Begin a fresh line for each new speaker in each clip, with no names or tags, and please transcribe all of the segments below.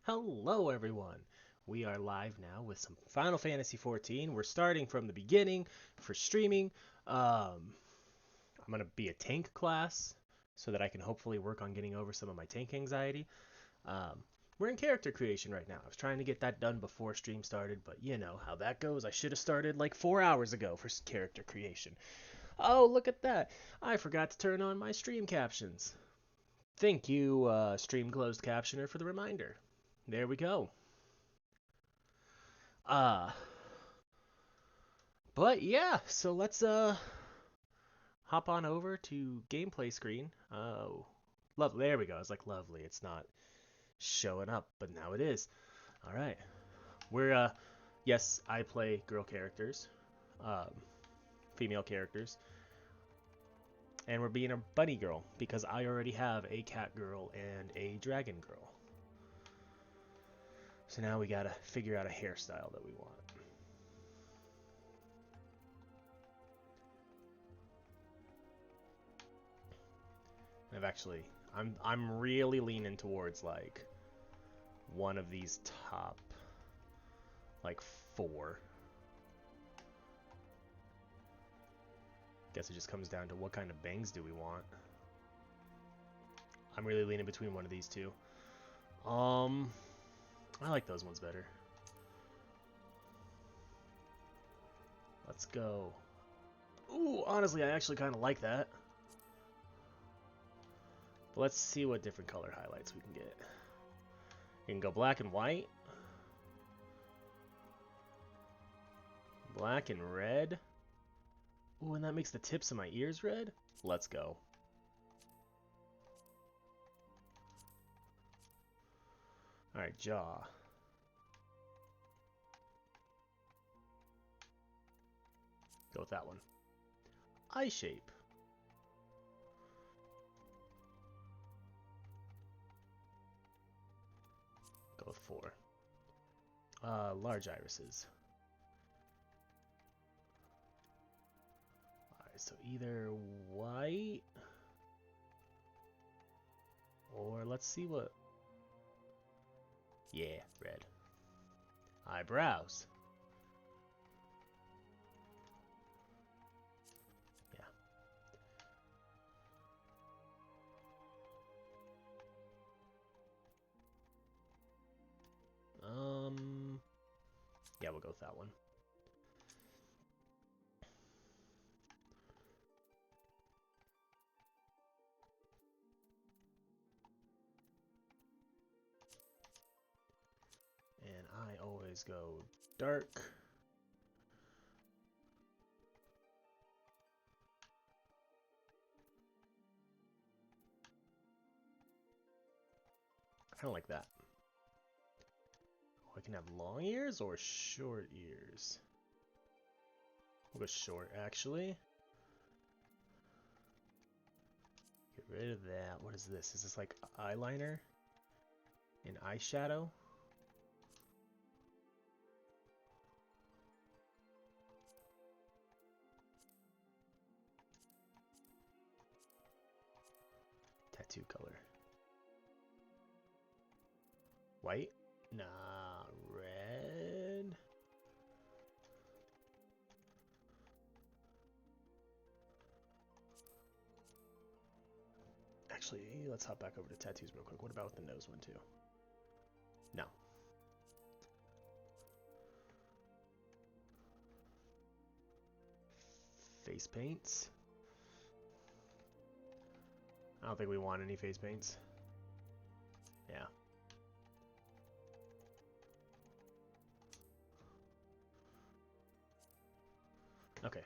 Hello, everyone. We are live now with some Final Fantasy XIV. We're starting from the beginning for streaming. I'm going to be a tank class so that I can hopefully work on getting over some of my tank anxiety. Um, we're in character creation right now. I was trying to get that done before stream started, but you know how that goes. I should have started like 4 hours ago for character creation. Oh, look at that. I forgot to turn on my stream captions. Thank you, stream closed captioner, for the reminder. There we go. Uh, but yeah, so let's hop on over to gameplay screen. Oh, lovely. There we go. I was like, lovely. It's not showing up, but now it is. All right. We're yes, I play girl characters, um, female characters, and we're being a bunny girl because I already have a cat girl and a dragon girl. So now we gotta figure out a hairstyle that we want. I'm really leaning towards like one of these top like 4. Guess it just comes down to what kind of bangs do we want. I'm really leaning between one of these two. I like those ones better. Let's go. Ooh, honestly, I actually kind of like that. But let's see what different color highlights we can get. You can go black and white. Black and red. Ooh, and that makes the tips of my ears red? Let's go. Alright, jaw. Go with that one. Eye shape. Go with 4. Large irises. Alright, so either white or let's see what. Yeah, red. Eyebrows. Yeah. Yeah, we'll go with that one. And I always go dark. I kind of like that. Oh, I can have long ears or short ears. We'll go short, actually. Get rid of that. What is this? Is this like eyeliner? And eyeshadow? Tattoo color. White? Nah, red. Actually, let's hop back over to tattoos real quick. What about with the nose one too? No. Face paints. I don't think we want any face paints. Yeah. Okay.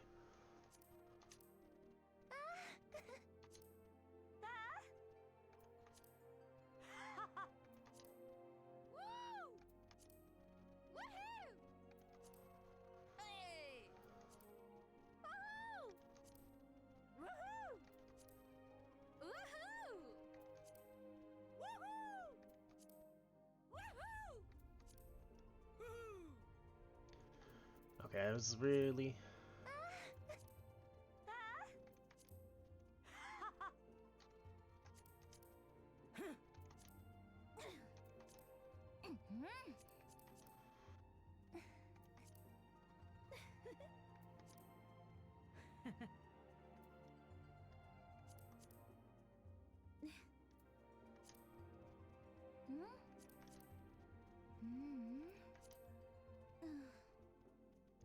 Okay, I was really...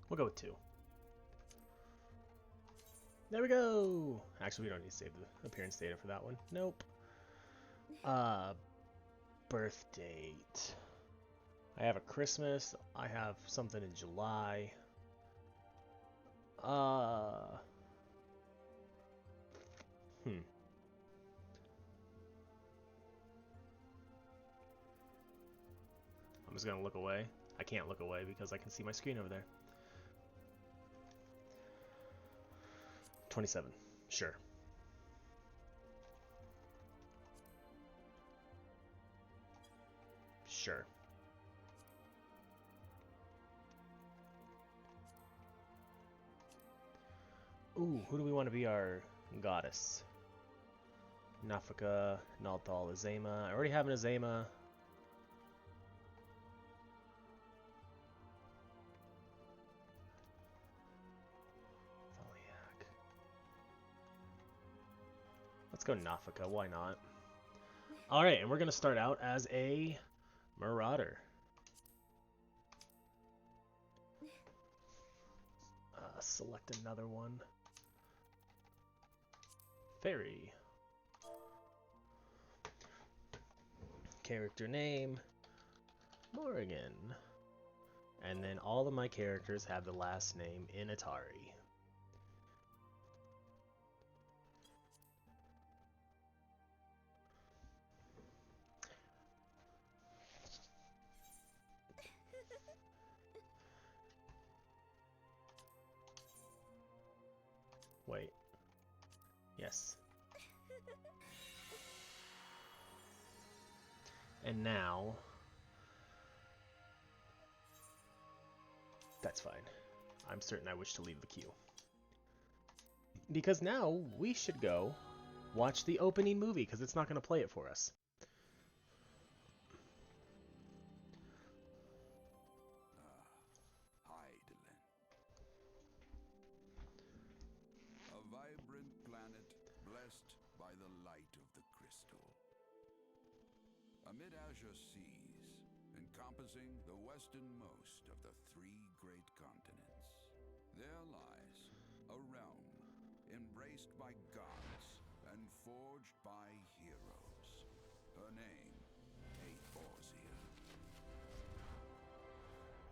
We'll go with 2. There we go! Actually, we don't need to save the appearance data for that one. Nope. Birth date. I have a Christmas. I have something in July. I'm just gonna look away. I can't look away because I can see my screen over there. 27. Sure. Sure. Ooh, who do we want to be our goddess? Nafika, Nalthal, Azema. I already have an Azema. Let's go Nafika, why not? Alright, and we're going to start out as a Marauder. Select another one. Fairy. Character name, Morrighan. And then all of my characters have the last name Initari. Wait. Yes. And now... That's fine. I'm certain I wish to leave the queue. Because now we should go watch the opening movie, because it's not going to play it for us.
A vibrant planet blessed by the light of the crystal. Amid azure seas, encompassing the westernmost of the 3 great continents, there lies a realm embraced by gods and forged by heroes. Her name, Eorzea.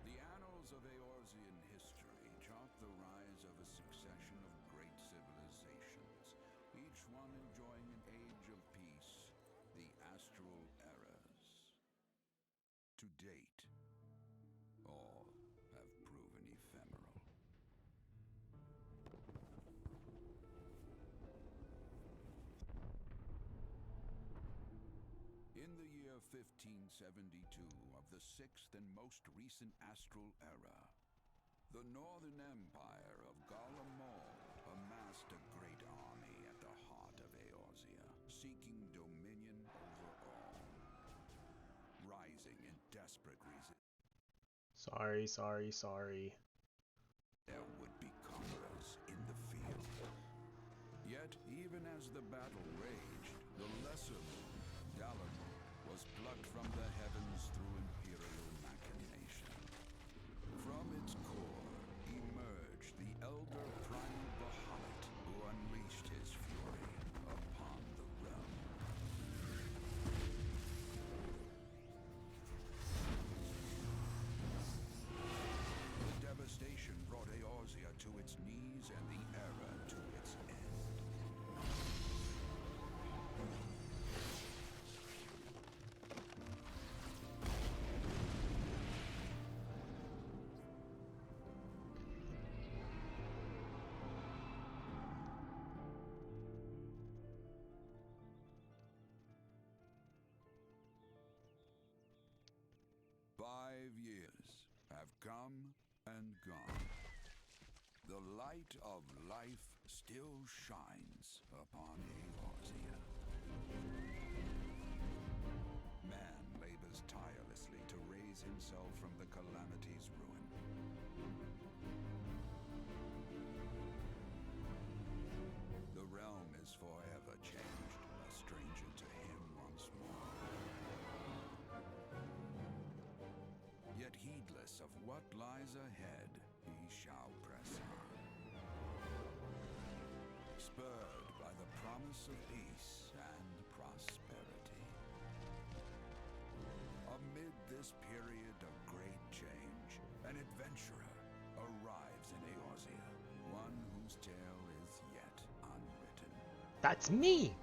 The annals of Eorzean history chart the rise of a succession of great civilizations, each one enjoying an age of peace, the astral eras. To date, all have proven ephemeral. In the year 1572 of the 6th and most recent astral era, the Northern Empire of Garlemald amassed a great army at the heart of Eorzea, seeking dominion over all. Rising in desperate
Sorry.
There would be conquerors in the field. Yet, even as the battle raged, the lesser moon, Dalamur, was plucked from the heavens through imperial machination. From its core emerged the elder primal Bahamut, who unleashed his fury upon the realm. The devastation brought Eorzea to its knees and the era to its end. 5 years have come and gone. The light of life still shines upon Eorzea. Man labors tirelessly to raise himself from the calamity's ruin. The realm is forever changed, a stranger to him once more. Yet heedless of what lies ahead, he shall press on. Spurred by the promise of peace and prosperity. Amid this period of great change, an adventurer arrives in Eorzea, one whose tale is yet unwritten.
That's me!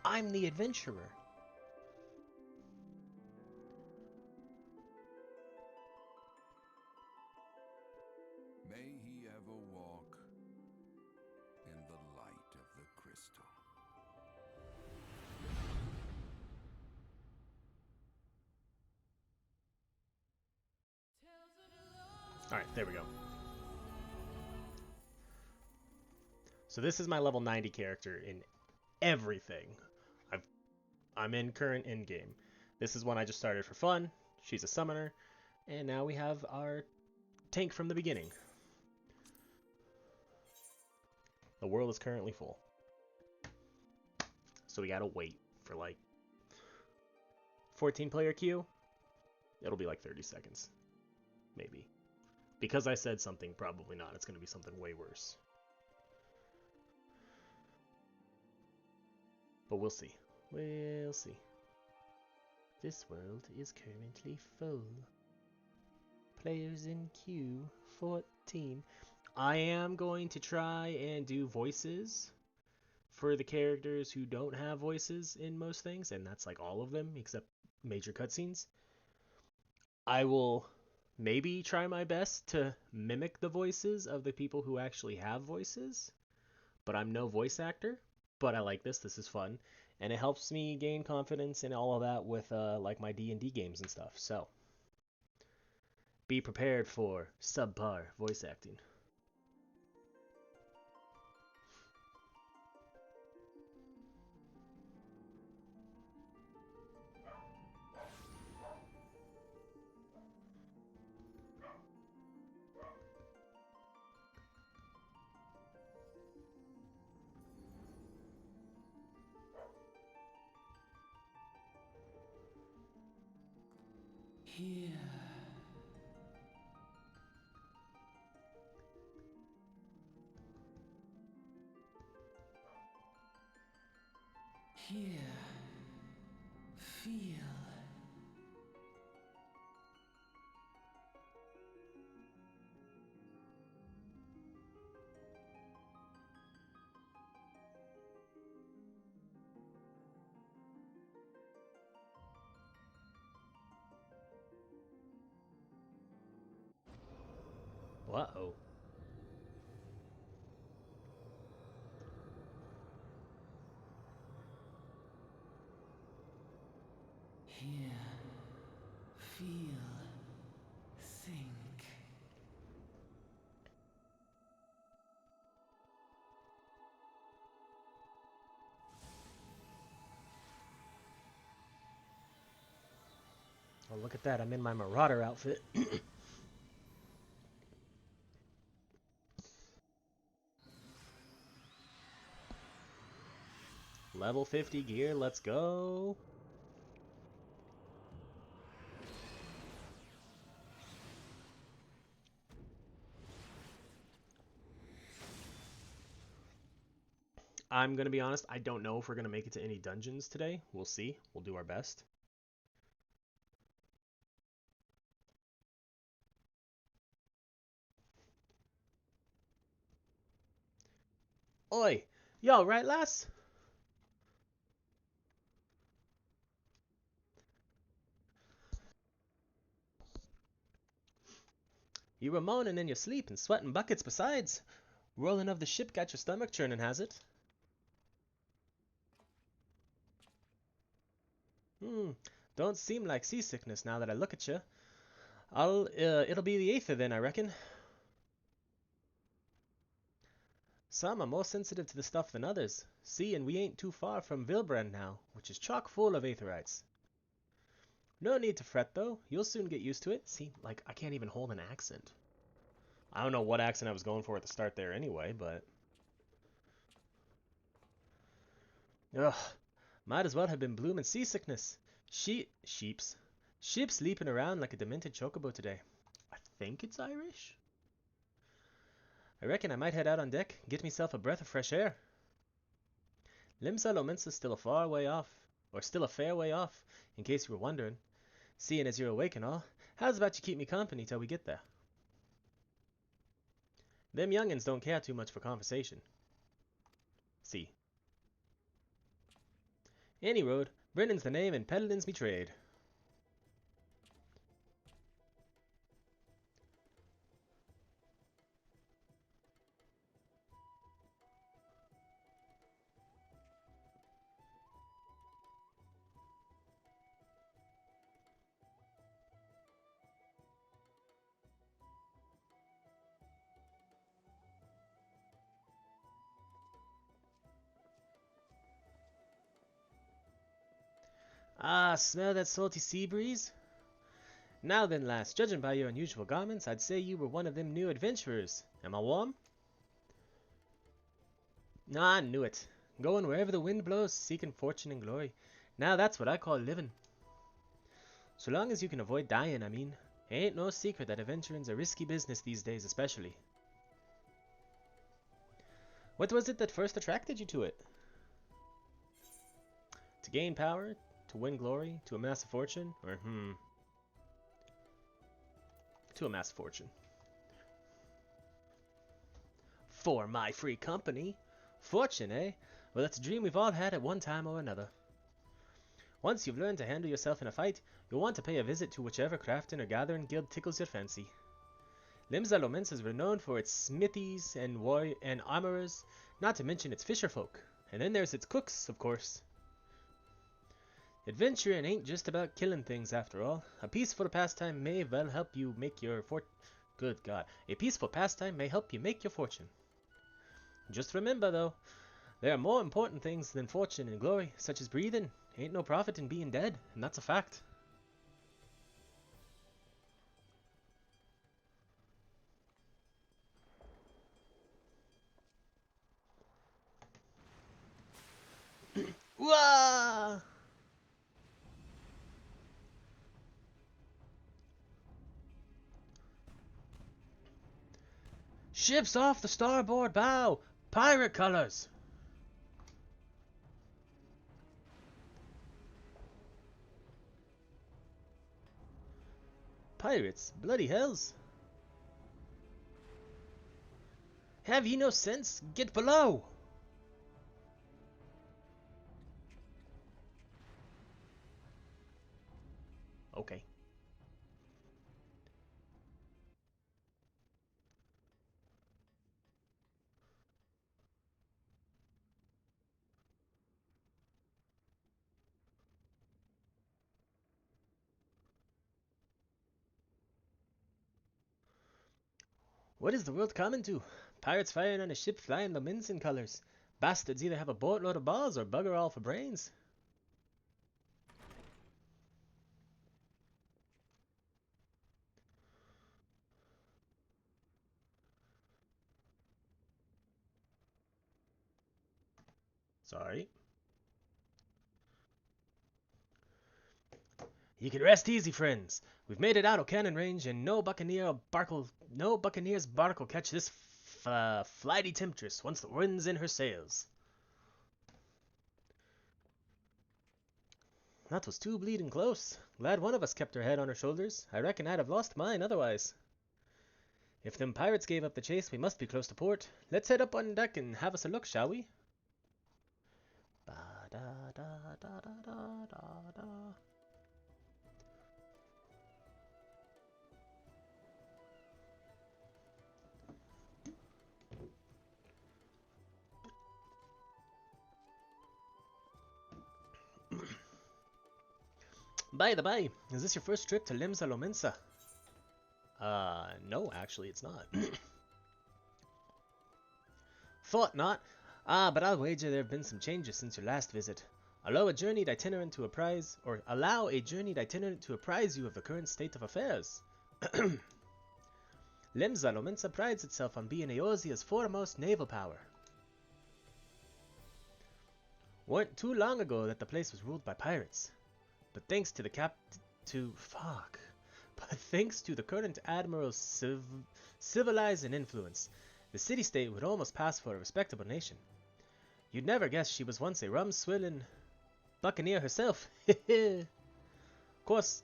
I'm the adventurer.
May he ever walk in the light of the crystal.
Alright, there we go. So this is my level 90 character in everything. I'm in current in-game. This is one I just started for fun. She's a summoner. And now we have our tank from the beginning. The world is currently full. So we gotta wait for like 14 player queue. It'll be like 30 seconds. Maybe. Because I said something, probably not. It's gonna be something way worse. But we'll see. We'll see. This world is currently full. Players in queue 14. I am going to try and do voices for the characters who don't have voices in most things, and that's like all of them except major cutscenes. I will maybe try my best to mimic the voices of the people who actually have voices, but I'm no voice actor. But I like this. This is fun, and it helps me gain confidence and all of that with like my D&D games and stuff. So be prepared for subpar voice acting.
Here. Here. Feel.
Uh-oh.
Hear, feel, think.
Oh, look at that. I'm in my Marauder outfit. Level 50 gear. Let's go. I'm going to be honest. I don't know if we're going to make it to any dungeons today. We'll see. We'll do our best. Oi. Yo, right, lass? You were moaning in your sleep and sweating buckets besides. Rolling of the ship got your stomach churning, has it? Don't seem like seasickness now that I look at you. It'll be the Aether then, I reckon. Some are more sensitive to the stuff than others. See, and we ain't too far from Vilbrand now, which is chock full of Aetherites. No need to fret, though. You'll soon get used to it. See, like, I can't even hold an accent. I don't know what accent I was going for at the start there anyway, but... Ugh. Might as well have been bloomin' seasickness. Sheep's leaping around like a demented chocobo today. I think it's Irish. I reckon I might head out on deck and get myself a breath of fresh air. Limsa Lominsa's still a far way off, or still a fair way off, in case you were wondering. Seeing as you're awake and all, how's about you keep me company till we get there? Them youngins don't care too much for conversation. See. Any road, Brennan's the name and peddling's me trade. Ah, smell that salty sea breeze? Now then, lass, judging by your unusual garments, I'd say you were one of them new adventurers. Am I warm? Ah, I knew it. Going wherever the wind blows, seeking fortune and glory. Now that's what I call living. So long as you can avoid dying, I mean. Ain't no secret that adventuring's a risky business these days, especially. What was it that first attracted you to it? To gain power? To win glory? To amass a fortune? Or, to amass a fortune. For my free company? Fortune, eh? Well, it's a dream we've all had at one time or another. Once you've learned to handle yourself in a fight, you'll want to pay a visit to whichever crafting or gathering guild tickles your fancy. Limsa Lominsa is renowned for its smithies and armorers, not to mention its fisherfolk. And then there's its cooks, of course. Adventuring ain't just about killing things, after all. A peaceful pastime may well help you make your Good God. A peaceful pastime may help you make your fortune. Just remember, though, there are more important things than fortune and glory, such as breathing. Ain't no profit in being dead, and that's a fact. Wah! Ship's off the starboard bow! Pirate colors! Pirates? Bloody hells! Have ye no sense? Get below! Okay. What is the world coming to? Pirates firing on a ship flying the Minson colors. Bastards either have a boatload of balls or bugger all for brains. Sorry. You can rest easy, friends. We've made it out of cannon range, and no buccaneer's bark will catch this flighty temptress once the wind's in her sails. That was too bleeding close. Glad one of us kept her head on her shoulders. I reckon I'd have lost mine otherwise. If them pirates gave up the chase, we must be close to port. Let's head up on deck and have us a look, shall we? Ba da da da da da da da. By the by, is this your first trip to Limsa Lominsa? No, actually, it's not. Thought not. But I'll wager there have been some changes since your last visit. Allow a journeyed itinerant to apprise you of the current state of affairs. Limsa Lominsa prides itself on being Eorzea's foremost naval power. Weren't too long ago that the place was ruled by pirates. But thanks to But thanks to the current admiral's civilizing influence, the city-state would almost pass for a respectable nation. You'd never guess she was once a rum-swilling buccaneer herself. Of course,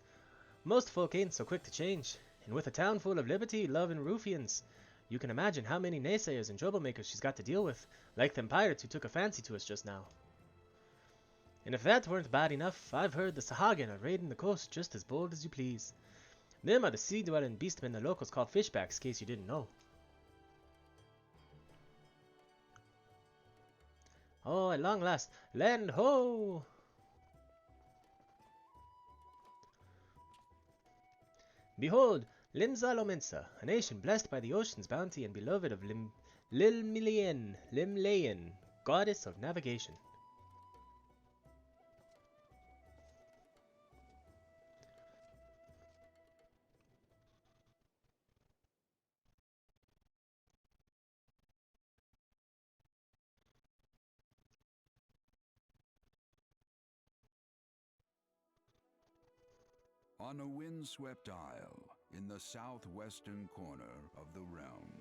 most folk ain't so quick to change, and with a town full of liberty-loving ruffians, you can imagine how many naysayers and troublemakers she's got to deal with, like them pirates who took a fancy to us just now. And if that weren't bad enough, I've heard the Sahagin are raiding the coast just as bold as you please. Them are the sea-dwelling beastmen the locals call fishbacks, case you didn't know. Oh, at long last, land ho! Behold, Limsa Lominsa, a nation blessed by the ocean's bounty and beloved of Limlayan, goddess of navigation.
On a windswept isle in the southwestern corner of the realm,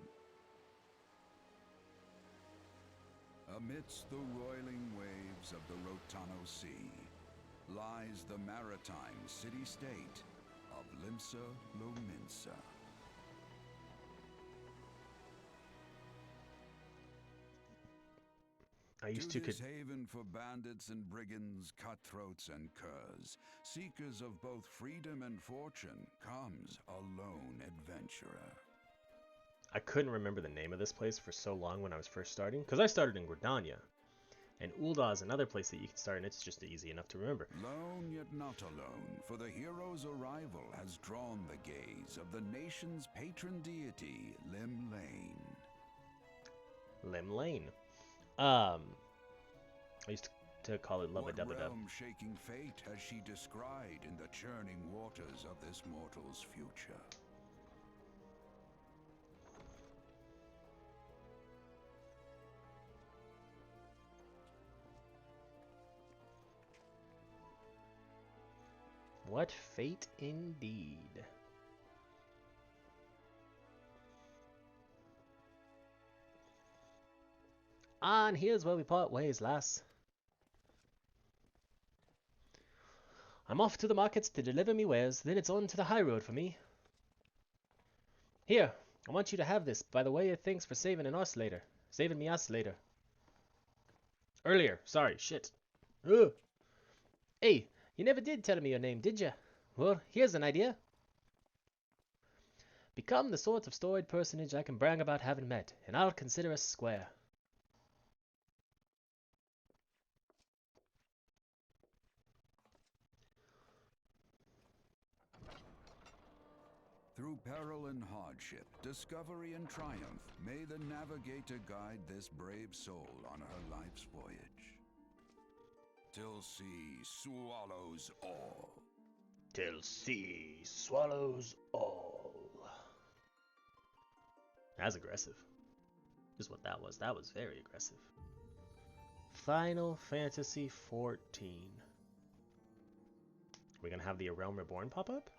amidst the roiling waves of the Rotano Sea, lies the maritime city-state of Limsa Lominsa.
I used to
this haven for bandits and brigands, cutthroats and curs, seekers of both freedom and fortune, comes a lone adventurer.
I couldn't remember the name of this place for so long when I was first starting, because I started in Gridania. And Ul'dah is another place that you can start, and it's just easy enough to remember.
Lone yet not alone, for the hero's arrival has drawn the gaze of the nation's patron deity, Limlayan.
Limlayan. I used to call it Lubba Dubba Dub.
What realm-shaking fate has she descried in the churning waters of this mortal's future?
What fate indeed. And here's where we part ways, lass. I'm off to the markets to deliver me wares, then it's on to the high road for me. Here, I want you to have this, by the way of thanks for saving me us later. Earlier, sorry, shit. Ugh. Hey, you never did tell me your name, did ya? Well, here's an idea. Become the sort of storied personage I can brag about having met, and I'll consider us square.
Through peril and hardship, discovery and triumph, may the navigator guide this brave soul on her life's voyage. Till sea swallows all.
Till sea swallows all. That's aggressive. Is what that was. That was very aggressive. Final Fantasy 14. Are we gonna have the Realm Reborn pop up?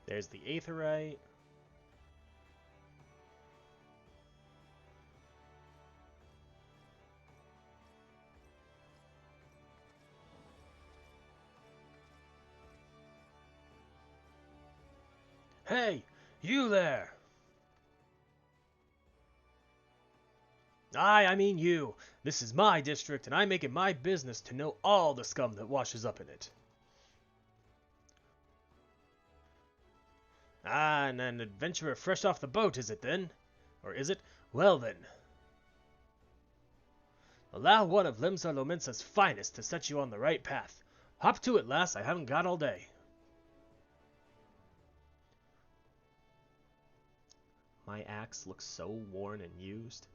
There's the Aetherite. Hey, you there! I mean you. This is my district, and I make it my business to know all the scum that washes up in it. Ah, and an adventurer fresh off the boat, is it then? Or is it? Well then. Allow one of Limsa Lominsa's finest to set you on the right path. Hop to it, lass, I haven't got all day. My axe looks so worn and used.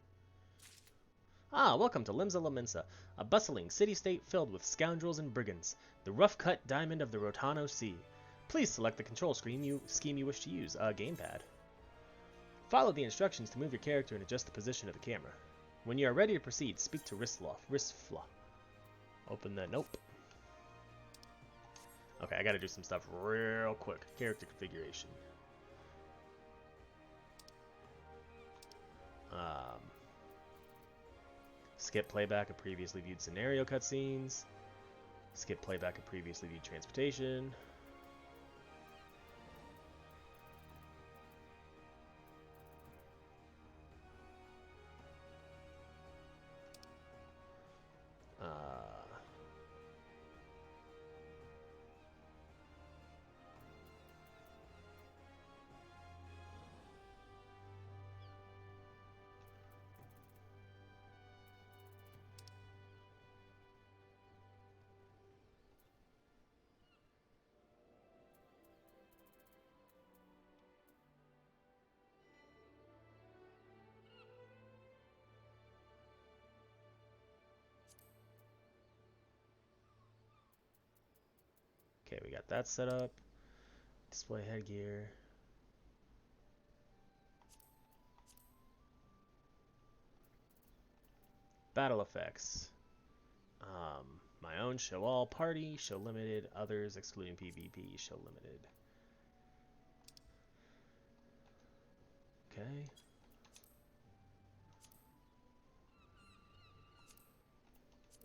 Ah, welcome to Limsa Lamensa, a bustling city-state filled with scoundrels and brigands, the rough-cut diamond of the Rotano Sea. Please select the control scheme you wish to use, a gamepad. Follow the instructions to move your character and adjust the position of the camera. When you are ready to proceed, speak to Risfla. Open the... Nope. Okay, I gotta do some stuff real quick. Character configuration. Skip playback of previously viewed scenario cutscenes. Skip playback of previously viewed transportation. Okay, we got that set up. Display headgear. Battle effects. My own show all, party, show limited, others excluding PvP, show limited. Okay.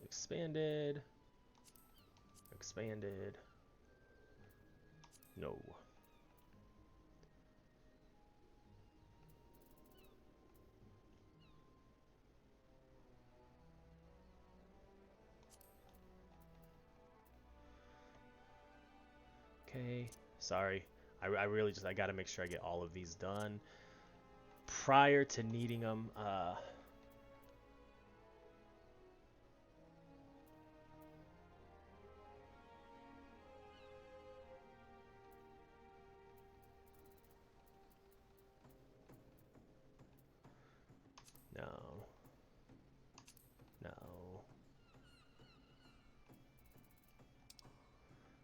Expanded. Expanded. No. Okay, sorry. I really just, I gotta make sure I get all of these done prior to needing them. No. No.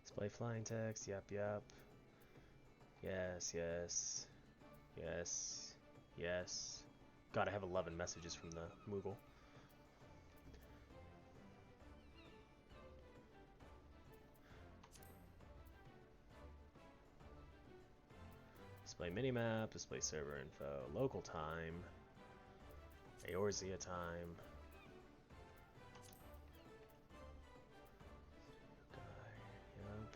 Display flying text, yep. Yes. God, I have 11 messages from the Moogle. Display minimap, display server info, local time, Eorzea time. Yep.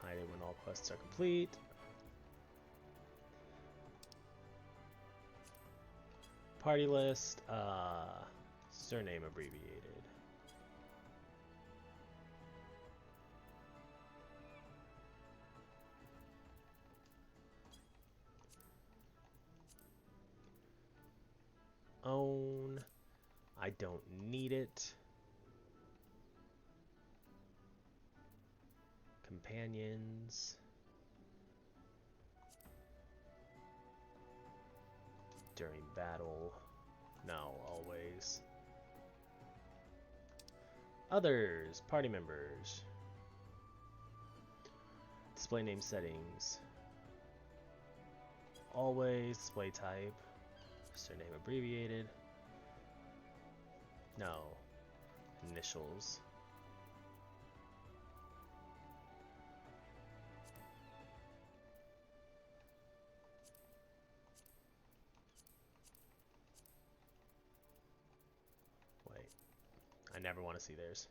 Hide it when all quests are complete. Party list, surname abbreviated. Own, I don't need it. Companions. During battle. No, always. Others, party members. Display name settings. Always, display type. Surname abbreviated. No. Initials. I never want to see theirs.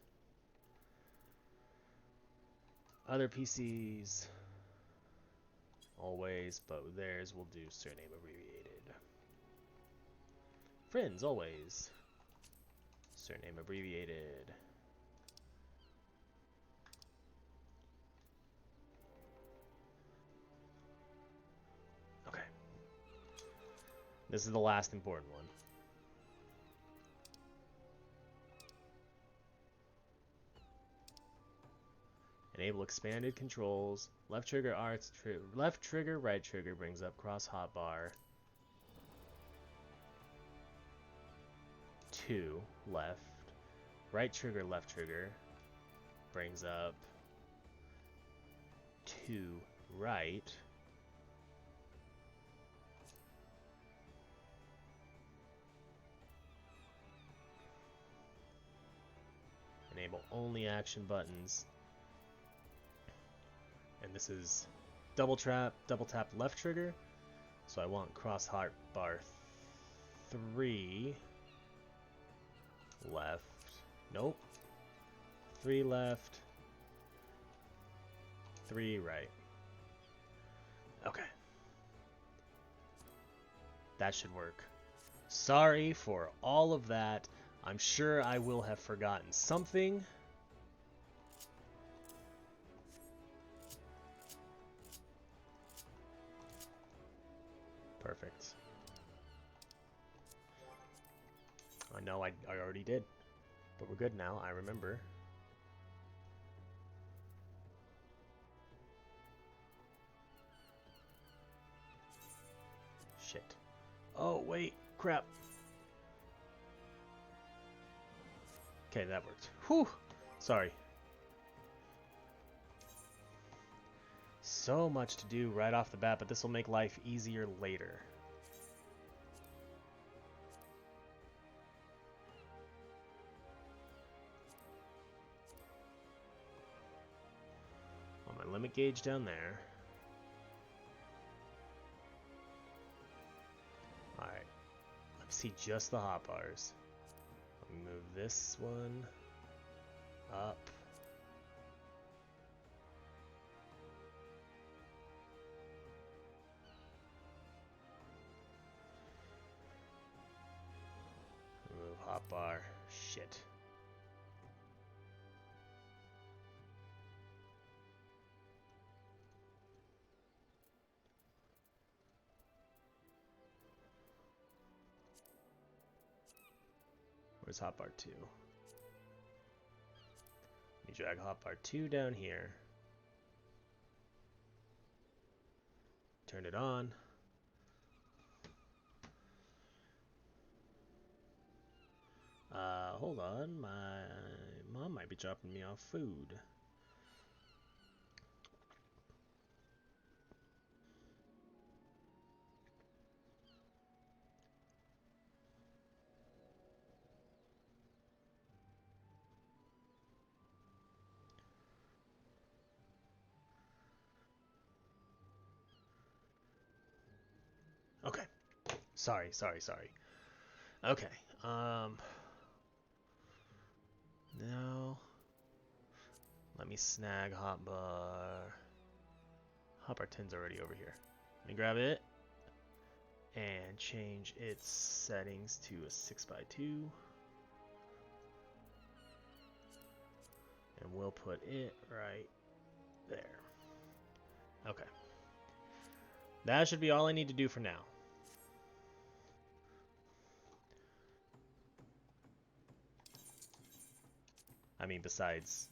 Other PCs. Always, but theirs will do surname abbreviated. Friends, always. Surname abbreviated. Okay. This is the last important one. Enable expanded controls. Left trigger arts. Left trigger, right trigger brings up cross hotbar. 2 left. Right trigger, left trigger. Brings up 2 right. Enable only action buttons. And this is double tap left trigger. So I want cross hotbar 3 left. Nope. 3 left. 3 right. Okay. That should work. Sorry for all of that. I'm sure I will have forgotten something. Perfect. I know I already did, but we're good now. I remember. Shit. Oh, wait. Crap. Okay, that worked. Whew. Sorry. So much to do right off the bat, but this will make life easier later. On my limit gauge down there. Alright. Let me see just the hotbars. Let me move this one up. Move hotbar. Shit. Where's hotbar 2? Let me drag hotbar 2 down here. Turn it on. Hold on. My mom might be dropping me off food. Okay. Sorry. Okay. Now, let me snag hotbar. Hotbar 10's already over here. Let me grab it and change its settings to a 6x2. And we'll put it right there. Okay. That should be all I need to do for now. I mean, besides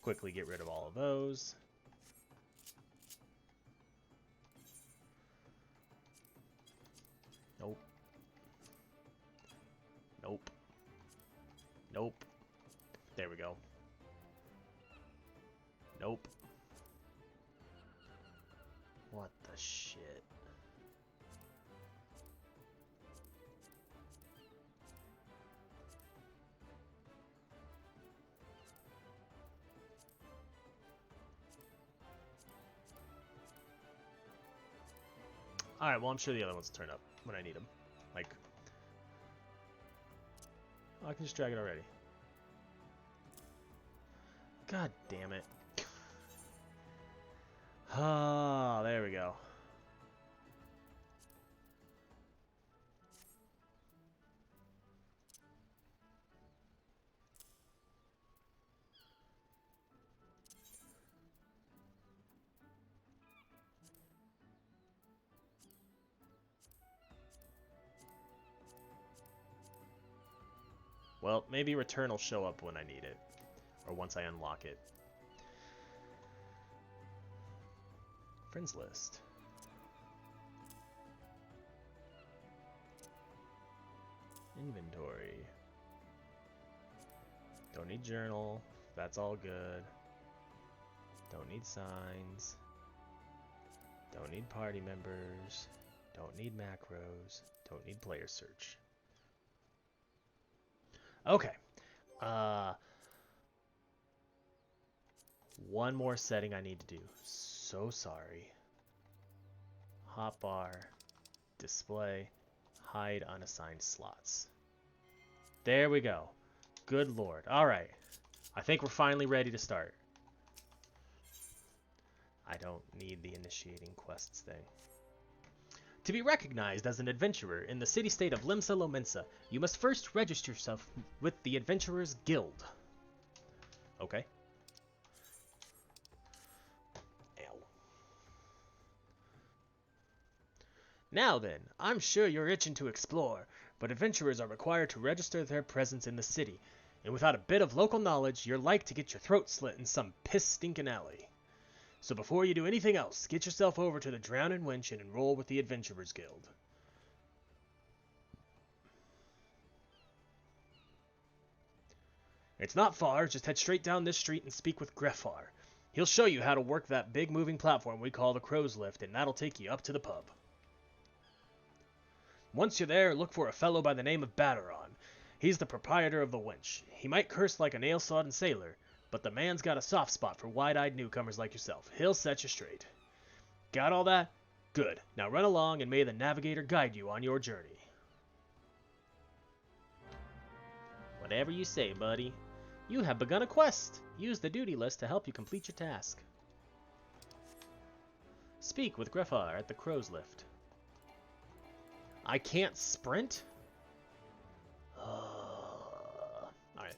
quickly get rid of all of those. Nope. Nope. Nope. There we go. Nope. What the shit? Alright, well, I'm sure the other ones will turn up when I need them. Like, oh, I can just drag it already. God damn it. Ah, there we go. Well, maybe return will show up when I need it. Or once I unlock it. Friends list. Inventory. Don't need journal. That's all good. Don't need signs. Don't need party members. Don't need macros. Don't need player search. Okay. One more setting I need to do. So sorry. Hotbar. Display. Hide unassigned slots. There we go. Good lord. Alright. I think we're finally ready to start. I don't need the initiating quests thing. To be recognized as an adventurer in the city-state of Limsa Lominsa, you must first register yourself with the Adventurers Guild. Okay. Ow. Now then, I'm sure you're itching to explore, but adventurers are required to register their presence in the city, and without a bit of local knowledge, you're like to get your throat slit in some piss-stinking alley. So before you do anything else, get yourself over to the Drowning Wench and enroll with the Adventurers Guild. It's not far, just head straight down this street and speak with Greffar. He'll show you how to work that big moving platform we call the Crow's Lift, and that'll take you up to the pub. Once you're there, look for a fellow by the name of Batteron. He's the proprietor of the Wench. He might curse like a nail-sodden sailor, but the man's got a soft spot for wide-eyed newcomers like yourself. He'll set you straight. Got all that? Good. Now run along and may the navigator guide you on your journey. Whatever you say, buddy. You have begun a quest. Use the duty list to help you complete your task. Speak with Greffar at the Crow's Lift. I can't sprint? Alright.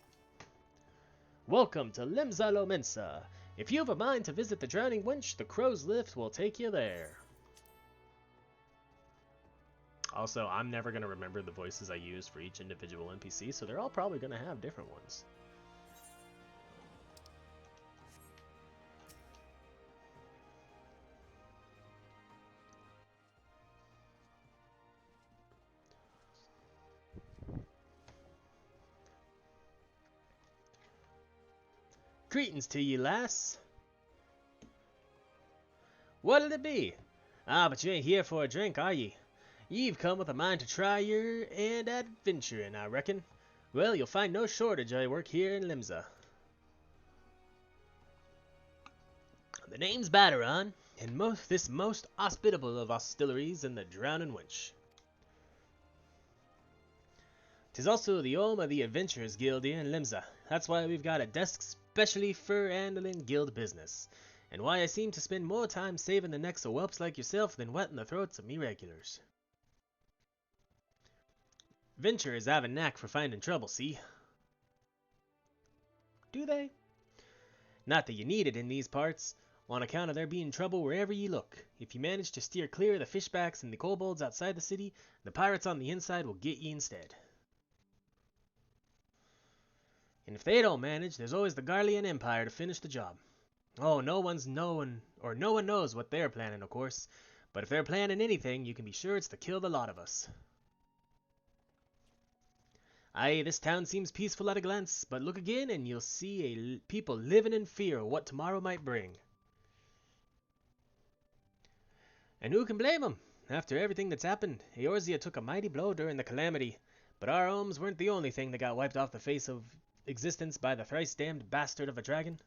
Welcome to Limsa Lominsa. If you have a mind to visit the Drowning Wench, the Crow's Lift will take you there. Also, I'm never going to remember the voices I use for each individual NPC, so they're all probably going to have different ones. Greetings to ye, lass. What'll it be? Ah, but you ain't here for a drink, are ye? Ye've come with a mind to try your and adventuring, I reckon. Well, you'll find no shortage of work here in Limsa. The name's Batteron, and this most hospitable of hostilleries in the Drowning Wench. 'Tis also the home of the Adventurers Guild here in Limsa. That's why we've got a desk specially for handling guild business, and why I seem to spend more time saving the necks of whelps like yourself than wetting the throats of me regulars. Adventurers have a knack for finding trouble, see? Do they? Not that you need it in these parts, on account of there being trouble wherever you look. If you manage to steer clear of the fishbacks and the kobolds outside the city, the pirates on the inside will get you instead. And if they don't manage, there's always the Garlean Empire to finish the job. Oh, no one knows what they're planning, of course, but if they're planning anything, you can be sure it's to kill the lot of us. Aye, this town seems peaceful at a glance, but look again and you'll see people living in fear of what tomorrow might bring. And who can blame 'em? After everything that's happened, Eorzea took a mighty blow during the calamity, but our homes weren't the only thing that got wiped off the face of existence by the thrice-damned bastard of a dragon.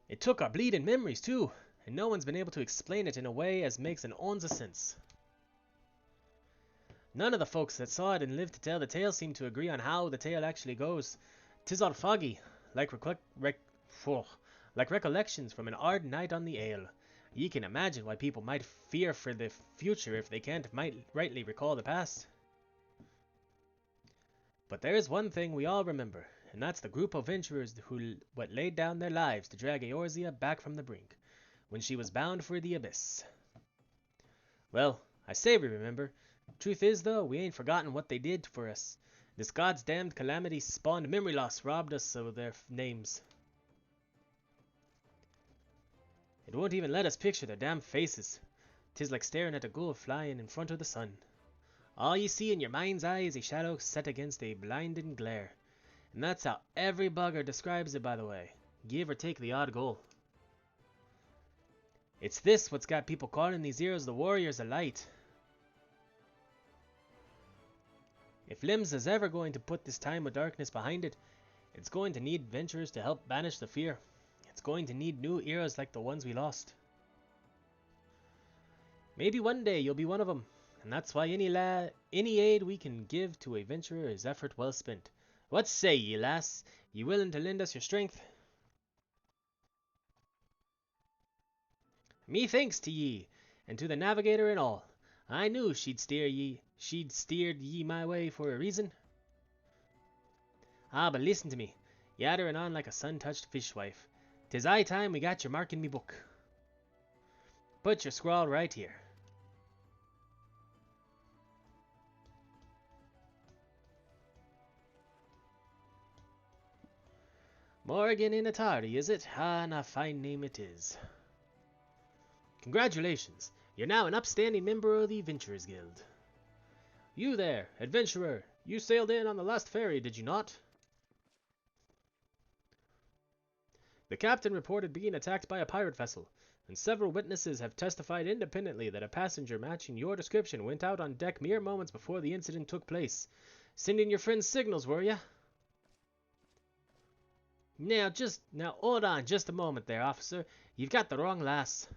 It took our bleeding memories, too, and no one's been able to explain it in a way as makes an ounce of sense. None of the folks that saw it and lived to tell the tale seem to agree on how the tale actually goes. 'Tis all foggy, like recollections from an hard night on the ale. Ye can imagine why people might fear for the future if they can't rightly recall the past. But there is one thing we all remember, and that's the group of adventurers who laid down their lives to drag Eorzea back from the brink, when she was bound for the abyss. Well, I say we remember. Truth is, though, we ain't forgotten what they did for us. This god's damned calamity spawned memory loss, robbed us of their names. It won't even let us picture their damn faces. 'Tis like staring at a ghoul flying in front of the sun. All you see in your mind's eye is a shadow set against a blinding glare. And that's how every bugger describes it, by the way. Give or take the odd goal. It's this what's got people calling these heroes the warriors of light. If Limbs is ever going to put this time of darkness behind it, it's going to need adventurers to help banish the fear. It's going to need new heroes like the ones we lost. Maybe one day you'll be one of them, and that's why any aid we can give to a venturer is effort well spent. What say ye, lass? Ye willing to lend us your strength? Methinks to ye, and to the navigator and all. I knew she'd steered ye my way for a reason. Ah, but listen to me, yattering on like a sun-touched fishwife. 'Tis high time we got your mark in me book. Put your scrawl right here. Morrighan Initari, is it? Ah, and a fine name it is. Congratulations, you're now an upstanding member of the Adventurers Guild. You there, adventurer, you sailed in on the last ferry, did you not? The captain reported being attacked by a pirate vessel, and several witnesses have testified independently that a passenger matching your description went out on deck mere moments before the incident took place. Sending your friends signals, were ya? Now, hold on just a moment there, officer. You've got the wrong lass.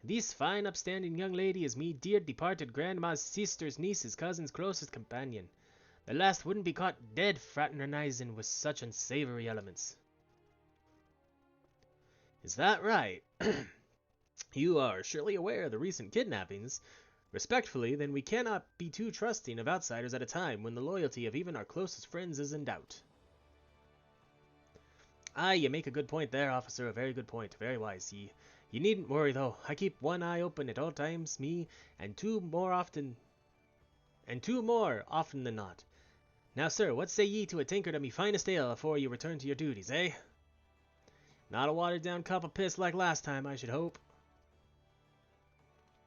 This fine, upstanding young lady is me dear departed grandma's sister's niece's cousin's closest companion. The lass wouldn't be caught dead fraternizing with such unsavory elements. Is that right? You are surely aware of the recent kidnappings. Respectfully, then we cannot be too trusting of outsiders at a time when the loyalty of even our closest friends is in doubt. Aye, you make a good point there, officer, a very good point, very wise. You needn't worry, though. I keep one eye open at all times, me, and two more often than not. Now, sir, what say ye to a tankard of me finest ale afore you return to your duties, eh? Not a watered-down cup of piss like last time, I should hope.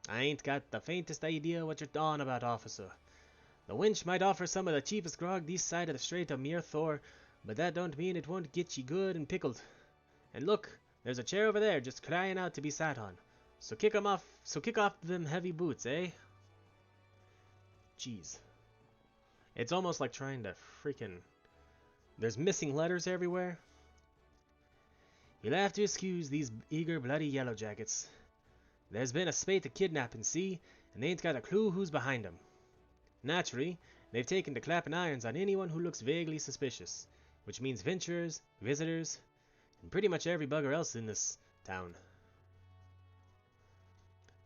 I ain't got the faintest idea what you're on about, officer. The wench might offer some of the cheapest grog this side of the Strait of Mere Thor, but that don't mean it won't get ye good and pickled. And look, there's a chair over there just crying out to be sat on. So kick off them heavy boots, eh? Jeez. It's almost like trying to freaking... There's missing letters everywhere. You'll have to excuse these eager bloody yellow jackets. There's been a spate of kidnapping, see, and they ain't got a clue who's behind 'em. Naturally, they've taken to clapping irons on anyone who looks vaguely suspicious, which means venturers, visitors, and pretty much every bugger else in this town.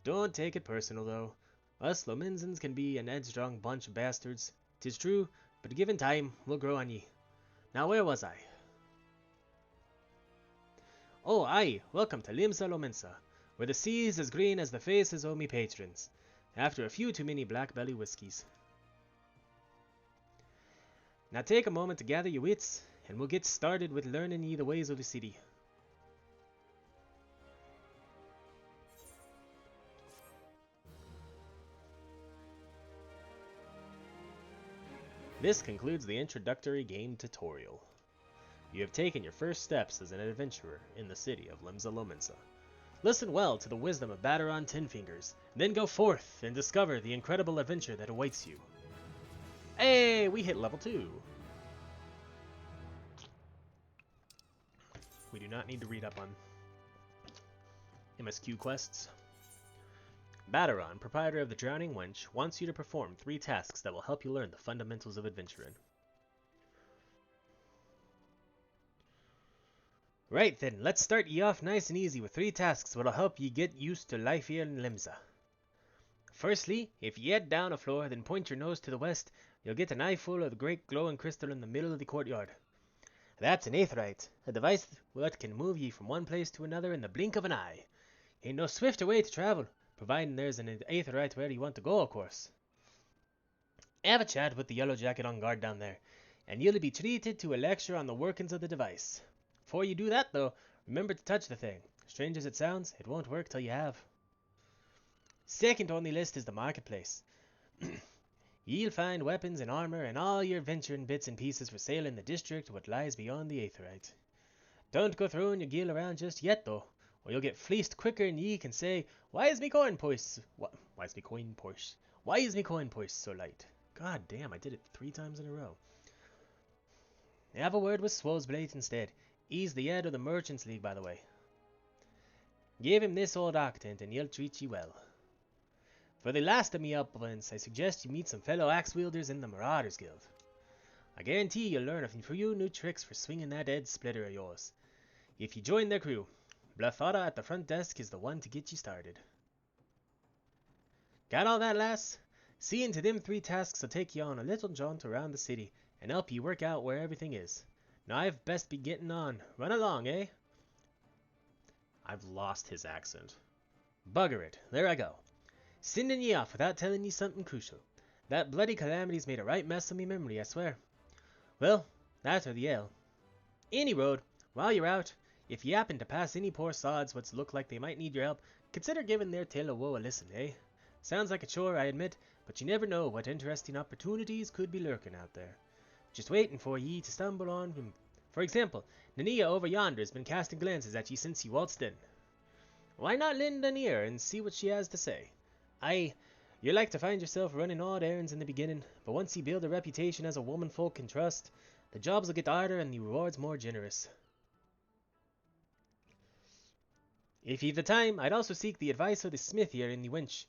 Don't take it personal, though. Us Lominzans can be an headstrong bunch of bastards, 'tis true, but given time, we'll grow on ye. Now, where was I? Oh, aye, welcome to Limsa Lominsa, where the sea is as green as the faces o' me patrons, after a few too many black belly whiskies. Now take a moment to gather your wits, and we'll get started with learning ye the ways of the city. This concludes the introductory game tutorial. You have taken your first steps as an adventurer in the city of Limsa Lominsa. Listen well to the wisdom of Battaron Tenfingers, then go forth and discover the incredible adventure that awaits you. Hey, we hit level 2. We do not need to read up on MSQ quests. Battaron, proprietor of the Drowning Wench, wants you to perform 3 tasks that will help you learn the fundamentals of adventuring. Right then, let's start ye off nice and easy with 3 tasks that'll help ye get used to life here in Limsa. Firstly, if ye head down a floor, then point your nose to the west, you'll get an eyeful of the great glowing crystal in the middle of the courtyard. That's an Aetherite, a device that can move ye from one place to another in the blink of an eye. Ain't no swifter way to travel, providing there's an Aetherite where you want to go, of course. Have a chat with the yellow jacket on guard down there, and you'll be treated to a lecture on the workings of the device. Before you do that, though, remember to touch the thing. Strange as it sounds, it won't work till you have. Second on the list is the marketplace. Ye'll find weapons and armor and all your venturing bits and pieces for sale in the district what lies beyond the Aetherites. Don't go throwing your gear around just yet, though, or you'll get fleeced quicker than ye can say, Why is me coin purse? Why is me coin purse? Why is me coin purse so light? God damn, I did it 3 times in a row. Have a word with Swozblade instead. He's the head of the Merchants League, by the way. Give him this old octant and he'll treat ye well. For the last of me uplands, I suggest you meet some fellow axe-wielders in the Marauders Guild. I guarantee you'll learn a few new tricks for swinging that head splitter of yours. If you join their crew, Blathada at the front desk is the one to get you started. Got all that, lass? Seeing to them 3 tasks will take you on a little jaunt around the city and help you work out where everything is. Now I've best be getting on. Run along, eh? I've lost his accent. Bugger it, there I go. Sending ye off without telling ye something crucial. That bloody calamity's made a right mess of me memory, I swear. Well, that or the ale. Any road, while you're out, if ye happen to pass any poor sods what look like they might need your help, consider giving their tale of woe a listen, eh? Sounds like a chore, I admit, but you never know what interesting opportunities could be lurking out there. Just waiting for ye to stumble on him. For example, Nania over yonder has been casting glances at ye since ye waltzed in. Why not lend an ear and see what she has to say? Aye, you're like to find yourself running odd errands in the beginning, but once you build a reputation as a woman folk can trust, the jobs will get harder and the rewards more generous. If you've the time, I'd also seek the advice of the smith here in the wench.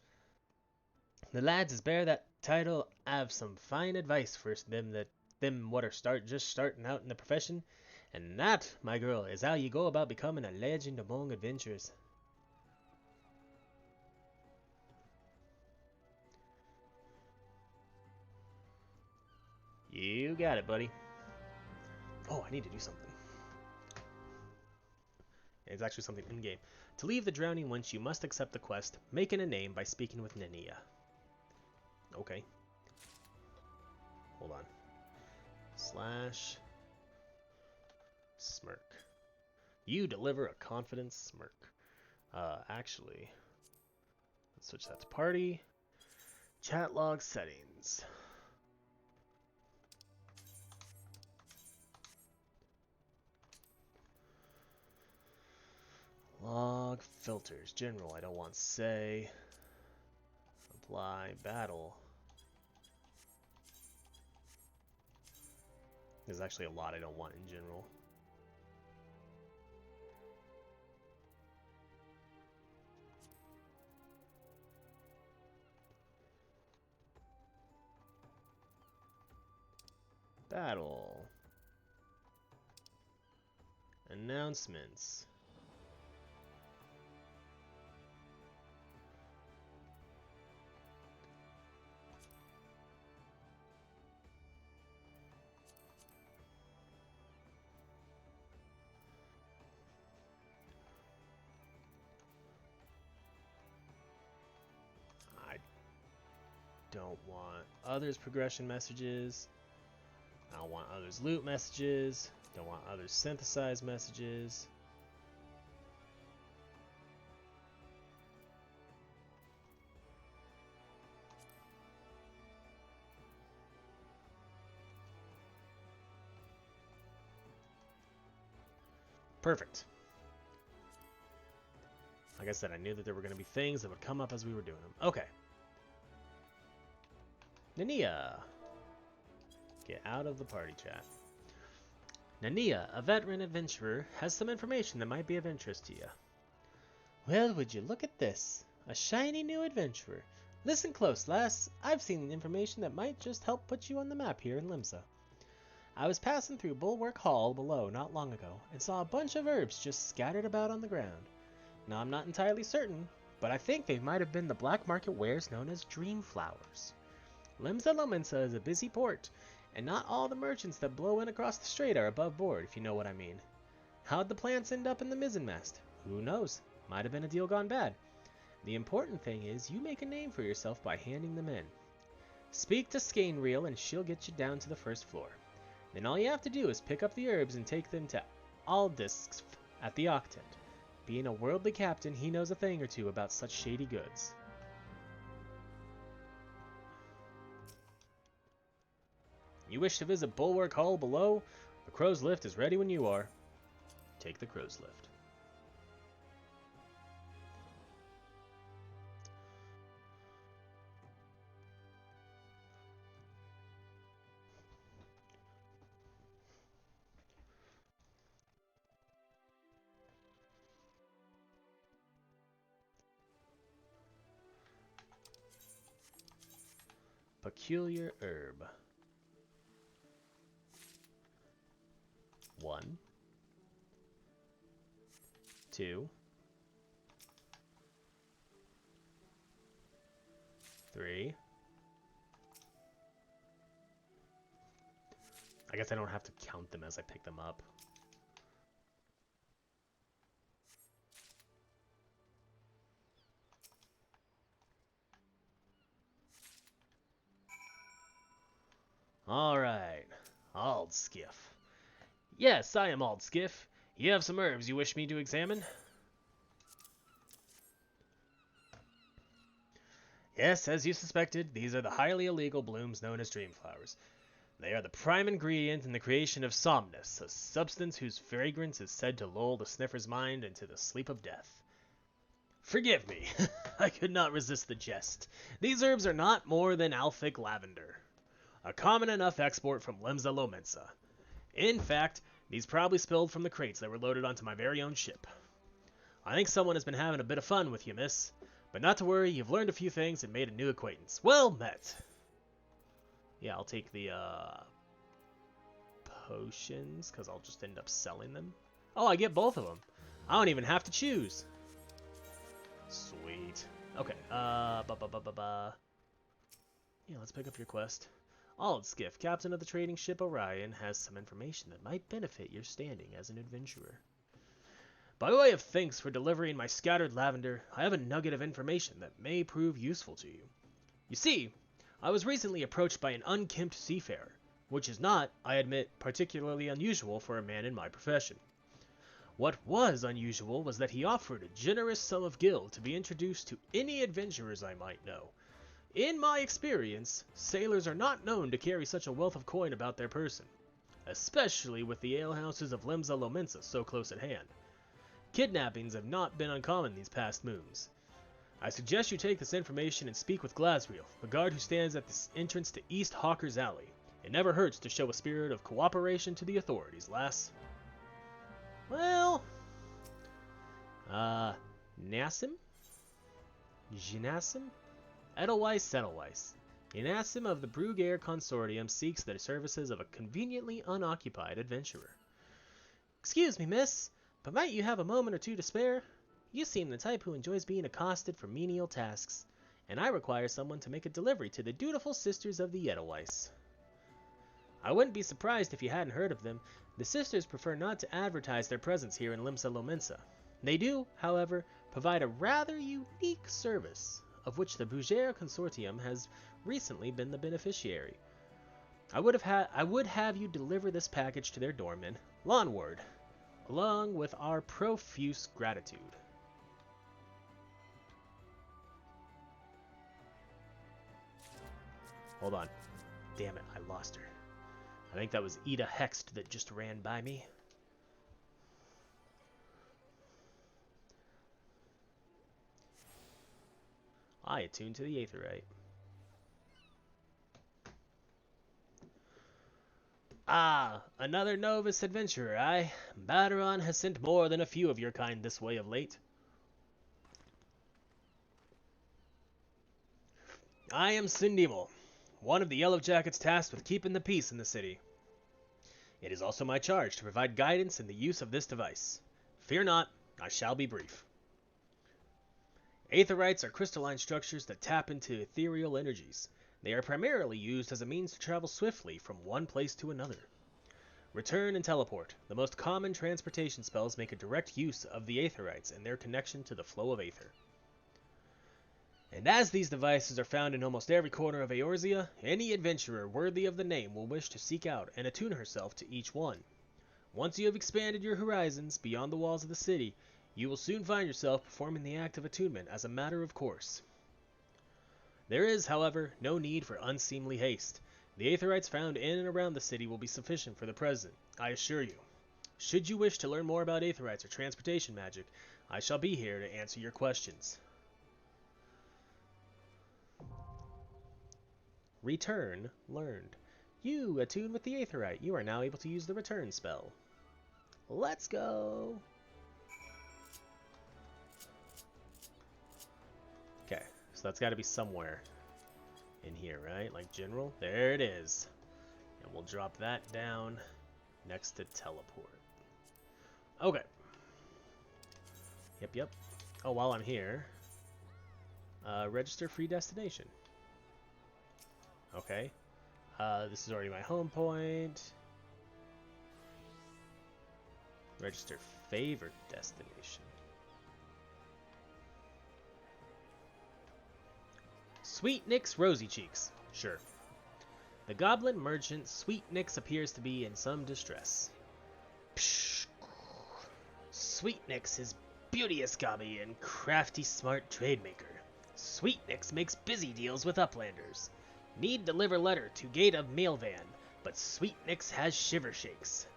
The lads as bear that title have some fine advice for them what are just starting out in the profession, and that, my girl, is how you go about becoming a legend among adventurers. You got it, buddy. Oh, I need to do something. It's actually something in-game. To leave the drowning wench, you must accept the quest, making a name by speaking with Nania. Okay. Hold on. / smirk. You deliver a confident smirk. Actually, let's switch that to party. Chat log settings. Log filters. General, I don't want say. Apply battle. There's actually a lot I don't want in general. Battle. Announcements. I don't want others progression messages. I don't want others loot messages. Don't want others synthesized messages. Perfect. Like I said, I knew that there were going to be things that would come up as we were doing them. Okay. Nania. Get out of the party chat. Nania, a veteran adventurer, has some information that might be of interest to you. Well, would you look at this? A shiny new adventurer. Listen close, lass. I've seen information that might just help put you on the map here in Limsa. I was passing through Bulwark Hall below not long ago and saw a bunch of herbs just scattered about on the ground. Now, I'm not entirely certain, but I think they might have been the black market wares known as dream flowers. Limsa Lominsa is a busy port, and not all the merchants that blow in across the strait are above board, if you know what I mean. How'd the plants end up in the mizzenmast? Who knows? Might have been a deal gone bad. The important thing is you make a name for yourself by handing them in. Speak to Skainreel and she'll get you down to the first floor. Then all you have to do is pick up the herbs and take them to Aldisk at the Octant. Being a worldly captain, he knows a thing or two about such shady goods. You wish to visit Bulwark Hall below? The Crow's Lift is ready when you are. Take the Crow's Lift. Peculiar herb. 1, 2, 3. I guess I don't have to count them as I pick them up. Alright, Aldskiff. Yes, I am Aldskiff. You have some herbs you wish me to examine? Yes, as you suspected, these are the highly illegal blooms known as dreamflowers. They are the prime ingredient in the creation of somnus, a substance whose fragrance is said to lull the sniffer's mind into the sleep of death. Forgive me, I could not resist the jest. These herbs are not more than Alphic lavender, a common enough export from Limsa Lominsa. In fact, these probably spilled from the crates that were loaded onto my very own ship. I think someone has been having a bit of fun with you, miss. But not to worry, you've learned a few things and made a new acquaintance. Well met! Yeah, I'll take the, potions, because I'll just end up selling them. Oh, I get both of them. I don't even have to choose. Sweet. Okay, yeah, let's pick up your quest. Aldskiff, captain of the trading ship Orion, has some information that might benefit your standing as an adventurer. By way of thanks for delivering my scattered lavender, I have a nugget of information that may prove useful to you. You see, I was recently approached by an unkempt seafarer, which is not, I admit, particularly unusual for a man in my profession. What was unusual was that he offered a generous sum of gil to be introduced to any adventurers I might know. In my experience, sailors are not known to carry such a wealth of coin about their person, especially with the alehouses of Limsa Lominsa so close at hand. Kidnappings have not been uncommon these past moons. I suggest you take this information and speak with Glasriel, the guard who stands at the entrance to East Hawker's Alley. It never hurts to show a spirit of cooperation to the authorities, lass. Well, Nassim? Jinassim? Edelweiss. Inassim of the Brugair Consortium seeks the services of a conveniently unoccupied adventurer. Excuse me, miss, but might you have a moment or two to spare? You seem the type who enjoys being accosted for menial tasks, and I require someone to make a delivery to the dutiful sisters of the Edelweiss. I wouldn't be surprised if you hadn't heard of them. The sisters prefer not to advertise their presence here in Limsa Lominsa. They do, however, provide a rather unique service, of which the Brugair Consortium has recently been the beneficiary. I would have you deliver this package to their doorman, Lawnward, along with our profuse gratitude. Hold on. Damn it, I lost her. I think that was Ida Hext that just ran by me. I attuned to the Aetherite. Ah, another novice adventurer, aye. Baderon has sent more than a few of your kind this way of late. I am Sindimo, one of the Yellow Jackets tasked with keeping the peace in the city. It is also my charge to provide guidance in the use of this device. Fear not, I shall be brief. Aetherites are crystalline structures that tap into ethereal energies. They are primarily used as a means to travel swiftly from one place to another. Return and teleport, the most common transportation spells, make a direct use of the Aetherites and their connection to the flow of Aether. And as these devices are found in almost every corner of Eorzea, any adventurer worthy of the name will wish to seek out and attune herself to each one. Once you have expanded your horizons beyond the walls of the city, you will soon find yourself performing the act of attunement as a matter of course. There is, however, no need for unseemly haste. The Aetherites found in and around the city will be sufficient for the present, I assure you. Should you wish to learn more about Aetherites or transportation magic, I shall be here to answer your questions. Return learned. You attuned with the Aetherite. You are now able to use the return spell. Let's go! Okay, so that's got to be somewhere in here, right? Like general? There it is. And we'll drop that down next to teleport. Okay. Yep. Oh, while I'm here, register free destination. Okay. This is already my home point. Register favored destination. Sweet Nick's Rosy Cheeks. Sure. The goblin merchant Sweet Nick's appears to be in some distress. Psh. Sweet Nick's is beauteous gobby and crafty smart trade maker. Sweet Nick's makes busy deals with uplanders. Need deliver letter to gate of mail van, but Sweet Nick's has shiver shakes.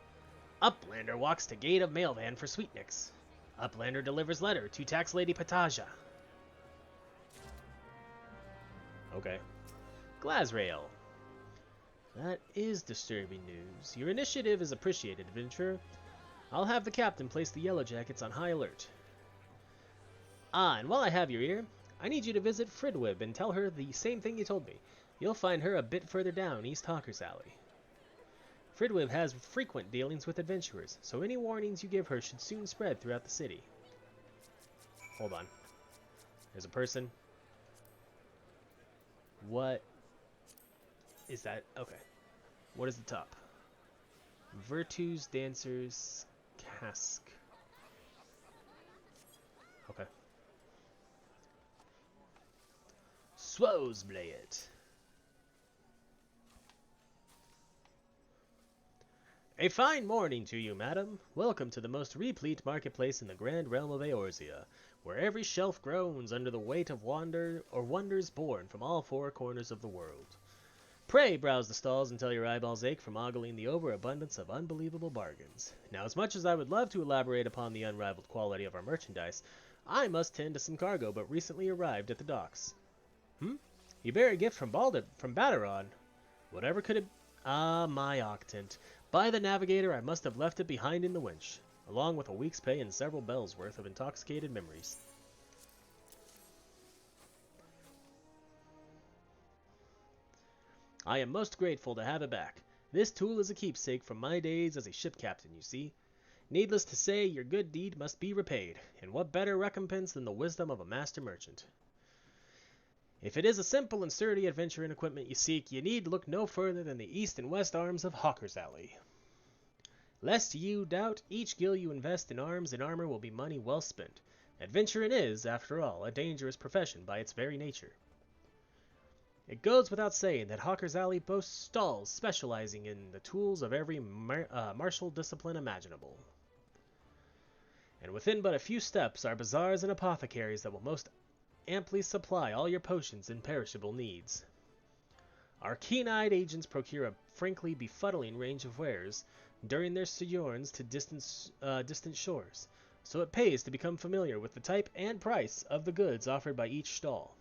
Uplander walks to gate of mail van for Sweet Nick's. Uplander delivers letter to tax lady Pataja. Okay. Glazrail. That is disturbing news. Your initiative is appreciated, adventurer. I'll have the captain place the Yellow Jackets on high alert. Ah, and while I have your ear, I need you to visit Fridwib and tell her the same thing you told me. You'll find her a bit further down East Hawker's Alley. Fridwib has frequent dealings with adventurers, so any warnings you give her should soon spread throughout the city. Hold on. There's a person. What is that? Okay. What is the top? Virtues, Dancers, Cask. Okay. Swozblade. A fine morning to you, madam. Welcome to the most replete marketplace in the grand realm of Eorzea, where every shelf groans under the weight of wonders born from all four corners of the world. Pray browse the stalls until your eyeballs ache from ogling the overabundance of unbelievable bargains. Now, as much as I would love to elaborate upon the unrivaled quality of our merchandise, I must tend to some cargo but recently arrived at the docks. You bear a gift from Badaron. Whatever could it... Ah, my octant. By the navigator, I must have left it behind in the winch, along with a week's pay and several bells' worth of intoxicated memories. I am most grateful to have it back. This tool is a keepsake from my days as a ship captain, you see. Needless to say, your good deed must be repaid, and what better recompense than the wisdom of a master merchant? If it is a simple and sturdy adventuring equipment you seek, you need look no further than the east and west arms of Hawker's Alley. Lest you doubt, each gil you invest in arms and armor will be money well spent. Adventuring is, after all, a dangerous profession by its very nature. It goes without saying that Hawker's Alley boasts stalls specializing in the tools of every martial discipline imaginable. And within but a few steps are bazaars and apothecaries that will most amply supply all your potions and perishable needs. Our keen-eyed agents procure a frankly befuddling range of wares during their sojourns to distant shores, so it pays to become familiar with the type and price of the goods offered by each stall.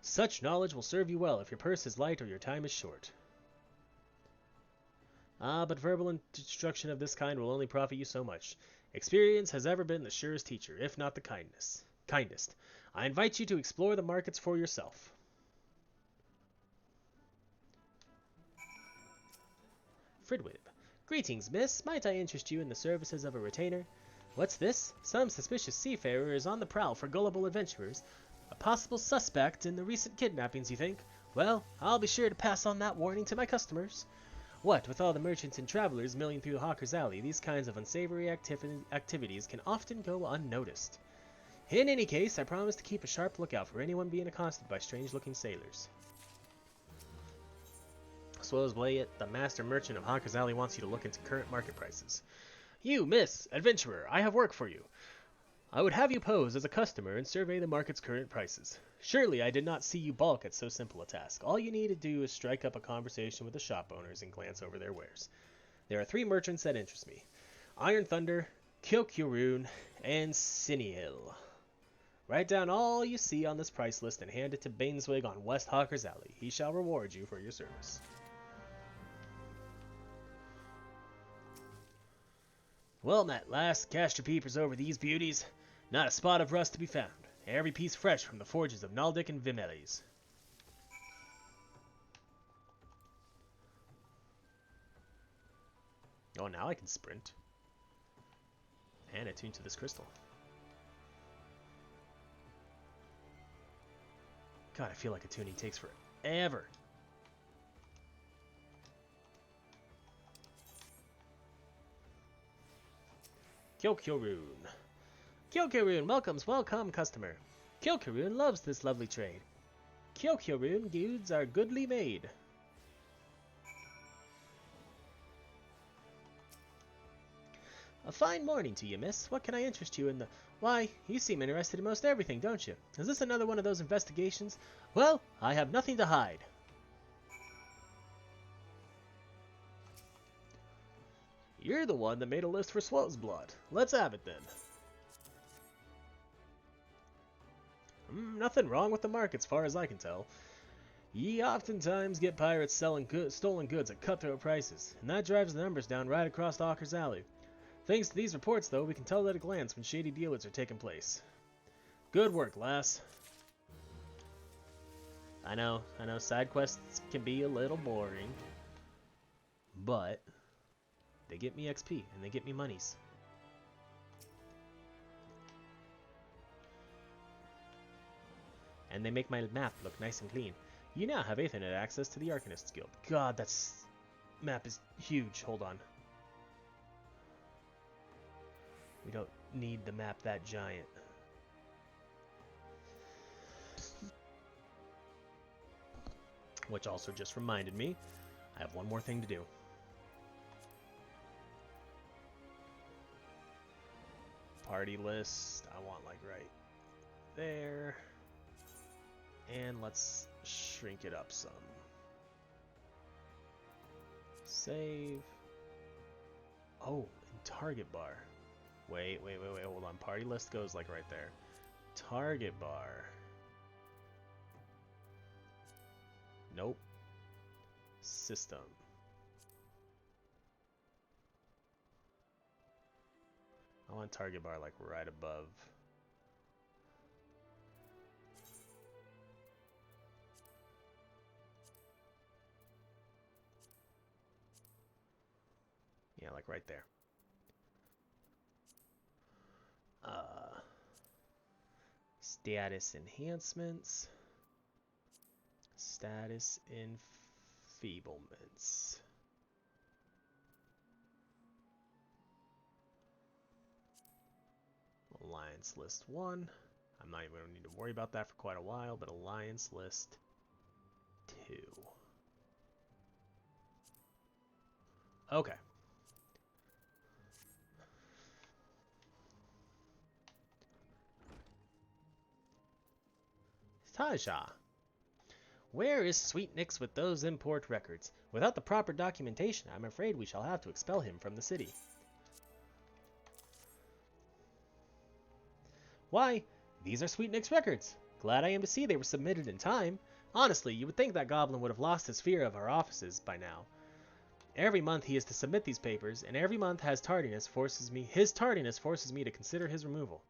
Such knowledge will serve you well if your purse is light or your time is short. Ah, but verbal instruction of this kind will only profit you so much. Experience has ever been the surest teacher, if not the kindest. I invite you to explore the markets for yourself. Fridwib. Greetings, miss. Might I interest you in the services of a retainer? What's this? Some suspicious seafarer is on the prowl for gullible adventurers. A possible suspect in the recent kidnappings, you think? Well, I'll be sure to pass on that warning to my customers. What, with all the merchants and travelers milling through Hawker's Alley, these kinds of unsavory activities can often go unnoticed. In any case, I promise to keep a sharp lookout for anyone being accosted by strange-looking sailors. Swozblade, the master merchant of Hawker's Alley, wants you to look into current market prices. You, miss, adventurer, I have work for you. I would have you pose as a customer and survey the market's current prices. Surely I did not see you balk at so simple a task. All you need to do is strike up a conversation with the shop owners and glance over their wares. There are 3 merchants that interest me. Iron Thunder, Kyokurun, and Cinehill. Write down all you see on this price list and hand it to Bainswig on West Hawker's Alley. He shall reward you for your service. Well met, lass. Cast your peepers over these beauties. Not a spot of rust to be found. Every piece fresh from the forges of Naldic and Vimeles. Oh, now I can sprint. And attune to this crystal. God, I feel like attuning takes forever. Kyokurun. Kyokurun welcomes welcome customer. Kyokurun loves this lovely trade. Kyokurun goods are goodly made. A fine morning to you, miss. What can I interest you in the... Why, you seem interested in most everything, don't you? Is this another one of those investigations? Well, I have nothing to hide. You're the one that made a list for Swo's blood. Let's have it then. Nothing wrong with the market as far as I can tell. Ye oftentimes get pirates selling stolen goods at cutthroat prices, and that drives the numbers down right across Hawker's Alley. Thanks to these reports, though, we can tell at a glance when shady dealings are taking place. Good work, lass. I know, side quests can be a little boring, but they get me XP, and they get me monies. And they make my map look nice and clean. You now have Aetherites access to the Arcanists Guild. God, that's... map is huge. Hold on. We don't need the map that giant. Which also just reminded me, I have one more thing to do. Party list, I want like right there. And let's shrink it up some. Save. Oh, and target bar. Wait, hold on. Party list goes like right there. Target bar. Nope. System. I want target bar like right above. Yeah, like right there. Status enhancements. Status enfeeblements. Alliance list 1. I'm not even going to need to worry about that for quite a while, but alliance list 2. Okay. Taja. Where is Sweet Nix with those import records? Without the proper documentation, I'm afraid we shall have to expel him from the city. Why, these are Sweet Nix records. Glad I am to see they were submitted in time. Honestly, you would think that goblin would have lost his fear of our offices by now. Every month he is to submit these papers, and every month his tardiness forces me to consider his removal.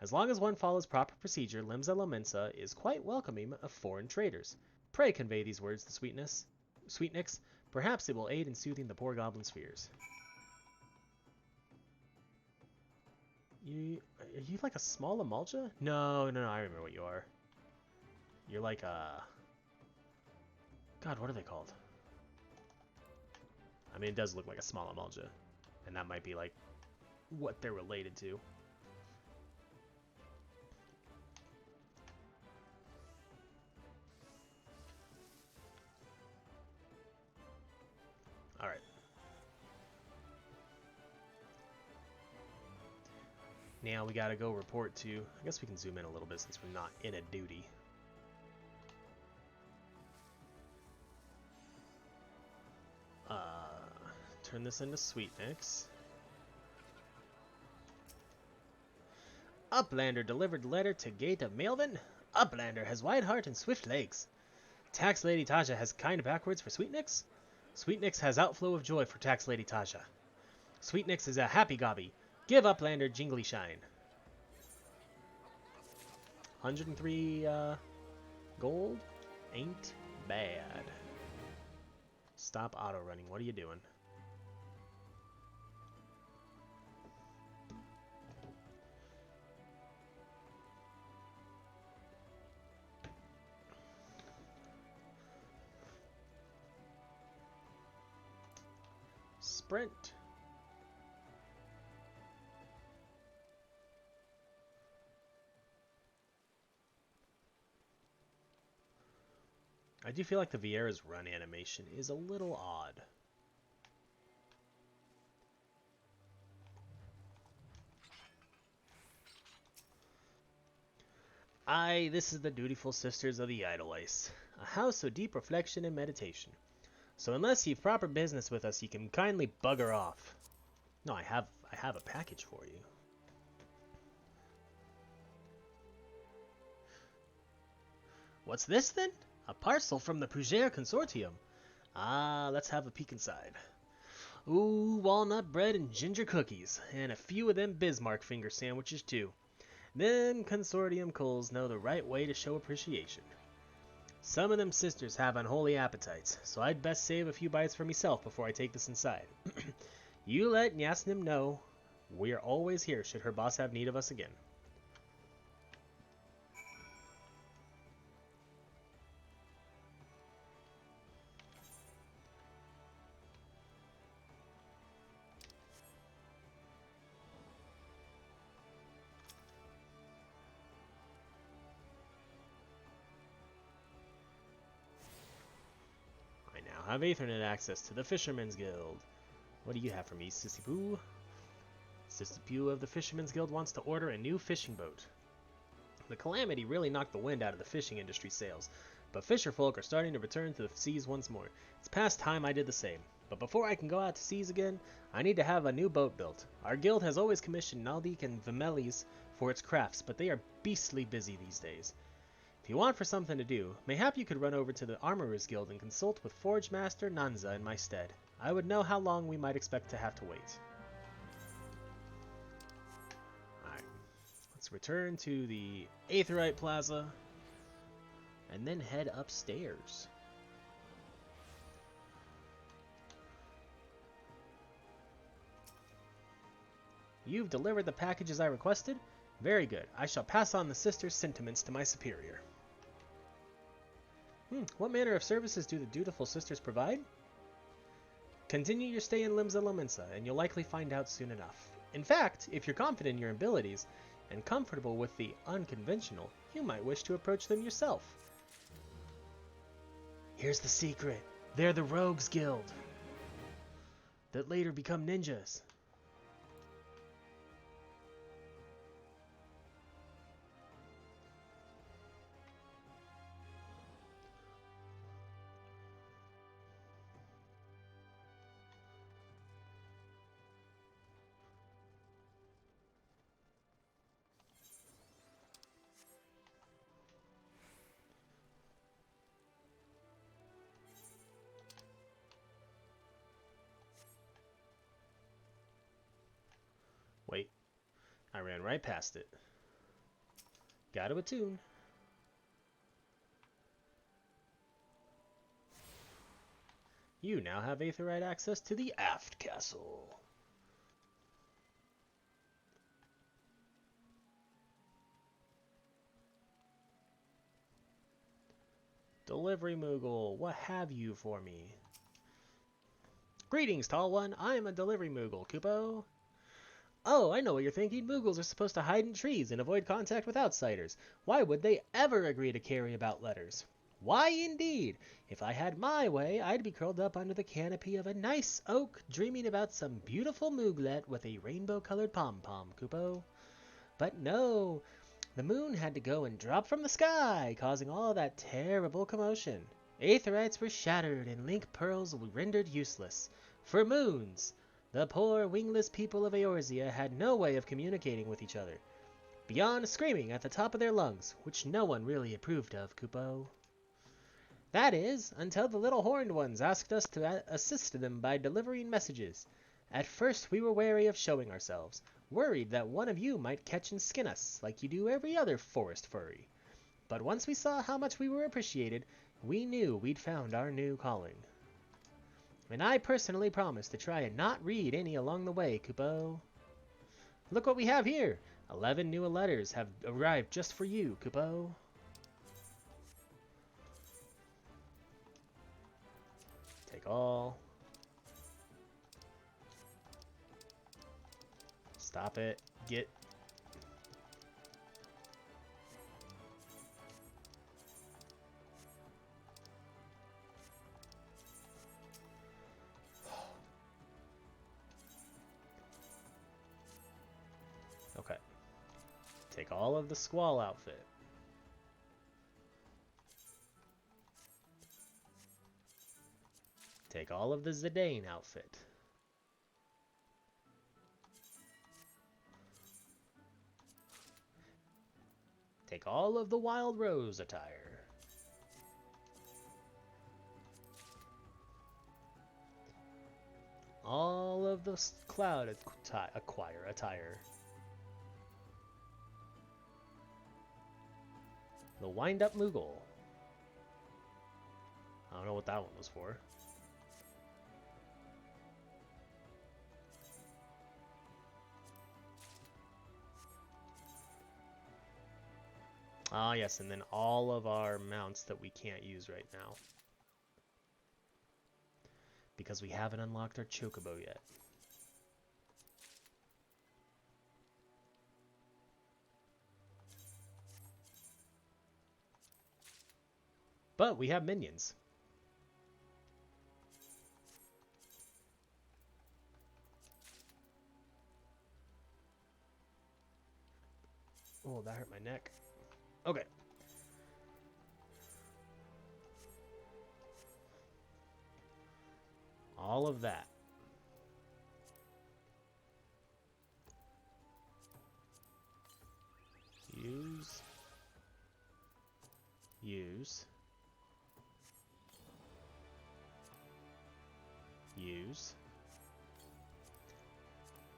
As long as one follows proper procedure, Limsa Lomensa is quite welcoming of foreign traders. Pray convey these words to Sweet Nix. Perhaps it will aid in soothing the poor goblin's fears. Are you like a small Amalja? No, I remember what you are. You're like a... God, what are they called? I mean, it does look like a small Amalja. And that might be like what they're related to. Alright. Now we gotta go report to... I guess we can zoom in a little bit since we're not in a duty. Turn this into Sweet Mix. Uplander delivered letter to gate of Melvin. Uplander has wide heart and swift legs. Tax Lady Taja has kind backwards for Sweetnix. Sweetnix has outflow of joy for Tax Lady Taja. Sweetnix is a happy gobby. Give Uplander jingly shine. 103 gold ain't bad. Stop auto running. What are you doing? Sprint. I do feel like the Vieira's run animation is a little odd. Aye, this is the dutiful sisters of the Idolice, a house of deep reflection and meditation. So unless you've proper business with us, you can kindly bugger off. No, I have a package for you. What's this then? A parcel from the Pugere Consortium. Ah, let's have a peek inside. Ooh, walnut bread and ginger cookies, and a few of them Bismarck finger sandwiches too. Them Consortium culls know the right way to show appreciation. Some of them sisters have unholy appetites, so I'd best save a few bites for myself before I take this inside. You let Yasnim know we're always here should her boss have need of us again. Have Aethernet access to the Fisherman's Guild. What do you have for me, Sissy Poo? Sissy Poo of the Fisherman's Guild wants to order a new fishing boat. The calamity really knocked the wind out of the fishing industry sails, but fisherfolk are starting to return to the seas once more. It's past time I did the same. But before I can go out to seas again, I need to have a new boat built. Our guild has always commissioned Naldik and Vimelis for its crafts, but they are beastly busy these days. If you want for something to do, mayhap you could run over to the Armorers Guild and consult with Forge Master Nanza in my stead. I would know how long we might expect to have to wait. Alright, let's return to the Aetherite Plaza, and then head upstairs. You've delivered the packages I requested? Very good. I shall pass on the sisters' sentiments to my superior. What manner of services do the dutiful sisters provide? Continue your stay in Limsa Lominsa, and you'll likely find out soon enough. In fact, if you're confident in your abilities, and comfortable with the unconventional, you might wish to approach them yourself. Here's the secret. They're the Rogues Guild, that later become ninjas. Wait, I ran right past it. Gotta attune. You now have Aetherite access to the Aft Castle. Delivery Moogle, what have you for me? Greetings, tall one. I am a delivery Moogle, Kupo. Oh, I know what you're thinking. Moogles are supposed to hide in trees and avoid contact with outsiders. Why would they ever agree to carry about letters? Why, indeed? If I had my way, I'd be curled up under the canopy of a nice oak, dreaming about some beautiful Mooglet with a rainbow-colored pom-pom, Kupo. But no, the moon had to go and drop from the sky, causing all that terrible commotion. Aetherites were shattered and link pearls were rendered useless. For moons, the poor wingless people of Eorzea had no way of communicating with each other, beyond screaming at the top of their lungs, which no one really approved of, Kupo. That is, until the little horned ones asked us to assist them by delivering messages. At first we were wary of showing ourselves, worried that one of you might catch and skin us, like you do every other forest furry. But once we saw how much we were appreciated, we knew we'd found our new calling. And I personally promised to try and not read any along the way, Kupo. Look what we have here! 11 new letters have arrived just for you, Kupo. Take all. Stop it. Get. Okay. Take all of the Squall outfit. Take all of the Zidane outfit. Take all of the Wild Rose attire. All of the Cloud Acquire attire. The Wind-Up Moogle. I don't know what that one was for. Ah, yes, and then all of our mounts that we can't use right now. Because we haven't unlocked our Chocobo yet. But we have minions. Oh, that hurt my neck. Okay. All of that. Use. Use. Use.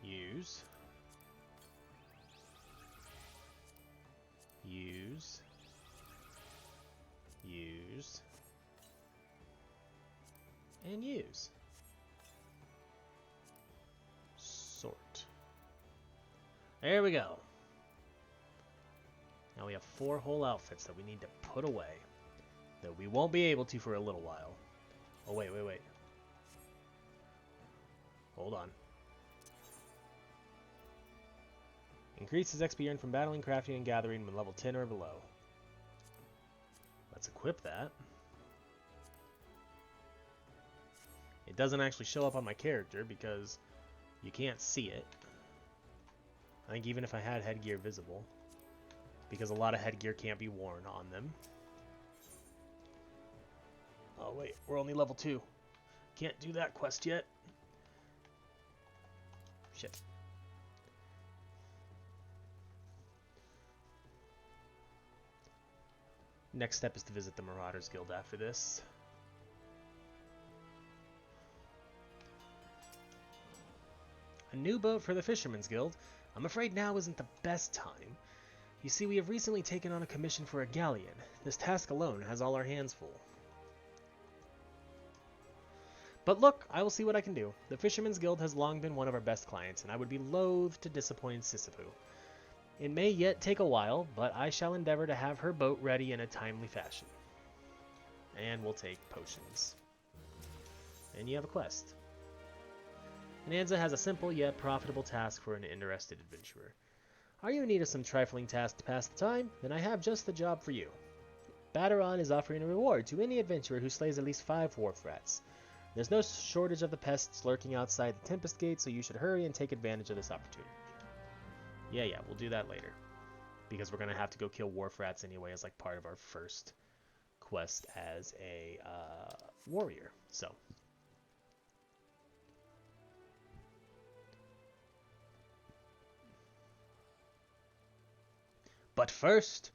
Use. Use. Use. And use. Sort. There we go. Now we have 4 whole outfits that we need to put away. That we won't be able to for a little while. Oh, wait. Hold on. Increases XP earned from battling, crafting, and gathering when level 10 or below. Let's equip that. It doesn't actually show up on my character because you can't see it. I think even if I had headgear visible, because a lot of headgear can't be worn on them. Oh wait, we're only level 2. Can't do that quest yet. Shit. Next step is to visit the Marauders Guild after this. A new boat for the Fisherman's Guild. I'm afraid now isn't the best time. You see, we have recently taken on a commission for a galleon. This task alone has all our hands full. But look, I will see what I can do. The Fisherman's Guild has long been one of our best clients, and I would be loath to disappoint Sisyphus. It may yet take a while, but I shall endeavor to have her boat ready in a timely fashion. And we'll take potions. And you have a quest. Nanza has a simple yet profitable task for an interested adventurer. Are you in need of some trifling task to pass the time? Then I have just the job for you. Battaron is offering a reward to any adventurer who slays at least 5 wharf rats. There's no shortage of the pests lurking outside the Tempest Gate, so you should hurry and take advantage of this opportunity. Yeah, we'll do that later. Because we're going to have to go kill wharf rats anyway as like part of our first quest as a warrior. So. But first,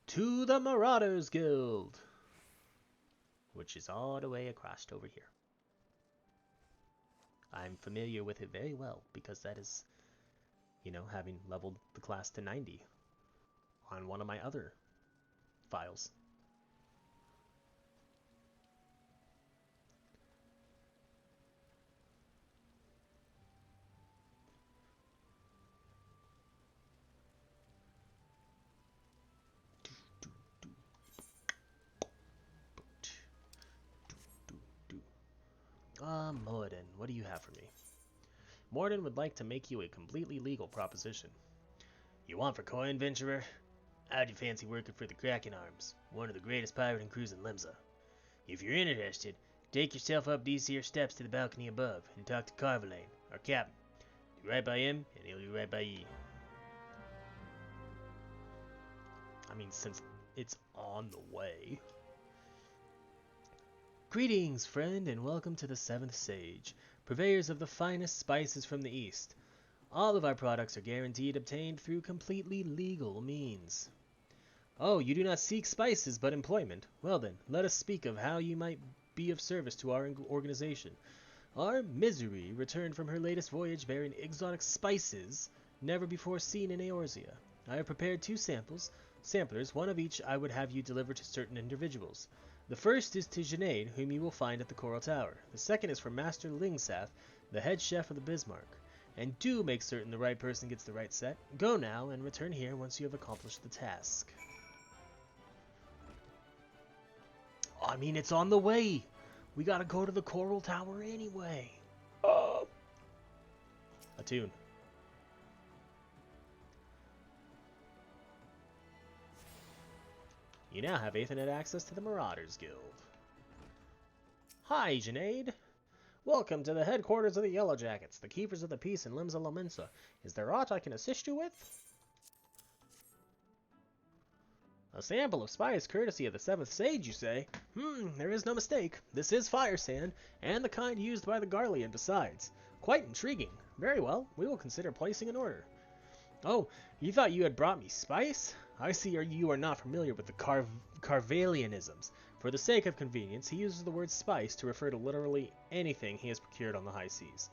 to the Marauders Guild, which is all the way across over here. I'm familiar with it very well because that is, you know, having leveled the class to 90 on one of my other files. Morrighan, what do you have for me? Morrighan would like to make you a completely legal proposition. You want for coin, venturer? How'd you fancy working for the Kraken Arms, one of the greatest pirating crews in Limsa? If you're interested, take yourself up these here steps to the balcony above and talk to Carvalane, our captain. Do right by him, and he'll do right by ye. I mean, since it's on the way. Greetings, friend, and welcome to the Seventh Sage, purveyors of the finest spices from the East. All of our products are guaranteed obtained through completely legal means. Oh, you do not seek spices, but employment. Well then, let us speak of how you might be of service to our organization. Our Misery returned from her latest voyage bearing exotic spices never before seen in Eorzea. I have prepared 2 samplers, one of each I would have you deliver to certain individuals. The first is to Janaid, whom you will find at the Coral Tower. The second is for Master Lingsath, the head chef of the Bismarck. And do make certain the right person gets the right set. Go now, and return here once you have accomplished the task. I mean, it's on the way! We gotta go to the Coral Tower anyway. Attune. You now have Aetherites access to the Marauders Guild. Hi, Janaid. Welcome to the headquarters of the Yellow Jackets, the keepers of the peace in Limsa Lominsa. Is there aught I can assist you with? A sample of spice courtesy of the Seventh Sage, you say? There is no mistake. This is fire sand, and the kind used by the Garlean besides. Quite intriguing. Very well, we will consider placing an order. Oh, you thought you had brought me spice? I see you are not familiar with the Carvalianisms. For the sake of convenience, he uses the word spice to refer to literally anything he has procured on the high seas.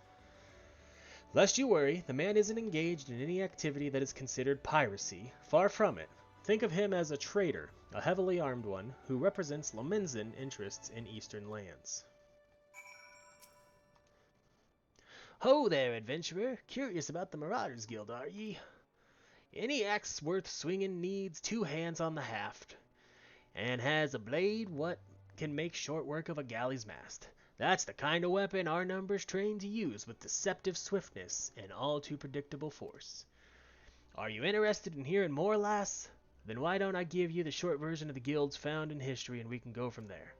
Lest you worry, the man isn't engaged in any activity that is considered piracy. Far from it. Think of him as a trader, a heavily armed one, who represents Lominsan interests in eastern lands. Ho there, adventurer! Curious about the Marauders Guild, are ye? Any axe worth swinging needs 2 hands on the haft, and has a blade what can make short work of a galley's mast. That's the kind of weapon our numbers trained to use with deceptive swiftness and all too predictable force. Are you interested in hearing more, lass? Then why don't I give you the short version of the guilds found in history and we can go from there.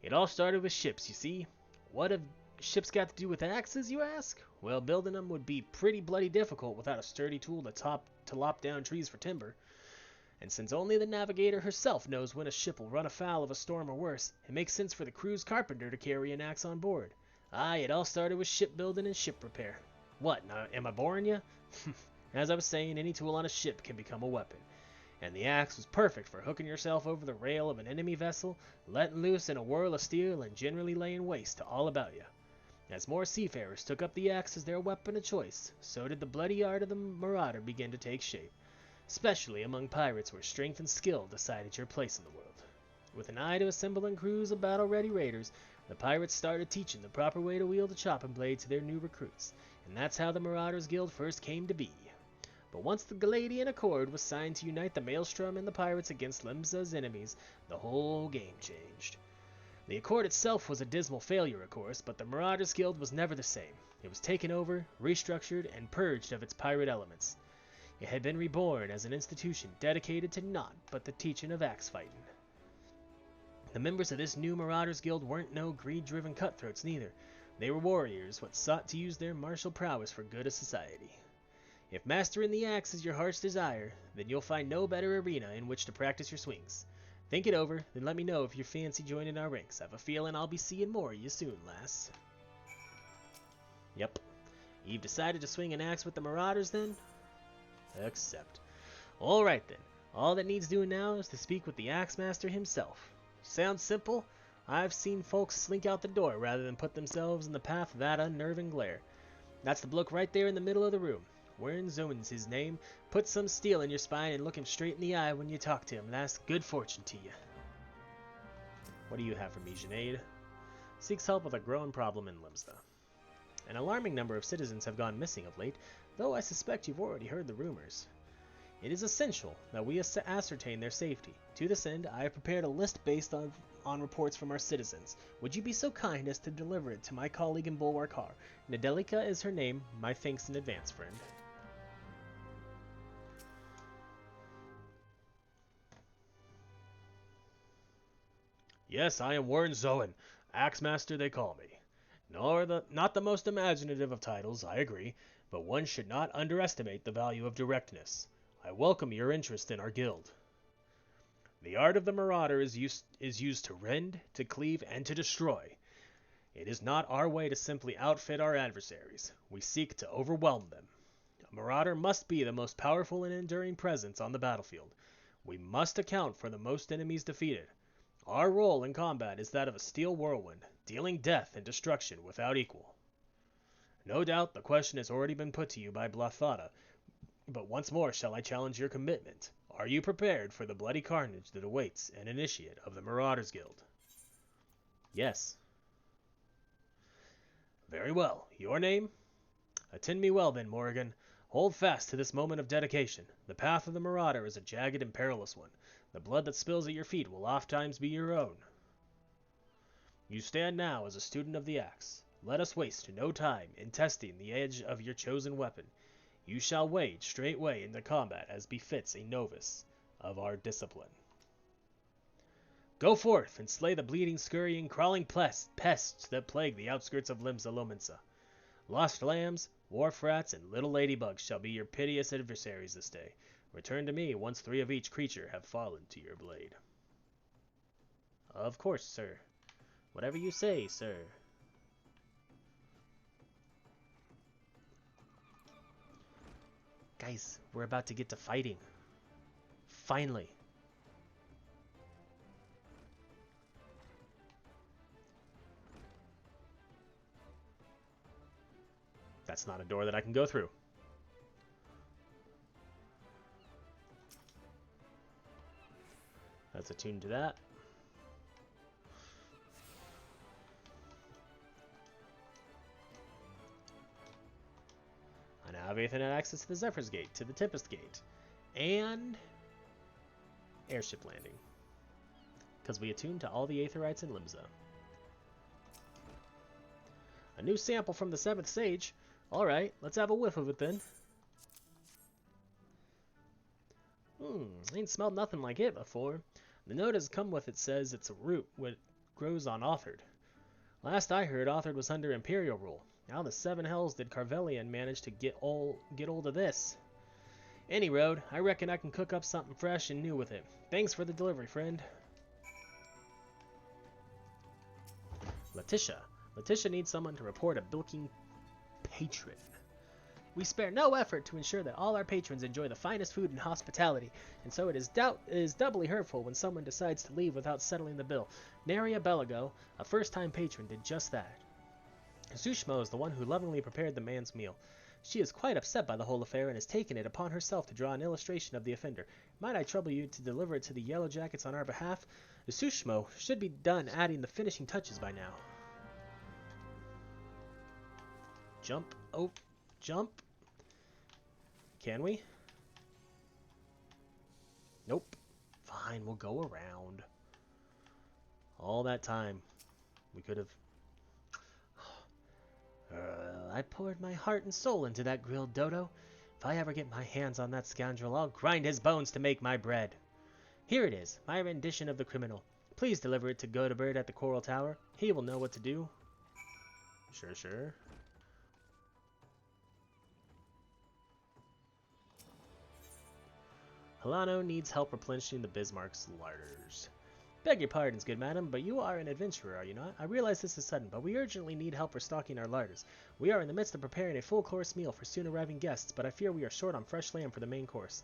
It all started with ships, you see. What have ships got to do with axes, you ask? Well, building them would be pretty bloody difficult without a sturdy tool to lop down trees for timber. And since only the navigator herself knows when a ship will run afoul of a storm or worse, it makes sense for the crew's carpenter to carry an axe on board. Aye, it all started with shipbuilding and ship repair. What, now, am I boring you? As I was saying, any tool on a ship can become a weapon. And the axe was perfect for hooking yourself over the rail of an enemy vessel, letting loose in a whirl of steel, and generally laying waste to all about you. As more seafarers took up the axe as their weapon of choice, so did the bloody art of the marauder begin to take shape, especially among pirates where strength and skill decided your place in the world. With an eye to assembling crews of battle-ready raiders, the pirates started teaching the proper way to wield a chopping blade to their new recruits, and that's how the Marauders Guild first came to be. But once the Galadian Accord was signed to unite the Maelstrom and the pirates against Limsa's enemies, the whole game changed. The Accord itself was a dismal failure, of course, but the Marauders Guild was never the same. It was taken over, restructured, and purged of its pirate elements. It had been reborn as an institution dedicated to naught but the teaching of axe fighting. The members of this new Marauders Guild weren't no greed-driven cutthroats neither. They were warriors what sought to use their martial prowess for good of society. If mastering the axe is your heart's desire, then you'll find no better arena in which to practice your swings. Think it over, then let me know if you fancy joining our ranks. I have a feeling I'll be seeing more of you soon, lass. Yep. You've decided to swing an axe with the Marauders, then? Accept. Alright, then. All that needs doing now is to speak with the Axe Master himself. Sounds simple? I've seen folks slink out the door rather than put themselves in the path of that unnerving glare. That's the bloke right there in the middle of the room. Warren Zone's his name. Put some steel in your spine and look him straight in the eye when you talk to him. That's good fortune to you. What do you have for me, Junaid? Seeks help with a growing problem in Limsa. An alarming number of citizens have gone missing of late, though I suspect you've already heard the rumors. It is essential that we ascertain their safety. To this end, I have prepared a list based on reports from our citizens. Would you be so kind as to deliver it to my colleague in Bulwark Har? Nedelica is her name. My thanks in advance, friend. Yes, I am Warren Zoen. Axemaster they call me. Not the most imaginative of titles, I agree, but one should not underestimate the value of directness. I welcome your interest in our guild. The art of the Marauder is used to rend, to cleave, and to destroy. It is not our way to simply outfit our adversaries. We seek to overwhelm them. A Marauder must be the most powerful and enduring presence on the battlefield. We must account for the most enemies defeated. Our role in combat is that of a steel whirlwind, dealing death and destruction without equal. No doubt the question has already been put to you by Blathada, but once more shall I challenge your commitment. Are you prepared for the bloody carnage that awaits an initiate of the Marauders Guild? Yes. Very well. Your name? Attend me well then, Morrighan. Hold fast to this moment of dedication. The path of the Marauder is a jagged and perilous one. The blood that spills at your feet will ofttimes be your own. You stand now as a student of the axe. Let us waste no time in testing the edge of your chosen weapon. You shall wade straightway into combat as befits a novice of our discipline. Go forth and slay the bleeding, scurrying, crawling pests that plague the outskirts of Limsa Lominsa. Lost lambs, wharf rats, and little ladybugs shall be your piteous adversaries this day. Return to me once 3 of each creature have fallen to your blade. Of course, sir. Whatever you say, sir. Guys, we're about to get to fighting. Finally. That's not a door that I can go through. That's attuned to that. I now have Ethernet access to the Zephyr's Gate, to the Tempest Gate, and airship landing. Because we attuned to all the Aetherites in Limsa. A new sample from the 7th Sage. Alright, let's have a whiff of it then. Ain't smelled nothing like it before. The note has come with it says it's a root what grows on Authard. Last I heard, Authard was under Imperial rule. How the 7 hells did Carvelian manage to get hold of this? Any road, I reckon I can cook up something fresh and new with it. Thanks for the delivery, friend. Letitia. Letitia needs someone to report a bilking patron. We spare no effort to ensure that all our patrons enjoy the finest food and hospitality, and so it is doubly hurtful when someone decides to leave without settling the bill. Naria Belago, a first-time patron, did just that. Zushmo is the one who lovingly prepared the man's meal. She is quite upset by the whole affair and has taken it upon herself to draw an illustration of the offender. Might I trouble you to deliver it to the Yellow Jackets on our behalf? Zushmo should be done adding the finishing touches by now. Jump. Oh, jump. Can we? Nope. Fine, we'll go around. All that time, we could have... I poured my heart and soul into that grilled dodo. If I ever get my hands on that scoundrel, I'll grind his bones to make my bread. Here it is, my rendition of the criminal. Please deliver it to Godebird at the Coral Tower. He will know what to do. Sure. Helano needs help replenishing the Bismarck's larders. Beg your pardons, good madam, but you are an adventurer, are you not? I realize this is sudden, but we urgently need help restocking our larders. We are in the midst of preparing a full-course meal for soon-arriving guests, but I fear we are short on fresh lamb for the main course.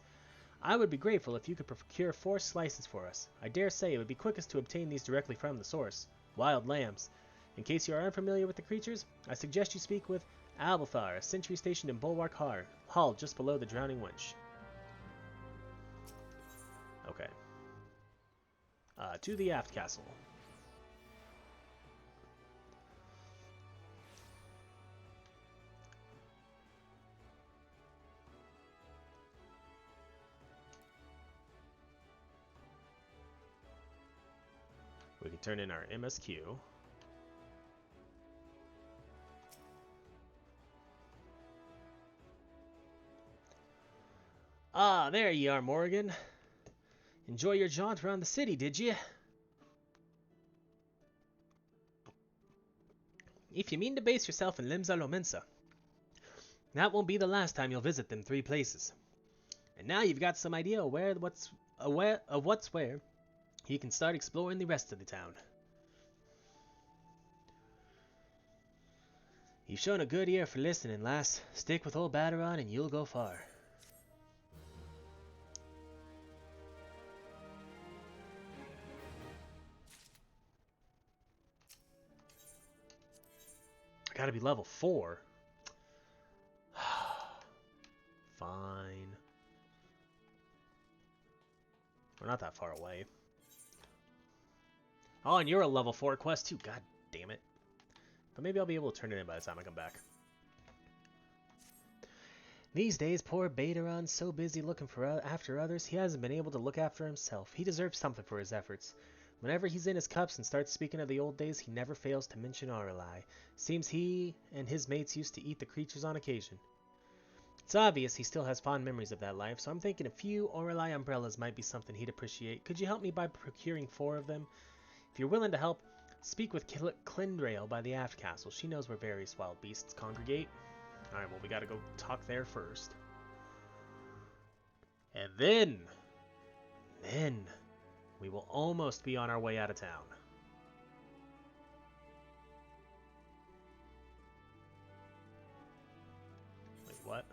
I would be grateful if you could procure 4 slices for us. I dare say it would be quickest to obtain these directly from the source. Wild lambs. In case you are unfamiliar with the creatures, I suggest you speak with Albathar, a sentry stationed in Bulwark Hall, just below the Drowning Winch. Okay. To the aft castle. We can turn in our MSQ. Ah, there ye are, Morrighan. Enjoy your jaunt around the city, did ye? If you mean to base yourself in Limsa Lominsa, that won't be the last time you'll visit them 3 places. And now you've got some idea of what's where, you can start exploring the rest of the town. You've shown a good ear for listening, lass. Stick with old Batteron and you'll go far. I gotta be level 4. Fine. We're not that far away. Oh, and you're a level 4 quest too. God damn it. But maybe I'll be able to turn it in by the time I come back. These days, poor Bateron's so busy looking after others, he hasn't been able to look after himself. He deserves something for his efforts. Whenever he's in his cups and starts speaking of the old days, he never fails to mention Aureli. Seems he and his mates used to eat the creatures on occasion. It's obvious he still has fond memories of that life, so I'm thinking a few Aureli umbrellas might be something he'd appreciate. Could you help me by procuring 4 of them? If you're willing to help, speak with Clindrail by the aft castle. She knows where various wild beasts congregate. Alright, well, we gotta go talk there first. And then, we will almost be on our way out of town. Wait, what?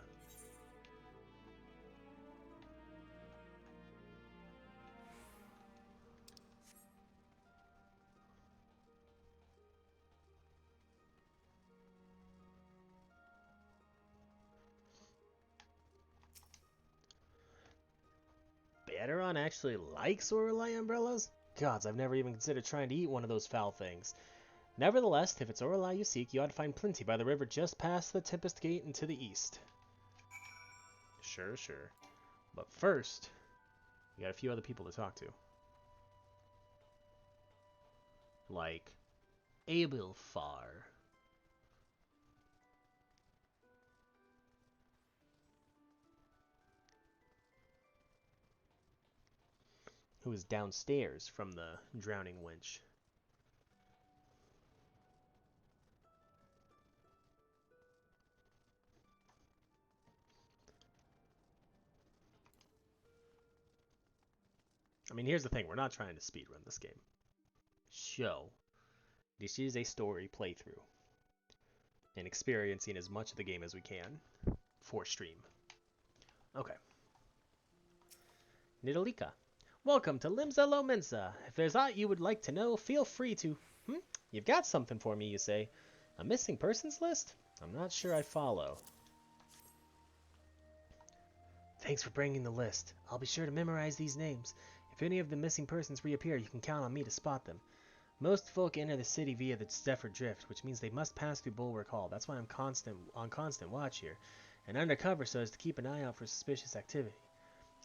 Bateron actually likes Aureli umbrellas? Gods, I've never even considered trying to eat one of those foul things. Nevertheless, if it's Aureli you seek, you ought to find plenty by the river just past the Tempest Gate and to the east. Sure. But first, we got a few other people to talk to. Like Abelfar. Who is downstairs from the Drowning Winch. I mean, here's the thing. We're not trying to speedrun this game. So, this is a story playthrough. And experiencing as much of the game as we can for stream. Okay. Nidalika. Welcome to Limsa Lominsa. If there's aught you would like to know, feel free to... You've got something for me, you say. A missing persons list? I'm not sure I follow. Thanks for bringing the list. I'll be sure to memorize these names. If any of the missing persons reappear, you can count on me to spot them. Most folk enter the city via the Zephyr Drift, which means they must pass through Bulwark Hall. That's why I'm on constant watch here, and undercover so as to keep an eye out for suspicious activity.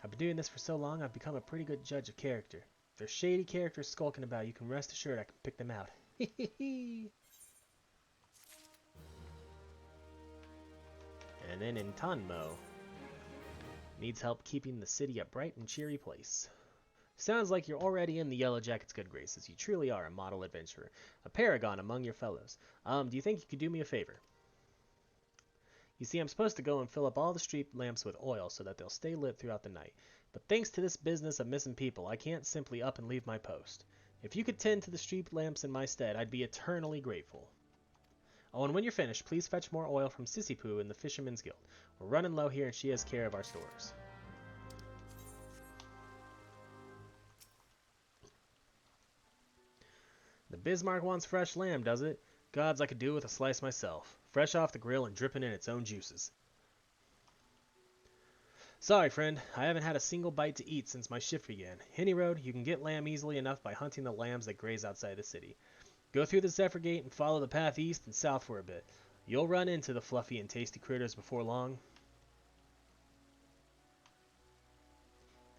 I've been doing this for so long, I've become a pretty good judge of character. If there's shady characters skulking about, you can rest assured I can pick them out. And then in Tanmo, needs help keeping the city a bright and cheery place. Sounds like you're already in the Yellow Jacket's good graces. You truly are a model adventurer, a paragon among your fellows. Do you think you could do me a favor? You see, I'm supposed to go and fill up all the street lamps with oil so that they'll stay lit throughout the night. But thanks to this business of missing people, I can't simply up and leave my post. If you could tend to the street lamps in my stead, I'd be eternally grateful. Oh, and when you're finished, please fetch more oil from Sissy Poo in the Fisherman's Guild. We're running low here and she has care of our stores. The Bismarck wants fresh lamb, does it? Gods, I could do with a slice myself. Fresh off the grill and dripping in its own juices. Sorry, friend. I haven't had a single bite to eat since my shift began. Henny Road, you can get lamb easily enough by hunting the lambs that graze outside the city. Go through the Zephyr Gate and follow the path east and south for a bit. You'll run into the fluffy and tasty critters before long.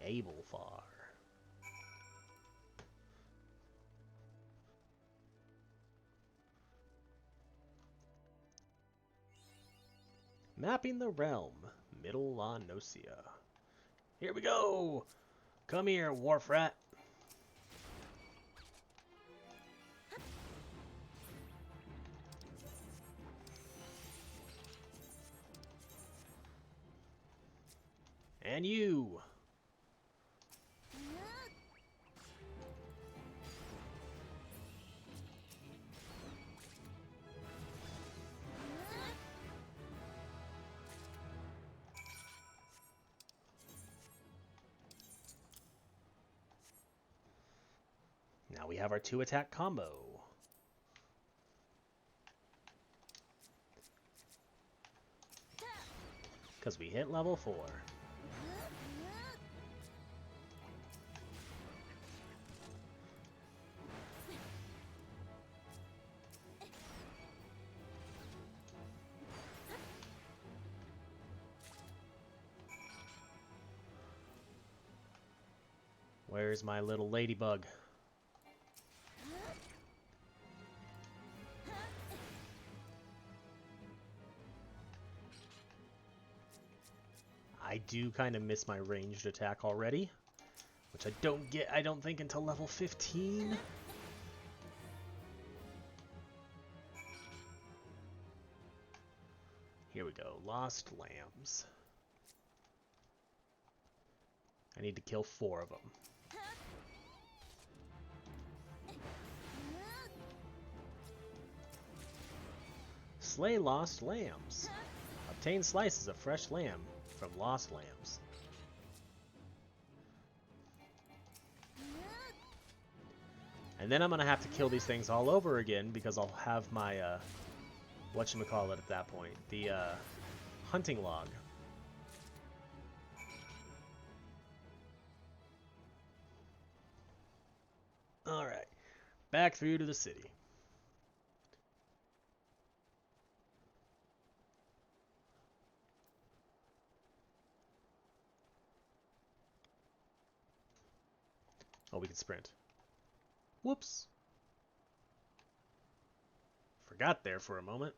Abelfar. Mapping the Realm, Middle Nosia. Here we go! Come here, wharf rat. And you! Now we have our 2-attack combo. Because we hit level 4. Where's my little ladybug? I do kind of miss my ranged attack already, which I don't get, I don't think, until level 15. Here we go, Lost Lambs. I need to kill 4 of them. Slay lost lambs. Obtain slices of fresh lamb from lost lambs. And then I'm going to have to kill these things all over again because I'll have my, whatchamacallit at that point. The, hunting log. Alright. Back through to the city. Oh, we can sprint. Whoops. Forgot there for a moment.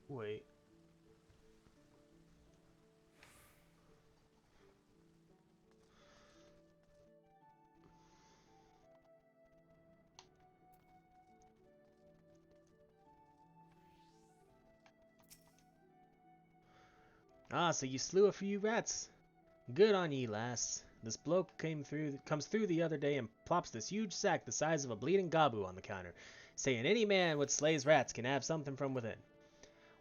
Wait. Ah, so you slew a few rats. Good on ye, lass. This bloke comes through the other day and plops this huge sack the size of a bleeding gabu on the counter, saying any man what slays rats can have something from within.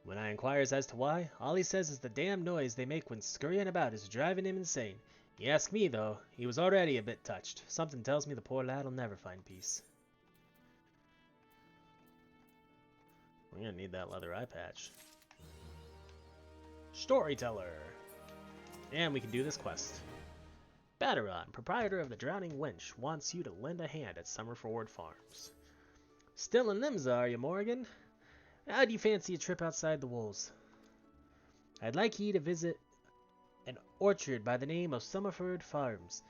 When I inquires as to why, all he says is the damn noise they make when scurrying about is driving him insane. You ask me, though, he was already a bit touched. Something tells me the poor lad'll never find peace. We're gonna need that leather eye patch. Storyteller! And we can do this quest. Baderon, proprietor of the Drowning Wench, wants you to lend a hand at Summerford Farms. Still in limbs, are you, Morrighan? How'd you fancy a trip outside the walls? I'd like ye to visit an orchard by the name of Summerford Farms.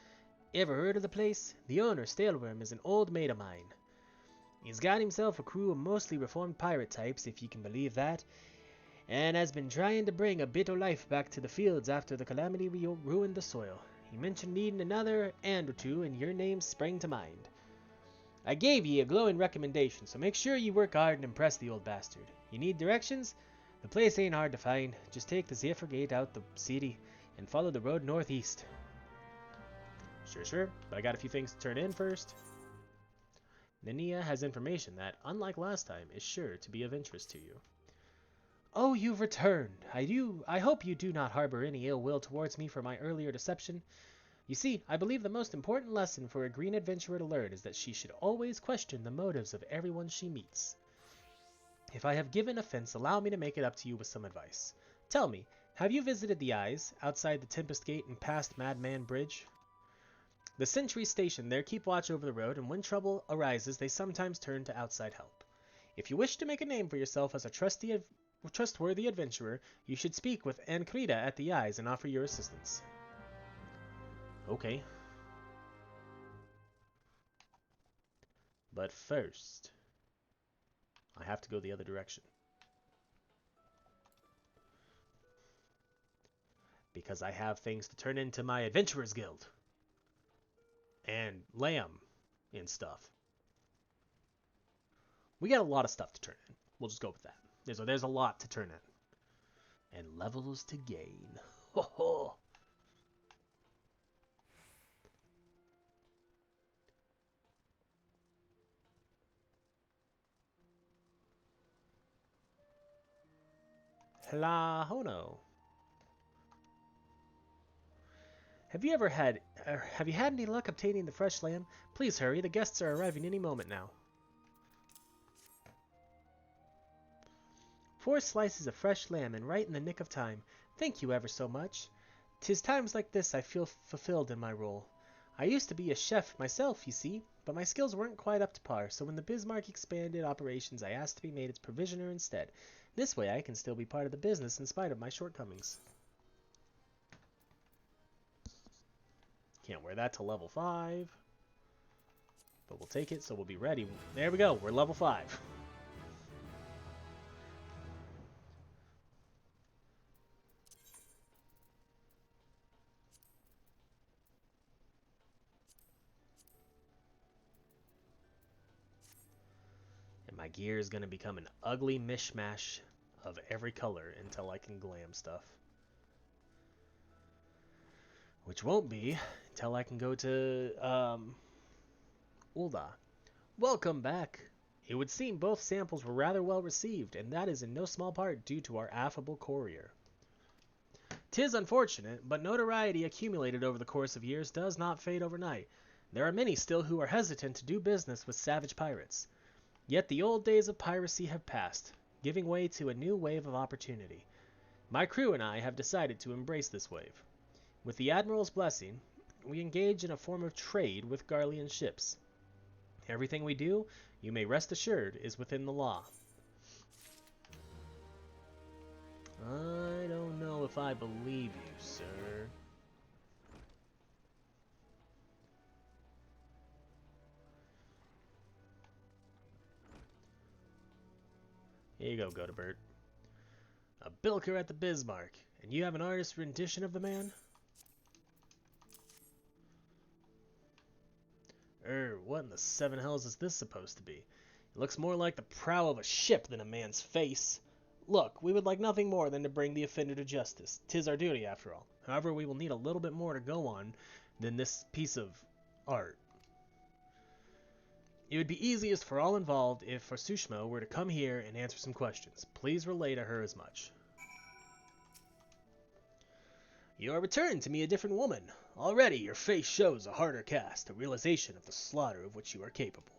Ever heard of the place? The owner, Staleworm, is an old mate of mine. He's got himself a crew of mostly reformed pirate types, if you can believe that, and has been trying to bring a bit of life back to the fields after the calamity ruined the soil. He mentioned needing another and or two, and your name sprang to mind. I gave ye a glowing recommendation, so make sure ye work hard and impress the old bastard. You need directions? The place ain't hard to find. Just take the Zephyr Gate out the city and follow the road northeast. Sure, but I got a few things to turn in first. Nania has information that, unlike last time, is sure to be of interest to you. Oh, you've returned. I hope you do not harbor any ill will towards me for my earlier deception. You see, I believe the most important lesson for a green adventurer to learn is that she should always question the motives of everyone she meets. If I have given offense, allow me to make it up to you with some advice. Tell me, have you visited the Eyes, outside the Tempest Gate and past Madman Bridge? The sentries stationed there keep watch over the road, and when trouble arises, they sometimes turn to outside help. If you wish to make a name for yourself as a trustworthy adventurer, you should speak with Ancrida at the Eyes and offer your assistance. Okay. But first, I have to go the other direction. Because I have things to turn into my Adventurers Guild. And lamb and stuff. We got a lot of stuff to turn in. We'll just go with that. There's a lot to turn in. And levels to gain. Ho ho! Hla Hono. Have you had any luck obtaining the fresh lamb? Please hurry, the guests are arriving any moment now. 4 slices of fresh lamb, and right in the nick of time. Thank you ever so much. 'Tis times like this I feel fulfilled in my role. I used to be a chef myself, you see, but my skills weren't quite up to par, so when the Bismarck expanded operations, I asked to be made its provisioner instead. This way I can still be part of the business in spite of my shortcomings. Can't wear that till level 5. But we'll take it, so we'll be ready. There we go, we're level 5. And my gear is going to become an ugly mishmash of every color until I can glam stuff. Which won't be until I can go to, Ulda. Welcome back. It would seem both samples were rather well received, and that is in no small part due to our affable courier. 'Tis unfortunate, but notoriety accumulated over the course of years does not fade overnight. There are many still who are hesitant to do business with savage pirates. Yet the old days of piracy have passed, giving way to a new wave of opportunity. My crew and I have decided to embrace this wave. With the Admiral's blessing, we engage in a form of trade with Garlean ships. Everything we do, you may rest assured, is within the law. I don't know if I believe you, sir. Here you go, Godebert. A bilker at the Bismarck, and you have an artist's rendition of the man? What in the 7 hells is this supposed to be? It looks more like the prow of a ship than a man's face. Look, we would like nothing more than to bring the offender to justice. 'Tis our duty, after all. However, we will need a little bit more to go on than this piece of art. It would be easiest for all involved if Sushma were to come here and answer some questions. Please relay to her as much. You are returned to me a different woman. Already your face shows a harder cast, a realization of the slaughter of which you are capable.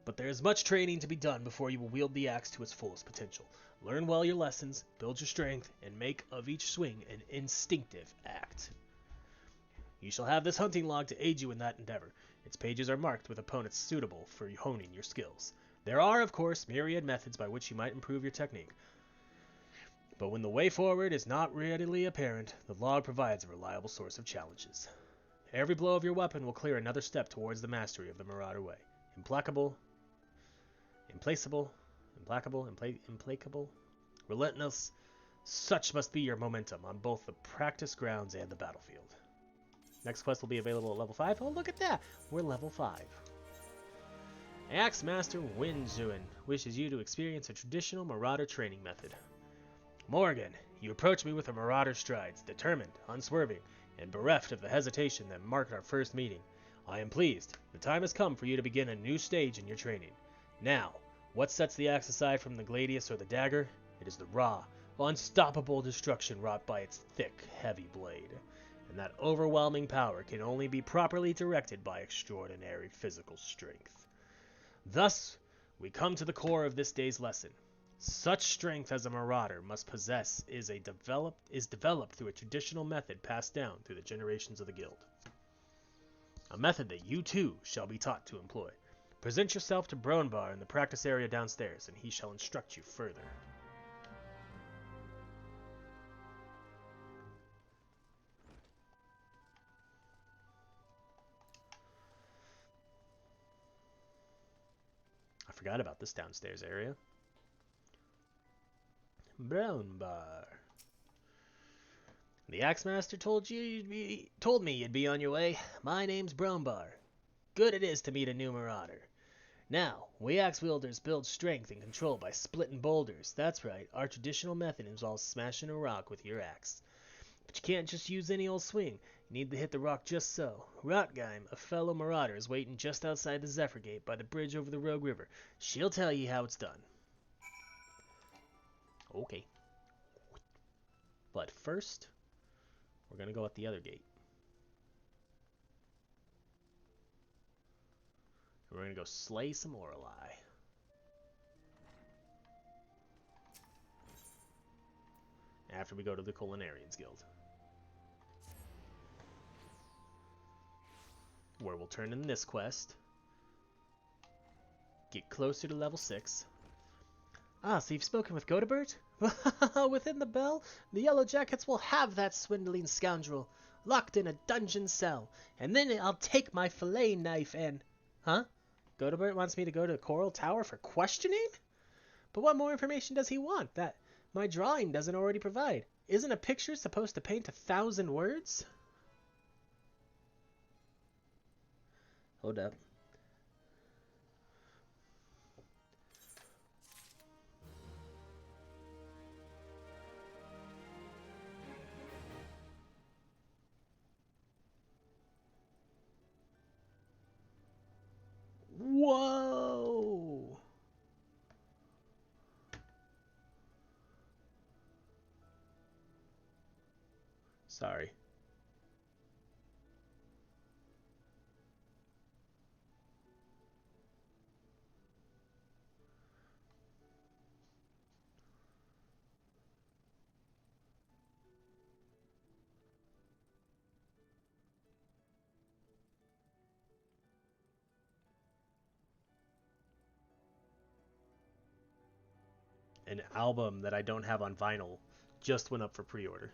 But there is much training to be done before you will wield the axe to its fullest potential. Learn well your lessons, build your strength, and make of each swing an instinctive act. You shall have this hunting log to aid you in that endeavor. Its pages are marked with opponents suitable for honing your skills. There are, of course, myriad methods by which you might improve your technique. But when the way forward is not readily apparent, the log provides a reliable source of challenges. Every blow of your weapon will clear another step towards the mastery of the Marauder way. Implacable, relentless, such must be your momentum on both the practice grounds and the battlefield. Next quest will be available at level 5. Oh, look at that! We're level 5. Axe Master Winzuin wishes you to experience a traditional Marauder training method. Morrighan, you approach me with a Marauder's strides, determined, unswerving, and bereft of the hesitation that marked our first meeting. I am pleased. The time has come for you to begin a new stage in your training. Now, what sets the axe aside from the gladius or the dagger? It is the raw, unstoppable destruction wrought by its thick, heavy blade. And that overwhelming power can only be properly directed by extraordinary physical strength. Thus, we come to the core of this day's lesson. Such strength as a Marauder must possess is developed through a traditional method passed down through the generations of the guild. A method that you too shall be taught to employ. Present yourself to Bronbar in the practice area downstairs, and he shall instruct you further. I forgot about this downstairs area. Bronbar. The Axemaster told me you'd be on your way. My name's Bronbar. Good it is to meet a new Marauder. Now, we axe wielders build strength and control by splitting boulders. That's right, our traditional method involves smashing a rock with your axe. But you can't just use any old swing. You need to hit the rock just so. Rotgeim, a fellow Marauder, is waiting just outside the Zephyr Gate by the bridge over the Rogue River. She'll tell you how it's done. Okay. But first, we're going to go at the other gate. We're going to go slay some Orlai. After we go to the Culinarians Guild. Where we'll turn in this quest. Get closer to level 6. Ah, so you've spoken with Godebert? Within the bell, the Yellow Jackets will have that swindling scoundrel locked in a dungeon cell, and then I'll take my fillet knife and... Huh? Godebert wants me to go to Coral Tower for questioning? But what more information does he want that my drawing doesn't already provide? Isn't a picture supposed to paint 1,000 words? Hold up. Whoa! Sorry. An album that I don't have on vinyl just went up for pre-order.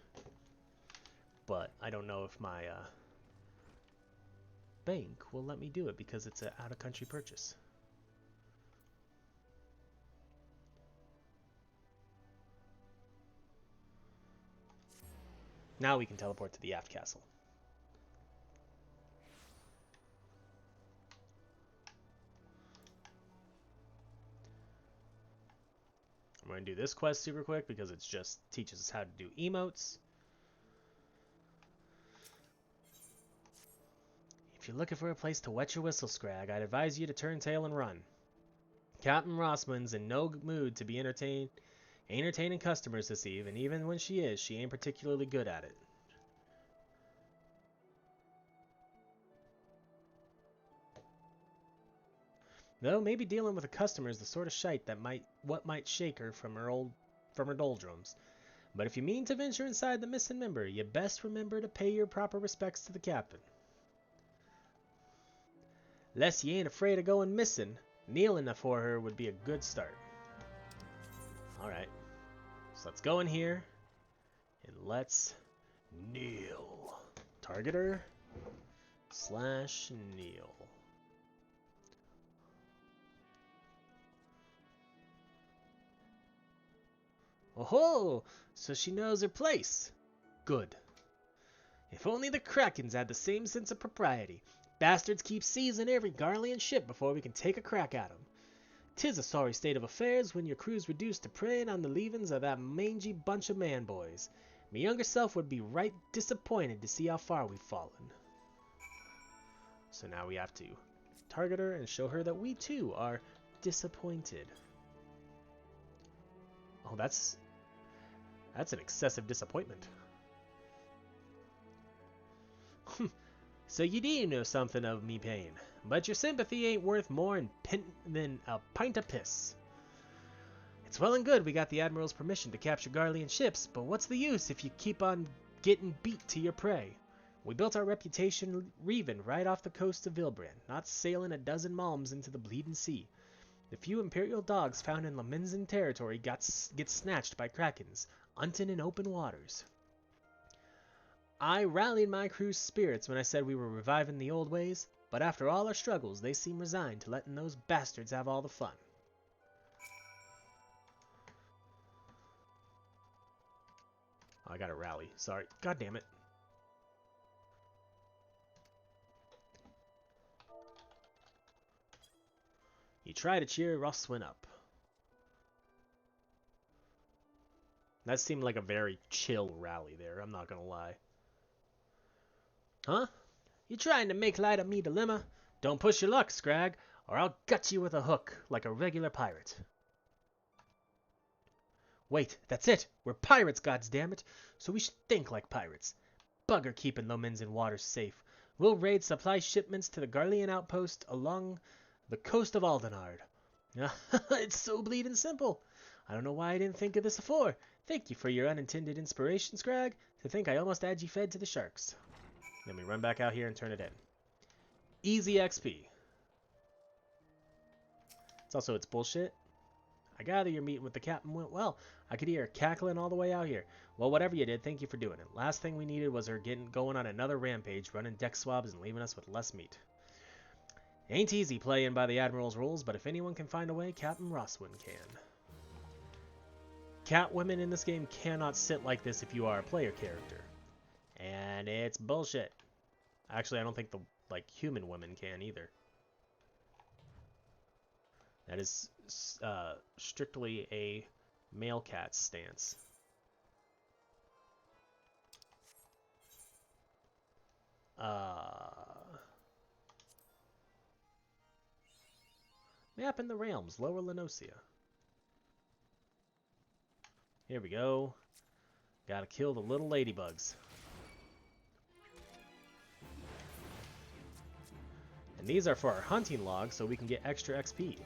But I don't know if my bank will let me do it because it's an out-of-country purchase. Now we can teleport to the aft castle. I'm going to do this quest super quick because it just teaches us how to do emotes. If you're looking for a place to wet your whistle, Scrag, I'd advise you to turn tail and run. Captain Rossman's in no mood to be entertaining customers this eve, and even when she is, she ain't particularly good at it. Though maybe dealing with a customer is the sort of shite that might shake her from her doldrums. But if you mean to venture inside the missing member, you best remember to pay your proper respects to the captain. Lest you ain't afraid of going missing, kneeling for her would be a good start. Alright, so let's go in here, and let's kneel. Targeter / kneel. Oh-ho! So she knows her place. Good. If only the Krakens had the same sense of propriety. Bastards keep seizing every Garlean ship before we can take a crack at 'em. 'Tis a sorry state of affairs when your crew's reduced to preying on the leavings of that mangy bunch of man-boys. Me younger self would be right disappointed to see how far we've fallen. So now we have to target her and show her that we too are disappointed. Oh, that's an excessive disappointment. So you do know something of me pain, but your sympathy ain't worth more than a pint of piss. It's well and good we got the Admiral's permission to capture Garlean ships, but what's the use if you keep on getting beat to your prey? We built our reputation reaving right off the coast of Vilbrand, not sailing a dozen malms into the bleeding sea. The few Imperial dogs found in Laminzan territory get snatched by Krakens, hunting in open waters. I rallied my crew's spirits when I said we were reviving the old ways, but after all our struggles, they seem resigned to letting those bastards have all the fun. Oh, I gotta rally. Sorry. God damn it. You try to cheer Roswin up. That seemed like a very chill rally there, I'm not gonna lie. Huh? You trying to make light of me dilemma? Don't push your luck, Scrag, or I'll gut you with a hook like a regular pirate. Wait, that's it! We're pirates, goddammit! So we should think like pirates. Bugger keeping Lominzan waters safe. We'll raid supply shipments to the Garlean outpost along the coast of Aldenard. It's so bleeding simple. I don't know why I didn't think of this before. Thank you for your unintended inspiration, Scrag. To think I almost had you fed to the sharks. Then we run back out here and turn it in. Easy XP. It's bullshit. I gather your meeting with the captain went well. I could hear her cackling all the way out here. Well, whatever you did, thank you for doing it. Last thing we needed was her going on another rampage, running deck swabs and leaving us with less meat. Ain't easy playing by the Admiral's rules, but if anyone can find a way, Captain Roswin can. Catwomen in this game cannot sit like this if you are a player character. And it's bullshit. Actually, I don't think the human women can either. That is strictly a male cat stance. Map in the realms, Lower Lenosea. Here we go. Gotta kill the little ladybugs. And these are for our hunting logs so we can get extra XP.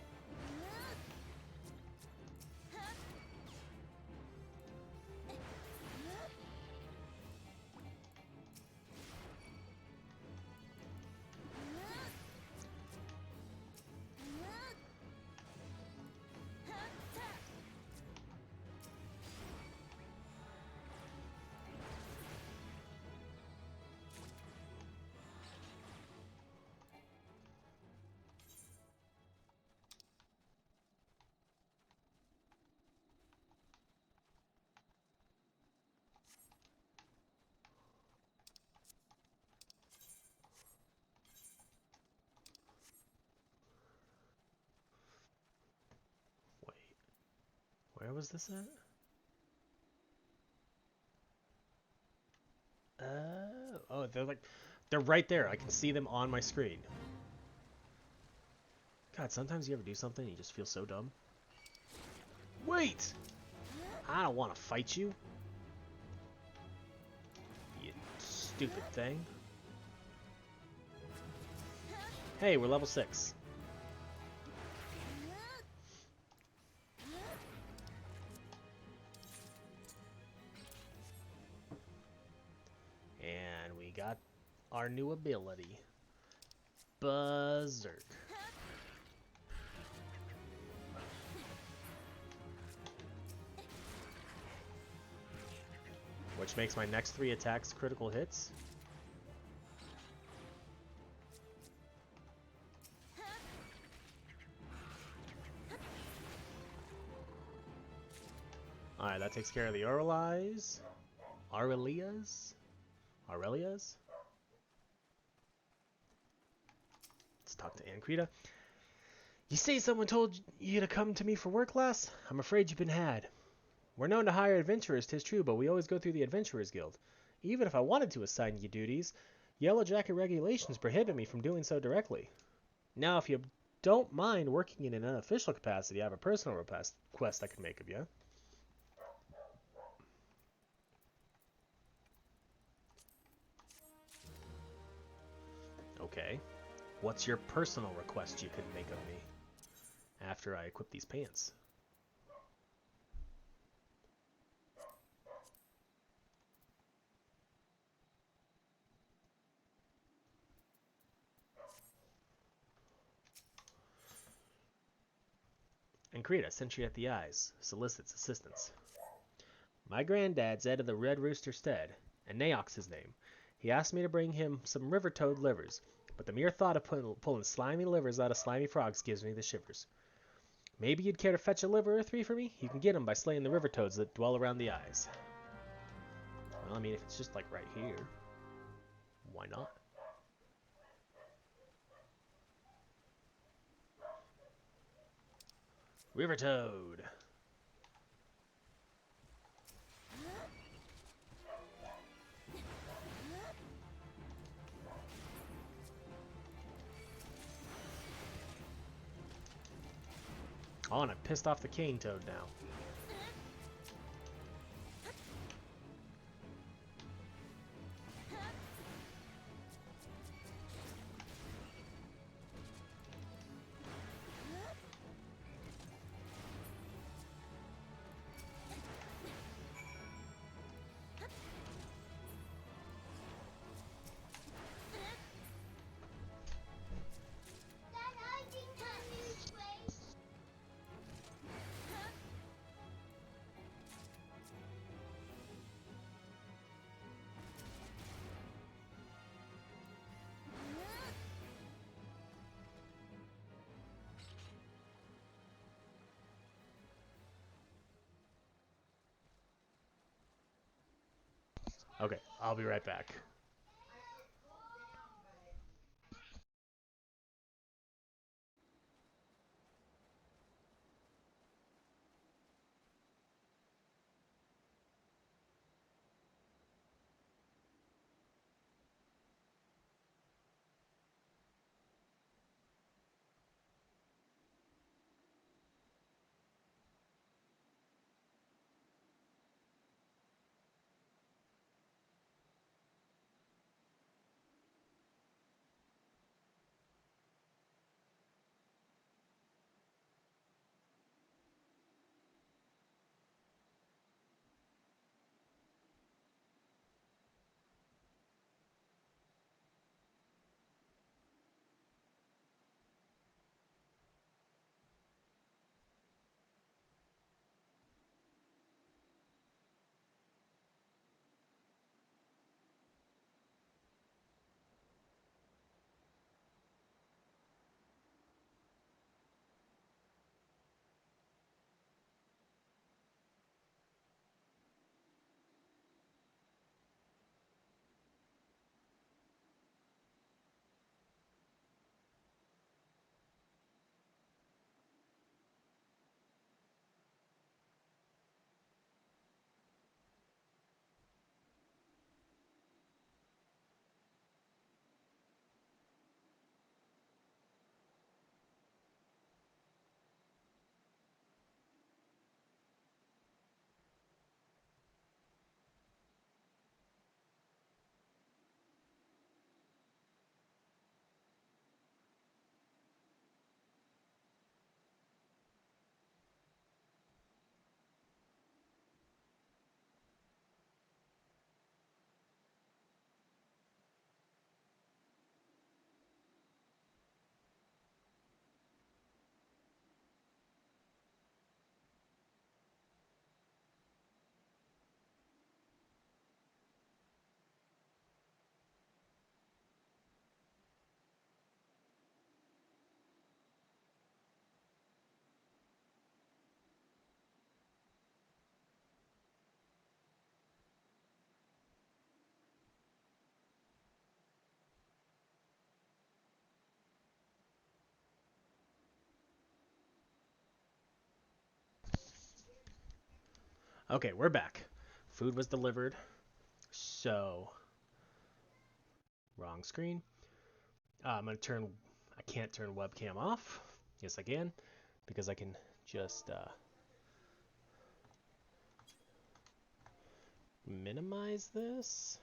Where was this at? Oh, they're right there. I can see them on my screen. God, sometimes you ever do something and you just feel so dumb. Wait! I don't want to fight you. You stupid thing. Hey, we're level 6. And we got our new ability. Berserk. Which makes my next 3 attacks critical hits. Alright, that takes care of the Aurelias. Aurelia's? Let's talk to Ancrita. You say someone told you to come to me for work, lass? I'm afraid you've been had. We're known to hire adventurers, 'tis true, but we always go through the Adventurers Guild. Even if I wanted to assign you duties, Yellow Jacket regulations prohibit me from doing so directly. Now, if you don't mind working in an unofficial capacity, I have a personal request I can make of you. Okay. What's your personal request you could make of me after I equip these pants? Ancrita, sentry at the eyes, solicits assistance. My granddad's Ed of the Red Rooster Stead, and Naox his name. He asked me to bring him some river toad livers, but the mere thought of pulling slimy livers out of slimy frogs gives me the shivers. Maybe you'd care to fetch a liver or three for me? You can get them by slaying the river toads that dwell around the eyes. Well, I mean, if it's just like right here, why not? River toad. Oh, and I pissed off the cane toad now. Okay, I'll be right back. Okay, we're back. Food was delivered. So, wrong screen. I'm going to turn... I can't turn webcam off. Yes, I can. Because I can just minimize this.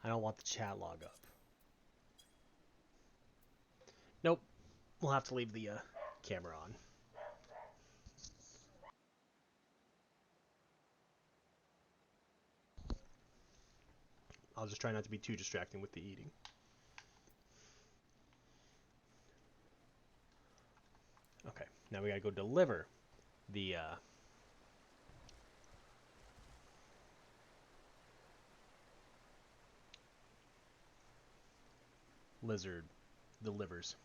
I don't want the chat log up. Nope. We'll have to leave the camera on. I'll just try not to be too distracting with the eating. Okay, now we gotta go deliver the lizard delivers.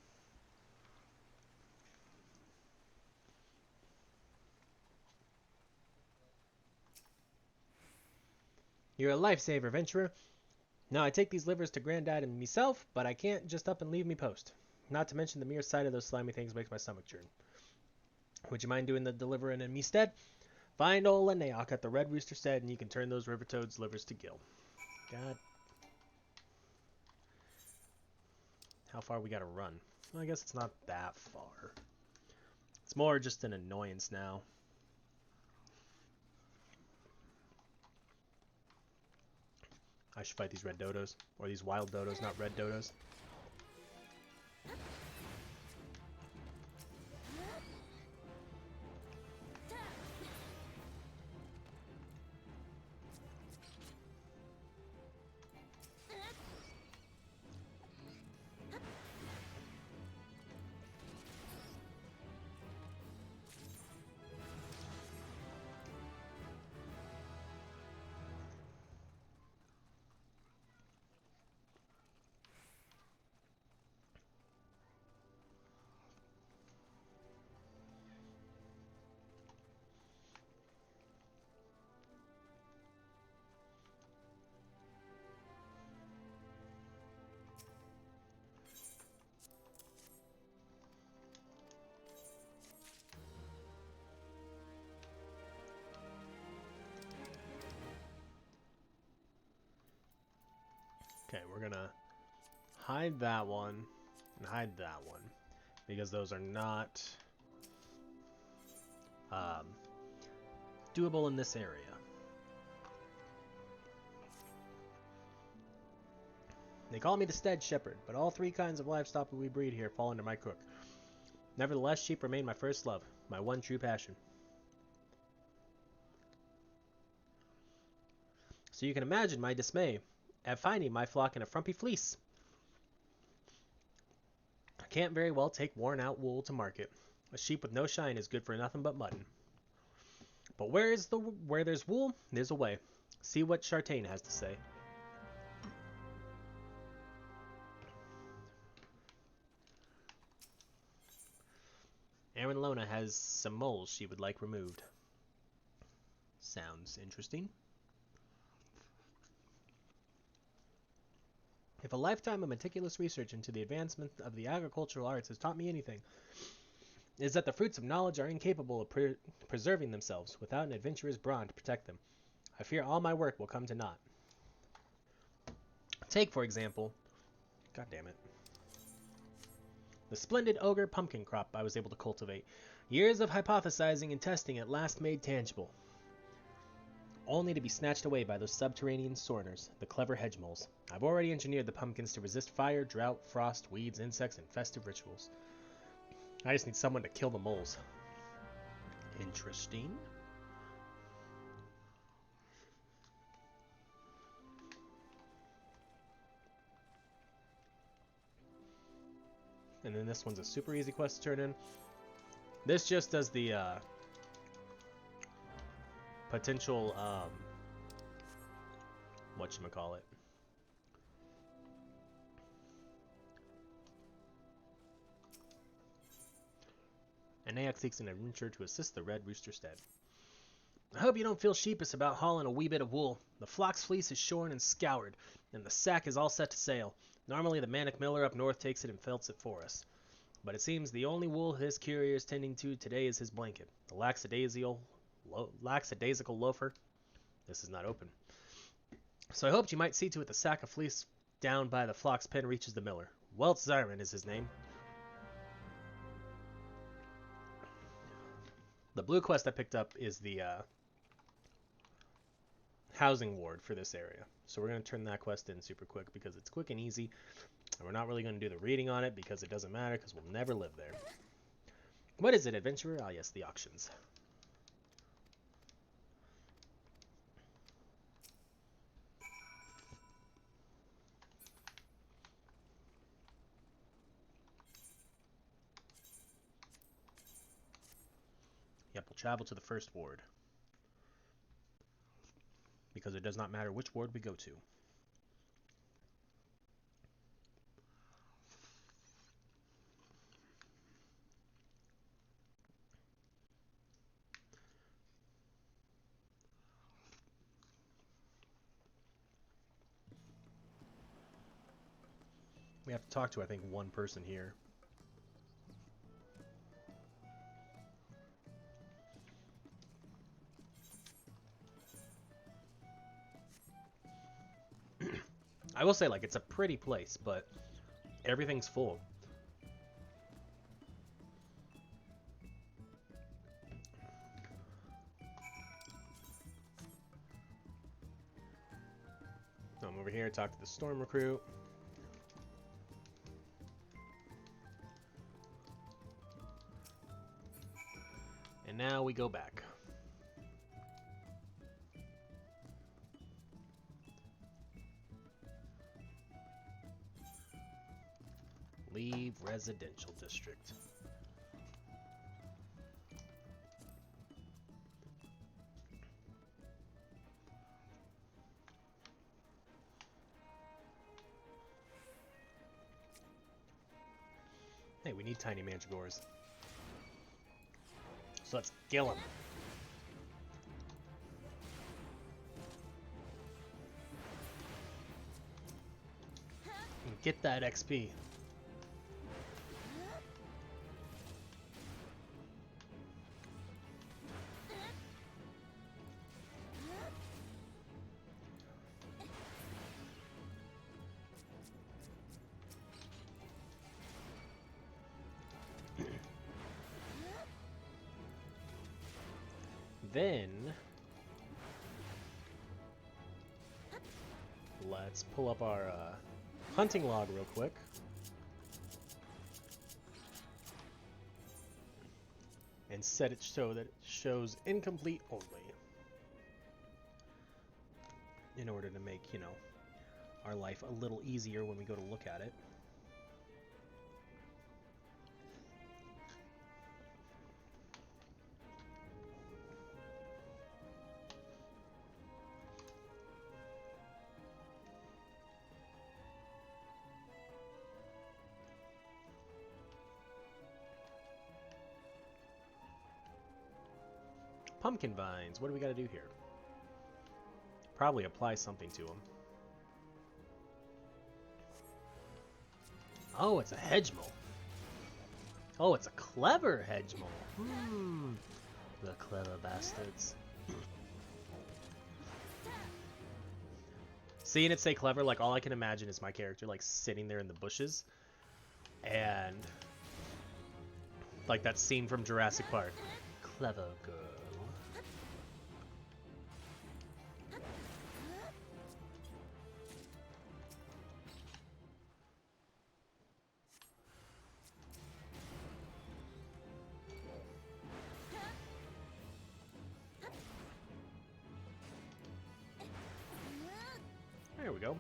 You're a lifesaver, venturer. Now I take these livers to Granddad and myself, but I can't just up and leave me post. Not to mention the mere sight of those slimy things makes my stomach churn. Would you mind doing the delivering in me stead? Find old Leneok at the Red Rooster Stead, and you can turn those river toads' livers to gill. God. How far we gotta run? Well, I guess it's not that far. It's more just an annoyance now. I should fight these red dodos. Or these wild dodos, not red dodos. Okay, we're gonna hide that one and hide that one because those are not doable in this area. They call me the Stead Shepherd, but all three kinds of livestock we breed here fall under my crook. Nevertheless, sheep remain my first love, my one true passion. So you can imagine my dismay at finding my flock in a frumpy fleece. I can't very well take worn-out wool to market. A sheep with no shine is good for nothing but mutton. But where there's wool, there's a way. See what Chartain has to say. Aaron Lona has some moles she would like removed. Sounds interesting. If a lifetime of meticulous research into the advancement of the agricultural arts has taught me anything, it is that the fruits of knowledge are incapable of preserving themselves without an adventurer's brawn to protect them. I fear all my work will come to naught. Take, for example, God damn it, the splendid ogre pumpkin crop I was able to cultivate. Years of hypothesizing and testing at last made tangible, only to be snatched away by those subterranean soreners, the clever hedge moles. I've already engineered the pumpkins to resist fire, drought, frost, weeds, insects, and festive rituals. I just need someone to kill the moles. Interesting. And then this one's a super easy quest to turn in. This just does the potential whatchamacallit. And Aex seeks an adventurer to assist the Red Rooster Stead. I hope you don't feel sheepish about hauling a wee bit of wool. The flock's fleece is shorn and scoured. and the sack is all set to sail. Normally the Manic Miller up north takes it and felts it for us. But it seems the only wool his courier is tending to today is his blanket. The lackadaisical loafer. This is not open. So I hoped you might see to it the sack of fleece down by the flock's pen reaches the miller. Welt Zyron is his name. The blue quest I picked up is the housing ward for this area. So we're going to turn that quest in super quick because it's quick and easy. And we're not really going to do the reading on it because it doesn't matter because we'll never live there. What is it, adventurer? Ah, yes, the auctions. Yep, we'll travel to the first ward. Because it does not matter which ward we go to. We have to talk to, I think, one person here. I will say, like, it's a pretty place, but everything's full. I'm over here, talk to the storm recruit. And now we go back. Leave residential district. Hey, we need tiny mandragores. So let's kill them. And get that XP. Then let's pull up our hunting log real quick. And set it so that it shows incomplete only. In order to make, you know, our life a little easier when we go to look at it. Pumpkin vines. What do we got to do here? Probably apply something to them. Oh, it's a hedgemole. Oh, it's a clever hedgemole. The clever bastards. Seeing it say clever, like, all I can imagine is my character, like, sitting there in the bushes. And, like, that scene from Jurassic Park. Clever girl. There we go.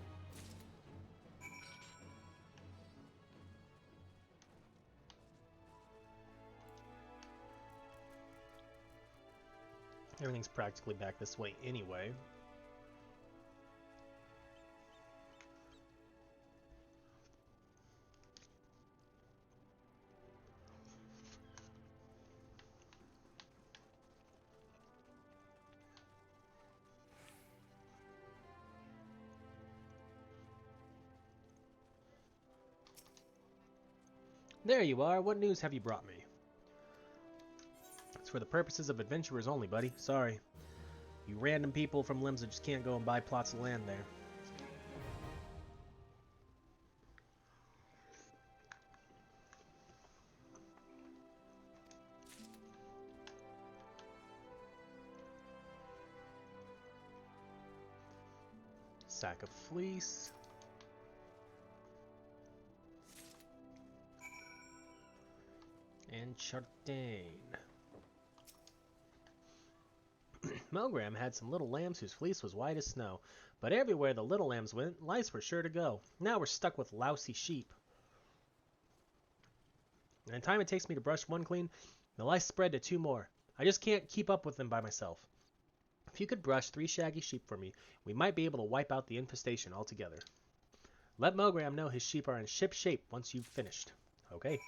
Everything's practically back this way anyway. There you are. What news have you brought me? It's for the purposes of adventurers only, buddy. Sorry. You random people from Limsa just can't go and buy plots of land there. Sack of fleece. And Chardane. Morrighan had some little lambs whose fleece was white as snow, but everywhere the little lambs went, lice were sure to go. Now we're stuck with lousy sheep. And the time it takes me to brush one clean, the lice spread to 2 more. I just can't keep up with them by myself. If you could brush 3 shaggy sheep for me, we might be able to wipe out the infestation altogether. Let Morrighan know his sheep are in ship shape once you've finished. Okay.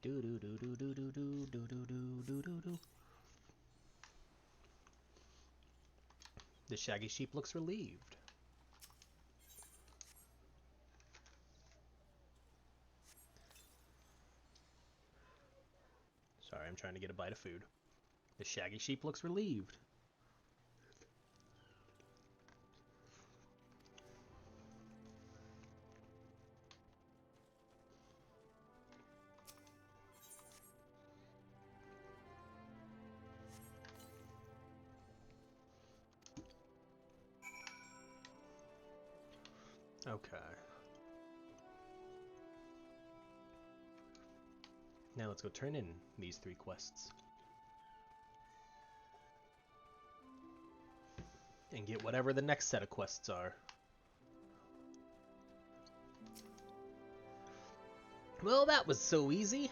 Do do do do do do do do do do do do. The shaggy sheep looks relieved. Sorry, I'm trying to get a bite of food. The shaggy sheep looks relieved. Okay. Now let's go turn in these 3 quests. And get whatever the next set of quests are. Well, that was so easy.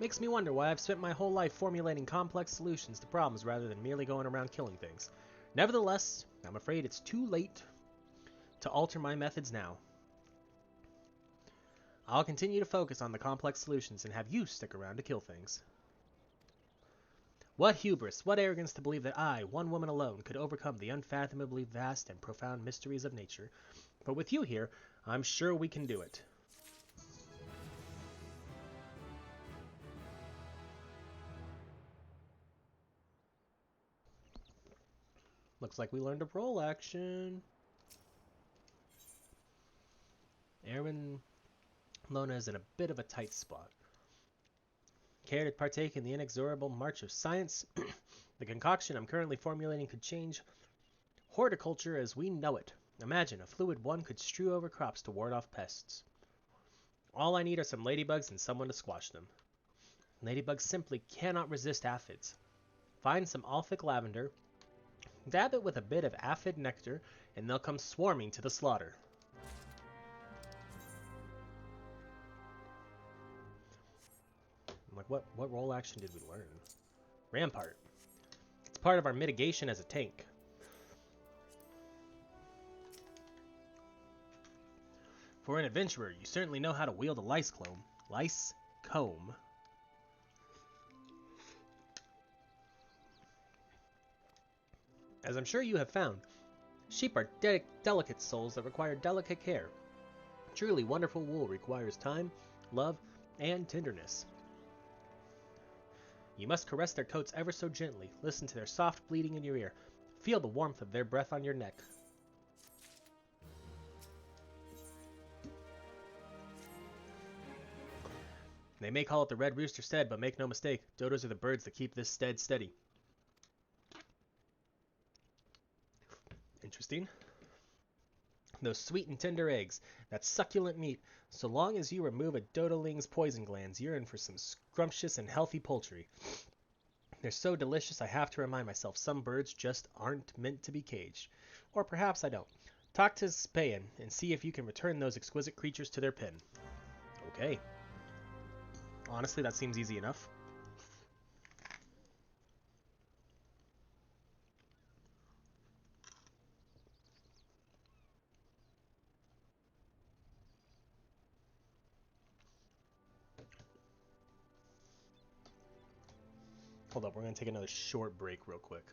Makes me wonder why I've spent my whole life formulating complex solutions to problems rather than merely going around killing things. Nevertheless, I'm afraid it's too late to alter my methods now. I'll continue to focus on the complex solutions and have you stick around to kill things. What hubris, what arrogance to believe that I, one woman alone, could overcome the unfathomably vast and profound mysteries of nature. But with you here, I'm sure we can do it. Looks like we learned a roll action. Erwin Lona is in a bit of a tight spot. Care to partake in the inexorable march of science? The concoction I'm currently formulating could change horticulture as we know it. Imagine a fluid one could strew over crops to ward off pests. All I need are some ladybugs and someone to squash them. Ladybugs simply cannot resist aphids. Find some Alphic lavender, dab it with a bit of aphid nectar, and they'll come swarming to the slaughter. I'm like, what role action did we learn? Rampart. It's part of our mitigation as a tank. For an adventurer, you certainly know how to wield a lice comb. As I'm sure you have found, sheep are delicate souls that require delicate care. Truly wonderful wool requires time, love, and tenderness. You must caress their coats ever so gently, listen to their soft bleating in your ear, feel the warmth of their breath on your neck. They may call it the Red Rooster stead, but make no mistake, dodos are the birds that keep this stead steady. Interesting. Those sweet and tender eggs, that succulent meat, so long as you remove a dodoling's poison glands, you're in for some scrumptious and healthy poultry. They're so delicious I have to remind myself some birds just aren't meant to be caged. Or perhaps I don't. Talk to Spayan and see if you can return those exquisite creatures to their pen. Okay. Honestly, that seems easy enough. Hold up, we're going to take another short break real quick.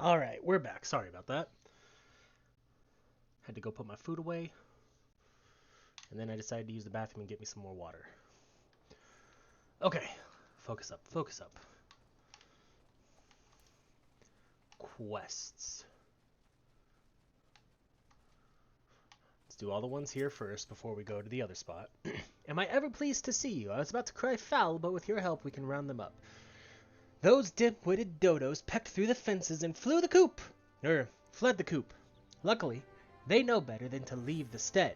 Alright, we're back. Sorry about that. Had to go put my food away. And then I decided to use the bathroom and get me some more water. Okay, focus up, focus up. Quests. Let's do all the ones here first before we go to the other spot. Am I ever pleased to see you? I was about to cry foul, but with your help we can round them up. Those dim-witted dodos pecked through the fences and fled the coop. Luckily, they know better than to leave the stead.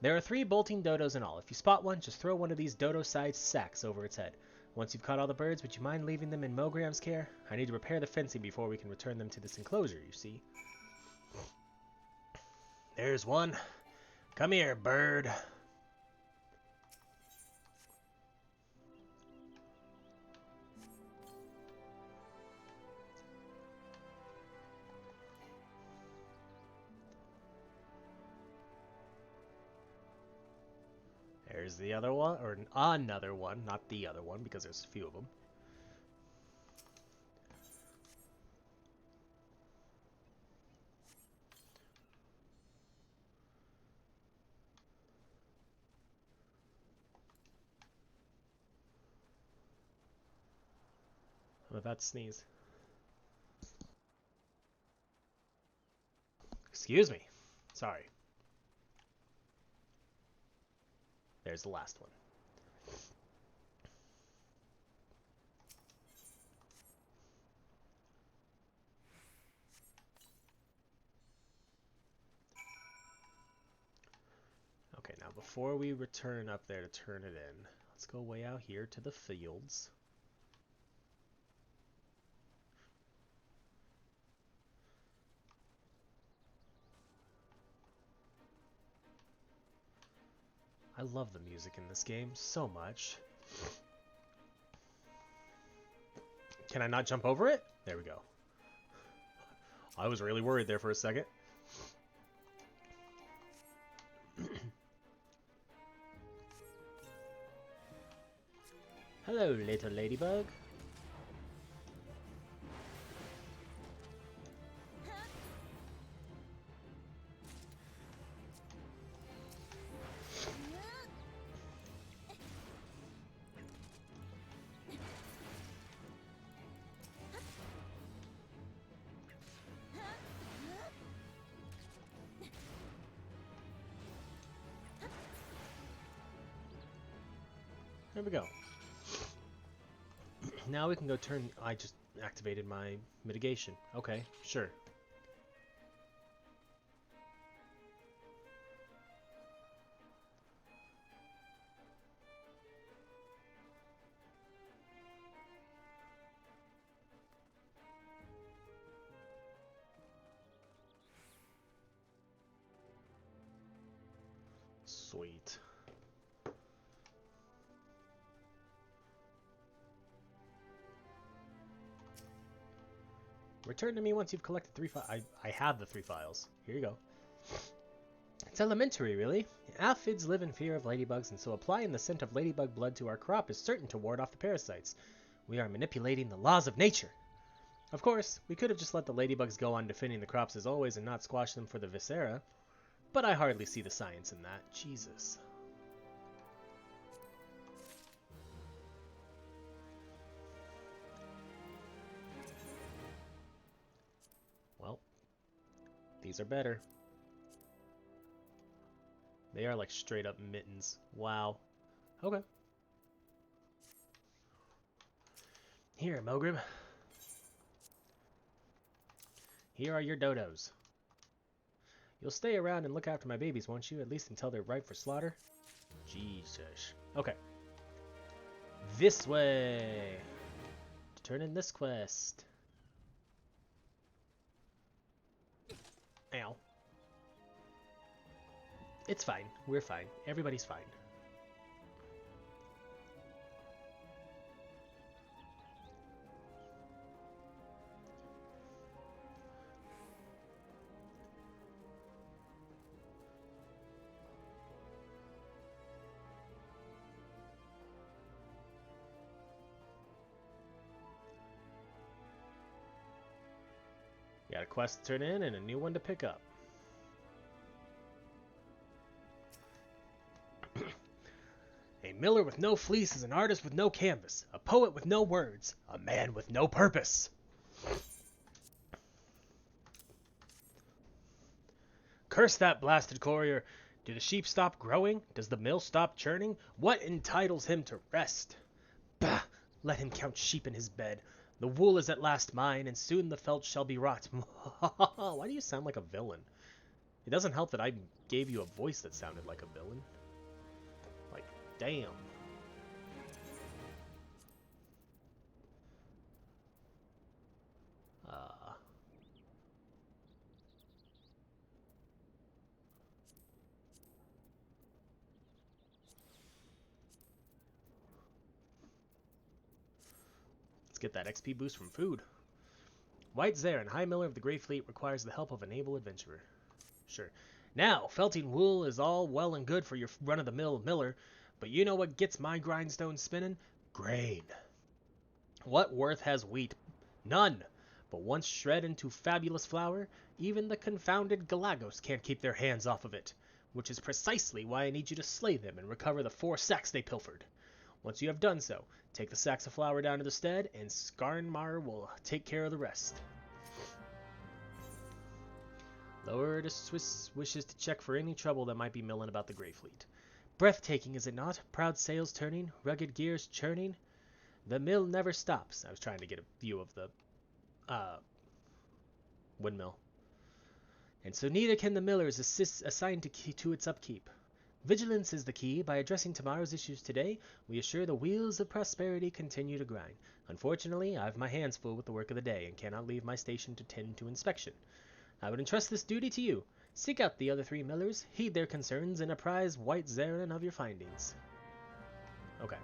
There are 3 bolting dodos in all. If you spot one, just throw one of these dodo-sized sacks over its head. Once you've caught all the birds, would you mind leaving them in Morrighan's care? I need to repair the fencing before we can return them to this enclosure, you see. There's one. Come here, bird. There's the other one, or another one, not the other one, because there's a few of them. I'm about to sneeze. Excuse me. Sorry. There's the last one. Okay, now before we return up there to turn it in, let's go way out here to the fields. I love the music in this game so much. Can I not jump over it? There we go. I was really worried there for a second. Hello, little ladybug. There we go. Now we can go turn... I just activated my mitigation. Okay, sure. Sweet. Return to me once you've collected 3 files. I have the 3 files. Here you go. It's elementary, really. Aphids live in fear of ladybugs, and so applying the scent of ladybug blood to our crop is certain to ward off the parasites. We are manipulating the laws of nature. Of course, we could have just let the ladybugs go on defending the crops as always and not squash them for the viscera, but I hardly see the science in that. Jesus. Well, these are better. They are like straight up mittens. Wow. Okay. Here, Mogrim. Here are your dodos. You'll stay around and look after my babies, won't you? At least until they're ripe for slaughter? Jesus. Okay. This way. To turn in this quest. Ow. It's fine. We're fine. Everybody's fine. Got a quest to turn in and a new one to pick up. A miller with no fleece is an artist with no canvas, a poet with no words, a man with no purpose. Curse that blasted courier. Do the sheep stop growing? Does the mill stop churning? What entitles him to rest? Bah! Let him count sheep in his bed. The wool is at last mine, and soon the felt shall be wrought. Why do you sound like a villain? It doesn't help that I gave you a voice that sounded like a villain. Like, damn. Let's get that XP boost from food. White Zaren, High Miller of the Grey Fleet, requires the help of an able adventurer. Sure. Now, felting wool is all well and good for your run-of-the-mill miller, but you know what gets my grindstone spinning? Grain. What worth has wheat? None. But once shred into fabulous flour, even the confounded Galagos can't keep their hands off of it, which is precisely why I need you to slay them and recover the 4 sacks they pilfered. Once you have done so, take the sacks of flour down to the stead, and Skarnmar will take care of the rest. Lower to Swiss wishes to check for any trouble that might be milling about the Grey Fleet. Breathtaking, is it not? Proud sails turning, rugged gears churning. The mill never stops. I was trying to get a view of the windmill. And so neither can the millers assigned to its upkeep. Vigilance is the key. By addressing tomorrow's issues today, we assure the wheels of prosperity continue to grind. Unfortunately, I have my hands full with the work of the day and cannot leave my station to tend to inspection. I would entrust this duty to you. Seek out the other 3 millers, heed their concerns, and apprise White Zaren of your findings. Okay.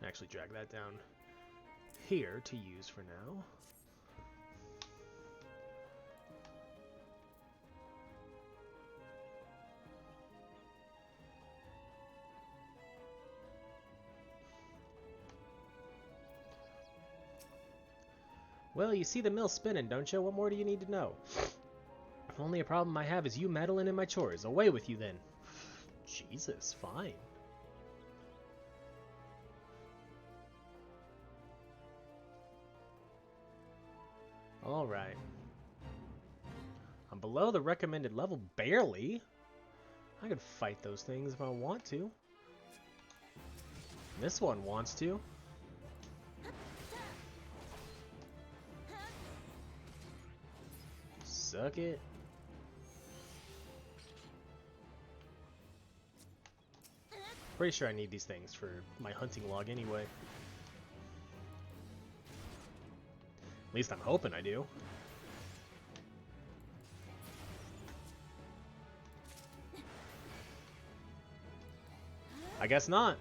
Actually drag that down here to use for now. Well, you see the mill spinning, don't you? What more do you need to know? Only a problem I have is you meddling in my chores. Away with you, then. Jesus, fine. Alright. I'm below the recommended level, barely. I could fight those things if I want to. This one wants to. Suck it. Pretty sure I need these things for my hunting log anyway. At least I'm hoping I do. I guess not.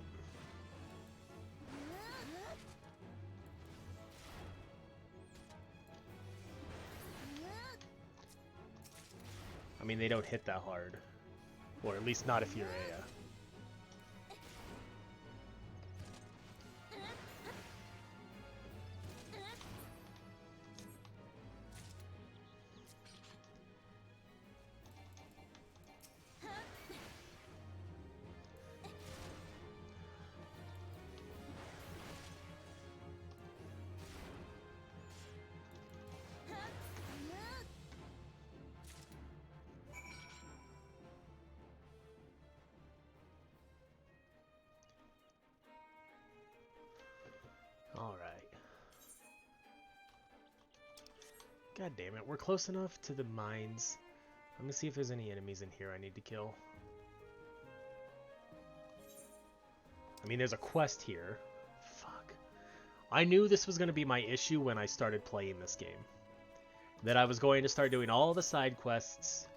I mean, they don't hit that hard. Or at least not if you're Eorzea. Alright. God damn it, we're close enough to the mines. Let me see if there's any enemies in here I need to kill. I mean, there's a quest here. Fuck. I knew this was going to be my issue when I started playing this game. That I was going to start doing all the side quests.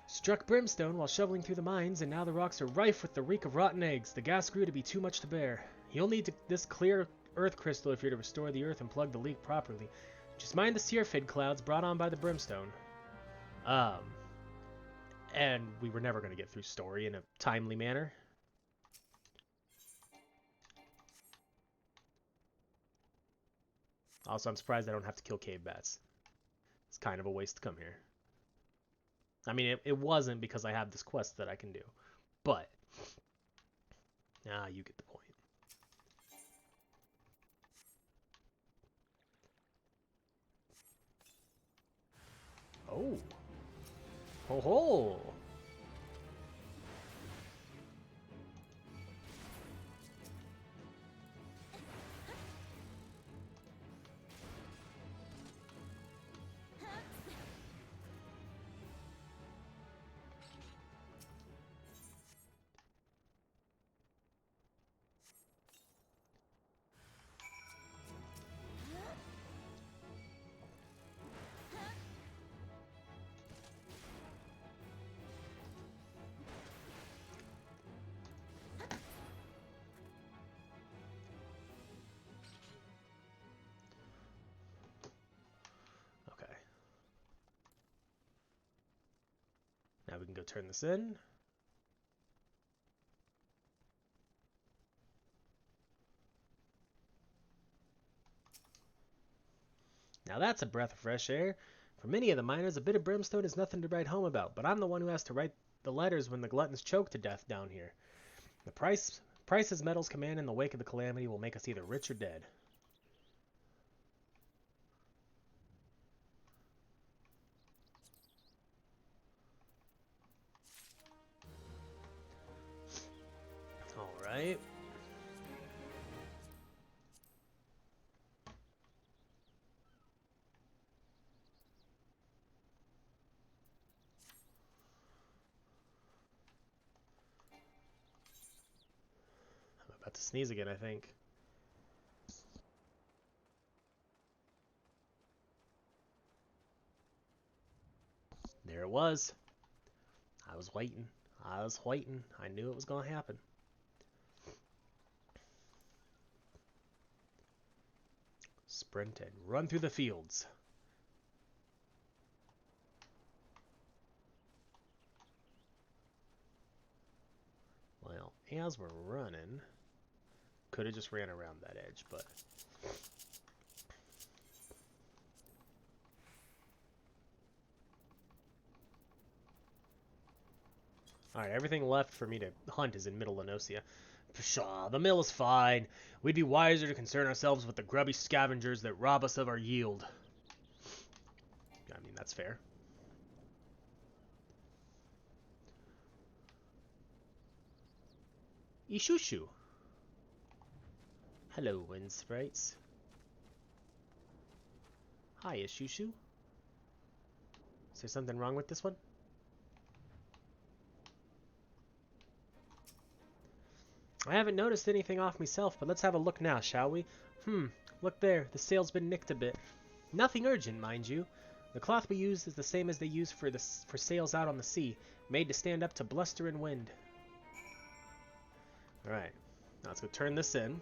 Struck brimstone while shoveling through the mines, and now the rocks are rife with the reek of rotten eggs. The gas grew to be too much to bear. You'll need this clear earth crystal if you're to restore the earth and plug the leak properly. Just mind the Searfid clouds brought on by the brimstone. And we were never going to get through story in a timely manner. Also, I'm surprised I don't have to kill cave bats. It's kind of a waste to come here. I mean, it wasn't because I have this quest that I can do. But, you get the point. Oh. Ho ho! Now we can go turn this in. Now that's a breath of fresh air. For many of the miners, a bit of brimstone is nothing to write home about, but I'm the one who has to write the letters when the gluttons choke to death down here. The prices metals command in the wake of the calamity will make us either rich or dead. Alright. I'm about to sneeze again, I think. There it was. I was waiting. I knew it was going to happen. Sprint and run through the fields. Well, as we're running, could have just ran around that edge, but... Alright, everything left for me to hunt is in Middle Eorzea. Pshaw, the mill is fine. We'd be wiser to concern ourselves with the grubby scavengers that rob us of our yield. I mean, that's fair. Ishushu. Hello, wind sprites. Hi, Ishushu. Is there something wrong with this one? I haven't noticed anything off myself, but let's have a look now, shall we? Look there. The sail's been nicked a bit. Nothing urgent, mind you. The cloth we use is the same as they use for sails out on the sea, made to stand up to bluster and wind. Alright, now let's go turn this in.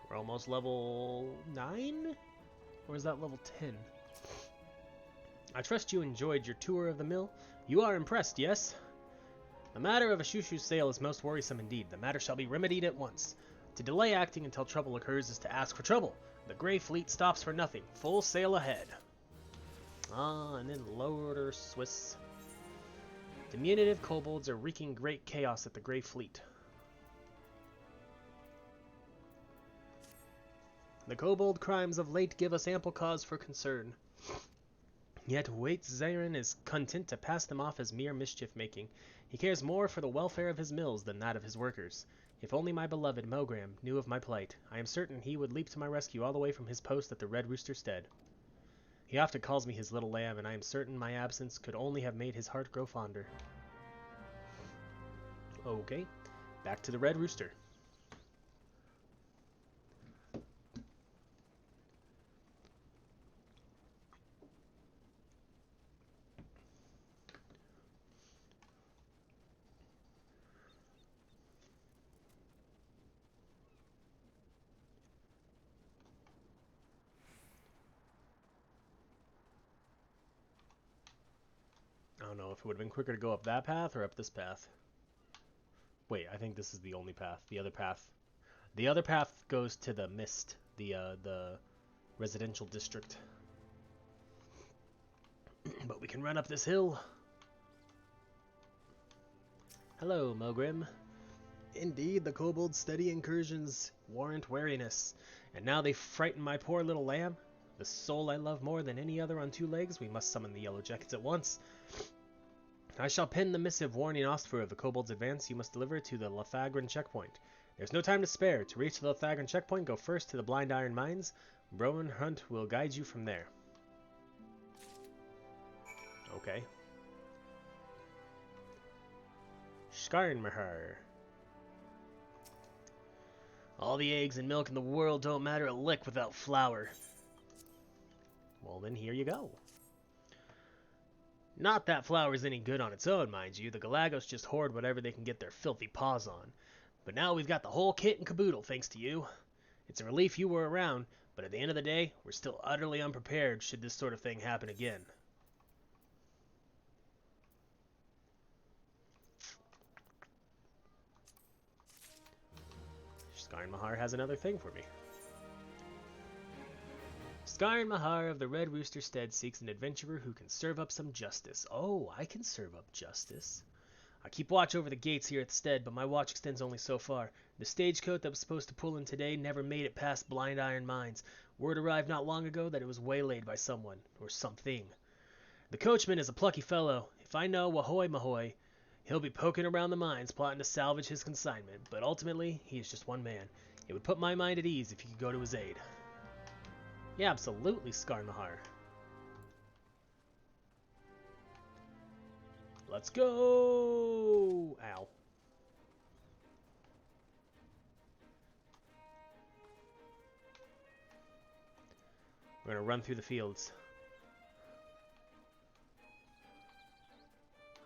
We're almost level 9? Or is that level 10? I trust you enjoyed your tour of the mill. You are impressed, yes? The matter of Ishushu's sail is most worrisome indeed. The matter shall be remedied at once. To delay acting until trouble occurs is to ask for trouble. The Grey Fleet stops for nothing. Full sail ahead. And then lower Swiss. Diminutive kobolds are wreaking great chaos at the Grey Fleet. The kobold crimes of late give us ample cause for concern. Yet Waitzarin is content to pass them off as mere mischief-making. He cares more for the welfare of his mills than that of his workers. If only my beloved Morrighan knew of my plight, I am certain he would leap to my rescue all the way from his post at the Red Rooster Stead. He often calls me his little lamb, and I am certain my absence could only have made his heart grow fonder. Okay, back to the Red Rooster. don't know if it would have been quicker to go up that path or up this path. Wait, I think this is the only path. The other path goes to the mist, the residential district. But we can run up this hill. Hello, Mogrim. Indeed, the kobold's steady incursions warrant wariness, and now they frighten my poor little lamb. The soul I love more than any other on two legs, we must summon the Yellow Jackets at once. I shall pin the missive warning Ostfor of the kobold's advance. You must deliver it to the Lethagran checkpoint. There's no time to spare. To reach the Lethagran checkpoint, go first to the Blind Iron Mines. Rowan Hunt will guide you from there. Okay. Skarnmahar. All the eggs and milk in the world don't matter a lick without flour. Well, then here you go. Not that flour's any good on its own, mind you. The Galagos just hoard whatever they can get their filthy paws on. But now we've got the whole kit and caboodle thanks to you. It's a relief you were around, but at the end of the day, we're still utterly unprepared should this sort of thing happen again. Skarnmahar has another thing for me. Skarnmahar of the Red Rooster Stead seeks an adventurer who can serve up some justice. Oh, I can serve up justice. I keep watch over the gates here at the stead, but my watch extends only so far. The stagecoach that was supposed to pull in today never made it past Blind Iron Mines. Word arrived not long ago that it was waylaid by someone, or something. The coachman is a plucky fellow. If I know Wahoy Mahoy, he'll be poking around the mines plotting to salvage his consignment, but ultimately, he is just one man. It would put my mind at ease if you could go to his aid. Yeah, absolutely, Skarnmahar. Let's go! Ow. We're gonna run through the fields.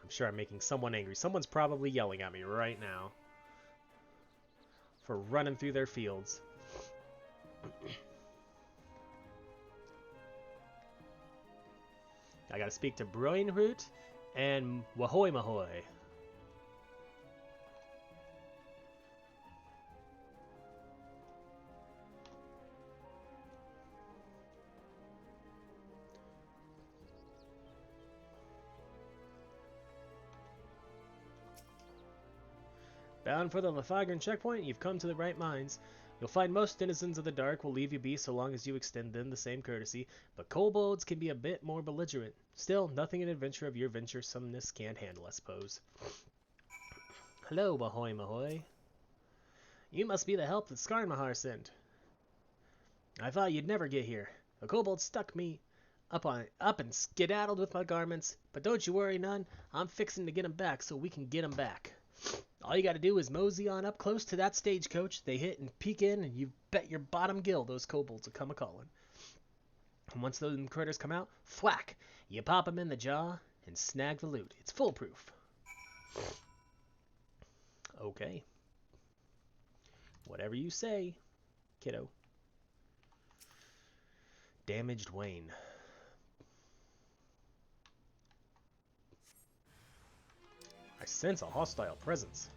I'm sure I'm making someone angry. Someone's probably yelling at me right now for running through their fields. I gotta speak to Broinroot and Wahoy Mahoy. Bound for the Lethagran checkpoint, you've come to the right mines. You'll find most denizens of the dark will leave you be so long as you extend them the same courtesy, but kobolds can be a bit more belligerent. Still, nothing an adventure of your venturesomeness can't handle, I suppose. Hello, Wahoy Mahoy. You must be the help that Skarnmahar sent. I thought you'd never get here. The kobold stuck me up and skedaddled with my garments, but don't you worry none. I'm fixing to get 'em back so we can get 'em back. All you gotta do is mosey on up close to that stagecoach. They hit and peek in, and you bet your bottom gill those kobolds will come a-calling. And once those critters come out, thwack! You pop 'em in the jaw and snag the loot. It's foolproof. Okay. Whatever you say, kiddo. Damaged Wayne. I sense a hostile presence.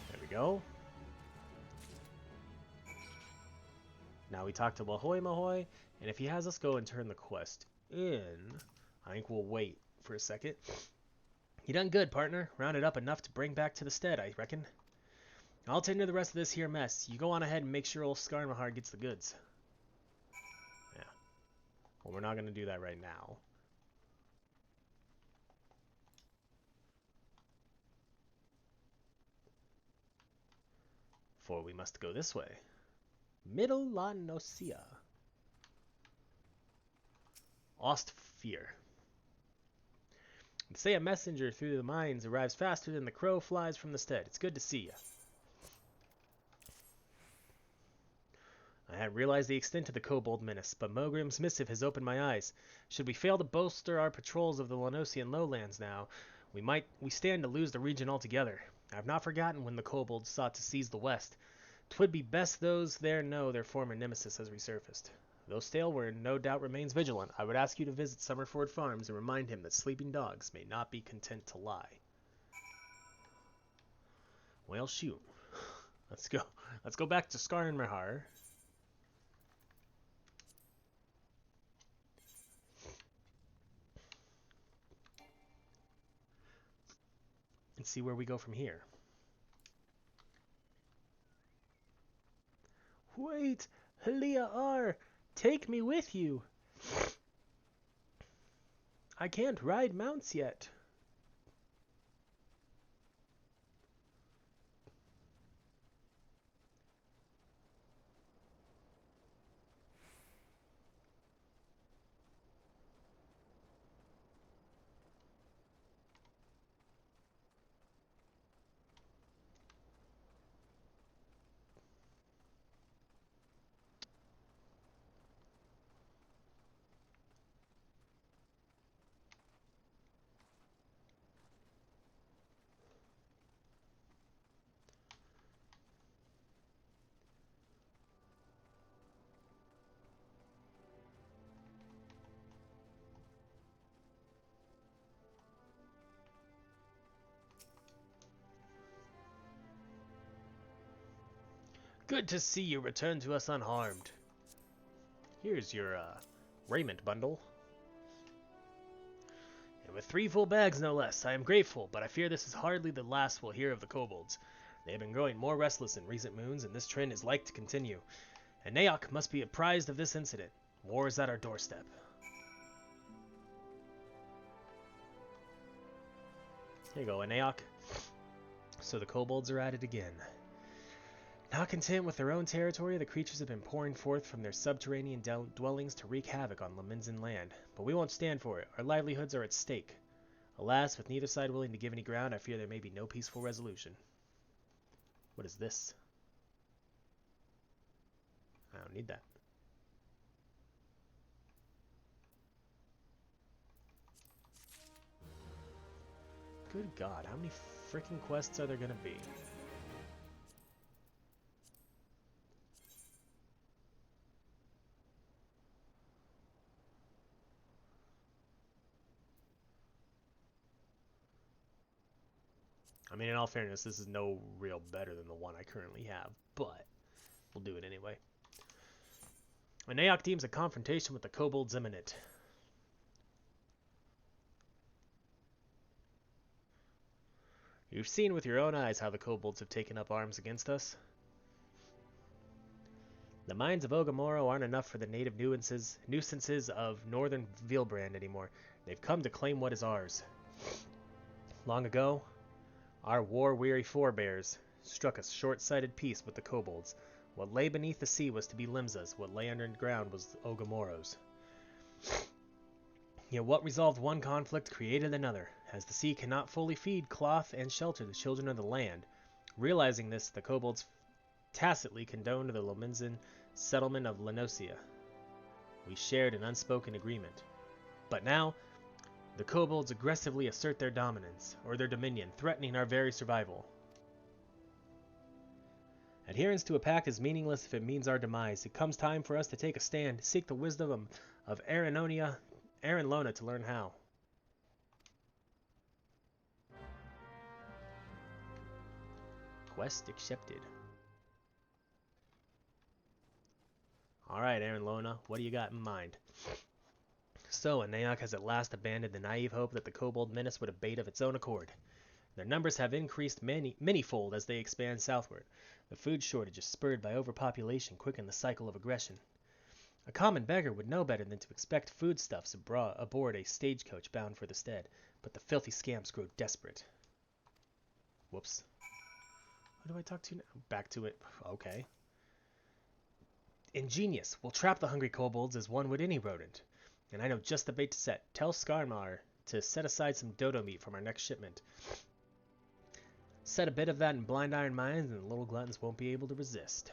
There we go. Now we talk to Wahoy Mahoy, and if he has us go and turn the quest in, I think we'll wait for a second. You done good, partner. Rounded up enough to bring back to the stead, I reckon. I'll tend to the rest of this here mess. You go on ahead and make sure old Skarnmahar gets the goods. Yeah. Well, we're not going to do that right now. For we must go this way. Middle La Nocia. Ostfir. They say a messenger through the mines arrives faster than the crow flies from the stead. It's good to see you. hadn't realized the extent of the kobold menace, but Mogrim's missive has opened my eyes. Should we fail to bolster our patrols of the Lenosian lowlands now, we stand to lose the region altogether. I have not forgotten when the kobolds sought to seize the west. 'Twould be best those there know their former nemesis has resurfaced. Though Staleward no doubt remains vigilant, I would ask you to visit Summerford Farms and remind him that sleeping dogs may not be content to lie. Well, shoot. Let's go. Let's go back to Skarnmahar. And see where we go from here. Wait, Heliar, take me with you. I can't ride mounts yet. Good to see you return to us unharmed. Here's your raiment bundle. And with 3 full bags no less, I am grateful, but I fear this is hardly the last we'll hear of the kobolds. They have been growing more restless in recent moons, and this trend is like to continue. And Naok must be apprised of this incident. War is at our doorstep. Here you go, Naok. So the kobolds are at it again. Not content with their own territory, the creatures have been pouring forth from their subterranean dwellings to wreak havoc on Leminzen land. But we won't stand for it. Our livelihoods are at stake. Alas, with neither side willing to give any ground, I fear there may be no peaceful resolution. What is this? I don't need that. Good God, how many freaking quests are there gonna be? I mean, in all fairness, this is no real better than the one I currently have, but we'll do it anyway. When Naok deems a confrontation with the kobolds imminent. You've seen with your own eyes how the kobolds have taken up arms against us. The mines of Ogamoro aren't enough for the native nuisances of northern Vilbrand anymore. They've come to claim what is ours. Long ago, our war-weary forebears struck a short-sighted peace with the kobolds. What lay beneath the sea was to be Limsa's, what lay underground was Ogamoro's. Yet what resolved one conflict created another, as the sea cannot fully feed, clothe, and shelter the children of the land. Realizing this, the kobolds tacitly condoned the Leminzen settlement of Leonosia. We shared an unspoken agreement. But now, the kobolds aggressively assert their dominance, or their dominion, threatening our very survival. Adherence to a pact is meaningless if it means our demise. It comes time for us to take a stand, seek the wisdom of Aranlona to learn how. Quest accepted. Alright, Aranlona, what do you got in mind? So, Naok has at last abandoned the naive hope that the kobold menace would abate of its own accord. Their numbers have increased many-fold as they expand southward. The food shortages spurred by overpopulation quicken the cycle of aggression. A common beggar would know better than to expect foodstuffs aboard a stagecoach bound for the stead, but the filthy scamps grow desperate. Whoops. Who do I talk to now? Back to it. Okay. Ingenious. We'll trap the hungry kobolds as one would any rodent. And I know just the bait to set. Tell Skarmar to set aside some dodo meat from our next shipment. Set a bit of that in blind iron mines and the little gluttons won't be able to resist.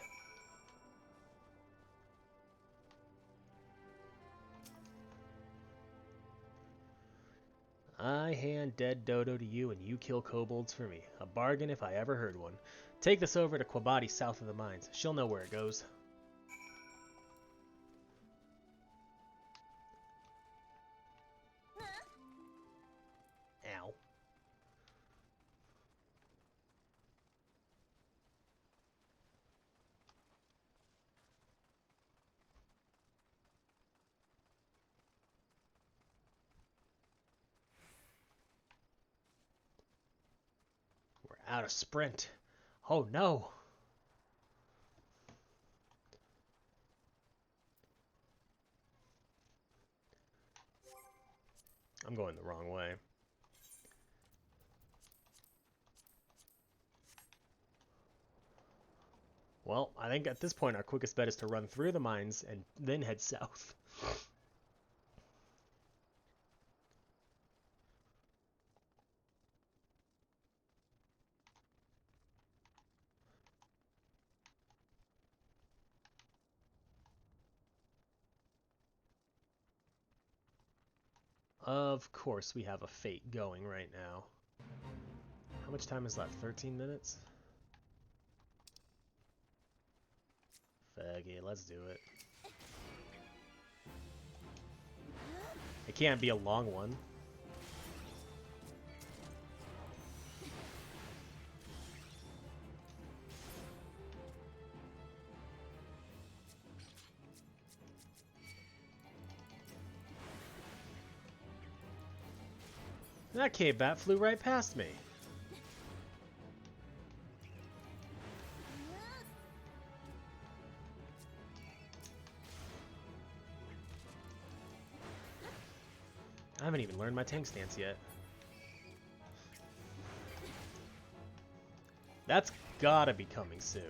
I hand dead Dodo to you and you kill kobolds for me. A bargain if I ever heard one. Take this over to Quabati south of the mines. She'll know where it goes. Ow. We're out of sprint. Oh no. I'm going the wrong way. Well, I think at this point our quickest bet is to run through the mines and then head south. Of course we have a fate going right now. How much time is left? 13 minutes? Fuck it, let's do it. It can't be a long one. That cave bat flew right past me. I haven't even learned my tank stance yet. That's gotta be coming soon.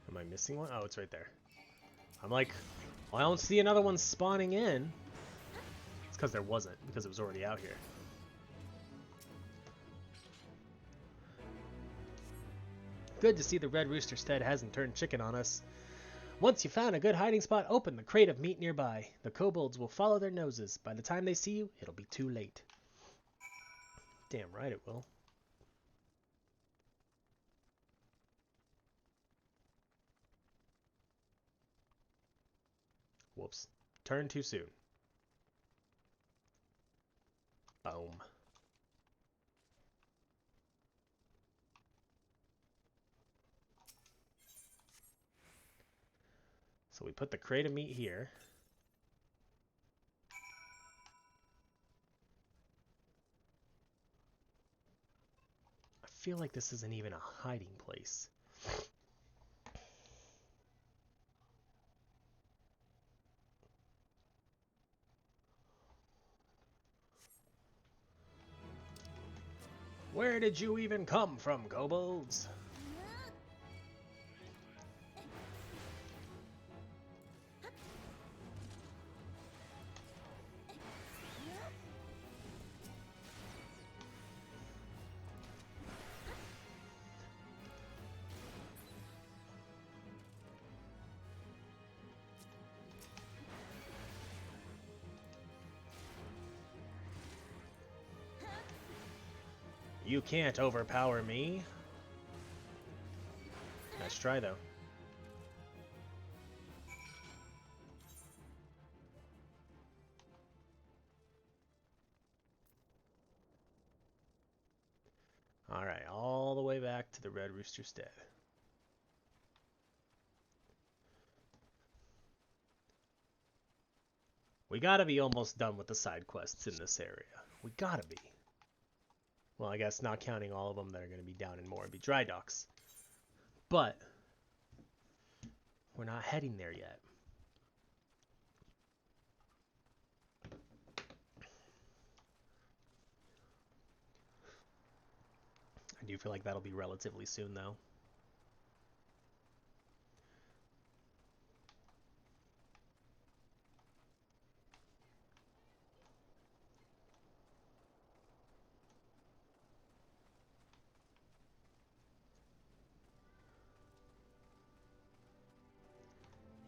Am I missing one? Oh, it's right there. I'm like, well, I don't see another one spawning in. It's because there wasn't, because it was already out here. Good to see the Red Rooster Stead hasn't turned chicken on us. Once you found a good hiding spot, open the crate of meat nearby. The kobolds will follow their noses. By the time they see you, it'll be too late. Damn right it will. Whoops. Turn too soon. Boom. So we put the crate of meat here. I feel like this isn't even a hiding place. Where did you even come from, kobolds? You can't overpower me. Nice try, though. Alright, all the way back to the Red Rooster Stead. We gotta be almost done with the side quests in this area. We gotta be. Well, I guess not counting all of them that are going to be down in Morrighan Dry Docks. But We're not heading there yet. I do feel like that'll be relatively soon, though.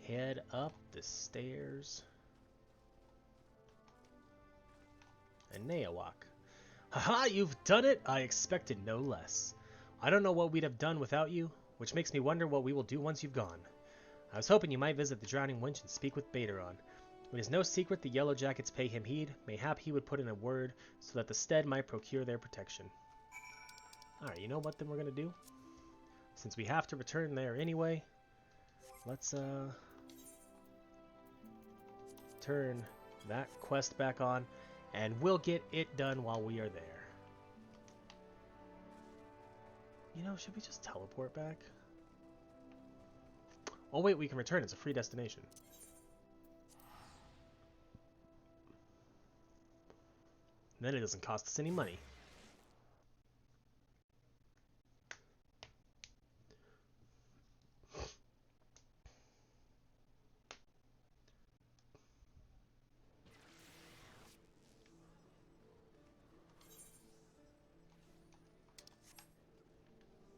Head up the stairs. And Neowak. Haha, you've done it! I expected no less. I don't know what we'd have done without you, which makes me wonder what we will do once you've gone. I was hoping you might visit the Drowning Wench and speak with Baderon. It is no secret the Yellow Jackets pay him heed. Mayhap he would put in a word so that the stead might procure their protection. Alright, you know what then we're gonna do? Since we have to return there anyway, let's turn that quest back on, and we'll get it done while we are there. You know, should we just teleport back? Oh wait, we can return. It's a free destination. And then it doesn't cost us any money.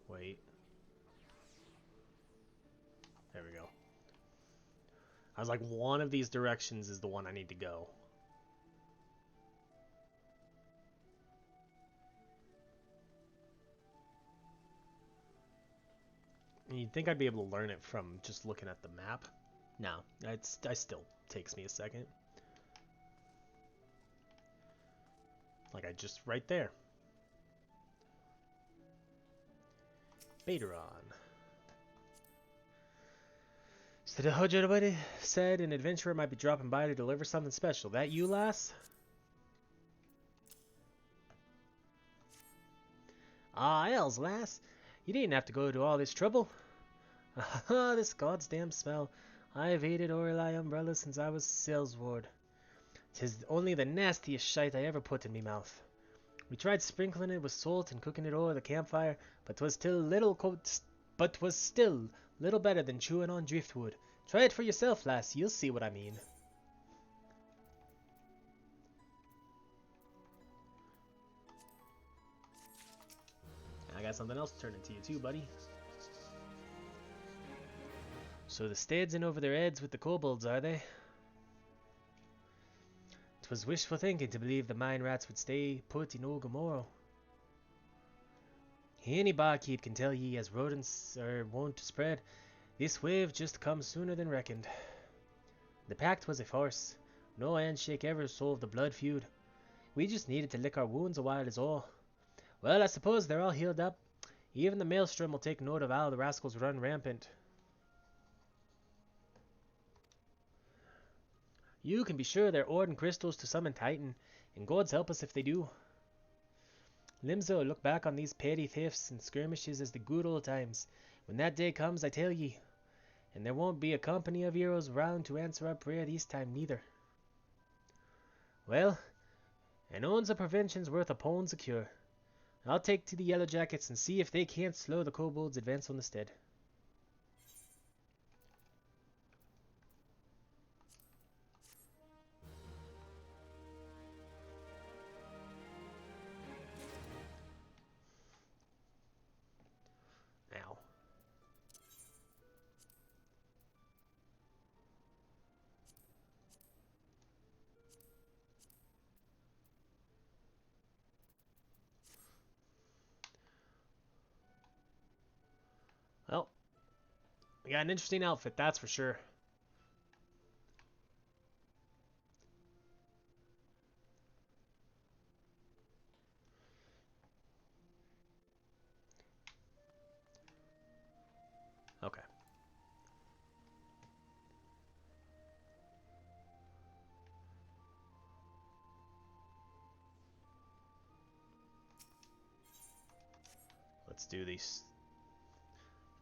Wait. There we go. I was like, one of these directions is the one I need to go. And you'd think I'd be able to learn it from just looking at the map. No, it still takes me a second. Like I just right there. Baderon. So the Hojabari said an adventurer might be dropping by to deliver something special. That you, lass? Ah, Els, lass. You didn't have to go to all this trouble. Ah, this goddamn smell. I've hated Orelai umbrellas since I was sales ward. 'Tis only the nastiest shite I ever put in me mouth. We tried sprinkling it with salt and cooking it over the campfire, but 'twas still little better than chewing on driftwood. Try it for yourself, lass. You'll see what I mean. I got something else to turn into you too, buddy. So the steads in over their heads with the kobolds, are they? 'Twas wishful thinking to believe the mine rats would stay put in Ogomoro. Any barkeep can tell ye as rodents are wont to spread, this wave just comes sooner than reckoned. The pact was a farce. No handshake ever solved the blood feud. We just needed to lick our wounds a while is all. Well, I suppose they're all healed up. Even the maelstrom will take note of how the rascals run rampant. You can be sure they're ore and crystals to summon Titan, and God's help us if they do. Limsa will look back on these petty thefts and skirmishes as the good old times. When that day comes, I tell ye, and there won't be a company of heroes round to answer our prayer this time neither. Well, an ounce of prevention's worth a pound's a cure. I'll take to the Yellow Jackets and see if they can't slow the kobolds' advance on the stead. Now. Well, we got an interesting outfit, that's for sure. Okay. Let's do these.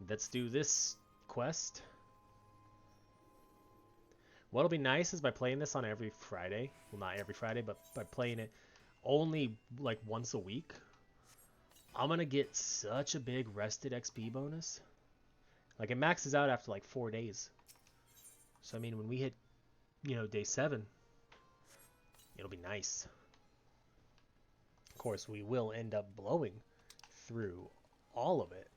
Let's do this quest. What'll be nice is by playing this on every Friday. Well, not every Friday, but by playing it only like once a week, I'm going to get such a big rested XP bonus. Like, it maxes out after like 4 days. So, I mean, when we hit, day 7, it'll be nice. Of course, we will end up blowing through all of it.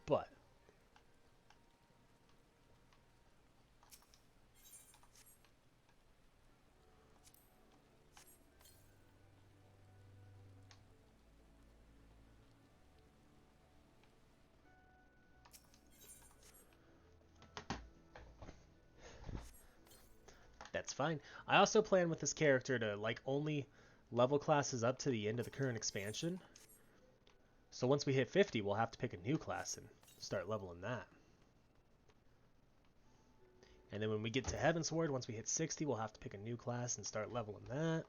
But that's fine. I also plan with this character to like only level classes up to the end of the current expansion. So once we hit 50, we'll have to pick a new class and start leveling that. And then when we get to Heavensward, once we hit 60, we'll have to pick a new class and start leveling that.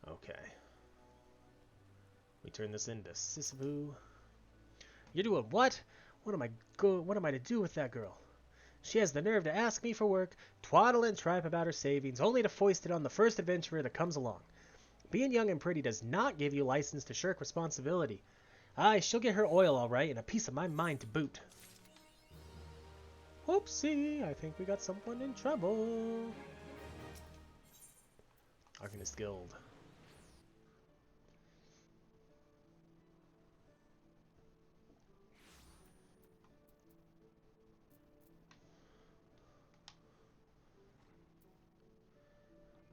Okay. We turn this into Sisyphus. You're doing what? What am I to do with that girl? She has the nerve to ask me for work, twaddle and tripe about her savings, only to foist it on the first adventurer that comes along. Being young and pretty does not give you license to shirk responsibility. Aye, she'll get her oil all right, and a piece of my mind to boot. Whoopsie, I think we got someone in trouble. Arcanist Guild.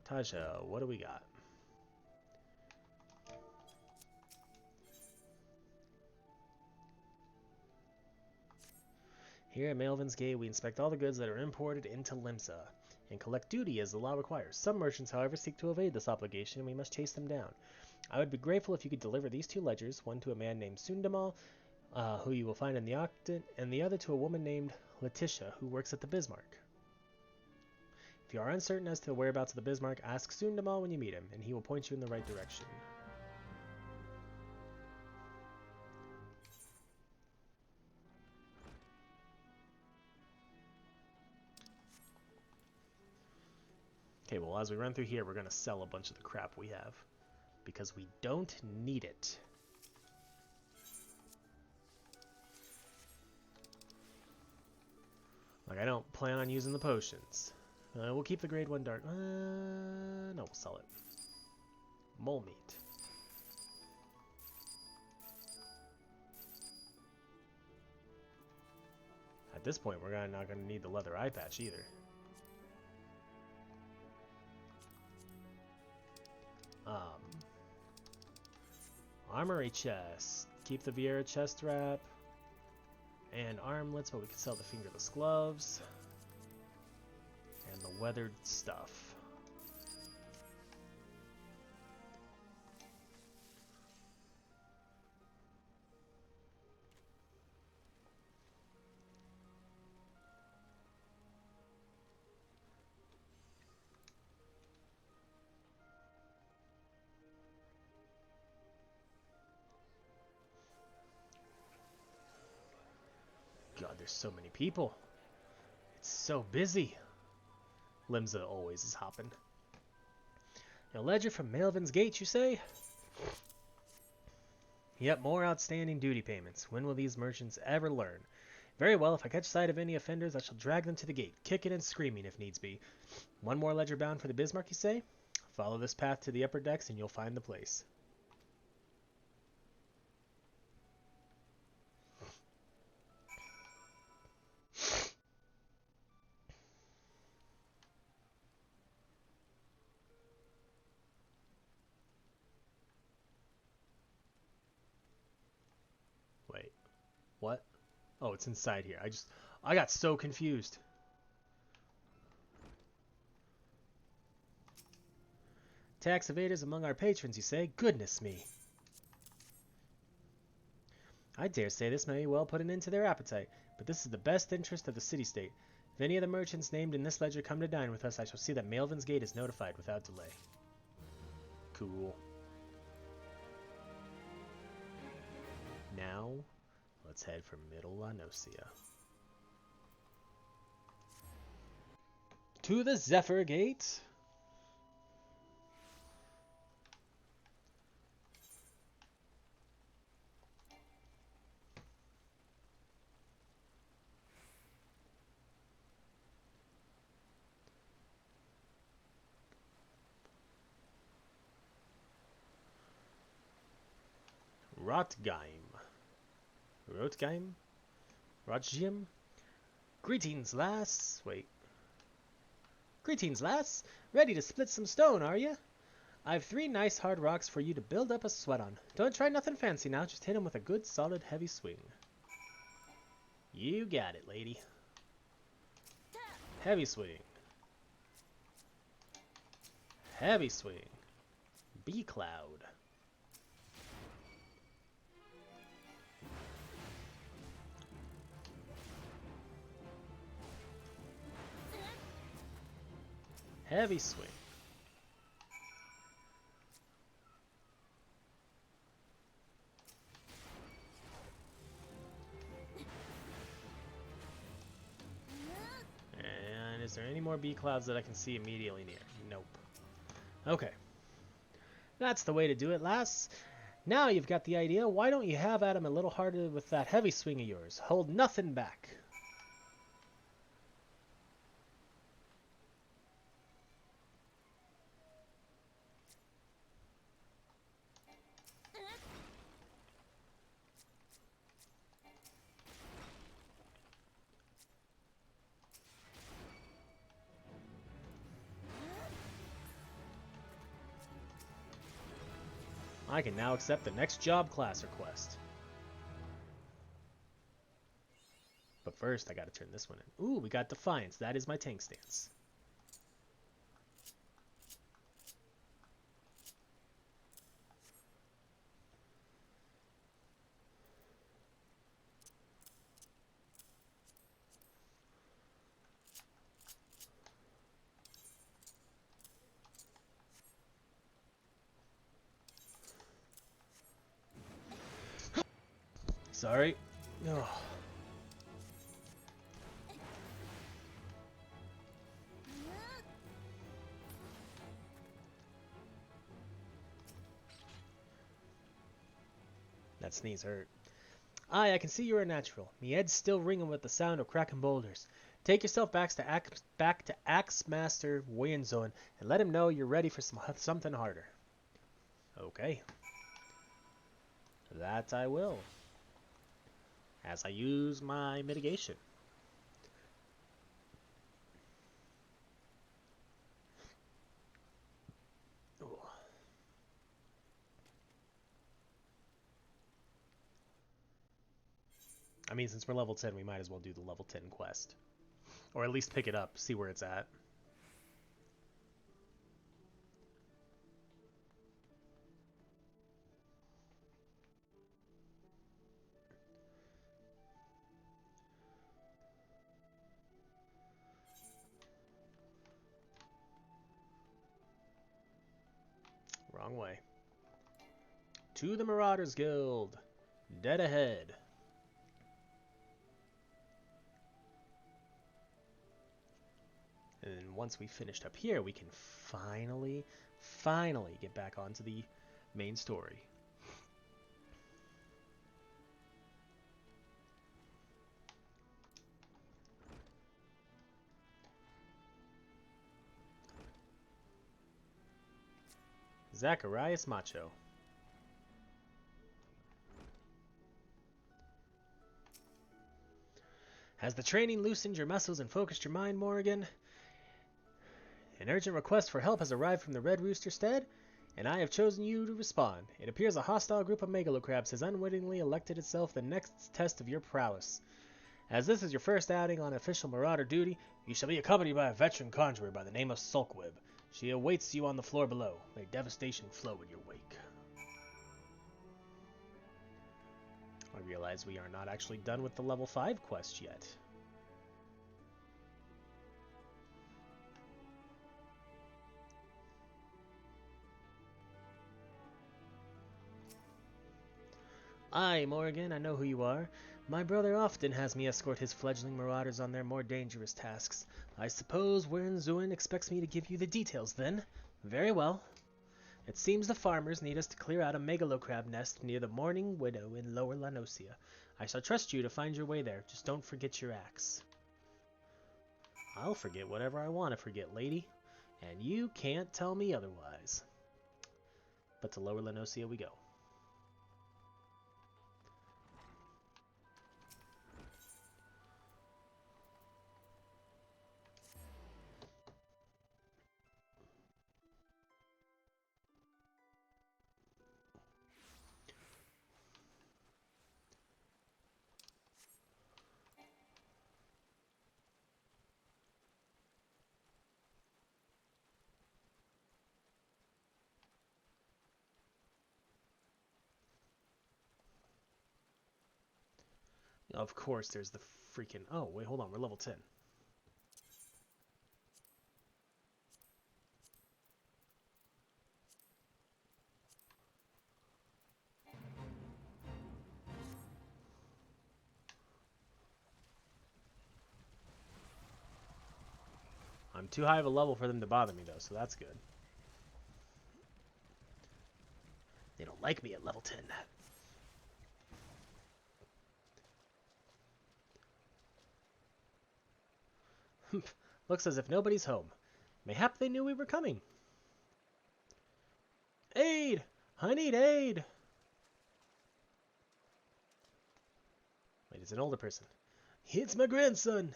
Tasha, what do we got? Here at Melvin's Gate, we inspect all the goods that are imported into Limsa and collect duty as the law requires. Some merchants, however, seek to evade this obligation, and we must chase them down. I would be grateful if you could deliver these 2 ledgers, one to a man named Sundamal, who you will find in the Octant, and the other to a woman named Letitia, who works at the Bismarck. If you are uncertain as to the whereabouts of the Bismarck, ask Sundamal when you meet him, and he will point you in the right direction. Okay, well, as we run through here, we're going to sell a bunch of the crap we have, because we don't need it. Like, I don't plan on using the potions. We'll keep the grade 1 dark. No, we'll sell it. Mole meat. At this point, we're not going to need the leather eye patch either. Armory chest. Keep the Vieira chest wrap. And armlets, but we can sell the fingerless gloves. And the weathered stuff. God, there's so many people. It's so busy. Limsa always is hopping. A ledger from Melvin's Gate, you say? Yep, more outstanding duty payments. When will these merchants ever learn? Very well, if I catch sight of any offenders, I shall drag them to the gate, kicking and screaming if needs be. One more ledger bound for the Bismarck, you say? Follow this path to the upper decks and you'll find the place. Wait, what? Oh, it's inside here. I got so confused. Tax evaders among our patrons, you say? Goodness me. I dare say this may well put an end to their appetite, but this is the best interest of the city-state. If any of the merchants named in this ledger come to dine with us, I shall see that Melvin's Gate is notified without delay. Cool. Now, let's head for Middle Lanosea. To the Zephyr Gate. Rotgeim? Rotgeim? Greetings, lass. Wait. Greetings, lass. Ready to split some stone, are you? I've 3 nice hard rocks for you to build up a sweat on. Don't try nothing fancy now, just hit 'em with a good, solid, heavy swing. You got it, lady. Heavy swing. Heavy swing. B-Cloud. Heavy swing. And is there any more B clouds that I can see immediately near? Nope. Okay. That's the way to do it, lass. Now you've got the idea, why don't you have at him a little harder with that heavy swing of yours? Hold nothing back. I can now accept the next job class request. But first, I gotta turn this one in. Ooh, we got Defiance. That is my tank stance. Sorry. Oh. That sneeze hurt. Aye, I can see you're a natural. Me head's still ringing with the sound of cracking boulders. Take yourself back to Axe Master Wayanzone and let him know you're ready for something harder. Okay. That I will. As I use my mitigation. Ooh. I mean, since we're level 10, we might as well do the level 10 quest. Or at least pick it up, see where it's at. Wrong way. To the Marauders Guild. Dead ahead. And then once we finished up here, we can finally get back onto the main story. Zacharias Macho. Has the training loosened your muscles and focused your mind, Morrighan? An urgent request for help has arrived from the Red Rooster Stead, and I have chosen you to respond. It appears a hostile group of megalocrabs has unwittingly elected itself the next test of your prowess. As this is your first outing on official Marauder duty, you shall be accompanied by a veteran conjurer by the name of Sulkwib. She awaits you on the floor below. May devastation flow in your wake. I realize we are not actually done with the level 5 quest yet. Aye, Morrighan, I know who you are. My brother often has me escort his fledgling marauders on their more dangerous tasks. I suppose Wernzuin expects me to give you the details, then? Very well. It seems the farmers need us to clear out a megalocrab nest near the Mourning Widow in Lower Lanosia. I shall trust you to find your way there. Just don't forget your axe. I'll forget whatever I want to forget, lady. And you can't tell me otherwise. But to Lower Lanosia we go. Of course, there's the freaking... Oh, wait, hold on. We're level 10. I'm too high of a level for them to bother me, though, so that's good. They don't like me at level 10. Looks as if nobody's home. Mayhap they knew we were coming. Aid! I need aid! Wait, it's an older person. It's my grandson.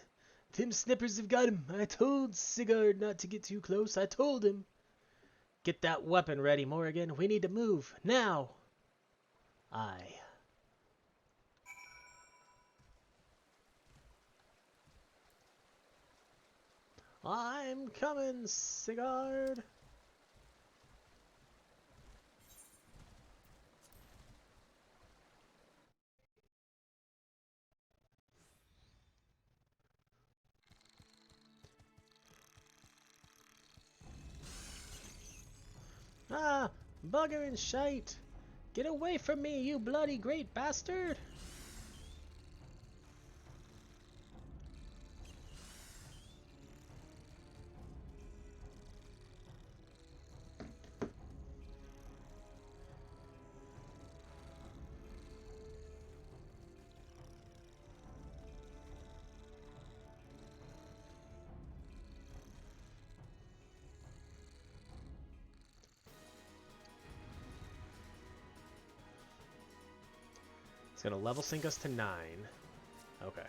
Them snippers have got him. I told Sigurd not to get too close. I told him. Get that weapon ready, Morrighan. We need to move. Now! Aye. I'm coming, Sigurd. Ah, bugger and shite. Get away from me, you bloody great bastard. It's gonna level sync us to 9. Okay.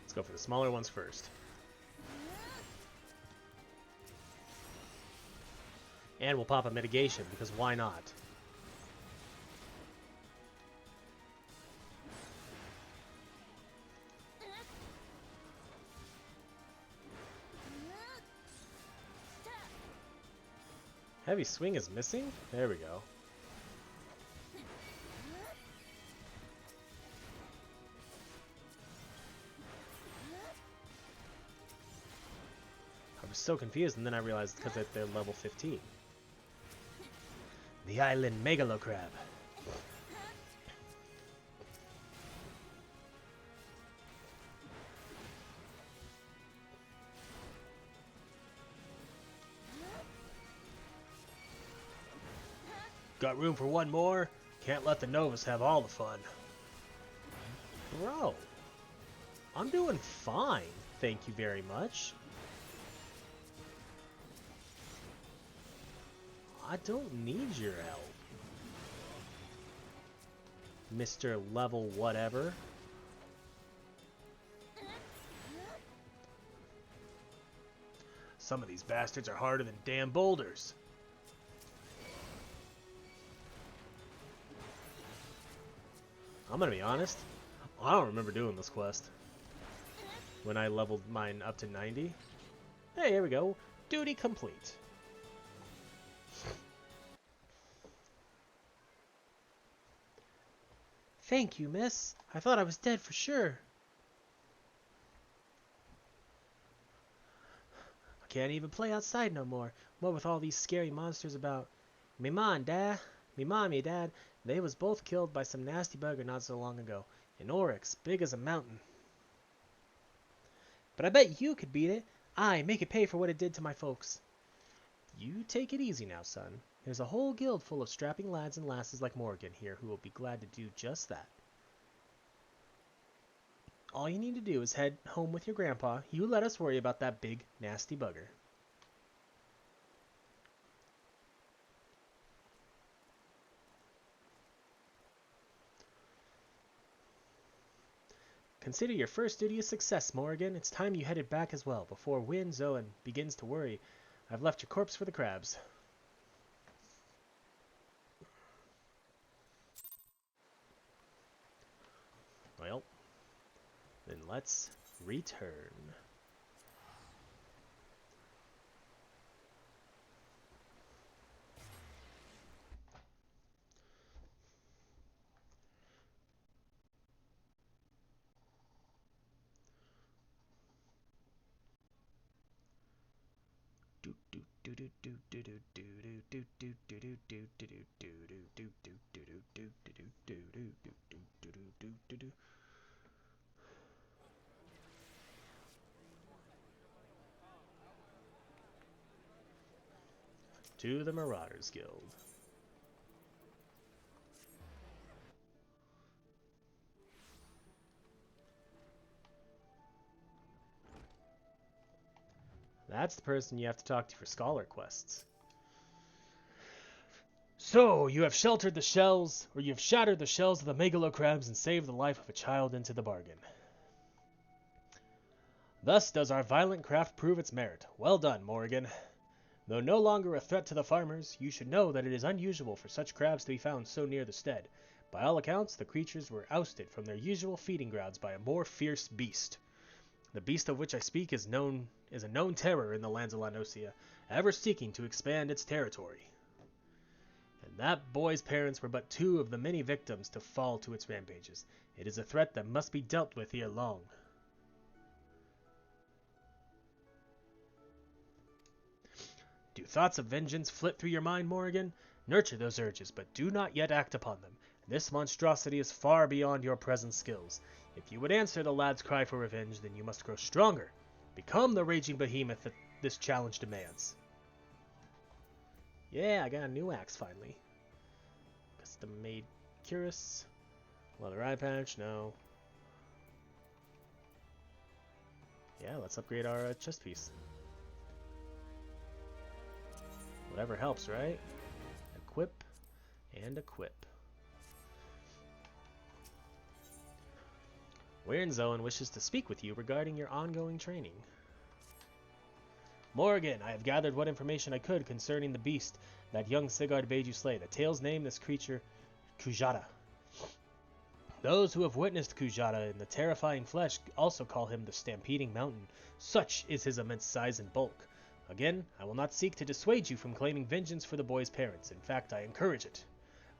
Let's go for the smaller ones first. And we'll pop a mitigation, because why not? Heavy swing is missing? There we go. I was so confused, and then I realized because they're level 15. The island megalocrab. Got room for one more? Can't let the Novus have all the fun. Bro, I'm doing fine, thank you very much. I don't need your help, Mr. Level Whatever. Some of these bastards are harder than damn boulders. I'm gonna be honest, I don't remember doing this quest when I leveled mine up to 90. Hey, here we go. Duty complete. Thank you, miss. I thought I was dead for sure. I can't even play outside no more. What with all these scary monsters about. Me mom and dad, me mommy, dad, they was both killed by some nasty bugger not so long ago. An oryx, big as a mountain. But I bet you could beat it. Aye, make it pay for what it did to my folks. You take it easy now, son. There's a whole guild full of strapping lads and lasses like Morrighan here who will be glad to do just that. All you need to do is head home with your grandpa. You let us worry about that big, nasty bugger. Consider your first duty a success, Morrighan. It's time you headed back as well, before Zoan begins to worry. I've left your corpse for the crabs. Well, then let's return. To the Marauders Guild. That's the person you have to talk to for scholar quests. So, you have sheltered the shells, or you have shattered the shells of the megalo crabs and saved the life of a child into the bargain. Thus does our violent craft prove its merit. Well done, Morrighan. Though no longer a threat to the farmers, you should know that it is unusual for such crabs to be found so near the stead. By all accounts, the creatures were ousted from their usual feeding grounds by a more fierce beast. The beast of which I speak is a known terror in the lands of Lanosia, ever seeking to expand its territory. And that boy's parents were but two of the many victims to fall to its rampages. It is a threat that must be dealt with ere long. Do thoughts of vengeance flit through your mind, Morrighan? Nurture those urges, but do not yet act upon them. This monstrosity is far beyond your present skills. If you would answer the lad's cry for revenge, then you must grow stronger. Become the raging behemoth that this challenge demands. Yeah, I got a new axe finally. Custom made cuirass. Leather eye patch, no. Yeah, let's upgrade our chest piece. Whatever helps, right? Equip and equip. Zoan wishes to speak with you regarding your ongoing training. Morrighan, I have gathered what information I could concerning the beast that young Sigurd bade you slay. The tales name this creature Kujata. Those who have witnessed Kujata in the terrifying flesh also call him the Stampeding Mountain. Such is his immense size and bulk. Again, I will not seek to dissuade you from claiming vengeance for the boy's parents. In fact, I encourage it.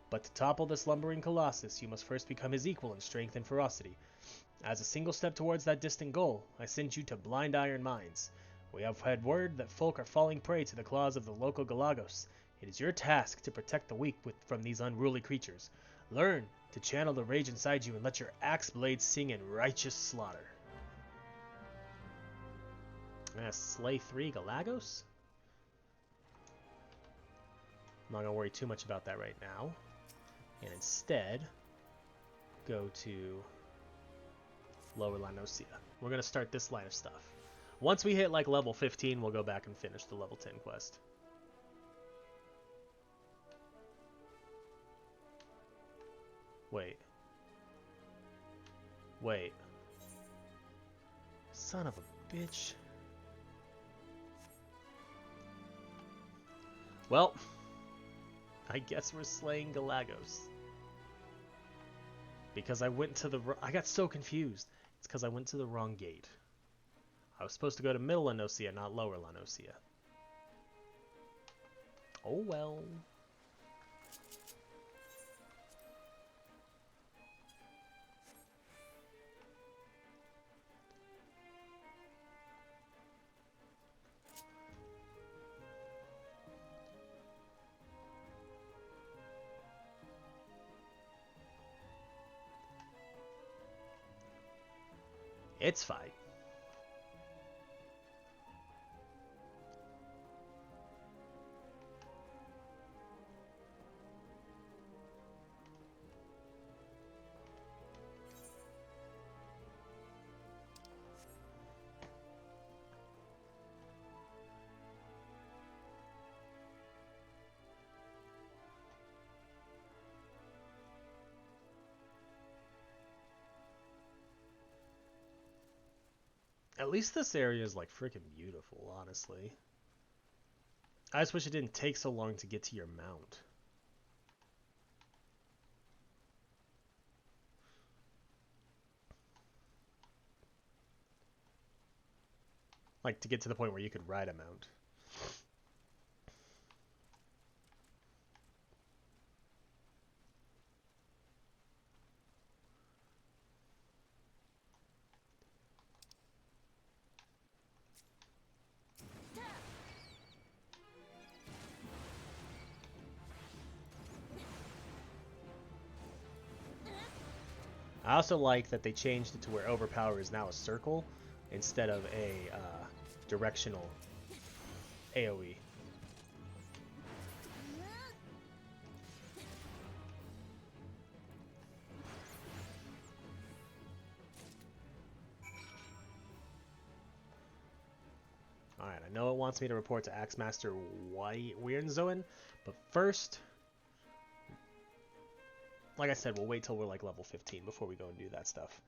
But to topple the slumbering colossus, you must first become his equal in strength and ferocity. As a single step towards that distant goal, I send you to Blind Iron Mines. We have had word that folk are falling prey to the claws of the local Galagos. It is your task to protect the weak from these unruly creatures. Learn to channel the rage inside you and let your axe blades sing in righteous slaughter. I'm gonna slay 3 Galagos? I'm not gonna worry too much about that right now. And instead, go to Lower Lanosia. We're gonna start this line of stuff. Once we hit like level 15, we'll go back and finish the level 10 quest. Wait. Son of a bitch. Well, I guess we're slaying Galagos. Because I went to the... I got so confused. It's because I went to the wrong gate. I was supposed to go to Middle Lanosia, not Lower Lanosia. Oh well. It's fine. At least this area is like freaking beautiful, honestly. I just wish it didn't take so long to get to your mount. Like to get to the point where you could ride a mount. I also like that they changed it to where overpower is now a circle instead of a directional AoE. Alright, I know it wants me to report to Axemaster Weirdzoen, but first, like I said, we'll wait till we're like level 15 before we go and do that stuff.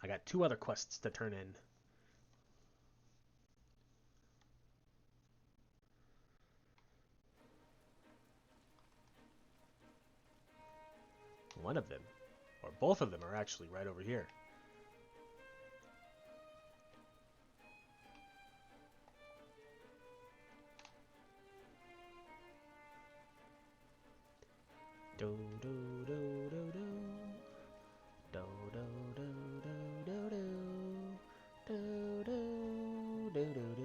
I got 2 other quests to turn in. One of them, or both of them, are actually right over here. Do do do do do do do do do do do do do do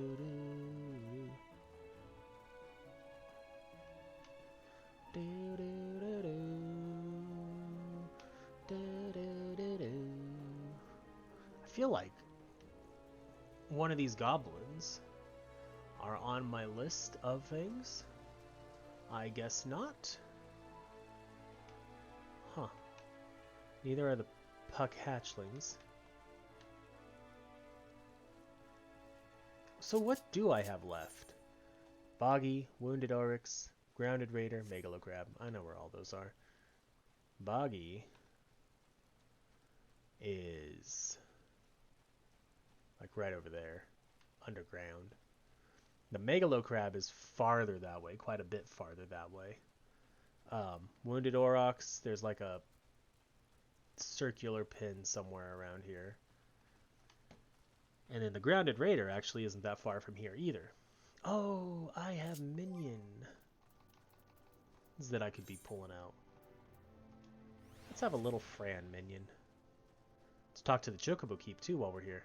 do do. I feel like one of these goblins are on my list of things. I guess not. Huh. Neither are the puck hatchlings. So what do I have left? Boggy, Wounded Oryx, Grounded Raider, Megalocrab. I know where all those are. Boggy is like right over there, underground. The Megalocrab is farther that way, quite a bit farther that way. Wounded Aurochs, there's like a circular pin somewhere around here. And then the Grounded Raider actually isn't that far from here either. Oh, I have minions that I could be pulling out. Let's have a little Fran minion. Let's talk to the Chocobo Keep too while we're here.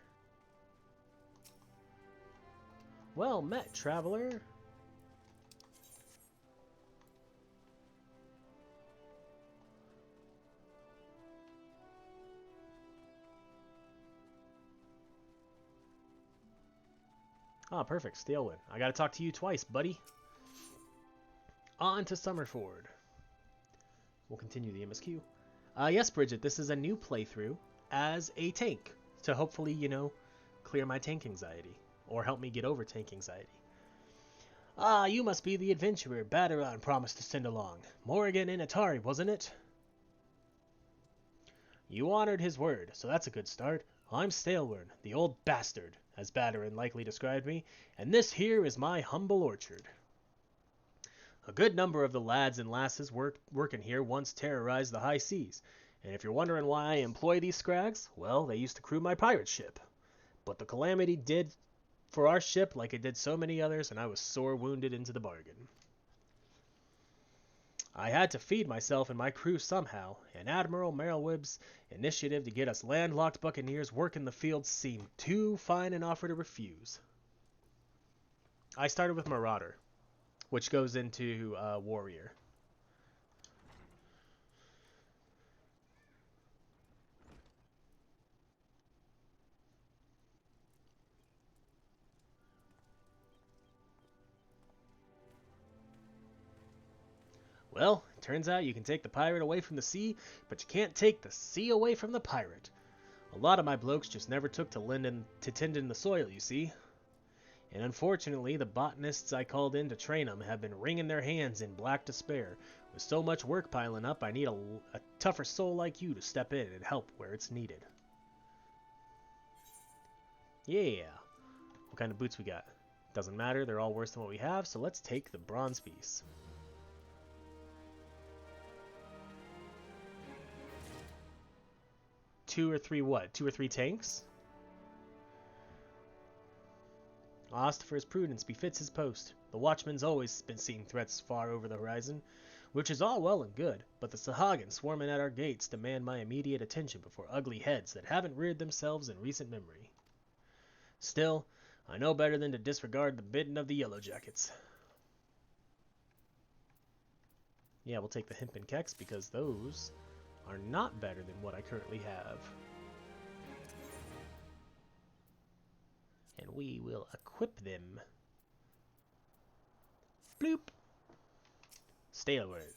Well met, traveler. Ah, perfect. Stalewind. I gotta talk to you twice, buddy. On to Summerford. We'll continue the MSQ. Yes, Bridget, this is a new playthrough as a tank to hopefully, you know, clear my tank anxiety. Or help me get over tank anxiety. Ah, you must be the adventurer Baderon promised to send along. Morrighan Initari, wasn't it? You honored his word, so that's a good start. I'm Stalewind, the old bastard, as Baderon likely described me, and this here is my humble orchard. A good number of the lads and lasses working here once terrorized the high seas, and if you're wondering why I employ these scrags, well, they used to crew my pirate ship. But the calamity did for our ship like it did so many others, and I was sore wounded into the bargain. I had to feed myself and my crew somehow, and Admiral Merylweb's initiative to get us landlocked buccaneers working the fields seemed too fine an offer to refuse. I started with Marauder, which goes into Warrior. Well, it turns out you can take the pirate away from the sea, but you can't take the sea away from the pirate. A lot of my blokes just never took to tending the soil, you see. And unfortunately, the botanists I called in to train them have been wringing their hands in black despair. With so much work piling up, I need a tougher soul like you to step in and help where it's needed. Yeah. What kind of boots we got? Doesn't matter, they're all worse than what we have, so let's take the bronze piece. Two or three tanks? Ostifer's prudence befits his post. The watchman's always been seeing threats far over the horizon, which is all well and good, but the Sahagin swarming at our gates demand my immediate attention before ugly heads that haven't reared themselves in recent memory. Still, I know better than to disregard the bidding of the Yellow Jackets. Yeah, we'll take the Hemp and Kex because those are not better than what I currently have. And we will equip them. Bloop! Staleward.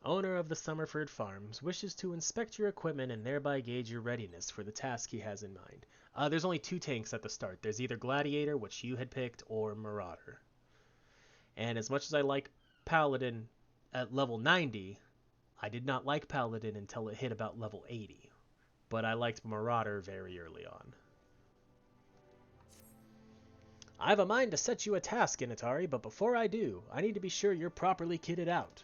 Owner of the Summerford Farms wishes to inspect your equipment and thereby gauge your readiness for the task he has in mind. There's only 2 tanks at the start. There's either Gladiator, which you had picked, or Marauder. And as much as I like Paladin at level 90, I did not like Paladin until it hit about level 80. But I liked Marauder very early on. I have a mind to set you a task, Initari, but before I do, I need to be sure you're properly kitted out.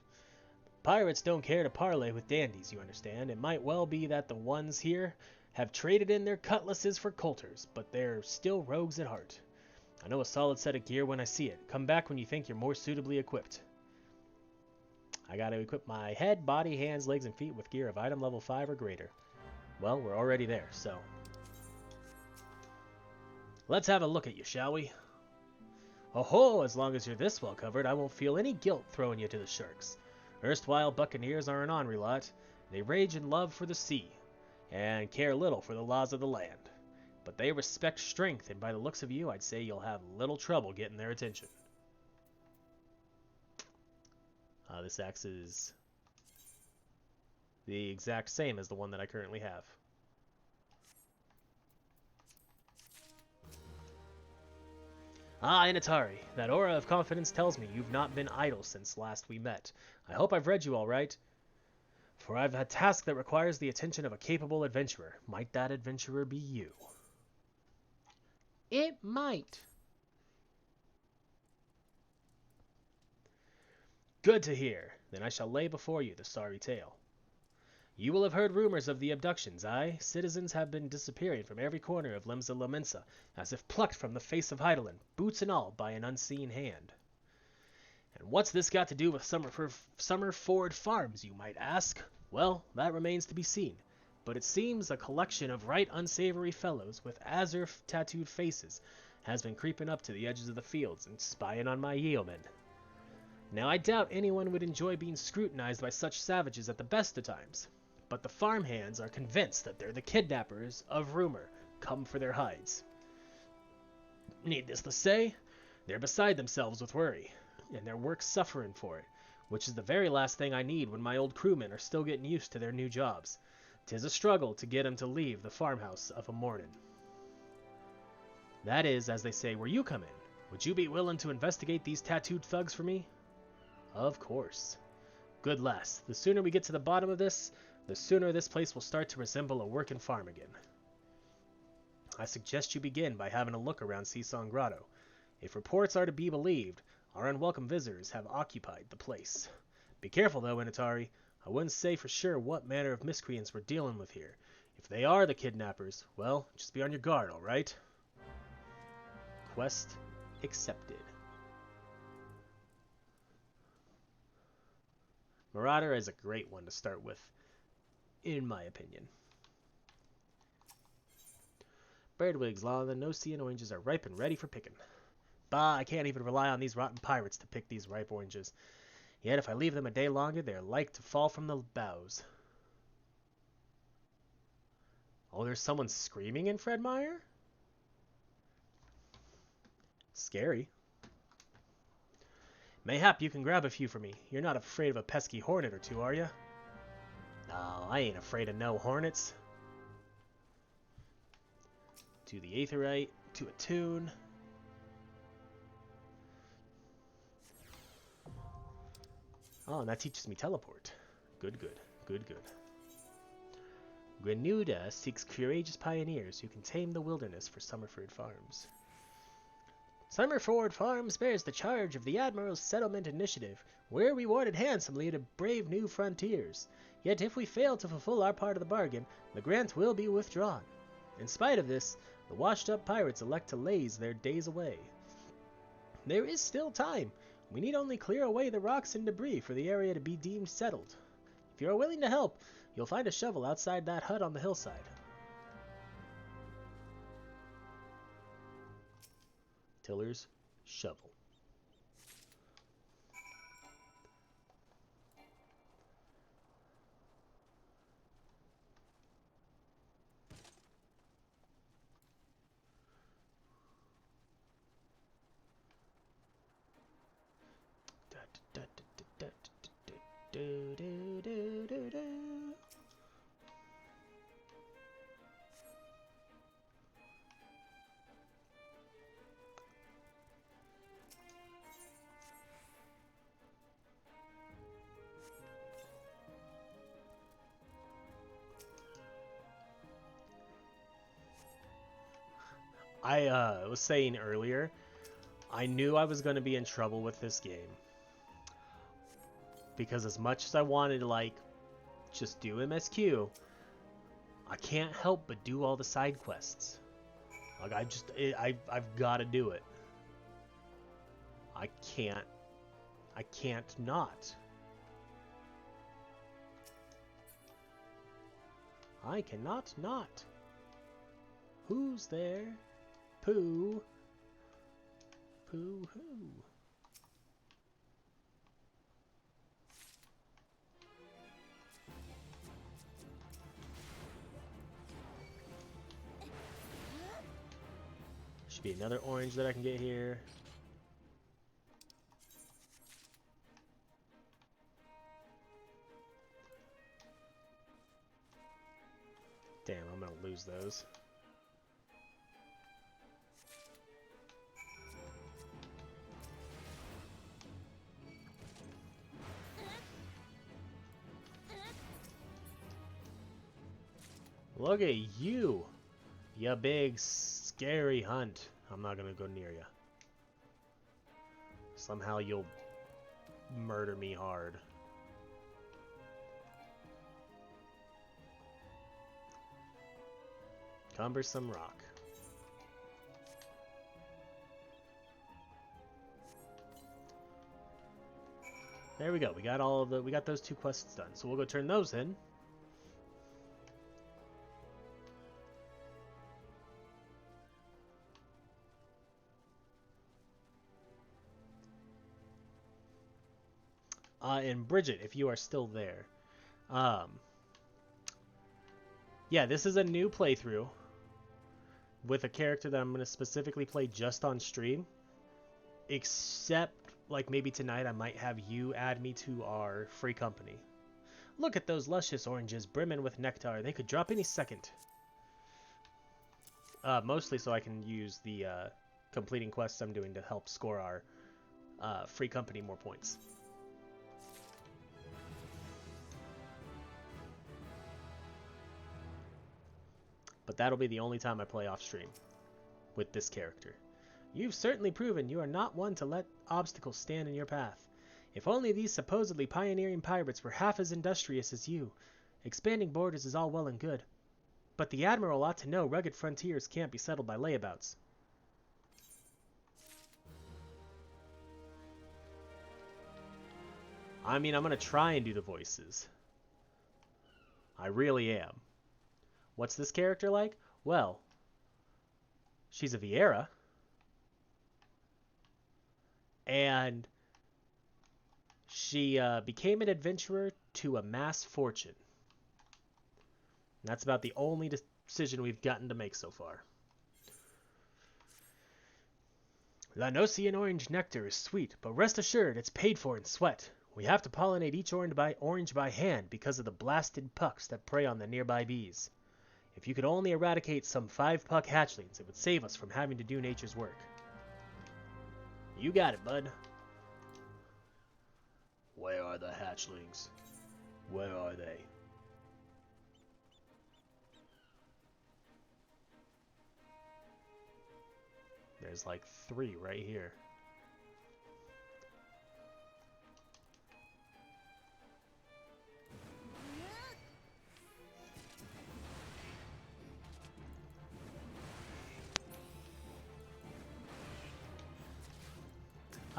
Pirates don't care to parley with dandies, you understand. It might well be that the ones here have traded in their cutlasses for coulters, but they're still rogues at heart. I know a solid set of gear when I see it. Come back when you think you're more suitably equipped. I gotta equip my head, body, hands, legs, and feet with gear of item level 5 or greater. Well, we're already there, so... let's have a look at you, shall we? Oh-ho, as long as you're this well covered, I won't feel any guilt throwing you to the sharks. Erstwhile buccaneers are an ornery lot. They rage in love for the sea, and care little for the laws of the land. But they respect strength, and by the looks of you, I'd say you'll have little trouble getting their attention. This axe is the exact same as the one that I currently have. Ah, Initari, that aura of confidence tells me you've not been idle since last we met. I hope I've read you all right, for I've a task that requires the attention of a capable adventurer. Might that adventurer be you? It might. Good to hear. Then I shall lay before you the sorry tale. You will have heard rumors of the abductions, aye? Citizens have been disappearing from every corner of Lemsa Lamensa, as if plucked from the face of Heidelin, boots and all, by an unseen hand. And what's this got to do with Summerford Farms, you might ask? Well, that remains to be seen, but it seems a collection of right unsavory fellows with azure tattooed faces has been creeping up to the edges of the fields and spying on my yeomen. Now, I doubt anyone would enjoy being scrutinized by such savages at the best of times, but the farmhands are convinced that they're the kidnappers of rumor, come for their hides. Needless to say, they're beside themselves with worry, and their work's suffering for it, which is the very last thing I need when my old crewmen are still getting used to their new jobs. 'Tis a struggle to get 'em to leave the farmhouse of a morning. That is, as they say, where you come in. Would you be willing to investigate these tattooed thugs for me? Of course. Good lass, the sooner we get to the bottom of this, the sooner this place will start to resemble a working farm again. I suggest you begin by having a look around Seasong Grotto. If reports are to be believed, our unwelcome visitors have occupied the place. Be careful though, Initari. I wouldn't say for sure what manner of miscreants we're dealing with here. If they are the kidnappers, well, just be on your guard, alright? Quest accepted. Marauder is a great one to start with, in my opinion. Birdwigs, Lala, no-see, and oranges are ripe and ready for picking. Bah, I can't even rely on these rotten pirates to pick these ripe oranges. Yet if I leave them a day longer, they're like to fall from the boughs. Oh, there's someone screaming in Fredmire? Scary. Mayhap you can grab a few for me. You're not afraid of a pesky hornet or two, are you? No, I ain't afraid of no hornets. To the Aetherite, to attune. Oh, and that teaches me teleport. Good, good, good, good. Grenuda seeks courageous pioneers who can tame the wilderness for Summerford Farms. Summerford Farms bears the charge of the Admiral's Settlement Initiative. We're rewarded handsomely to brave new frontiers. Yet if we fail to fulfill our part of the bargain, the grant will be withdrawn. In spite of this, the washed-up pirates elect to laze their days away. There is still time. We need only clear away the rocks and debris for the area to be deemed settled. If you are willing to help, you'll find a shovel outside that hut on the hillside. Tiller's shovel. I was saying earlier, I knew I was going to be in trouble with this game. Because as much as I wanted to, like, just do MSQ, I can't help but do all the side quests. Like, I've got to do it. I can't not. I cannot not. Who's there? Pooh. Pooh-hoo. Should be another orange that I can get here. Damn, I'm gonna lose those. Look at you, you big scary hunt. I'm not gonna go near you. Somehow you'll murder me hard. Cumbersome rock. There we go. We got those two quests done. So we'll go turn those in. And Bridget, if you are still there. Yeah, this is a new playthrough with a character that I'm going to specifically play just on stream. Except, like, maybe tonight I might have you add me to our free company. Look at those luscious oranges brimming with nectar. They could drop any second. Mostly so I can use the completing quests I'm doing to help score our free company more points. But that'll be the only time I play off stream with this character. You've certainly proven you are not one to let obstacles stand in your path. If only these supposedly pioneering pirates were half as industrious as you. Expanding borders is all well and good, but the Admiral ought to know rugged frontiers can't be settled by layabouts. I mean, I'm going to try and do the voices. I really am. What's this character like? Well, she's a Viera. And she became an adventurer to amass fortune. And that's about the only decision we've gotten to make so far. Lanosian orange nectar is sweet, but rest assured it's paid for in sweat. We have to pollinate each orange by hand because of the blasted pucks that prey on the nearby bees. If you could only eradicate some 5-puck hatchlings, it would save us from having to do nature's work. You got it, bud. Where are the hatchlings? Where are they? There's like 3 right here.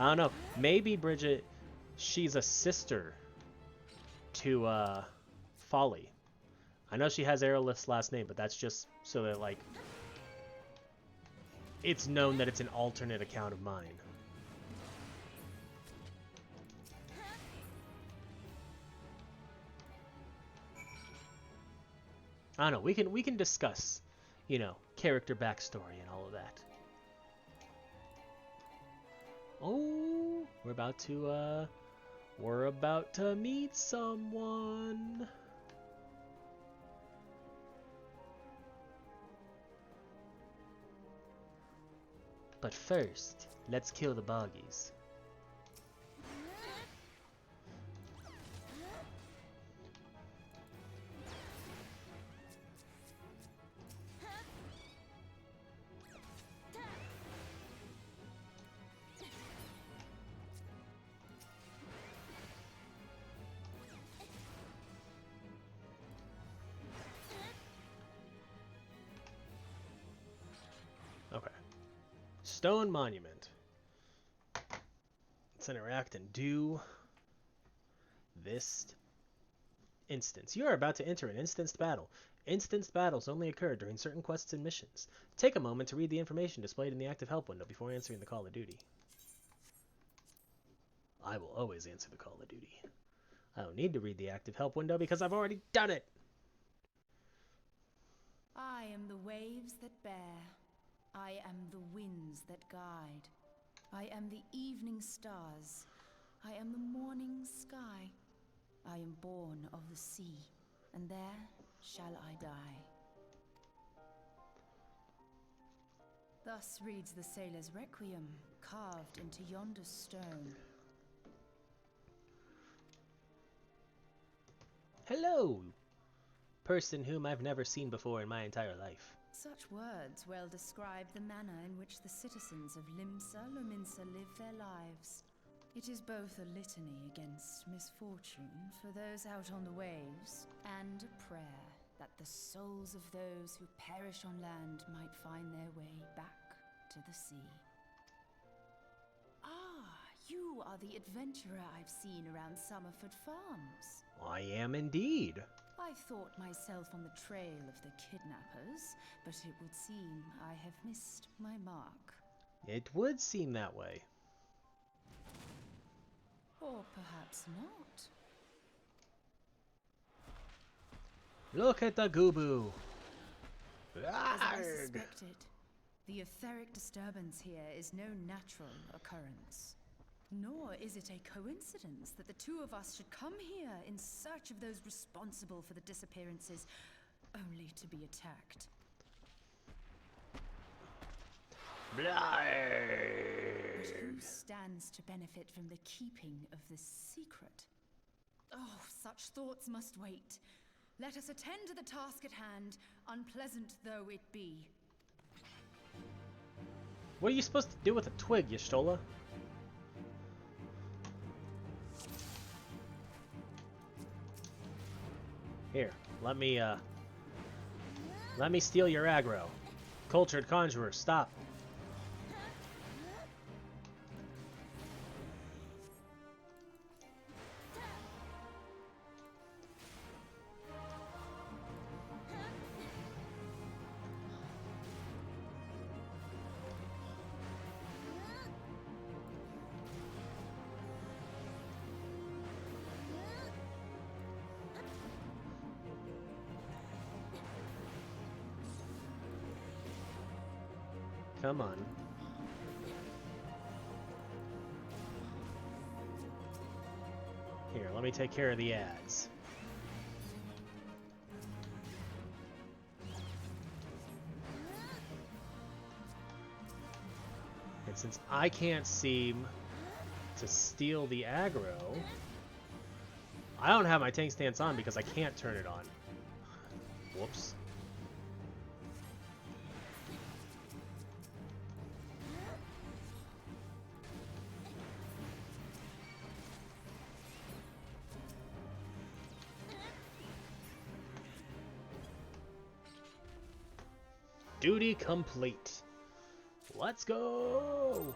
I don't know. Maybe Bridget, she's a sister to Folly. I know she has Aerolith's last name, but that's just so that, like, it's known that it's an alternate account of mine. I don't know. We can discuss, you know, character backstory and all of that. Oh, we're about to meet someone. But first, let's kill the boggies. Okay. Stone Monument. Let's interact and do this instance. You are about to enter an instanced battle. Instanced battles only occur during certain quests and missions. Take a moment to read the information displayed in the active help window before answering the call of duty. I will always answer the call of duty. I don't need to read the active help window because I've already done it.
I am the waves that bear. I am the winds that guide. I am the evening stars. I am the morning sky. I am born of the sea, and there shall I die. Thus reads the sailor's requiem, carved into yonder stone.
Hello, person whom I've never seen before in my entire life.
Such words well describe the manner in which the citizens of Limsa Lominsa live their lives. It is both a litany against misfortune for those out on the waves, and a prayer that the souls of those who perish on land might find their way back to the sea. Ah, you are the adventurer I've seen around Summerford Farms.
I am indeed.
I thought myself on the trail of the kidnappers, but it would seem I have missed my mark.
It would seem that way.
Or perhaps not.
Look at the Goobu.
As I
Arrgh.
suspected, the etheric disturbance here is no natural occurrence. Nor is it a coincidence that the two of us should come here in search of those responsible for the disappearances, only to be attacked. But who stands to benefit from the keeping of this secret? Oh, such thoughts must wait. Let us attend to the task at hand, unpleasant though it be.
What are you supposed to do with a twig, Y'shtola? Here, let me steal your aggro. Cultured Conjurer, stop. Come on. Here, let me take care of the ads. And since I can't seem to steal the aggro, I don't have my tank stance on because I can't turn it on. Whoops. Duty complete. Let's go!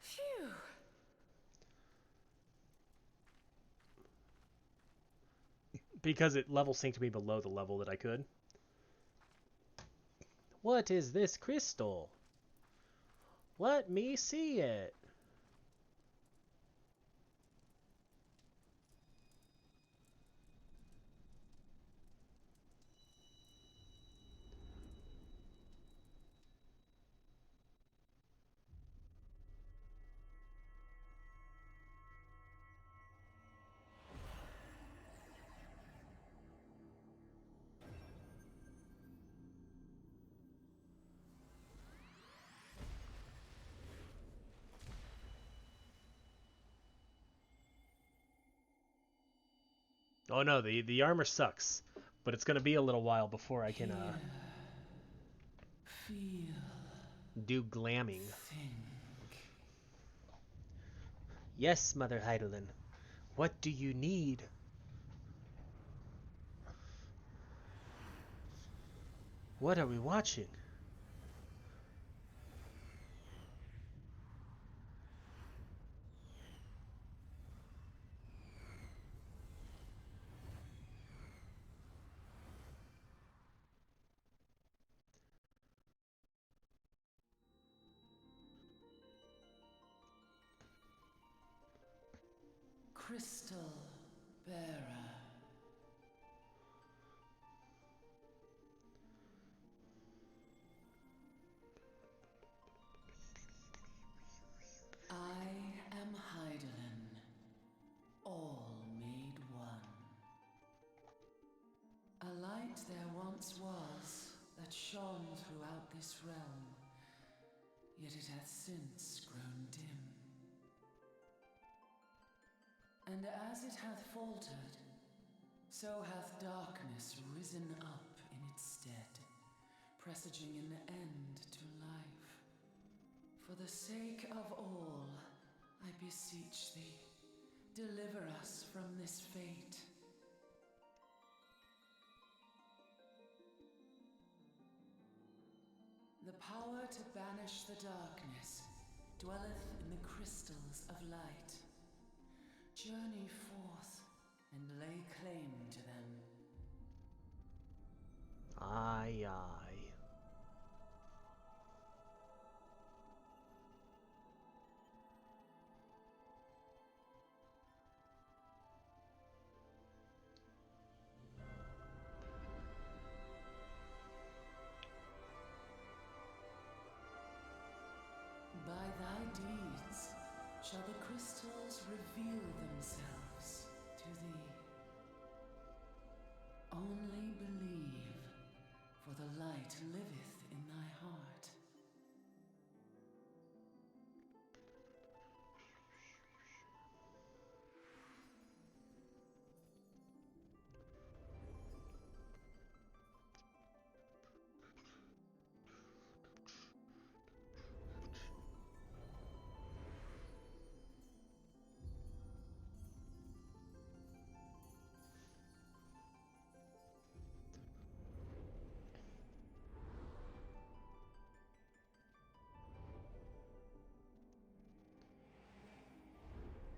Phew.
Because it level synced me below the level that I could. What is this crystal? Let me see it. Oh no, the armor sucks, but it's gonna be a little while before I can
Feel.
do glamming.
Think.
Yes, Mother Heidelin. What do you need? What are we watching?
Crystal bearer. I am Heidelin, all made one. A light there once was that shone throughout this realm, yet it hath since grown dim. And as it hath faltered, so hath darkness risen up in its stead, presaging an end to life. For the sake of all, I beseech thee, deliver us from this fate. The power to banish the darkness dwelleth in the crystals of light. Journey forth and lay claim to them.
Aye, aye.
By thy deeds shall the crystals reveal themselves to thee. Only believe, for the light liveth in thy heart.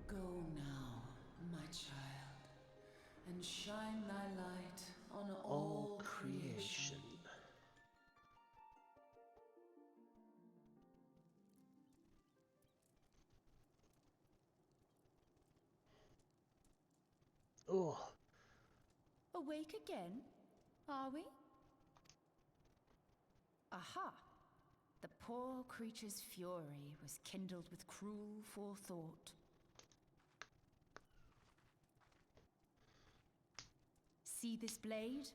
Go now, my child, and shine thy light on all creation.
Oh,
Awake again, are we? Aha! The poor creature's fury was kindled with cruel forethought. See this blade?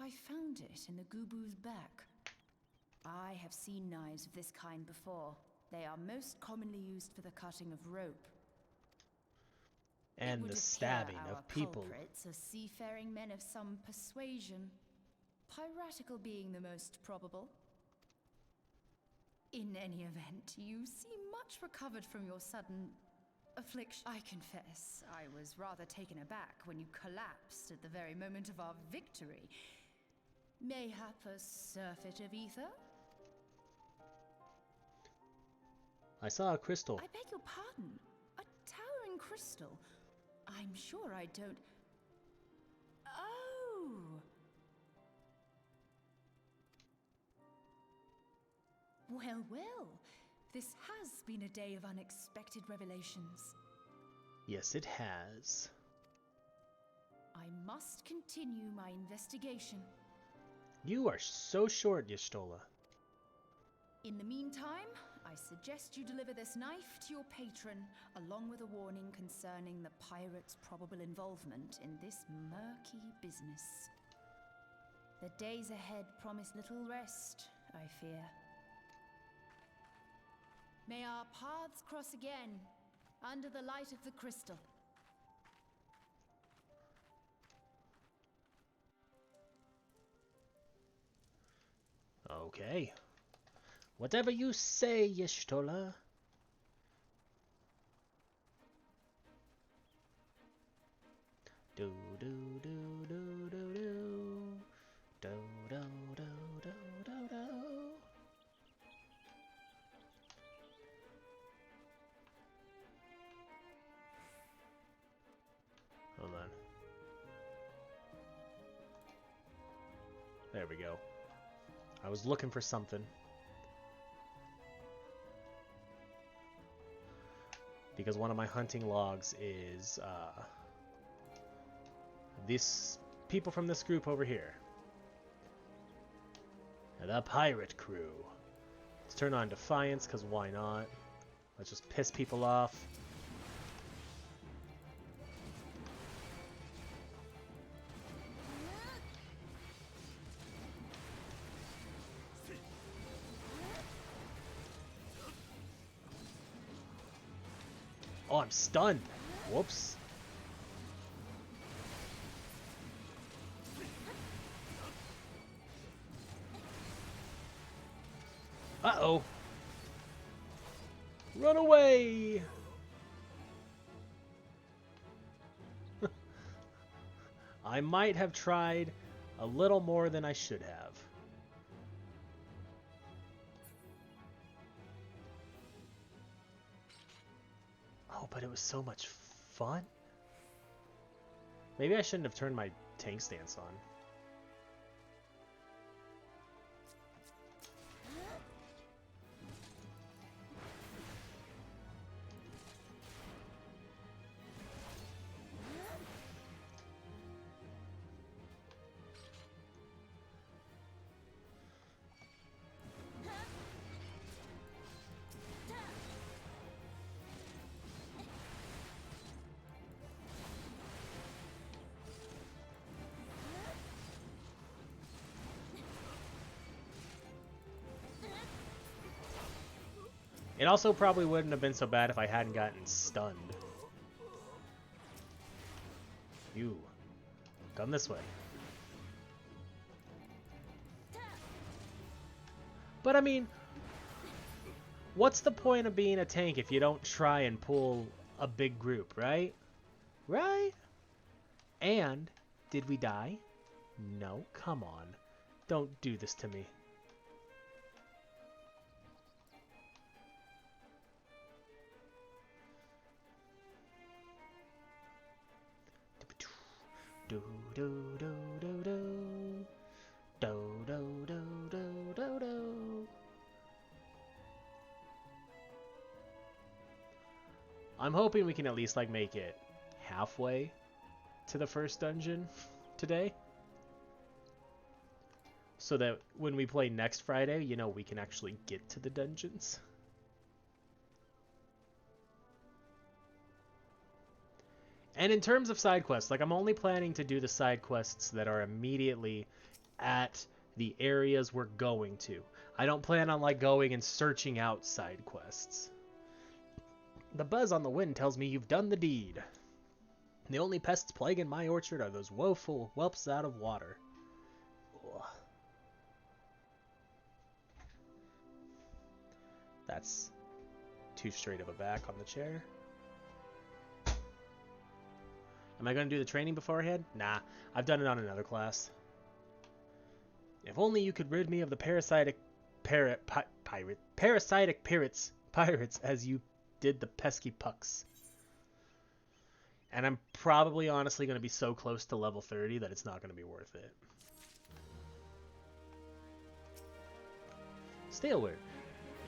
I found it in the Gubu's back. I have seen knives of this kind before. They are most commonly used for the cutting of rope.
And the stabbing of people.
Culprits are seafaring men of some persuasion, piratical being the most probable. In any event, you seem much recovered from your sudden affliction. I confess, I was rather taken aback when you collapsed at the very moment of our victory. Mayhap a surfeit of ether?
I saw a crystal.
I beg your pardon. A towering crystal. I'm sure I don't... Oh! Well, well. This has been a day of unexpected revelations.
Yes, it has.
I must continue my investigation.
You are so short, Y'shtola.
In the meantime, I suggest you deliver this knife to your patron, along with a warning concerning the pirate's probable involvement in this murky business. The days ahead promise little rest, I fear. May our paths cross again, under the light of the crystal.
Okay. Whatever you say, Y'shtola. Do do do do do do do do do do do do. Hold on. There we go. I was looking for something. Because one of my hunting logs is these people from this group over here. The pirate crew. Let's turn on Defiance, because why not? Let's just piss people off. Oh, I'm stunned. Whoops. Uh-oh. Run away. I might have tried a little more than I should have. Oh, but it was so much fun. Maybe I shouldn't have turned my tank stance on. It also probably wouldn't have been so bad if I hadn't gotten stunned. You. Come this way. But I mean, what's the point of being a tank if you don't try and pull a big group, right? Right? And, did we die? No, come on. Don't do this to me. Do do do do do do do do do do do. I'm hoping we can at least like make it halfway to the first dungeon today. so that when we play next Friday, you know, we can actually get to the dungeons. And in terms of side quests, like, I'm only planning to do the side quests that are immediately at the areas we're going to. I don't plan on, like, going and searching out side quests. The buzz on the wind tells me you've done the deed. The only pests plaguing my orchard are those woeful whelps out of water. Ugh. That's too straight of a back on the chair. Am I going to do the training beforehand? Nah, I've done it on another class. If only you could rid me of the parasitic pirates as you did the pesky pucks. And I'm probably honestly going to be so close to level 30 that it's not going to be worth it. Staleward.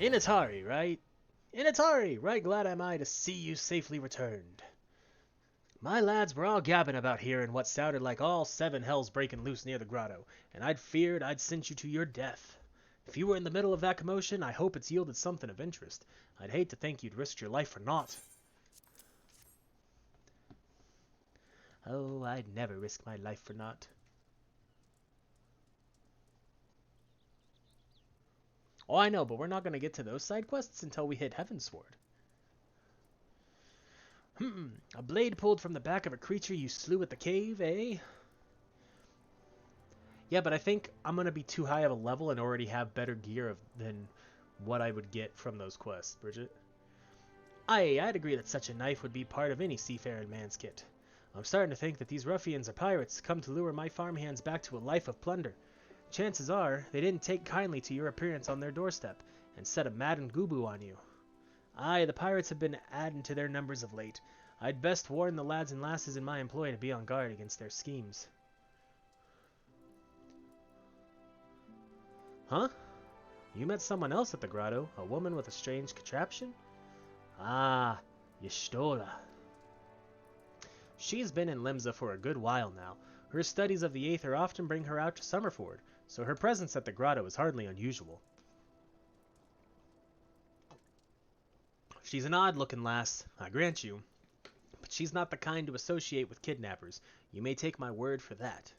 Initari, right? Initari, right glad am I to see you safely returned. My lads were all gabbing about here in what sounded like all 7 hells breaking loose near the grotto, and I'd feared I'd sent you to your death. If you were in the middle of that commotion, I hope it's yielded something of interest. I'd hate to think you'd risked your life for naught. Oh, I'd never risk my life for naught. Oh, I know, but we're not going to get to those side quests until we hit Heavensward. A blade pulled from the back of a creature you slew at the cave, eh? Yeah, but I think I'm going to be too high of a level and already have better gear than what I would get from those quests, Bridget. I'd agree that such a knife would be part of any seafaring man's kit. I'm starting to think that these ruffians are pirates come to lure my farmhands back to a life of plunder. Chances are they didn't take kindly to your appearance on their doorstep and set a maddened gooboo on you. Aye, the pirates have been adding to their numbers of late. I'd best warn the lads and lasses in my employ to be on guard against their schemes. Huh? You met someone else at the grotto, a woman with a strange contraption? Ah, Y'shtola. She's been in Limsa for a good while now. Her studies of the Aether often bring her out to Summerford, so her presence at the grotto is hardly unusual. She's an odd-looking lass, I grant you, but she's not the kind to associate with kidnappers. You may take my word for that.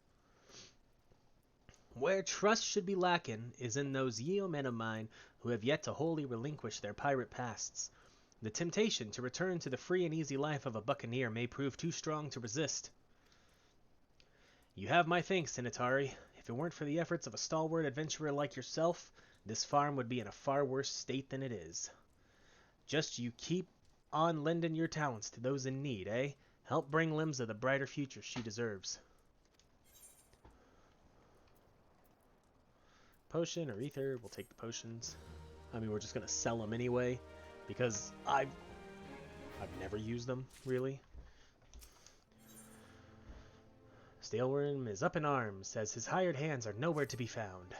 Where trust should be lacking is in those yeomen of mine who have yet to wholly relinquish their pirate pasts. The temptation to return to the free and easy life of a buccaneer may prove too strong to resist. You have my thanks, Initari. If it weren't for the efforts of a stalwart adventurer like yourself, this farm would be in a far worse state than it is. Just you keep on lending your talents to those in need, eh? Help bring Limsa the brighter future she deserves. Potion or ether, we'll take the potions. I mean, we're just going to sell them anyway, because I've never used them, really. Staleworm is up in arms, as his hired hands are nowhere to be found.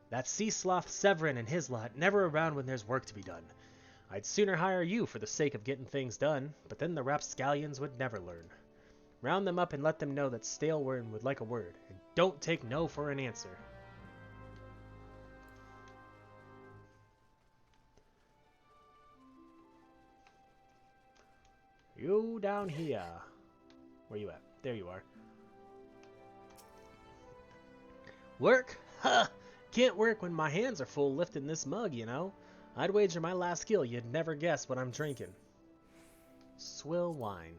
That sea sloth Severin and his lot never around when there's work to be done. I'd sooner hire you for the sake of getting things done, but then the rapscallions would never learn. Round them up and let them know that Staleworm would like a word, and don't take no for an answer. You down here. Where you at? There you are. Work? Ha! Can't work when my hands are full lifting this mug, you know. I'd wager my last skill you'd never guess what I'm drinking. Swill wine.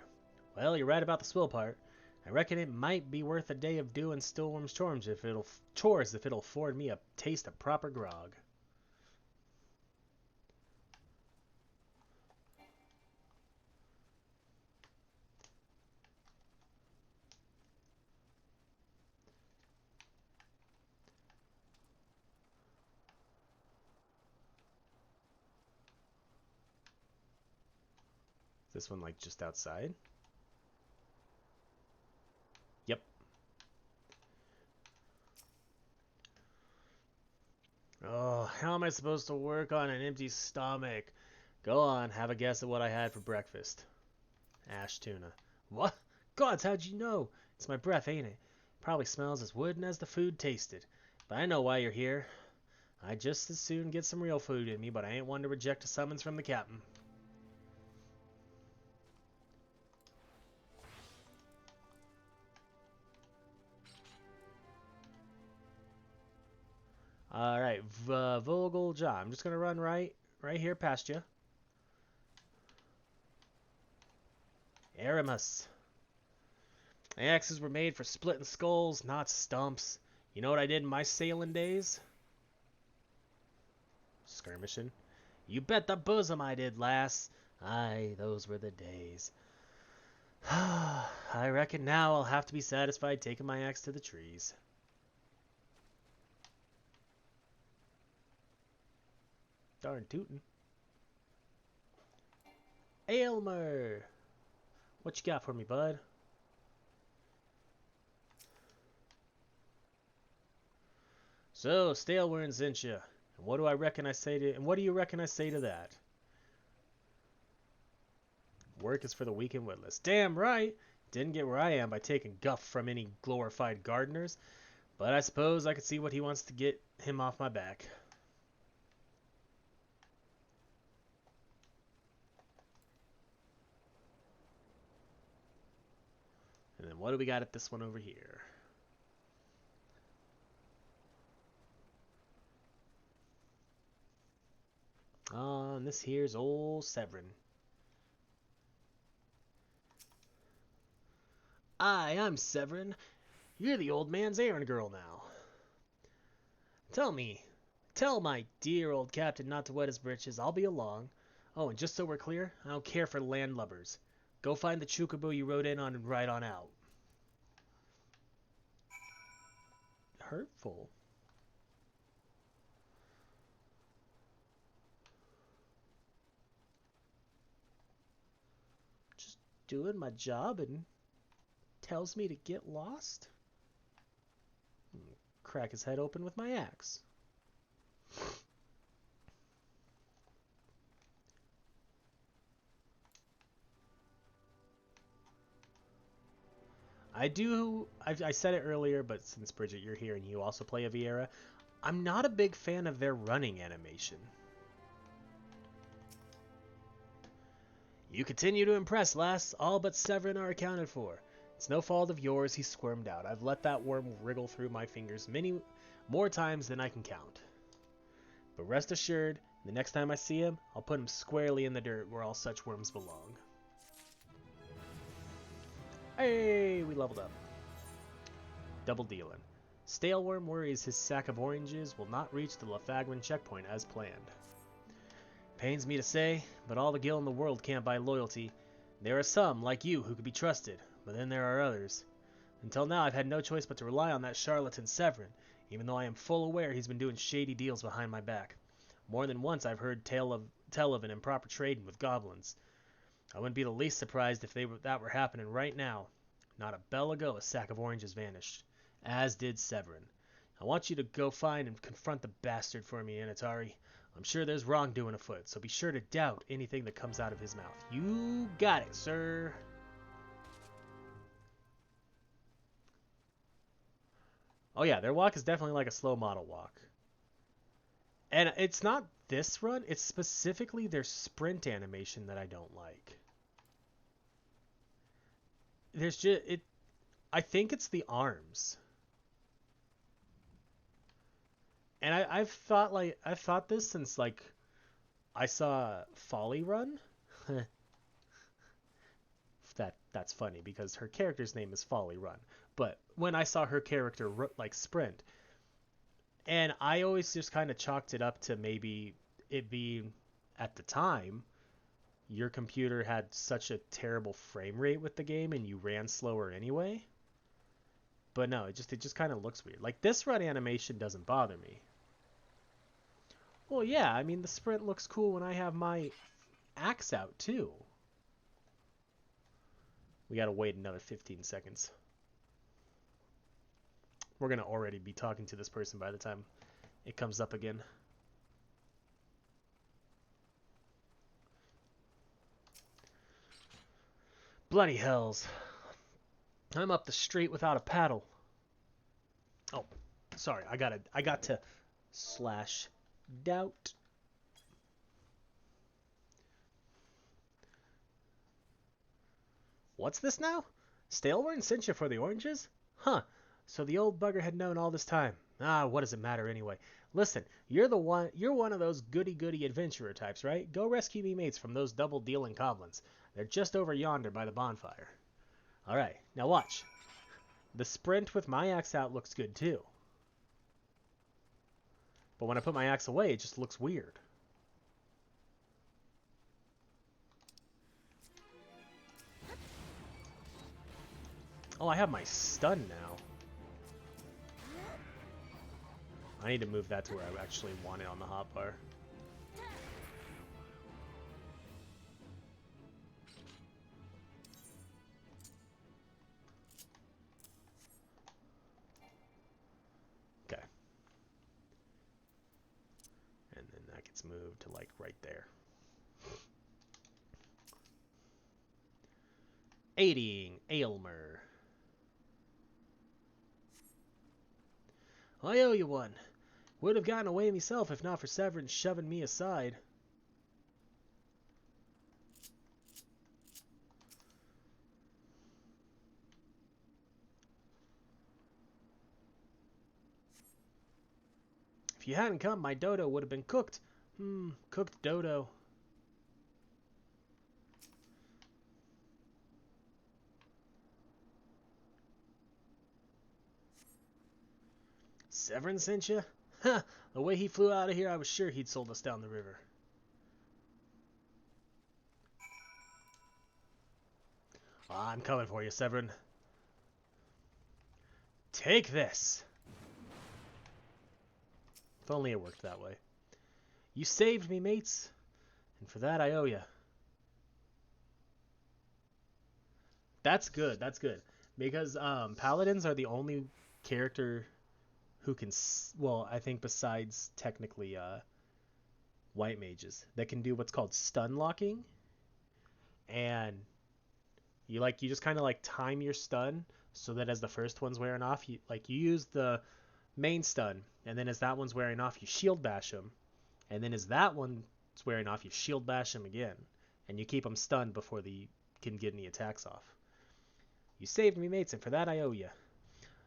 Well, you're right about the swill part. I reckon it might be worth a day of doing Stillworm's chores if it'll afford me a taste of proper grog. This one, like, just outside? Yep. Oh, how am I supposed to work on an empty stomach? Go on, have a guess at what I had for breakfast. Ash tuna. What? Gods, how'd you know? It's my breath, ain't it? Probably smells as wooden as the food tasted. But I know why you're here. I'd just as soon get some real food in me, but I ain't one to reject a summons from the captain. Alright, Vogel John. I'm just going to run right here past you. Aramus. My axes were made for splitting skulls, not stumps. You know what I did in my sailing days? Skirmishing. You bet the bosom I did, lass. Aye, those were the days. I reckon now I'll have to be satisfied taking my axe to the trees. Darn tootin'. Aylmer! What you got for me, bud? So, stale weren't cinch ya. And what do you reckon I say to that? Work is for the weak and witless. Damn right! Didn't get where I am by taking guff from any glorified gardeners, but I suppose I could see what he wants to get him off my back. And then what do we got at this one over here? Oh, and this here's old Severin. Aye, I'm Severin. You're the old man's errand girl now. Tell my dear old captain not to wet his britches. I'll be along. Oh, and just so we're clear, I don't care for landlubbers. Go find the chocobo you rode in on and ride on out. Hurtful. Just doing my job and tells me to get lost? Crack his head open with my axe. I said it earlier, but since Bridget, you're here and you also play a Viera, I'm not a big fan of their running animation. You continue to impress, lass. All but Severin are accounted for. It's no fault of yours he squirmed out. I've let that worm wriggle through my fingers many more times than I can count. But rest assured, the next time I see him, I'll put him squarely in the dirt where all such worms belong. Hey, we leveled up. Double dealing. Staleworm worries his sack of oranges will not reach the Lafagman checkpoint as planned. Pains me to say, but all the gil in the world can't buy loyalty. There are some, like you, who could be trusted, but then there are others. Until now, I've had no choice but to rely on that charlatan Severin, even though I am full aware he's been doing shady deals behind my back. More than once I've heard tell of an improper trading with goblins. I wouldn't be the least surprised if that were happening right now. Not a bell ago, a sack of oranges vanished, as did Severin. I want you to go find and confront the bastard for me, Initari. I'm sure there's wrongdoing afoot, so be sure to doubt anything that comes out of his mouth. You got it, sir. Oh yeah, their walk is definitely like a slow model walk. And it's not this run, it's specifically their sprint animation that I don't like. I think it's the arms. And I've thought this since like I saw Folly run. That's funny because her character's name is Folly Run. But when I saw her character like sprint, and I always just kind of chalked it up to maybe it being at the time your computer had such a terrible frame rate with the game and you ran slower anyway. But no, it just kind of looks weird. Like this run animation doesn't bother me. Well, yeah, I mean the sprint looks cool when I have my axe out too. We gotta wait another 15 seconds. We're gonna already be talking to this person by the time it comes up again. Bloody hells. I'm up the street without a paddle. Oh, Sorry, I got to slash doubt. What's this now? Stalewern sent you for the oranges? Huh. So the old bugger had known all this time. Ah, what does it matter anyway? Listen, you're one of those goody-goody adventurer types, right? Go rescue me mates from those double-dealing goblins. They're just over yonder by the bonfire. Alright, now watch. The sprint with my axe out looks good too. But when I put my axe away, it just looks weird. Oh, I have my stun now. I need to move that to where I actually want it on the hotbar. Okay. And then that gets moved to like right there. Aiding Aylmer. I owe you one. Would have gotten away myself if not for Severin shoving me aside. If you hadn't come, my dodo would have been cooked. Cooked dodo. Severin sent you? Ha! The way he flew out of here, I was sure he'd sold us down the river. I'm coming for you, Severin. Take this! If only it worked that way. You saved me, mates, and for that I owe you. That's good, that's good. Because paladins are the only character who can, well, I think besides technically white mages, that can do what's called stun locking. And you just kind of like time your stun so that as the first one's wearing off, you use the main stun, and then as that one's wearing off, you shield bash them, and then as that one's wearing off, you shield bash them again, and you keep them stunned before they can get any attacks off. You saved me, mates, and for that I owe you.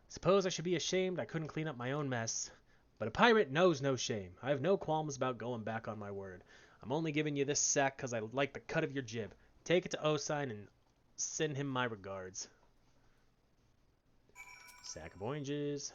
Suppose I should be ashamed I couldn't clean up my own mess, but a pirate knows no shame. I have no qualms about going back on my word. I'm only giving you this sack because I like the cut of your jib. Take it to Osine and send him my regards. Sack of oranges.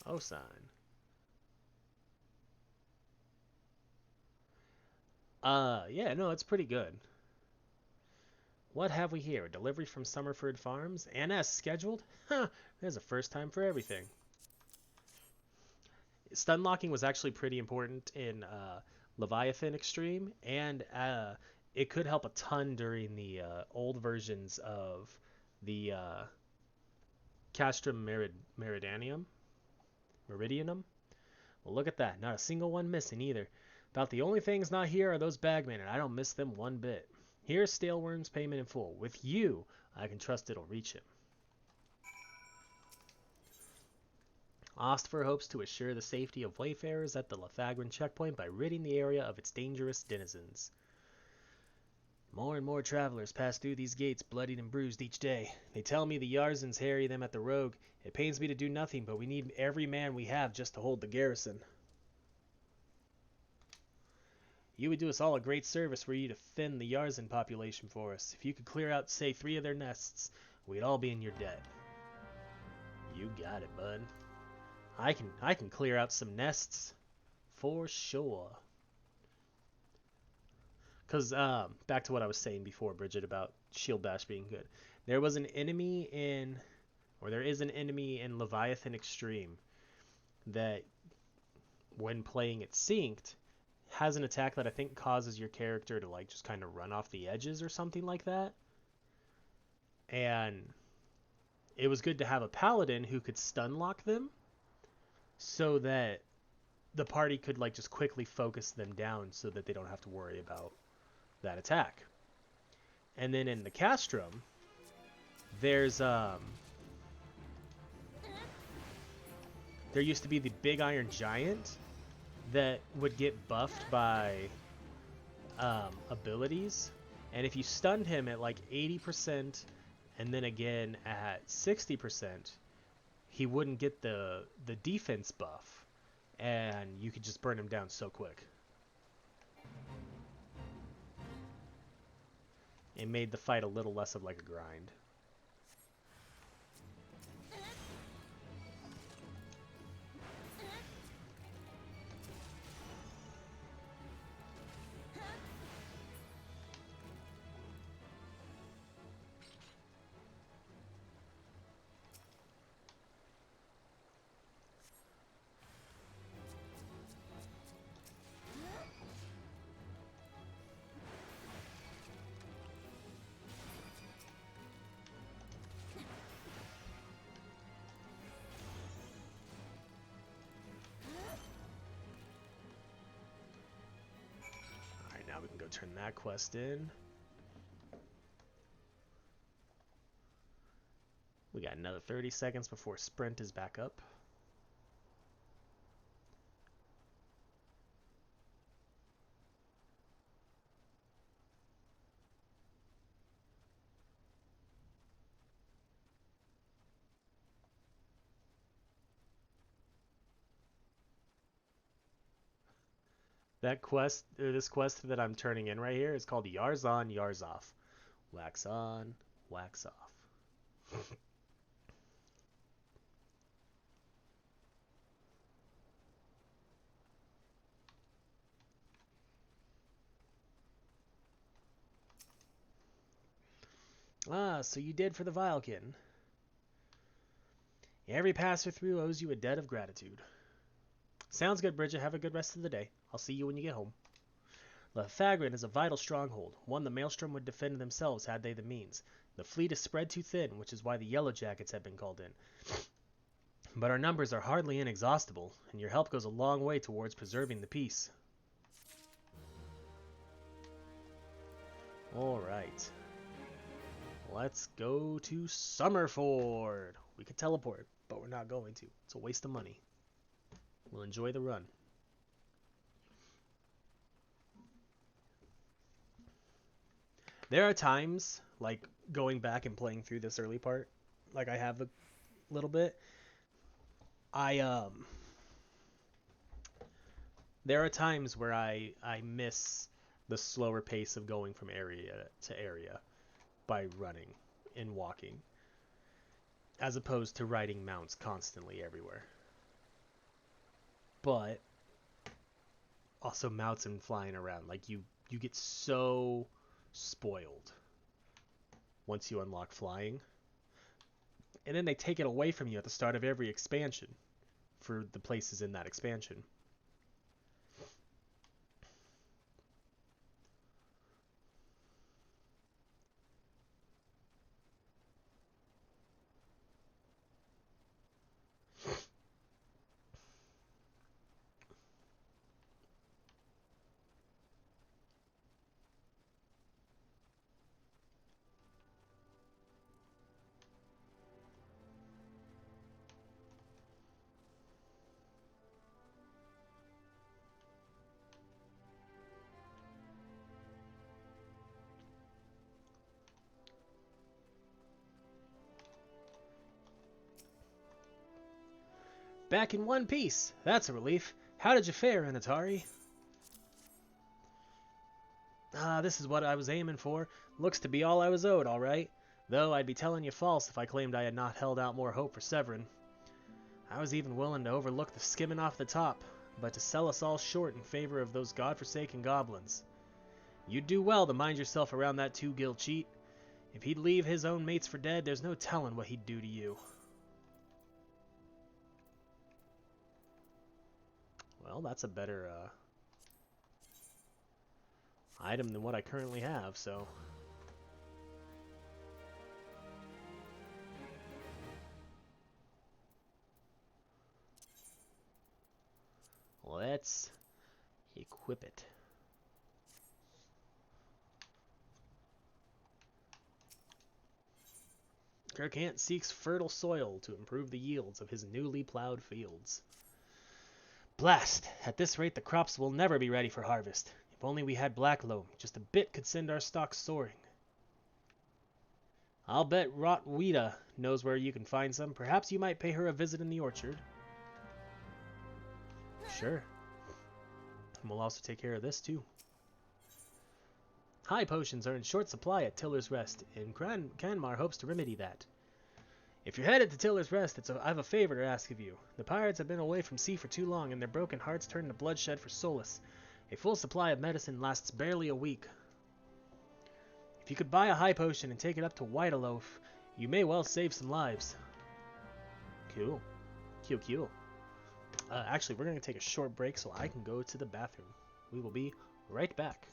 Osine. Yeah, no, it's pretty good. What have we here? A delivery from Summerford Farms? And as scheduled? Huh, there's a first time for everything. Stun locking was actually pretty important in Leviathan Extreme, and it could help a ton during the old versions of the Castrum Meridianum. Well, look at that. Not a single one missing either. About the only things not here are those bagmen, and I don't miss them one bit. Here's Staleworm's payment in full. With you, I can trust it'll reach him. Ostfer hopes to assure the safety of wayfarers at the Lethagran checkpoint by ridding the area of its dangerous denizens. More and more travelers pass through these gates bloodied and bruised each day. They tell me the Yarzans harry them at the Rogue. It pains me to do nothing, but we need every man we have just to hold the garrison. You would do us all a great service were you to thin the Yarzan population for us. If you could clear out, say, 3 of their nests, we'd all be in your debt. You got it, bud. I can clear out some nests for sure. Because, back to what I was saying before, Bridget, about Shield Bash being good. There is an enemy in Leviathan Extreme that, when playing it synced, has an attack that I think causes your character to like just kind of run off the edges or something like that. And it was good to have a paladin who could stun lock them so that the party could like just quickly focus them down so that they don't have to worry about that attack. And then in the castrum, there's there used to be the big iron giant that would get buffed by abilities, and if you stunned him at like 80% and then again at 60%, he wouldn't get the defense buff, and you could just burn him down so quick. It made the fight a little less of like a grind. Now we can go turn that quest in. We got another 30 seconds before sprint is back up. That quest, this quest that I'm turning in right here is called Yars on, Yars off. Wax on, wax off. Ah, so you did for the Vilekin. Every passer through owes you a debt of gratitude. Sounds good, Bridget. Have a good rest of the day. I'll see you when you get home. Lefagrin is a vital stronghold, one the Maelstrom would defend themselves had they the means. The fleet is spread too thin, which is why the Yellow Jackets have been called in. But our numbers are hardly inexhaustible, and your help goes a long way towards preserving the peace. Alright. Let's go to Summerford. We could teleport, but we're not going to. It's a waste of money. We'll enjoy the run. There are times, like going back and playing through this early part, like I have a little bit, there are times where I miss the slower pace of going from area to area by running and walking, as opposed to riding mounts constantly everywhere. But also mounts and flying around, like you get so spoiled once you unlock flying, and then they take it away from you at the start of every expansion for the places in that expansion. Back in one piece. That's a relief. How did you fare, Initari? Ah, this is what I was aiming for. Looks to be all I was owed, all right. Though I'd be telling you false if I claimed I had not held out more hope for Severin. I was even willing to overlook the skimming off the top, but to sell us all short in favor of those godforsaken goblins. You'd do well to mind yourself around that two-guild cheat. If he'd leave his own mates for dead, there's no telling what he'd do to you. Well, that's a better item than what I currently have, so... Let's equip it. Kirkant seeks fertile soil to improve the yields of his newly plowed fields. Blast! At this rate, the crops will never be ready for harvest. If only we had black loam, just a bit could send our stocks soaring. I'll bet Rotweeda knows where you can find some. Perhaps you might pay her a visit in the orchard. Sure. And we'll also take care of this, too. High potions are in short supply at Tiller's Rest, and Canmar hopes to remedy that. If you're headed to Tiller's Rest, I have a favor to ask of you. The pirates have been away from sea for too long, and their broken hearts turn to bloodshed for solace. A full supply of medicine lasts barely a week. If you could buy a high potion and take it up to Whitealoaf, you may well save some lives. Cool. Cool. Actually, we're going to take a short break so I can go to the bathroom. We will be right back.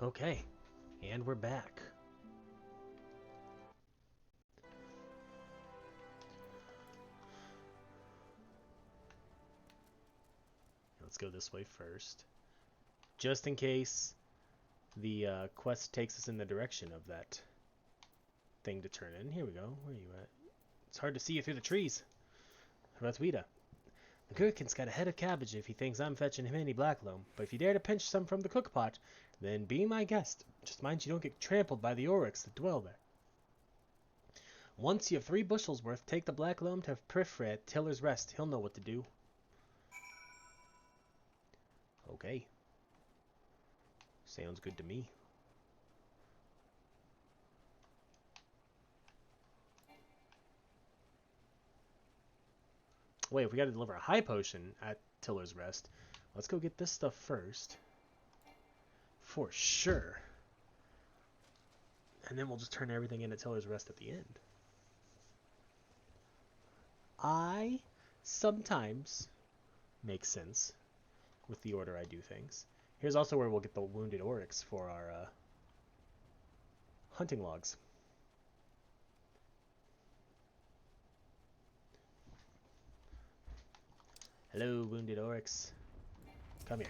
Okay, and we're back. Let's go this way first, just in case the quest takes us in the direction of that thing to turn in. Here we go. Where are you at? It's hard to see you through the trees. Ratwida. The gherkin's got a head of cabbage if he thinks I'm fetching him any black loam, but if you dare to pinch some from the cook pot, then be my guest. Just mind you don't get trampled by the Oryx that dwell there. Once you have 3 bushels worth, take the black loam to Prifre at Tiller's Rest. He'll know what to do. Okay. Sounds good to me. Wait, if we gotta deliver a high potion at Tiller's Rest, let's go get this stuff first. For sure. And then we'll just turn everything into Tiller's Rest at the end. I sometimes make sense with the order I do things. Here's also where we'll get the wounded Oryx for our hunting logs. Hello, wounded Oryx. Come here.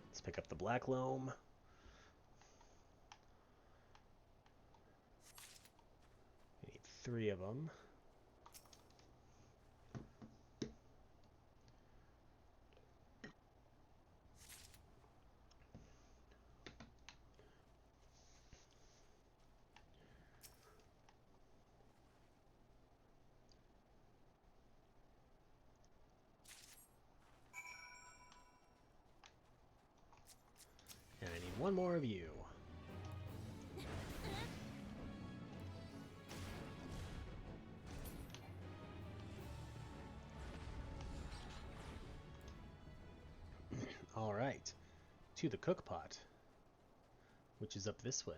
Let's pick up the black loam. We need 3 of them. And I need 1 more of you. Alright. To the cook pot, which is up this way.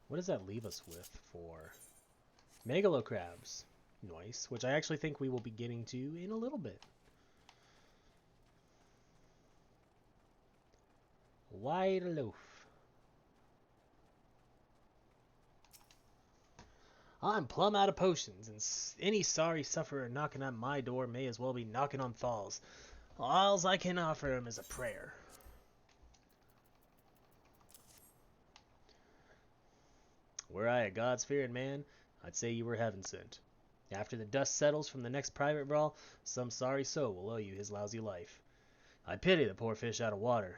What does that leave us with for megalo crabs? Nice, which I actually think we will be getting to in a little bit. White loaf. I'm plumb out of potions, and any sorry sufferer knocking at my door may as well be knocking on Thal's. All I can offer him is a prayer. Were I a God-fearing man, I'd say you were heaven sent. After the dust settles from the next private brawl, some sorry soul will owe you his lousy life. I pity the poor fish out of water.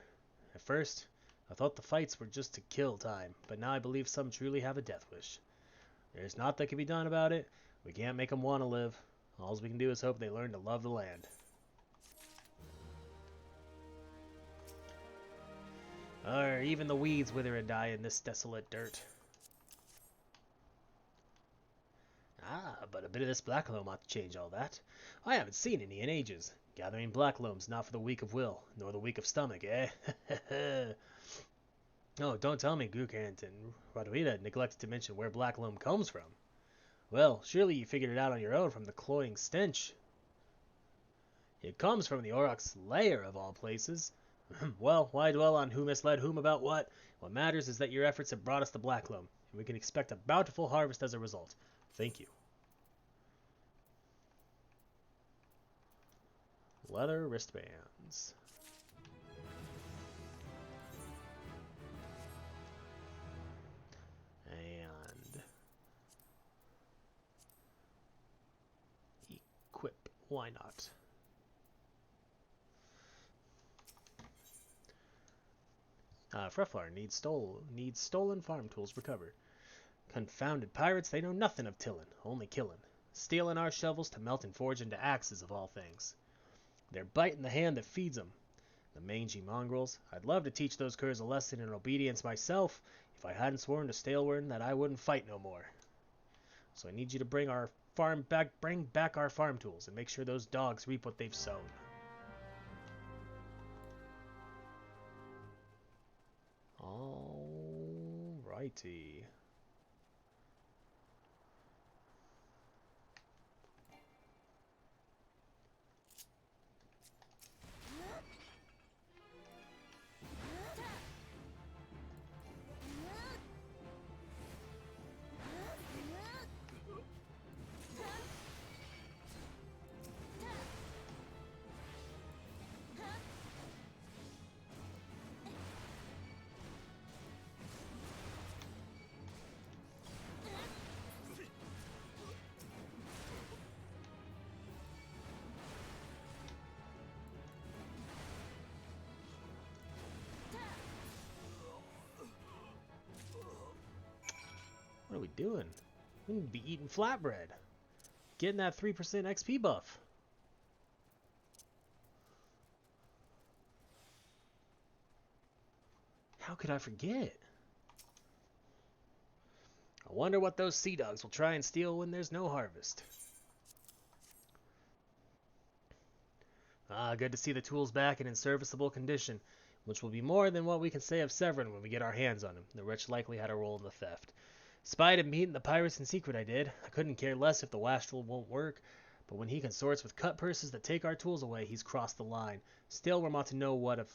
At first, I thought the fights were just to kill time, but now I believe some truly have a death wish. There's naught that can be done about it. We can't make them want to live. All we can do is hope they learn to love the land. Even the weeds wither and die in this desolate dirt. But a bit of this black loam ought to change all that. I haven't seen any in ages. Gathering black loam's not for the weak of will, nor the weak of stomach, eh? Oh, don't tell me Gukant and Radwida neglected to mention where black loam comes from. Well, surely you figured it out on your own from the cloying stench. It comes from the Aurochs' lair, of all places. Well, why dwell on who misled whom about what? What matters is that your efforts have brought us the black loam, and we can expect a bountiful harvest as a result. Thank you. Leather wristbands. And equip. Why not? Freflar needs stolen farm tools recovered. Confounded pirates, they know nothing of tillin', only killin'. Stealing our shovels to melt and forge into axes of all things. They're biting the hand that feeds 'em. The mangy mongrels. I'd love to teach those curs a lesson in obedience myself if I hadn't sworn to Stalewern that I wouldn't fight no more. So I need you to bring back our farm tools and make sure those dogs reap what they've sown. Alrighty. What are we doing? We need to be eating flatbread. Getting that 3% XP buff. How could I forget? I wonder what those sea dogs will try and steal when there's no harvest. Ah, good to see the tools back and in serviceable condition, which will be more than what we can say of Severin when we get our hands on him. The wretch likely had a role in the theft. Spied him meeting the pirates in secret, I did. I couldn't care less if the wastrel won't work, but when he consorts with cut purses that take our tools away, he's crossed the line. Still, we're ought to know what of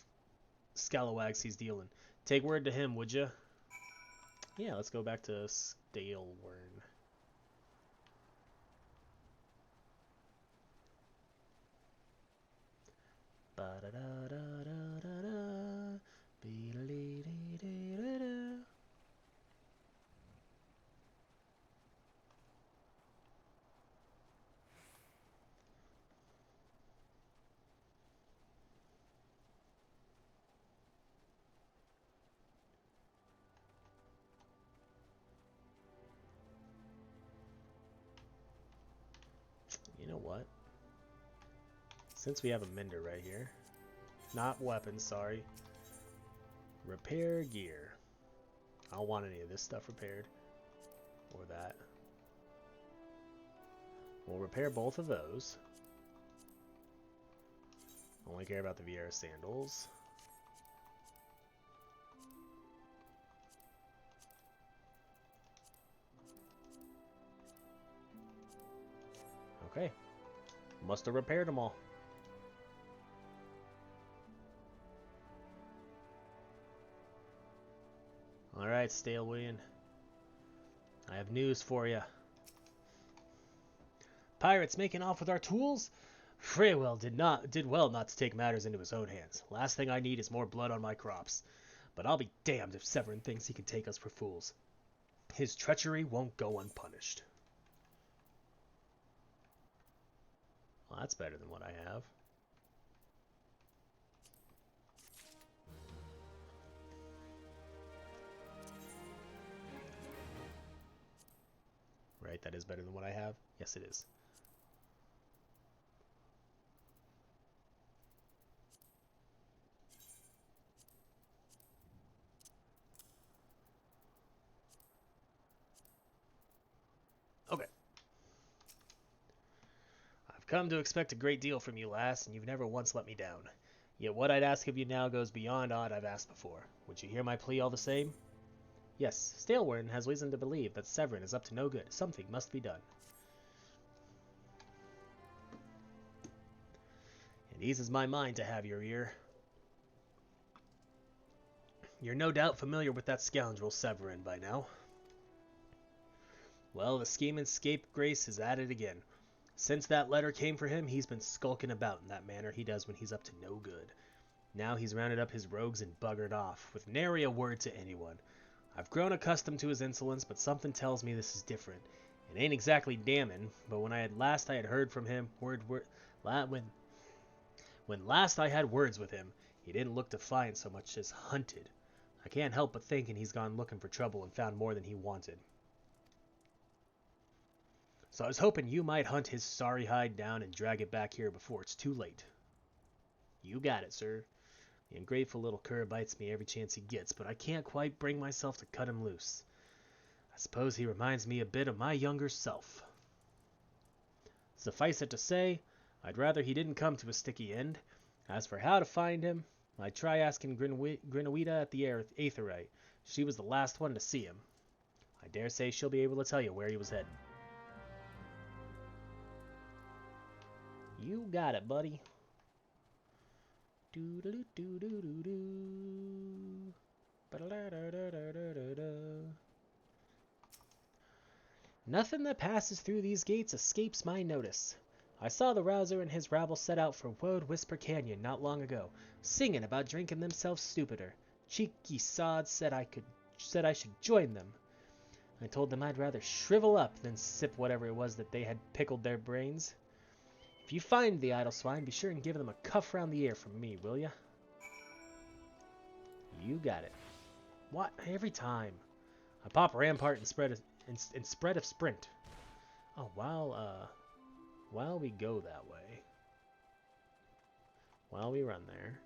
scalawags he's dealing. Take word to him, would ya? Yeah, let's go back to Stalewern. Ba-da-da-da-da-da-da. Be-da-lee-dee-dee-da-da. You know what? Since we have a mender right here, not weapons, sorry. Repair gear. I don't want any of this stuff repaired. Or that. We'll repair both of those. Only care about the Vieira sandals. Okay. Must have repaired them all. Alright, Stalewern. I have news for you. Pirates making off with our tools? Freywell did well not to take matters into his own hands. Last thing I need is more blood on my crops. But I'll be damned if Severin thinks he can take us for fools. His treachery won't go unpunished. Well, that's better than what I have. Right, that is better than what I have? Yes, it is. Okay. I've come to expect a great deal from you, lass, and you've never once let me down. Yet what I'd ask of you now goes beyond aught I've asked before. Would you hear my plea all the same? Yes, Stalewern has reason to believe that Severin is up to no good. Something must be done. It eases my mind to have your ear. You're no doubt familiar with that scoundrel Severin by now. Well, the scheme and scapegrace is at it again. Since that letter came for him, he's been skulking about in that manner he does when he's up to no good. Now he's rounded up his rogues and buggered off, with nary a word to anyone. I've grown accustomed to his insolence, but something tells me this is different. It ain't exactly damning, but when last I had heard from him, when last I had words with him, he didn't look defiant so much as hunted. I can't help but thinking he's gone looking for trouble and found more than he wanted. So I was hoping you might hunt his sorry hide down and drag it back here before it's too late. You got it, sir. The ungrateful little cur bites me every chance he gets, but I can't quite bring myself to cut him loose. I suppose he reminds me a bit of my younger self. Suffice it to say, I'd rather he didn't come to a sticky end. As for how to find him, I'd try asking Grinawita at the Aetherite. She was the last one to see him. I dare say she'll be able to tell you where he was heading. You got it, buddy. Nothing that passes through these gates escapes my notice. I saw the Rouser and his rabble set out for Woad Whisper Canyon not long ago, singing about drinking themselves stupider. Cheeky sods said I should join them. I told them I'd rather shrivel up than sip whatever it was that they had pickled their brains. If you find the idle swine, be sure and give them a cuff round the ear from me, will ya? You got it. What? Every time. I pop Rampart and spread of sprint. Oh, while we go that way, while we run there,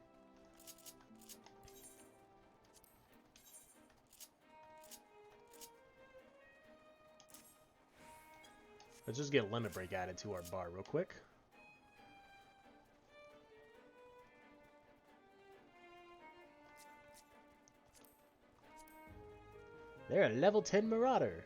let's just get a limit break added to our bar real quick. They're a level 10 Marauder.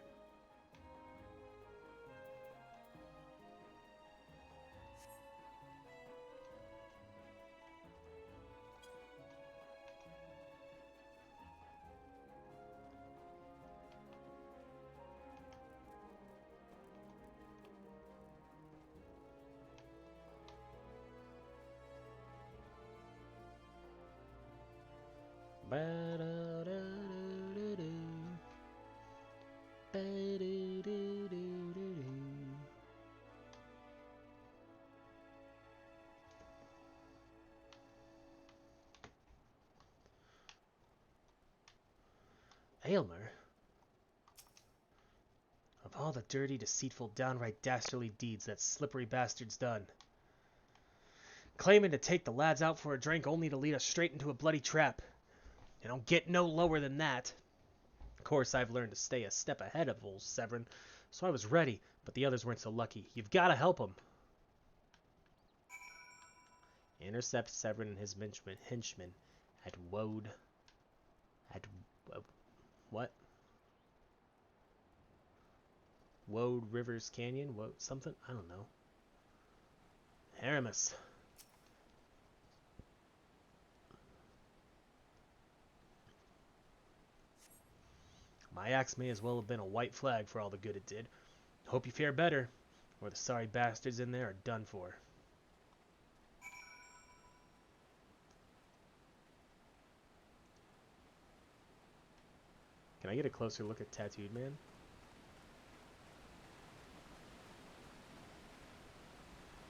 Aylmer? Of all the dirty, deceitful, downright dastardly deeds that slippery bastard's done. Claiming to take the lads out for a drink only to lead us straight into a bloody trap. They don't get no lower than that. Of course, I've learned to stay a step ahead of old Severin, so I was ready, but the others weren't so lucky. You've got to help them. Intercept Severin and his henchmen at Woad. What? Woad Rivers Canyon? Woad something? I don't know. Aramis. My axe may as well have been a white flag for all the good it did. Hope you fare better, or the sorry bastards in there are done for. Can I get a closer look at Tattooed Man?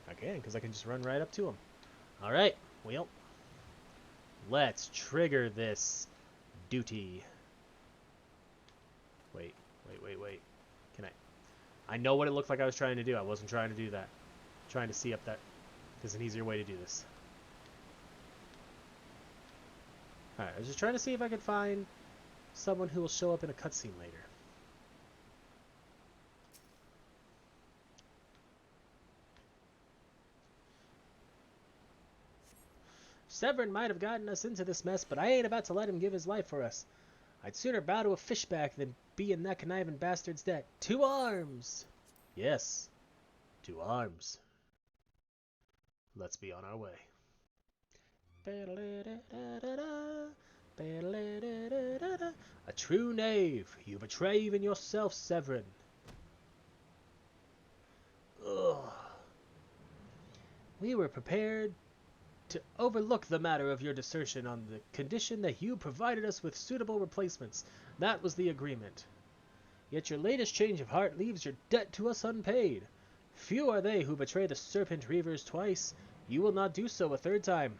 I can, because I can just run right up to him. Alright, well, let's trigger this duty. Wait. Can I know what it looked like I was trying to do. I wasn't trying to do that. I'm trying to see up that. There's an easier way to do this. Alright, I was just trying to see if I could find someone who will show up in a cutscene later. Severin might have gotten us into this mess, but I ain't about to let him give his life for us. I'd sooner bow to a fishback than be in that conniving bastard's debt. To arms! Yes, to arms. Let's be on our way. A true knave, you betray even yourself, Severin. Ugh. We were prepared to overlook the matter of your desertion on the condition that you provided us with suitable replacements. That was the agreement. Yet your latest change of heart leaves your debt to us unpaid. Few are they who betray the Serpent Reavers twice. You will not do so a third time.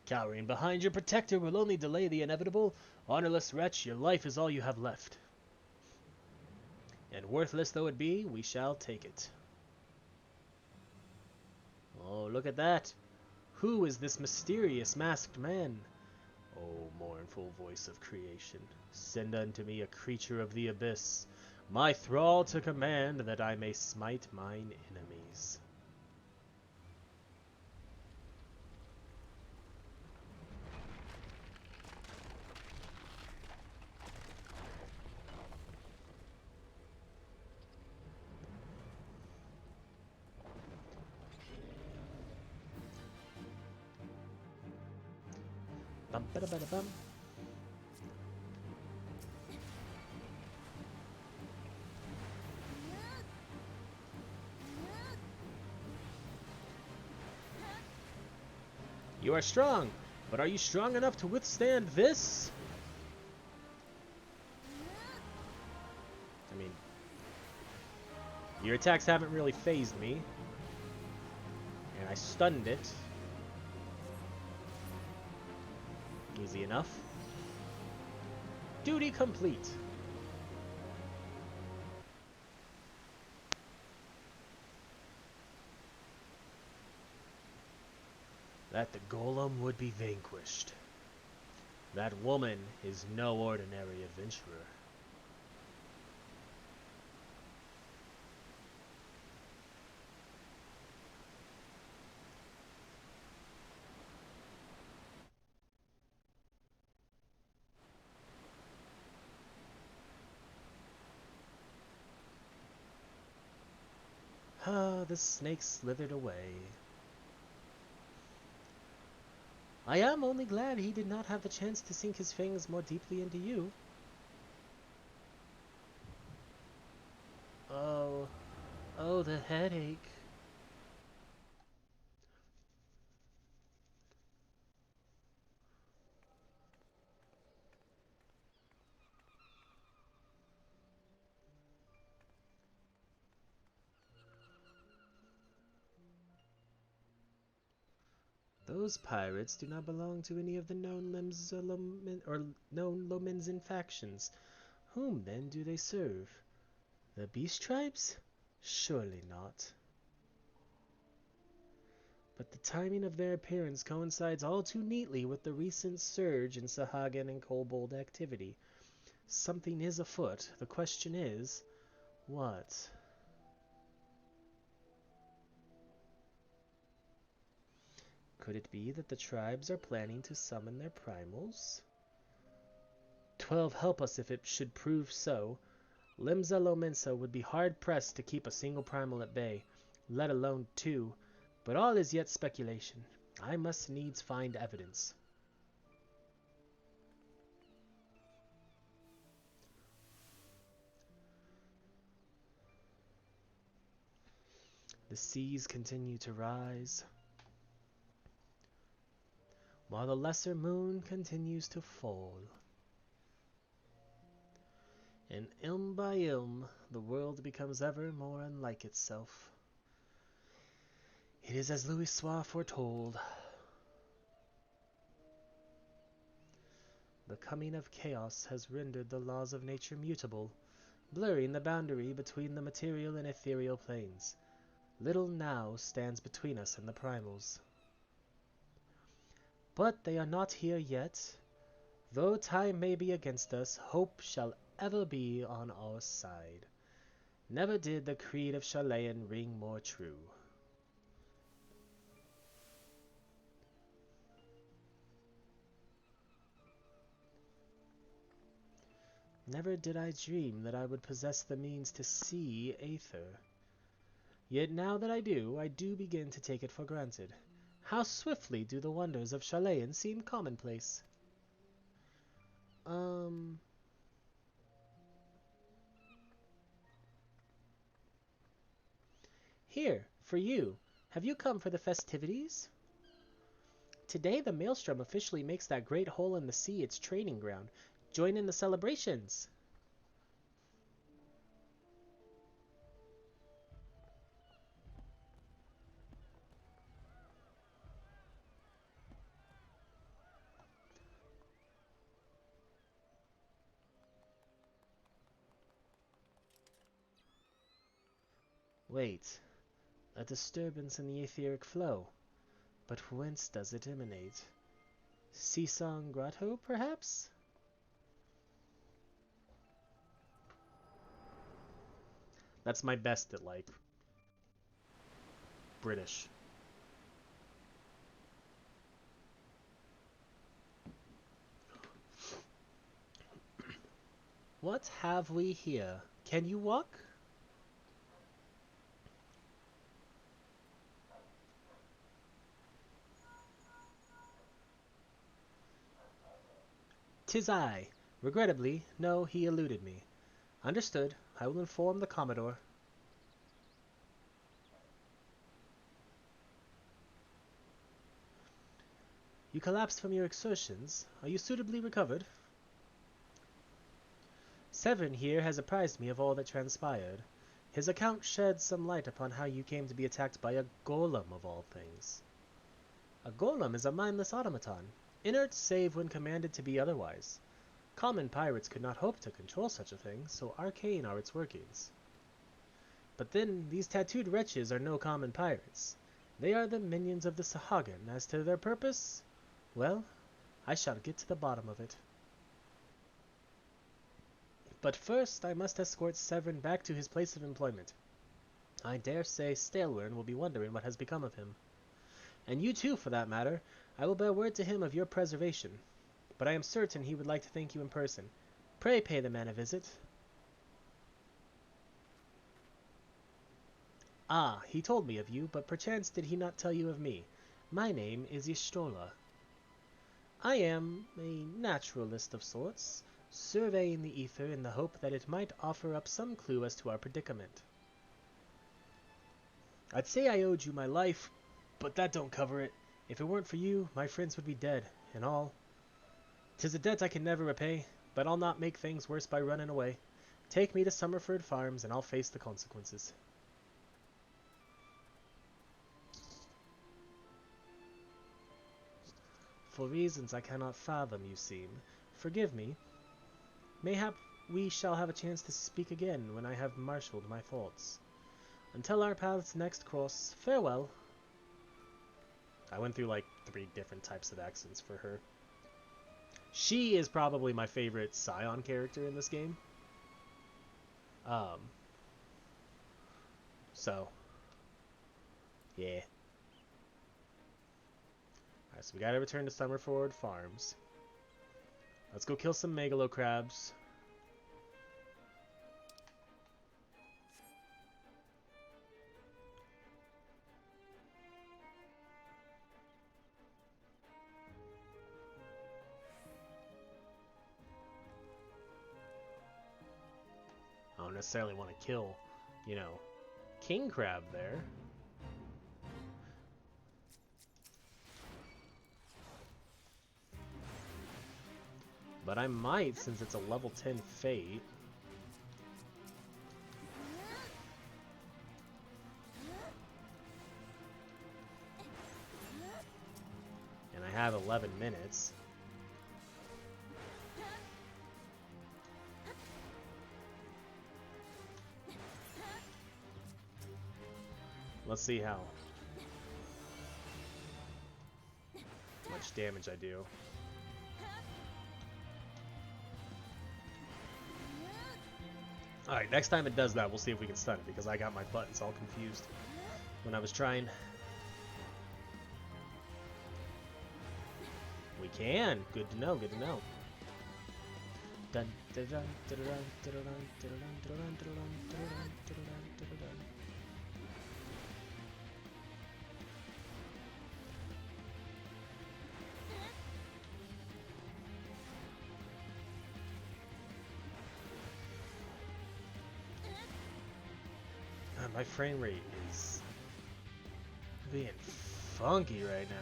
Cowering behind your protector will only delay the inevitable. Honorless wretch, your life is all you have left. And worthless though it be, we shall take it. Oh, look at that! Who is this mysterious masked man? O mournful voice of creation, send unto me a creature of the abyss, my thrall to command, that I may smite mine enemies. Bum, ba, da, bum. You are strong, but are you strong enough to withstand this? I mean, your attacks haven't really phased me. And I stunned it. Easy enough. Duty complete. That the golem would be vanquished. That woman is no ordinary adventurer. Ah, the snake slithered away. I am only glad he did not have the chance to sink his fangs more deeply into you. Oh, the headache. Those pirates do not belong to any of the known known Lominsan factions. Whom then do they serve? The Beast Tribes? Surely not. But the timing of their appearance coincides all too neatly with the recent surge in Sahagan and Kobold activity. Something is afoot. The question is, what? Could it be that the tribes are planning to summon their primals? 12 help us if it should prove so. Limsa Lominsa would be hard-pressed to keep a single primal at bay, let alone 2, but all is yet speculation. I must needs find evidence. The seas continue to rise, while the lesser moon continues to fall. And ilm by ilm, the world becomes ever more unlike itself. It is as Louisoix foretold. The coming of chaos has rendered the laws of nature mutable, blurring the boundary between the material and ethereal planes. Little now stands between us and the primals. But they are not here yet. Though time may be against us, hope shall ever be on our side. Never did the creed of Sharlayan ring more true. Never did I dream that I would possess the means to see Aether. Yet now that I do begin to take it for granted. How swiftly do the wonders of Sharlayan seem commonplace. Here, for you. Have you come for the festivities? Today the Maelstrom officially makes that great hole in the sea its training ground. Join in the celebrations. Wait, a disturbance in the etheric flow. But whence does it emanate? Sisong Grotto, perhaps? That's my best at, like, British. What have we here? Can you walk? "'Tis I. Regrettably, no, he eluded me. Understood. I will inform the Commodore." "You collapsed from your exertions. Are you suitably recovered?" "Severin here has apprised me of all that transpired. His account sheds some light upon how you came to be attacked by a golem of all things." "A golem is a mindless automaton, inert save when commanded to be otherwise. Common pirates could not hope to control such a thing, so arcane are its workings. But then, these tattooed wretches are no common pirates. They are the minions of the Sahagin. As to their purpose, well, I shall get to the bottom of it. But first, I must escort Severin back to his place of employment. I dare say Stalewern will be wondering what has become of him. And you too, for that matter. I will bear word to him of your preservation. But I am certain he would like to thank you in person. Pray pay the man a visit." "Ah, he told me of you, but perchance did he not tell you of me? My name is Y'shtola. I am a naturalist of sorts, surveying the ether in the hope that it might offer up some clue as to our predicament. I'd say I owed you my life, but that don't cover it. If it weren't for you, my friends would be dead, and all. 'Tis a debt I can never repay, but I'll not make things worse by running away. Take me to Summerford Farms, and I'll face the consequences." "For reasons I cannot fathom, you seem. Forgive me. Mayhap we shall have a chance to speak again when I have marshaled my thoughts. Until our paths next cross, farewell." I went through like 3 different types of accents for her. She is probably my favorite Scion character in this game. So, yeah. Alright, so we gotta return to Summerford Farms. Let's go kill some Megalo crabs. I don't necessarily want to kill, you know, king crab there. But I might, since it's a level 10 fate. And I have 11 minutes. Let's see how much damage I do. Alright, next time it does that, we'll see if we can stun it, because I got my buttons all confused when I was trying. We can! Good to know, good to know. Dun, dun, dun, dun, dun, dun, dun, dun, dun, dun, dun, dun, dun. My frame rate is being funky right now.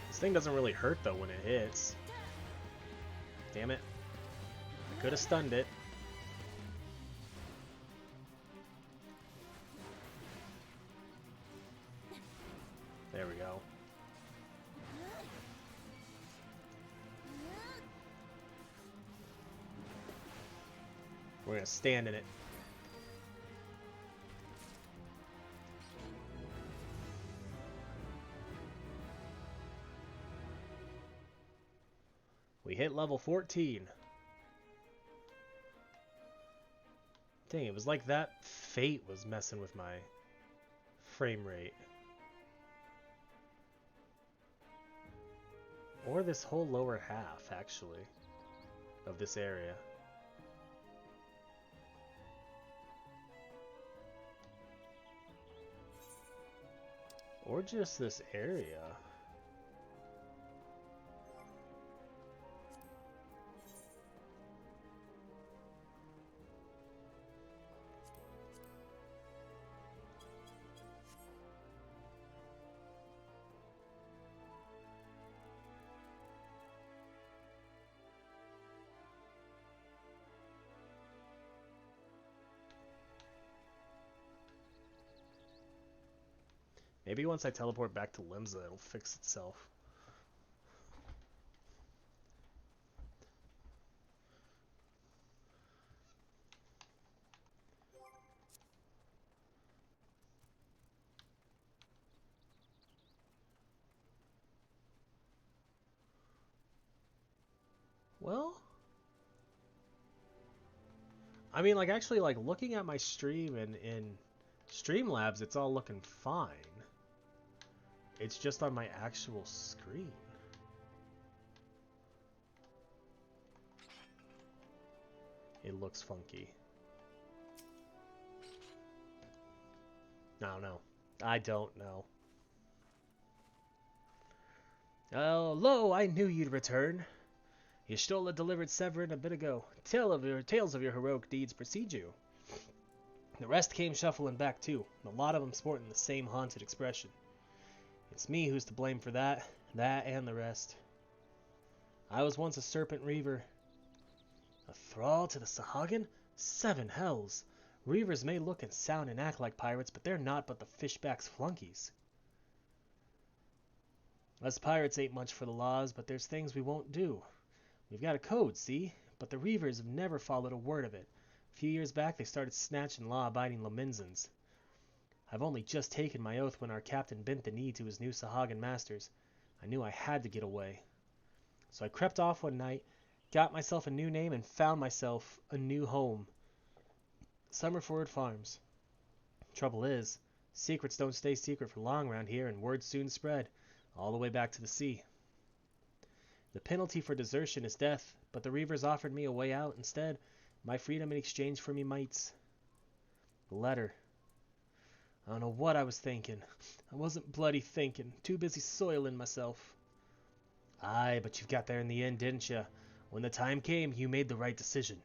This thing doesn't really hurt though when it hits. Damn it. I could have stunned it. We're gonna stand in it. We hit level 14. Dang, it was like that fate was messing with my frame rate. Or this whole lower half, actually, of this area. Or just this area. Maybe once I teleport back to Limsa, it'll fix itself. Well, I mean, like, actually, like, looking at my stream in Streamlabs, it's all looking fine. It's just on my actual screen. It looks funky. No, no. I don't know. Oh, lo, I knew you'd return. Y'shtola delivered Severin a bit ago. Tales of your heroic deeds precede you. The rest came shuffling back too, and a lot of them sporting the same haunted expression. It's me who's to blame for that and the rest. I was once a serpent reaver. A thrall to the Sahagin? 7 hells! Reavers may look and sound and act like pirates, but they're not but the fishback's flunkies. Us pirates ain't much for the laws, but there's things we won't do. We've got a code, see? But the Reavers have never followed a word of it. A few years back, they started snatching law-abiding Lominzans. I've only just taken my oath when our captain bent the knee to his new Sahagin masters. I knew I had to get away. So I crept off one night, got myself a new name, and found myself a new home. Summerford Farms. Trouble is, secrets don't stay secret for long around here, and word soon spread, all the way back to the sea. The penalty for desertion is death, but the Reavers offered me a way out instead, my freedom in exchange for me mites. The letter. I don't know what I was thinking. I wasn't bloody thinking, too busy soiling myself. Aye, but you got there in the end, didn't you? When the time came, you made the right decision.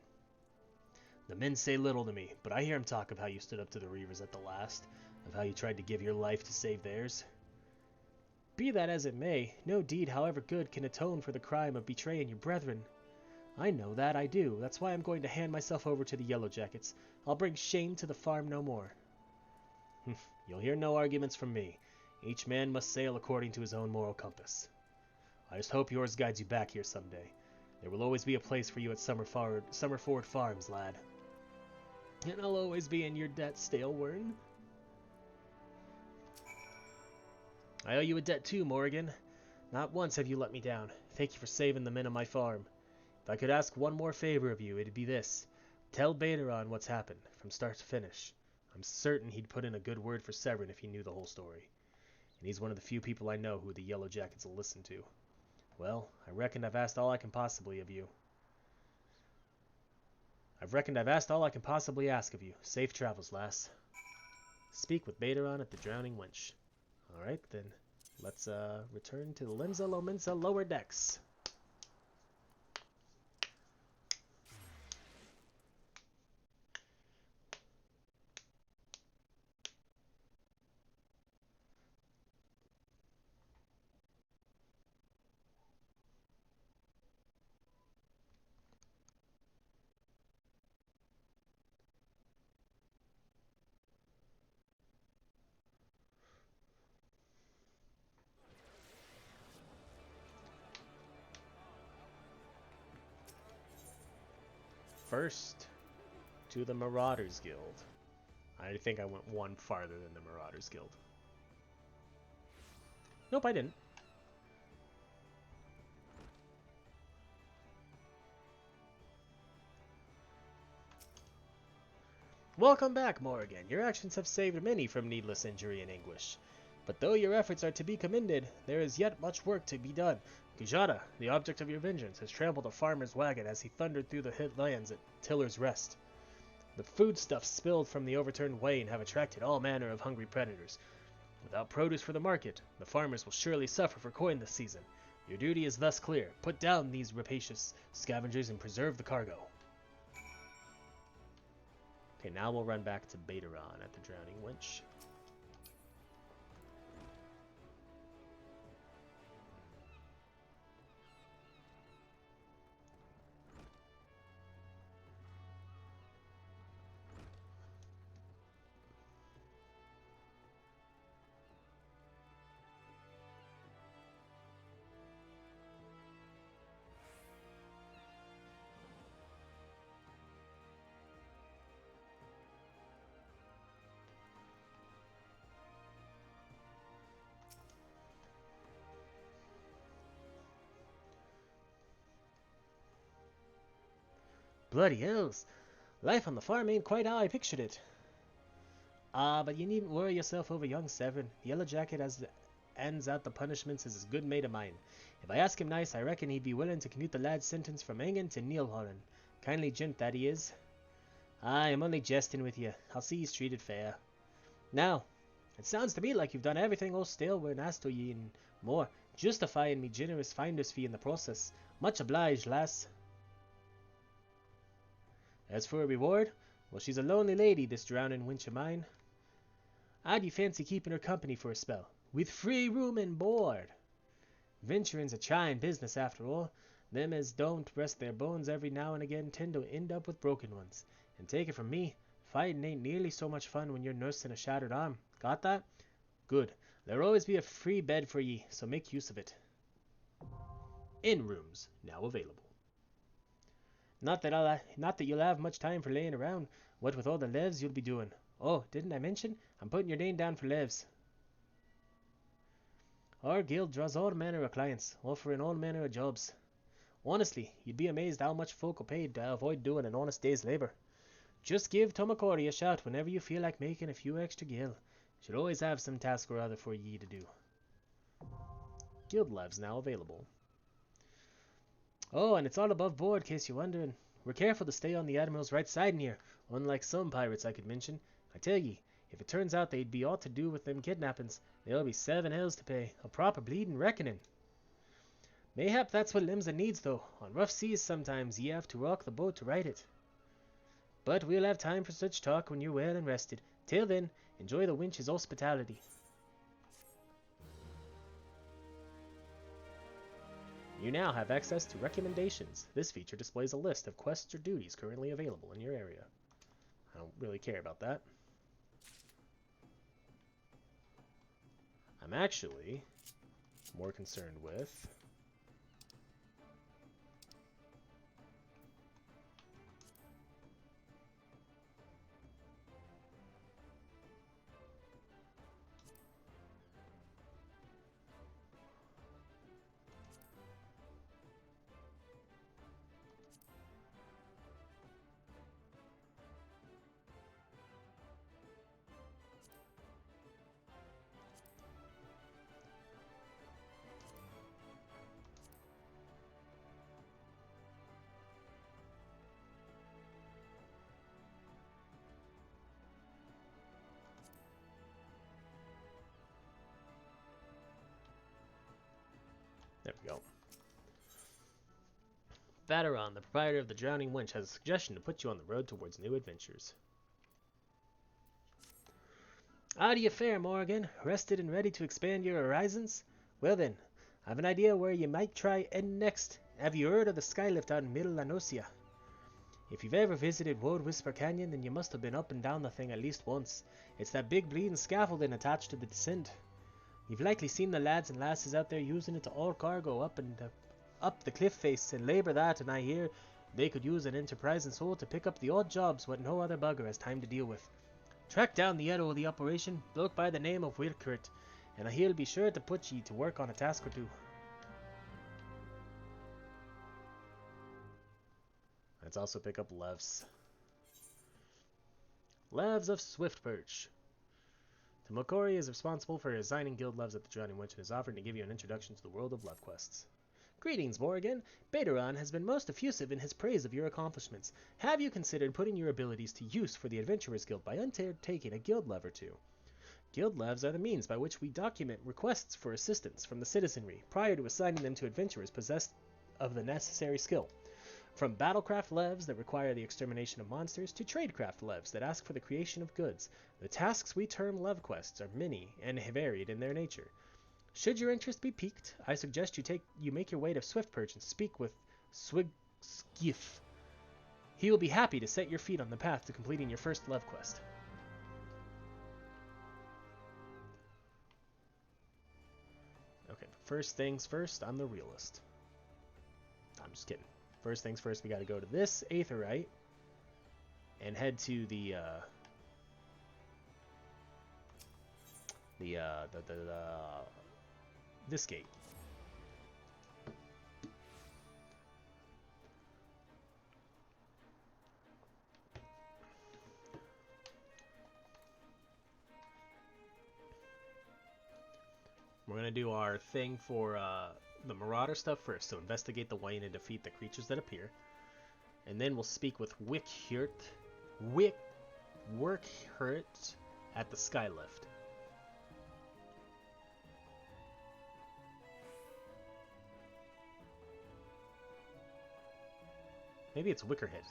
The men say little to me, but I hear 'em talk of how you stood up to the Reavers at the last, of how you tried to give your life to save theirs. Be that as it may, no deed, however good, can atone for the crime of betraying your brethren. I know that, I do. That's why I'm going to hand myself over to the Yellow Jackets. I'll bring shame to the farm no more. You'll hear no arguments from me. Each man must sail according to his own moral compass. I just hope yours guides you back here someday. There will always be a place for you at Summerford Farms, lad. And I'll always be in your debt, Staleworn. I owe you a debt too, Morrighan. Not once have you let me down. Thank you for saving the men of my farm. If I could ask one more favor of you, it'd be this. Tell Baderon what's happened, from start to finish. I'm certain he'd put in a good word for Severin if he knew the whole story. And he's one of the few people I know who the Yellow Jackets will listen to. Well, I reckon I've asked all I can possibly of you. Ask of you. Safe travels, lass. Speak with Baderon at the Drowning Wench. Alright, then. Let's return to the Limsa Lominsa lower decks. First, to the Marauders Guild. I think I went one farther than the Marauders Guild. Nope, I didn't. Welcome back, Morrighan. Your actions have saved many from needless injury and anguish. But though your efforts are to be commended, there is yet much work to be done. Gujada, the object of your vengeance, has trampled a farmer's wagon as he thundered through the lands at Tiller's Rest. The foodstuffs spilled from the overturned wain have attracted all manner of hungry predators. Without produce for the market, the farmers will surely suffer for coin this season. Your duty is thus clear. Put down these rapacious scavengers and preserve the cargo. Okay, now we'll run back to Bateron at the Drowning Winch. Bloody hells! Life on the farm ain't quite how I pictured it. But you needn't worry yourself over young Severn. The Yellow Jacket as ends out the punishments is a good mate of mine. If I ask him nice, I reckon he'd be willing to commute the lad's sentence from Engen to Neilholland. Kindly gent that he is. I'm only jesting with you. I'll see he's treated fair. Now, it sounds to me like you've done everything old Staleware asked of ye and more, justifying me generous finder's fee in the process. Much obliged, lass. As for a reward, well, she's a lonely lady, this drowning wench of mine. How'd you fancy keeping her company for a spell, with free room and board? Venturing's a trying business, after all. Them as don't rest their bones every now and again tend to end up with broken ones. And take it from me, fighting ain't nearly so much fun when you're nursing a shattered arm. Got that? Good. There'll always be a free bed for ye, so make use of it. Inn rooms now available. Not that you'll have much time for laying around, what with all the levs you'll be doing. Oh, didn't I mention? I'm putting your name down for levs. Our guild draws all manner of clients, offering all manner of jobs. Honestly, you'd be amazed how much folk are paid to avoid doing an honest day's labor. Just give Tomakori a shout whenever you feel like making a few extra gil. She'll always have some task or other for ye to do. Guild levs now available. Oh, and it's all above board, in case you're wondering. We're careful to stay on the Admiral's right side in here, unlike some pirates I could mention. I tell ye, if it turns out they'd be aught to do with them kidnappings, there'll be 7 hells to pay, a proper bleeding reckoning. Mayhap that's what Limsa needs, though. On rough seas sometimes ye have to rock the boat to right it. But we'll have time for such talk when you're well and rested. Till then, enjoy the winch's hospitality. You now have access to recommendations. This feature displays a list of quests or duties currently available in your area. I don't really care about that. I'm actually more concerned with there we go. Bateron, the proprietor of the Drowning Winch, has a suggestion to put you on the road towards new adventures. How do you fare, Morrighan? Rested and ready to expand your horizons? Well then, I've an idea where you might try heading next. Have you heard of the skylift out in Middle Lanosia? If you've ever visited Woad Whisper Canyon, then you must have been up and down the thing at least once. It's that big bleeding scaffolding attached to the descent. You've likely seen the lads and lasses out there using it to haul cargo up the cliff face and labour that, and I hear They could use an enterprising soul to pick up the odd jobs what no other bugger has time to deal with. Track down the hero of the operation, bloke by the name of Wirkert, and he'll be sure to put ye to work on a task or two. Let's also pick up Levs. Levs of Swiftperch. Tamokori is responsible for assigning guild Levs at the Drowning Witch and is offering to give you an introduction to the world of Lev quests. Greetings, Morrighan. Baderon has been most effusive in his praise of your accomplishments. Have you considered putting your abilities to use for the Adventurers Guild by undertaking a guild Lev or two? Guild Levs are the means by which we document requests for assistance from the citizenry prior to assigning them to adventurers possessed of the necessary skill. From battlecraft Levs that require the extermination of monsters to tradecraft Levs that ask for the creation of goods, the tasks we term Lev quests are many and varied in their nature. Should your interest be piqued, I suggest you make your way to Swiftperch and speak with Swigskiff. He will be happy to set your feet on the path to completing your first Lev quest. Okay, first things first, I'm the realist. I'm just kidding. First things first, we gotta go to this Aetherite and head to this gate. We're gonna do our thing for the Marauder stuff first, so investigate the wine and defeat the creatures that appear. And then we'll speak with Workhurt at the Skylift. Maybe it's Wickerhit.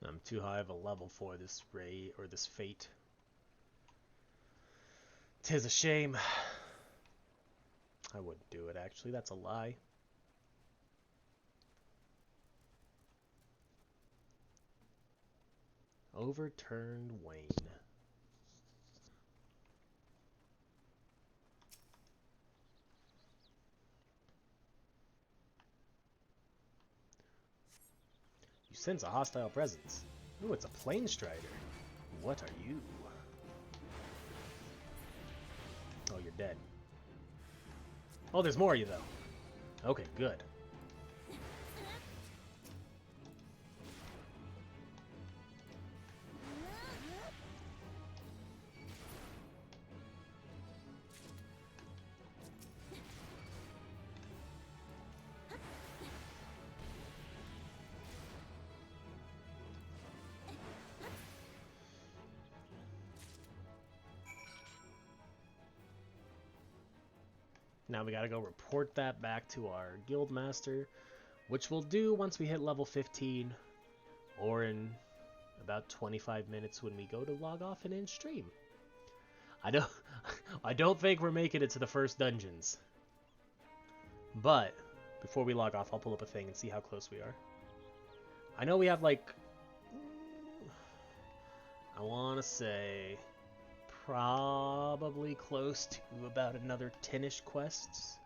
I'm too high of a level for this ray or this fate. 'Tis a shame. I wouldn't do it, actually. That's a lie. Overturned Wayne. You sense a hostile presence. Ooh, it's a Plane Strider. What are you? Oh, you're dead. Oh, there's more of you, though. Okay, good. Now we gotta go report that back to our guild master, which we'll do once we hit level 15, or in about 25 minutes when we go to log off and end stream. I don't think we're making it to the first dungeons, but before we log off, I'll pull up a thing and see how close we are. I know we have like, I want to say, probably close to about another 10-ish quests.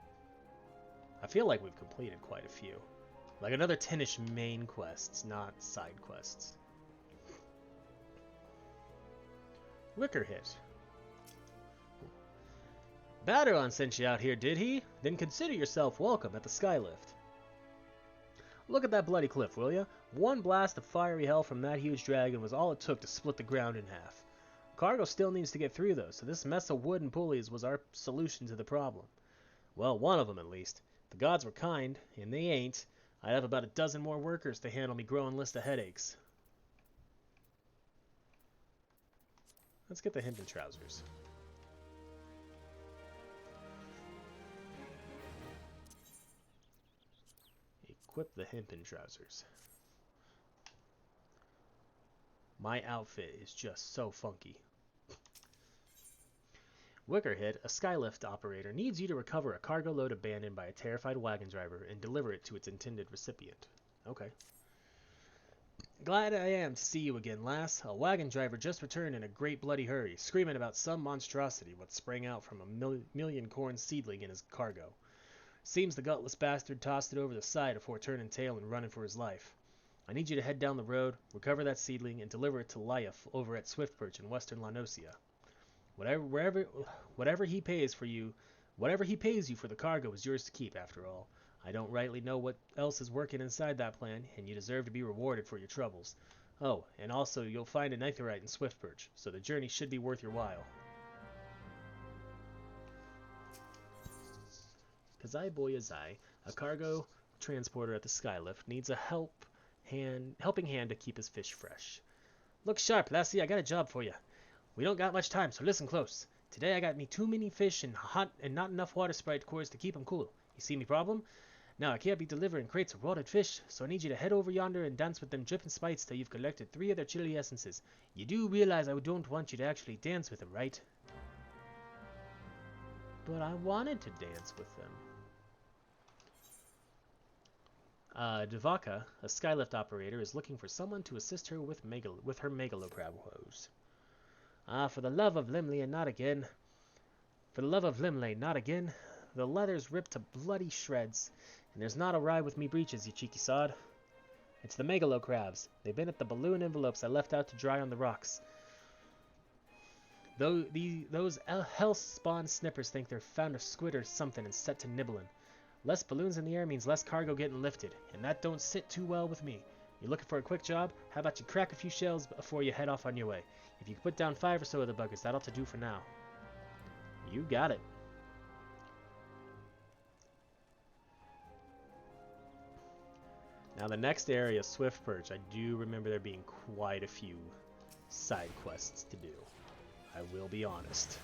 I feel like we've completed quite a few. Like another 10-ish main quests, not side quests. Wickerhit. Baderon sent you out here, did he? Then consider yourself welcome at the Skylift. Look at that bloody cliff, will ya? One blast of fiery hell from that huge dragon was all it took to split the ground in half. Cargo still needs to get through, though, so this mess of wood and pulleys was our solution to the problem. Well, one of them, at least. If the gods were kind, and they ain't, I'd have about a dozen more workers to handle me growing list of headaches. Let's get the hempen trousers. Equip the hempen trousers. My outfit is just so funky. Wickerhead, a skylift operator, needs you to recover a cargo load abandoned by a terrified wagon driver and deliver it to its intended recipient. Okay. Glad I am to see you again, lass. A wagon driver just returned in a great bloody hurry, screaming about some monstrosity what sprang out from a million corn seedling in his cargo. Seems the gutless bastard tossed it over the side before turning tail and running for his life. I need you to head down the road, recover that seedling, and deliver it to Lyaf over at Swiftperch in western Lanosia. Whatever he pays you for the cargo is yours to keep, after all. I don't rightly know what else is working inside that plan, and you deserve to be rewarded for your troubles. Oh, and also you'll find an Aethirite in Swiftperch, so the journey should be worth your while. Kazai Boyazai, a cargo transporter at the Skylift, needs a helping hand to keep his fish fresh. Look sharp, lassie, I got a job for you. We don't got much time, so listen close. Today I got me too many fish and not enough water sprite cores to keep them cool. You see me problem? Now I can't be delivering crates of rotted fish, so I need you to head over yonder and dance with them dripping spites till you've collected 3 of their chili essences. You do realize I don't want you to actually dance with them, right? But I wanted to dance with them. Devaka, a skylift operator, is looking for someone to assist her with her megalocrab woes. For the love of Limley, not again. For the love of Limley, not again. The leather's ripped to bloody shreds, and there's not a ride with me breeches, you cheeky sod. It's the megalocrabs. They've been at the balloon envelopes I left out to dry on the rocks. Those hell-spawn snippers think they've found a squid or something and set to nibbling. Less balloons in the air means less cargo getting lifted, and that don't sit too well with me. You looking for a quick job? How about you crack a few shells before you head off on your way? If you can put down 5 or so of the buggers, that ought to do for now. You got it. Now the next area, Swiftperch, I do remember there being quite a few side quests to do. I will be honest.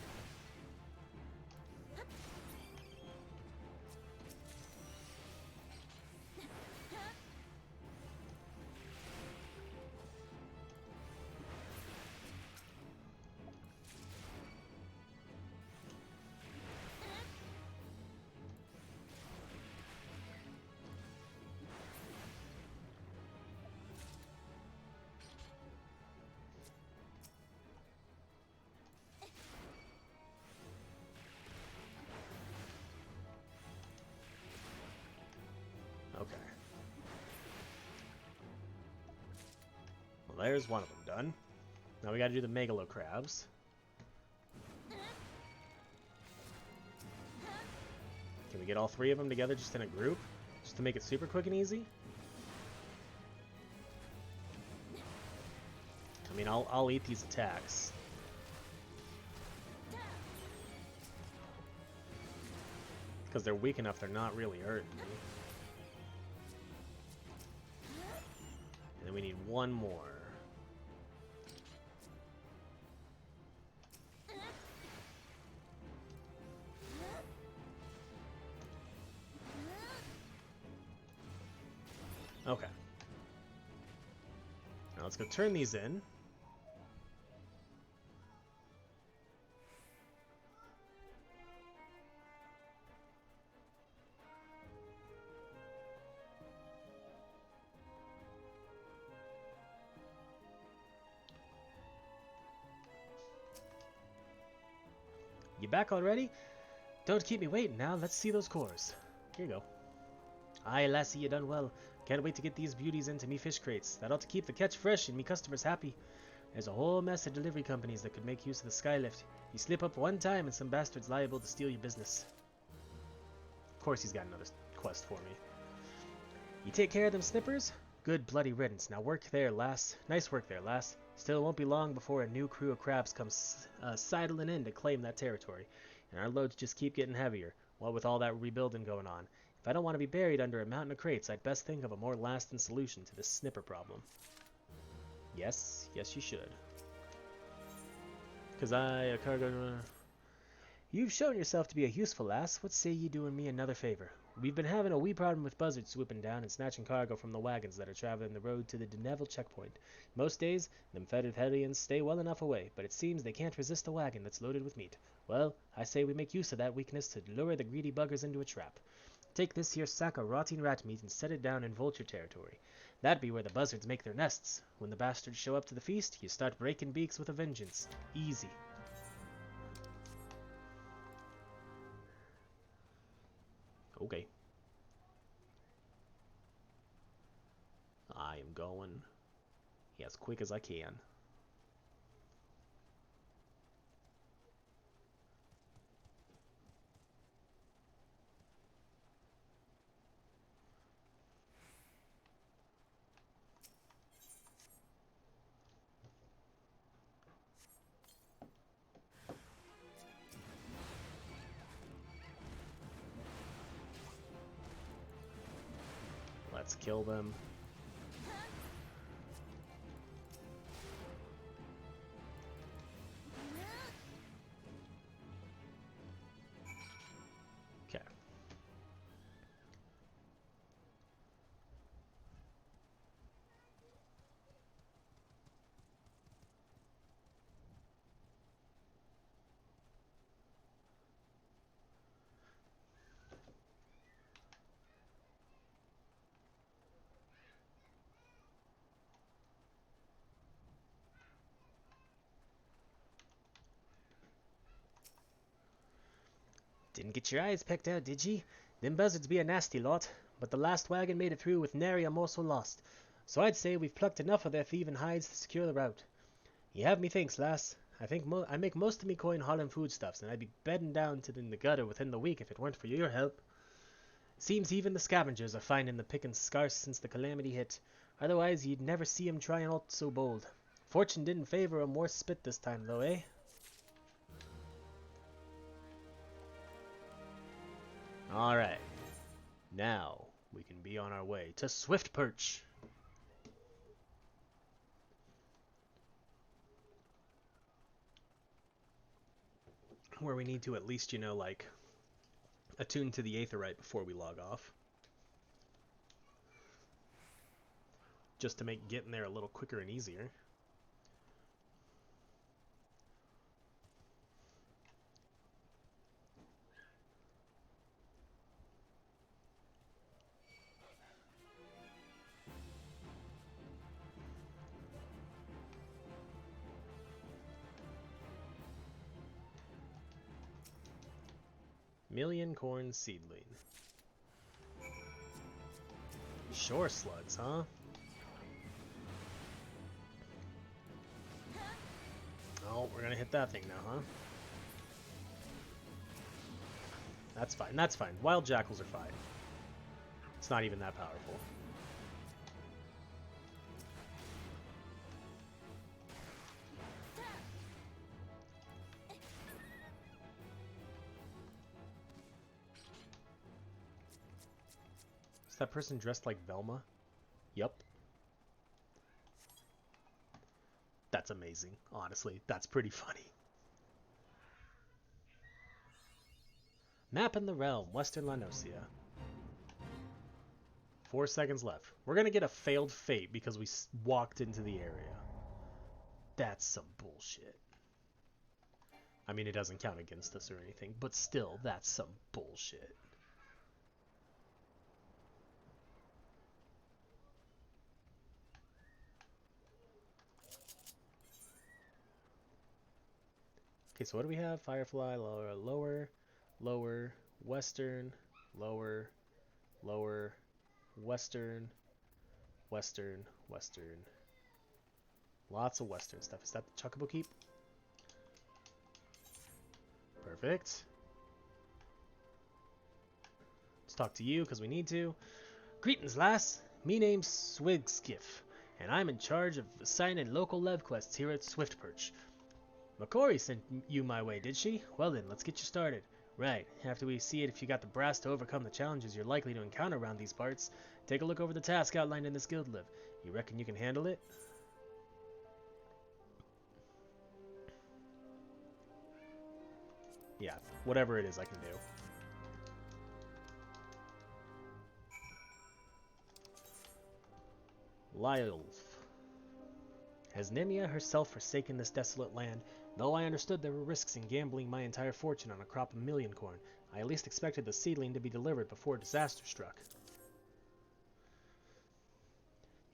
Okay. Well, there's one of them done. Now we gotta do the megalocrabs. Can we get all 3 of them together just in a group? Just to make it super quick and easy? I mean, I'll eat these attacks. Because they're weak enough, they're not really hurting me. And then we need one more. Okay. Now let's go turn these in. You back already? Don't keep me waiting now. Let's see those cores. Here you go. Aye, lassie, you done well. Can't wait to get these beauties into me fish crates. That ought to keep the catch fresh and me customers happy. There's a whole mess of delivery companies that could make use of the skylift. You slip up one time and some bastard's liable to steal your business. Of course he's got another quest for me. You take care of them snippers? Good bloody riddance. Now work there, lass. Nice work there, lass. Still, it won't be long before a new crew of crabs comes sidling in to claim that territory. And our loads just keep getting heavier, what with all that rebuilding going on. If I don't want to be buried under a mountain of crates, I'd best think of a more lasting solution to this snipper problem. Yes, yes you should. Cause a cargo... You've shown yourself to be a useful lass. What say ye doing me another favor? We've been having a wee problem with buzzards swooping down and snatching cargo from the wagons that are traveling the road to the Deneville checkpoint. Most days, them fettered hellions stay well enough away, but it seems they can't resist a wagon that's loaded with meat. Well, I say we make use of that weakness to lure the greedy buggers into a trap. Take this here sack of rotting rat meat and set it down in vulture territory. That'd be where the buzzards make their nests. When the bastards show up to the feast, you start breaking beaks with a vengeance. Easy. Okay. I am going as quick as I can. Let's kill them. Okay. Didn't get your eyes pecked out, did ye? Them buzzards be a nasty lot, but the last wagon made it through with nary a morsel lost. So I'd say we've plucked enough of their thieving hides to secure the route. Ye have me thinks, lass. I think I make most of me coin hauling foodstuffs, and I'd be bedding down in the gutter within the week if it weren't for your help. Seems even the scavengers are finding the pickings scarce since the calamity hit. Otherwise, you'd never see 'em trying aught so bold. Fortune didn't favor 'em worse spit this time, though, eh? Alright. Now, we can be on our way to Swift Perch. Where we need to at least, like, attune to the Aetherite before we log off. Just to make getting there a little quicker and easier. Million corn seedling. Shore slugs, huh? Oh, we're gonna hit that thing now, huh? That's fine, that's fine. Wild jackals are fine. It's not even that powerful. Is that person dressed like Velma? Yup. That's amazing, honestly. That's pretty funny. Map in the realm, Western Lanosia. 4 seconds left. We're gonna get a failed fate because we walked into the area. That's some bullshit. I mean, it doesn't count against us or anything, but still, that's some bullshit. Okay, so what do we have? Firefly, lower, lower, lower, western, lower, lower, western, western, western. Lots of western stuff. Is that the Chocobo Keep? Perfect. Let's talk to you because we need to. Greetings, lass. Me name's Swigskiff, and I'm in charge of assigning local lev quests here at Swift Perch. Makori sent you my way, did she? Well then, let's get you started. Right, after we see it if you got the brass to overcome the challenges you're likely to encounter around these parts, take a look over the task outlined in this guild liv. You reckon you can handle it? Yeah, whatever it is I can do. Lyolf. Has Nemia herself forsaken this desolate land? Though I understood there were risks in gambling my entire fortune on a crop of million corn, I at least expected the seedling to be delivered before disaster struck.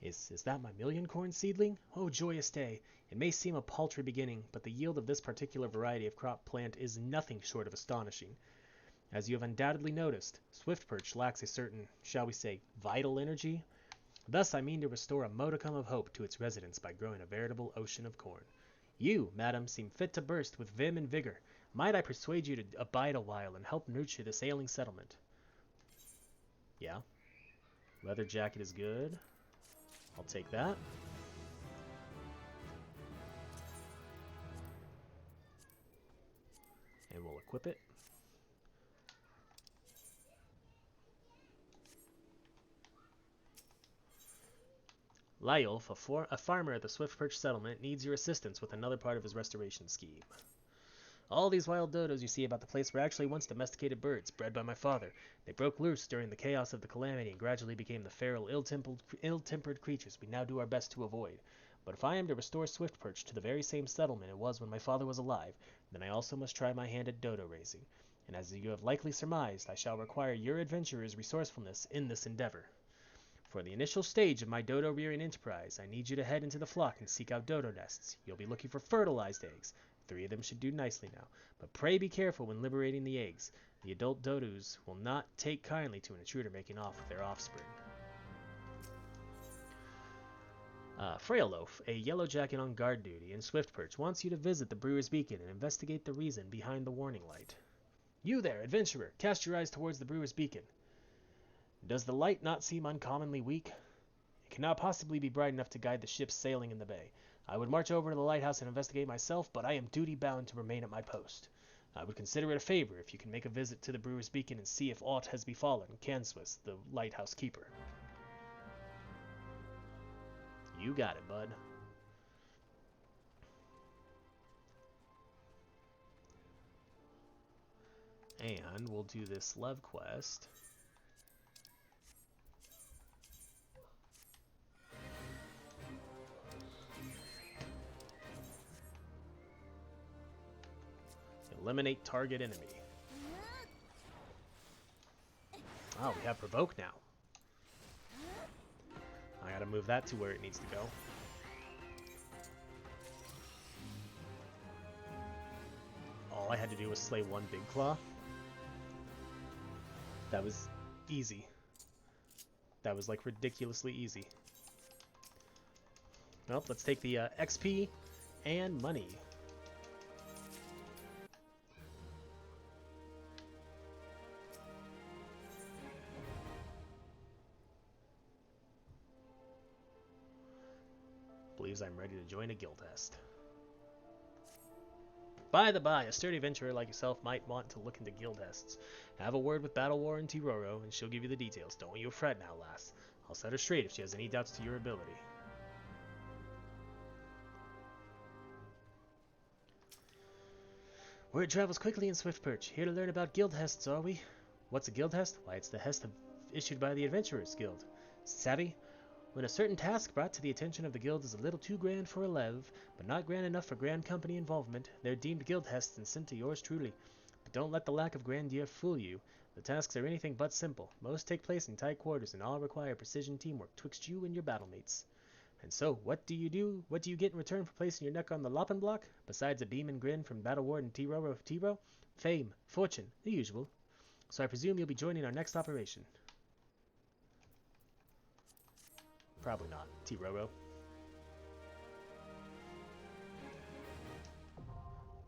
Is that my million corn seedling? Oh, joyous day! It may seem a paltry beginning, but the yield of this particular variety of crop plant is nothing short of astonishing. As you have undoubtedly noticed, Swiftperch lacks a certain, shall we say, vital energy. Thus I mean to restore a modicum of hope to its residents by growing a veritable ocean of corn. You, madam, seem fit to burst with vim and vigor. Might I persuade you to abide a while and help nurture this ailing settlement? Yeah. Leather jacket is good. I'll take that. And we'll equip it. Lyolf, a farmer at the Swiftperch settlement, needs your assistance with another part of his restoration scheme. All these wild dodos you see about the place were actually once domesticated birds, bred by my father. They broke loose during the chaos of the calamity and gradually became the feral, ill-tempered creatures we now do our best to avoid. But if I am to restore Swiftperch to the very same settlement it was when my father was alive, then I also must try my hand at dodo raising. And as you have likely surmised, I shall require your adventurer's resourcefulness in this endeavor. For the initial stage of my dodo rearing enterprise, I need you to head into the flock and seek out dodo nests. You'll be looking for fertilized eggs. 3 of them should do nicely now. But pray be careful when liberating the eggs. The adult dodos will not take kindly to an intruder making off with their offspring. Freyaloaf, a yellow jacket on guard duty in Swiftperch, wants you to visit the Brewer's Beacon and investigate the reason behind the warning light. You there, adventurer, cast your eyes towards the Brewer's Beacon. Does the light not seem uncommonly weak? It cannot possibly be bright enough to guide the ships sailing in the bay. I would march over to the lighthouse and investigate myself, but I am duty-bound to remain at my post. I would consider it a favor if you can make a visit to the Brewer's Beacon and see if aught has befallen Canswis, the lighthouse keeper. You got it, bud. And we'll do this love quest. Eliminate target enemy. Oh, we have Provoke now. I gotta move that to where it needs to go. All I had to do was slay 1 Big Claw. That was easy. That was like ridiculously easy. Well, let's take the XP and money. Believes I'm ready to join a guild test. By the by, a sturdy adventurer like yourself might want to look into guild tests. Have a word with Battle War and Tiroro, and she'll give you the details. Don't you fret now, lass. I'll set her straight if she has any doubts to your ability. Word travels quickly in Swiftperch. Here to learn about guild tests, are we? What's a guild test? Why, it's the test issued by the Adventurers Guild. Savvy? When a certain task brought to the attention of the guild is a little too grand for a lev, but not grand enough for grand company involvement, they're deemed guild tests and sent to yours truly. But don't let the lack of grandeur fool you. The tasks are anything but simple. Most take place in tight quarters and all require precision teamwork twixt you and your battlemates. And so, what do you do? What do you get in return for placing your neck on the loppin' block? Besides a beam and grin from Battle Ward and Tiro? Fame, fortune, the usual. So I presume you'll be joining our next operation. Probably not. Tiroro.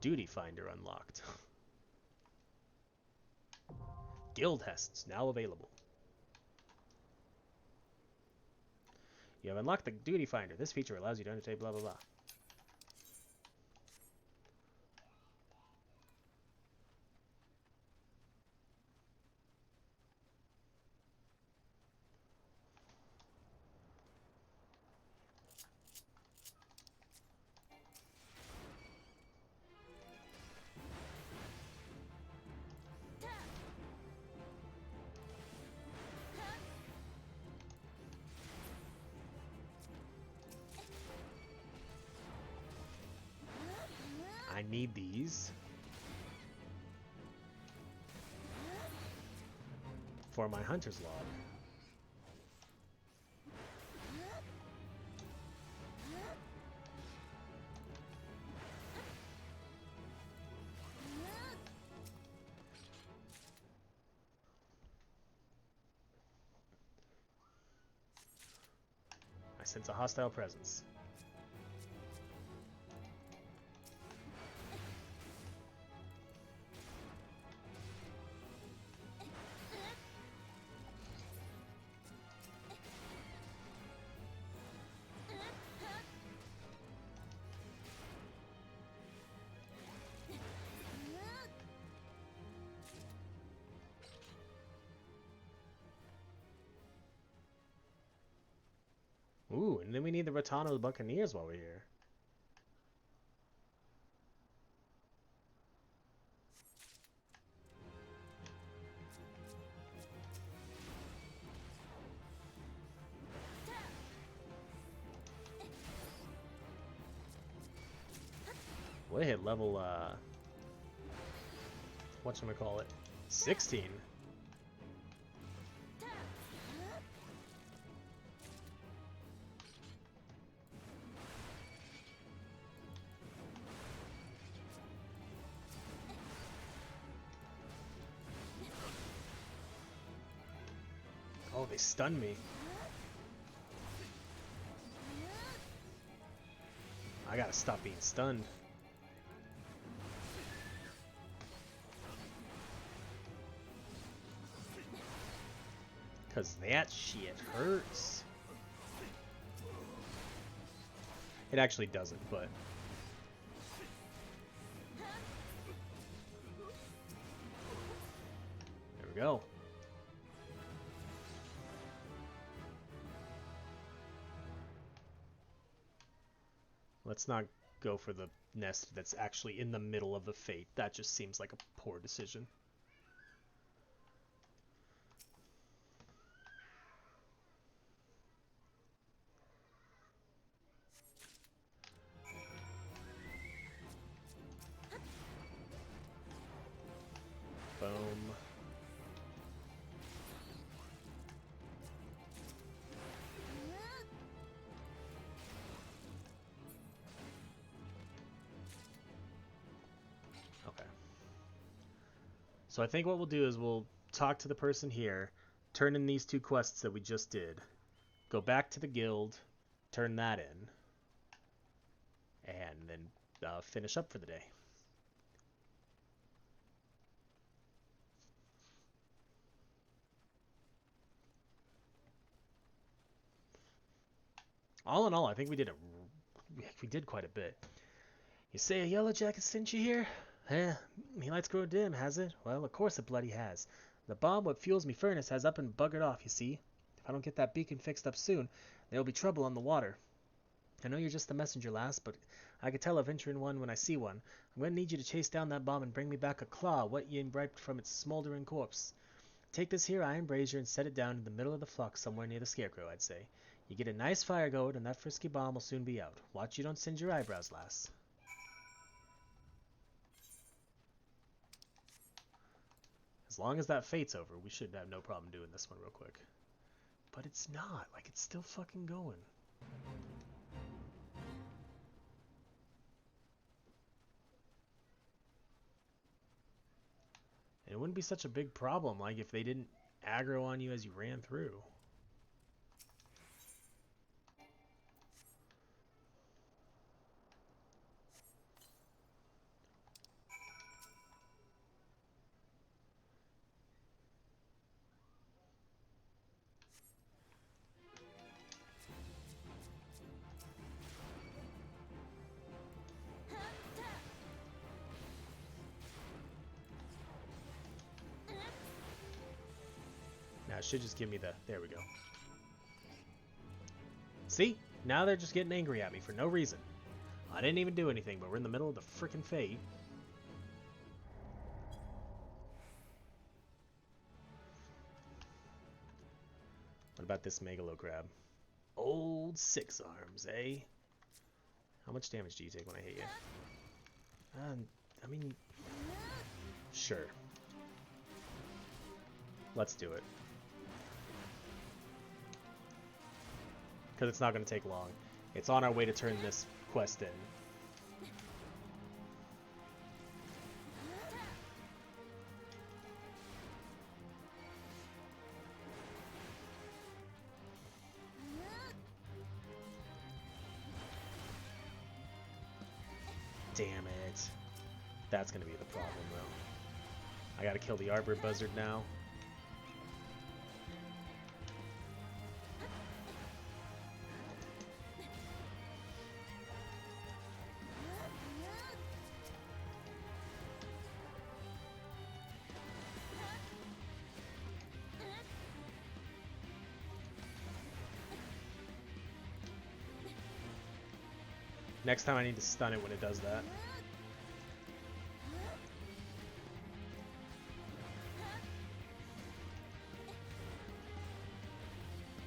Duty Finder unlocked. Guild tests now available. You have unlocked the Duty Finder. This feature allows you to undertake blah blah blah. need these for my hunter's log. I sense a hostile presence. Ooh, and then we need the Rotano Buccaneers while we're here. We hit level, whatchamacallit, 16. Oh, they stunned me. I gotta stop being stunned. Cause that shit hurts. It actually doesn't, but... There we go. Let's not go for the nest that's actually in the middle of the fate. That just seems like a poor decision. Boom. Okay. So I think what we'll do is we'll talk to the person here, turn in these 2 quests that we just did, go back to the guild, turn that in, and then finish up for the day. All in all, I think we did quite a bit. You say a yellow jacket sent you here? Eh, me lights grow dim, has it? Well, of course it bloody has. The bomb what fuels me furnace has up and buggered off, you see. If I don't get that beacon fixed up soon, there'll be trouble on the water. I know you're just the messenger, lass, but I can tell a venturing one when I see one. I'm going to need you to chase down that bomb and bring me back a claw wet ye and ripe from its smoldering corpse. Take this here iron brazier and set it down in the middle of the flux somewhere near the scarecrow, I'd say. You get a nice fire going, and that frisky bomb will soon be out. Watch you don't singe your eyebrows, lass. As long as that fate's over, we should have no problem doing this one real quick. But it's not. Like, it's still fucking going. And it wouldn't be such a big problem, like, if they didn't aggro on you as you ran through. Now, it should just give me the... There we go. See? Now they're just getting angry at me for no reason. I didn't even do anything, but we're in the middle of the frickin' fate. What about this Megalo crab? Old 6 arms, eh? How much damage do you take when I hit you? I mean, sure. Let's do it. Because it's not going to take long. It's on our way to turn this quest in. Damn it. That's going to be the problem, though. I got to kill the Arbor Buzzard now. Next time I need to stun it when it does that.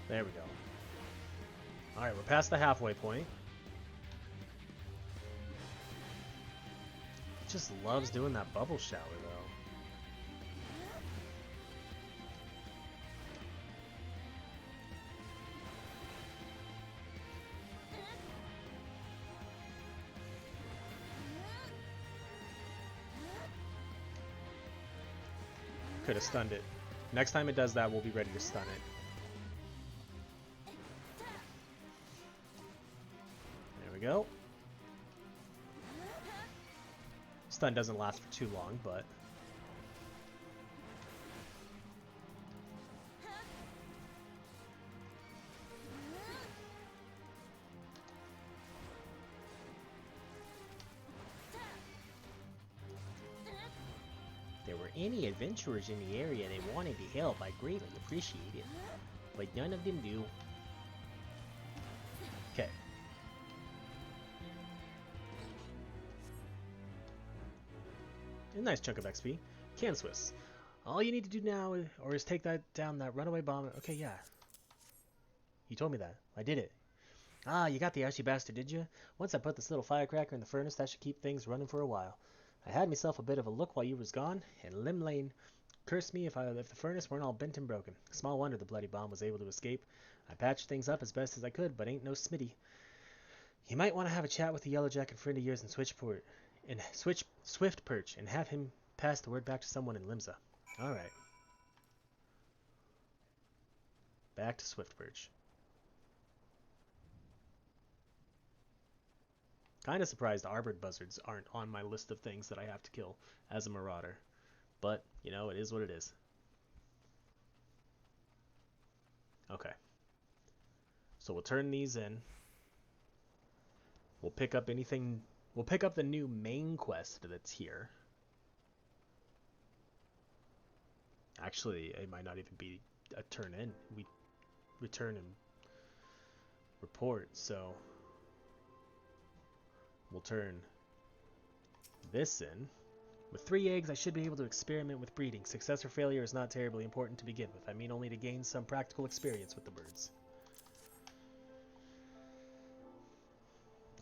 There we go. Alright, we're past the halfway point. It just loves doing that bubble shower, though. Could have stunned it. Next time it does that, we'll be ready to stun it. There we go. Stun doesn't last for too long, but... any adventurers in the area that wanted to help, I greatly appreciate it. But none of them do. Okay. A nice chunk of XP. Can Swiss. All you need to do now is take that down that runaway bomb. Okay, yeah. You told me that. I did it. Ah, you got the arsey bastard, did you? Once I put this little firecracker in the furnace, that should keep things running for a while. I had myself a bit of a look while you was gone, and Lim Lane cursed me if the furnace weren't all bent and broken. Small wonder the bloody bomb was able to escape. I patched things up as best as I could, but ain't no Smitty. You might want to have a chat with the Yellowjacket friend of yours in Swift Perch, and have him pass the word back to someone in Limsa. Alright. Back to Swift Perch. Kind of surprised Arbor Buzzards aren't on my list of things that I have to kill as a Marauder. But, you know, it is what it is. Okay. So we'll turn these in. We'll pick up anything... We'll pick up the new main quest that's here. Actually, it might not even be a turn in. We return and report, so... We'll turn this in. With 3 eggs, I should be able to experiment with breeding. Success or failure is not terribly important to begin with. I mean only to gain some practical experience with the birds.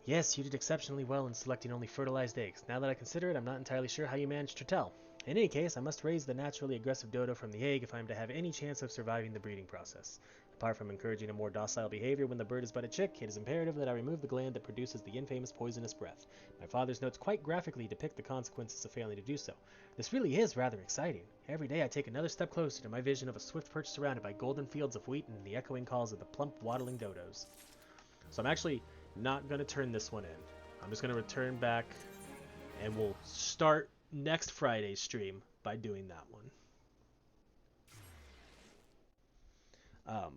Yes, you did exceptionally well in selecting only fertilized eggs. Now that I consider it, I'm not entirely sure how you managed to tell. In any case, I must raise the naturally aggressive dodo from the egg if I am to have any chance of surviving the breeding process. Apart from encouraging a more docile behavior when the bird is but a chick, it is imperative that I remove the gland that produces the infamous poisonous breath. My father's notes quite graphically depict the consequences of failing to do so. This really is rather exciting. Every day I take another step closer to my vision of a swift perch surrounded by golden fields of wheat and the echoing calls of the plump, waddling dodos. So I'm actually not going to turn this one in. I'm just going to return back, and we'll start next Friday's stream by doing that one.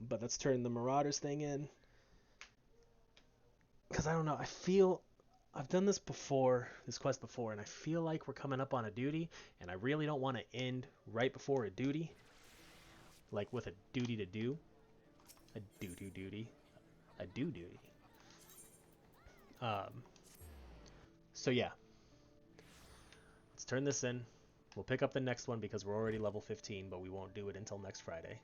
But let's turn the Marauders thing in. Because I don't know, I've done this before, this quest before, and I feel like we're coming up on a duty, and I really don't want to end right before a duty. Like with a duty to do. A do-do duty. A do-duty. So yeah. Let's turn this in. We'll pick up the next one because we're already level 15, but we won't do it until next Friday.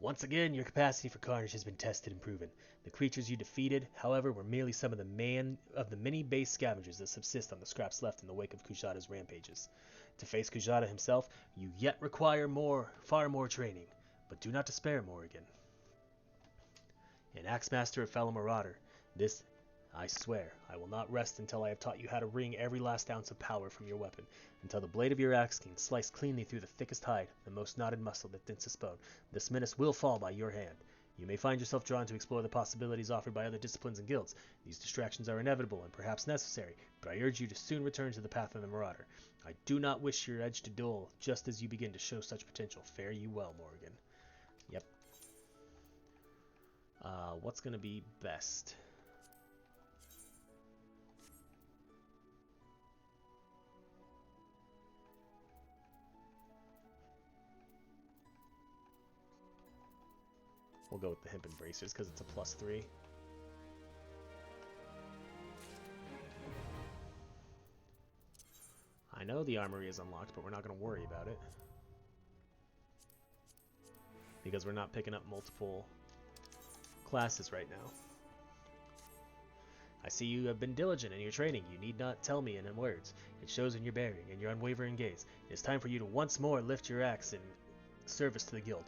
Once again, your capacity for carnage has been tested and proven. The creatures you defeated, however, were merely some of the many base scavengers that subsist on the scraps left in the wake of Kujata's rampages. To face Kujata himself, you yet require far more training, but do not despair, Morrighan. An Axemaster of fellow Marauder, this I swear, I will not rest until I have taught you how to wring every last ounce of power from your weapon, until the blade of your axe can slice cleanly through the thickest hide, the most knotted muscle, the densest bone. This menace will fall by your hand. You may find yourself drawn to explore the possibilities offered by other disciplines and guilds. These distractions are inevitable and perhaps necessary, but I urge you to soon return to the path of the Marauder. I do not wish your edge to dull just as you begin to show such potential. Fare you well, Morrighan. Yep. What's going to be best? We'll go with the hemp embracers because it's a +3. I know the armory is unlocked, but we're not going to worry about it. Because we're not picking up multiple classes right now. I see you have been diligent in your training. You need not tell me in words. It shows in your bearing and your unwavering gaze. It is time for you to once more lift your axe in service to the guild.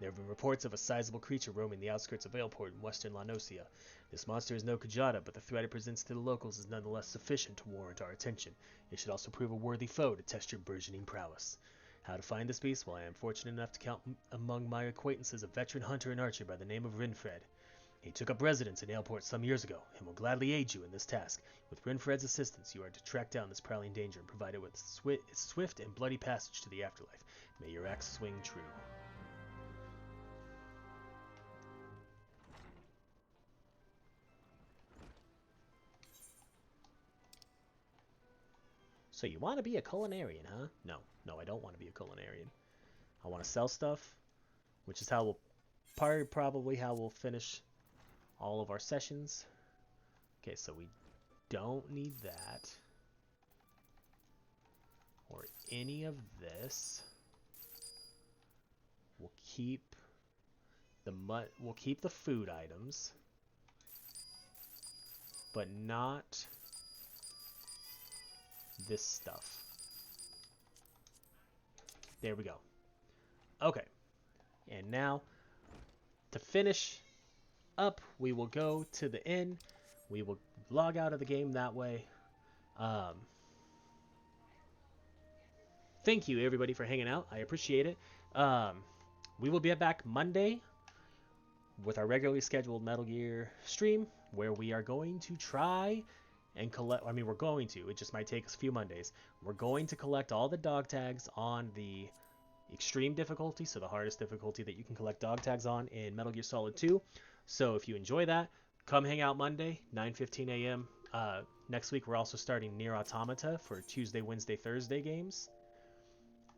There have been reports of a sizable creature roaming the outskirts of Aleport in western Lanosia. This monster is no Kujata, but the threat it presents to the locals is nonetheless sufficient to warrant our attention. It should also prove a worthy foe to test your burgeoning prowess. How to find this beast? Well, I am fortunate enough to count among my acquaintances a veteran hunter and archer by the name of Rinfred. He took up residence in Aleport some years ago, and will gladly aid you in this task. With Rinfred's assistance, you are to track down this prowling danger and provide it with swift and bloody passage to the afterlife. May your axe swing true. So you want to be a culinarian, huh? No, I don't want to be a culinarian. I want to sell stuff, which is how probably how we'll finish all of our sessions. Okay, so we don't need that or any of this. We'll keep the food items, but not this stuff. There we go. Okay. And now, to finish up, we will go to the inn. We will log out of the game that way. Thank you, everybody, for hanging out. I appreciate it. We will be back Monday with our regularly scheduled Metal Gear stream, where we are going to try and collect. I mean, we're going to. It just might take us a few Mondays. We're going to collect all the dog tags on the extreme difficulty, so the hardest difficulty that you can collect dog tags on in Metal Gear Solid 2. So if you enjoy that, come hang out Monday, 9:15 a.m. Next week, we're also starting Nier Automata for Tuesday, Wednesday, Thursday games.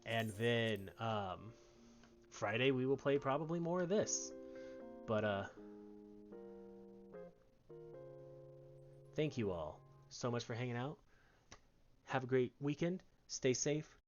And then Friday, we will play probably more of this. But thank you all so much for hanging out. Have a great weekend. Stay safe.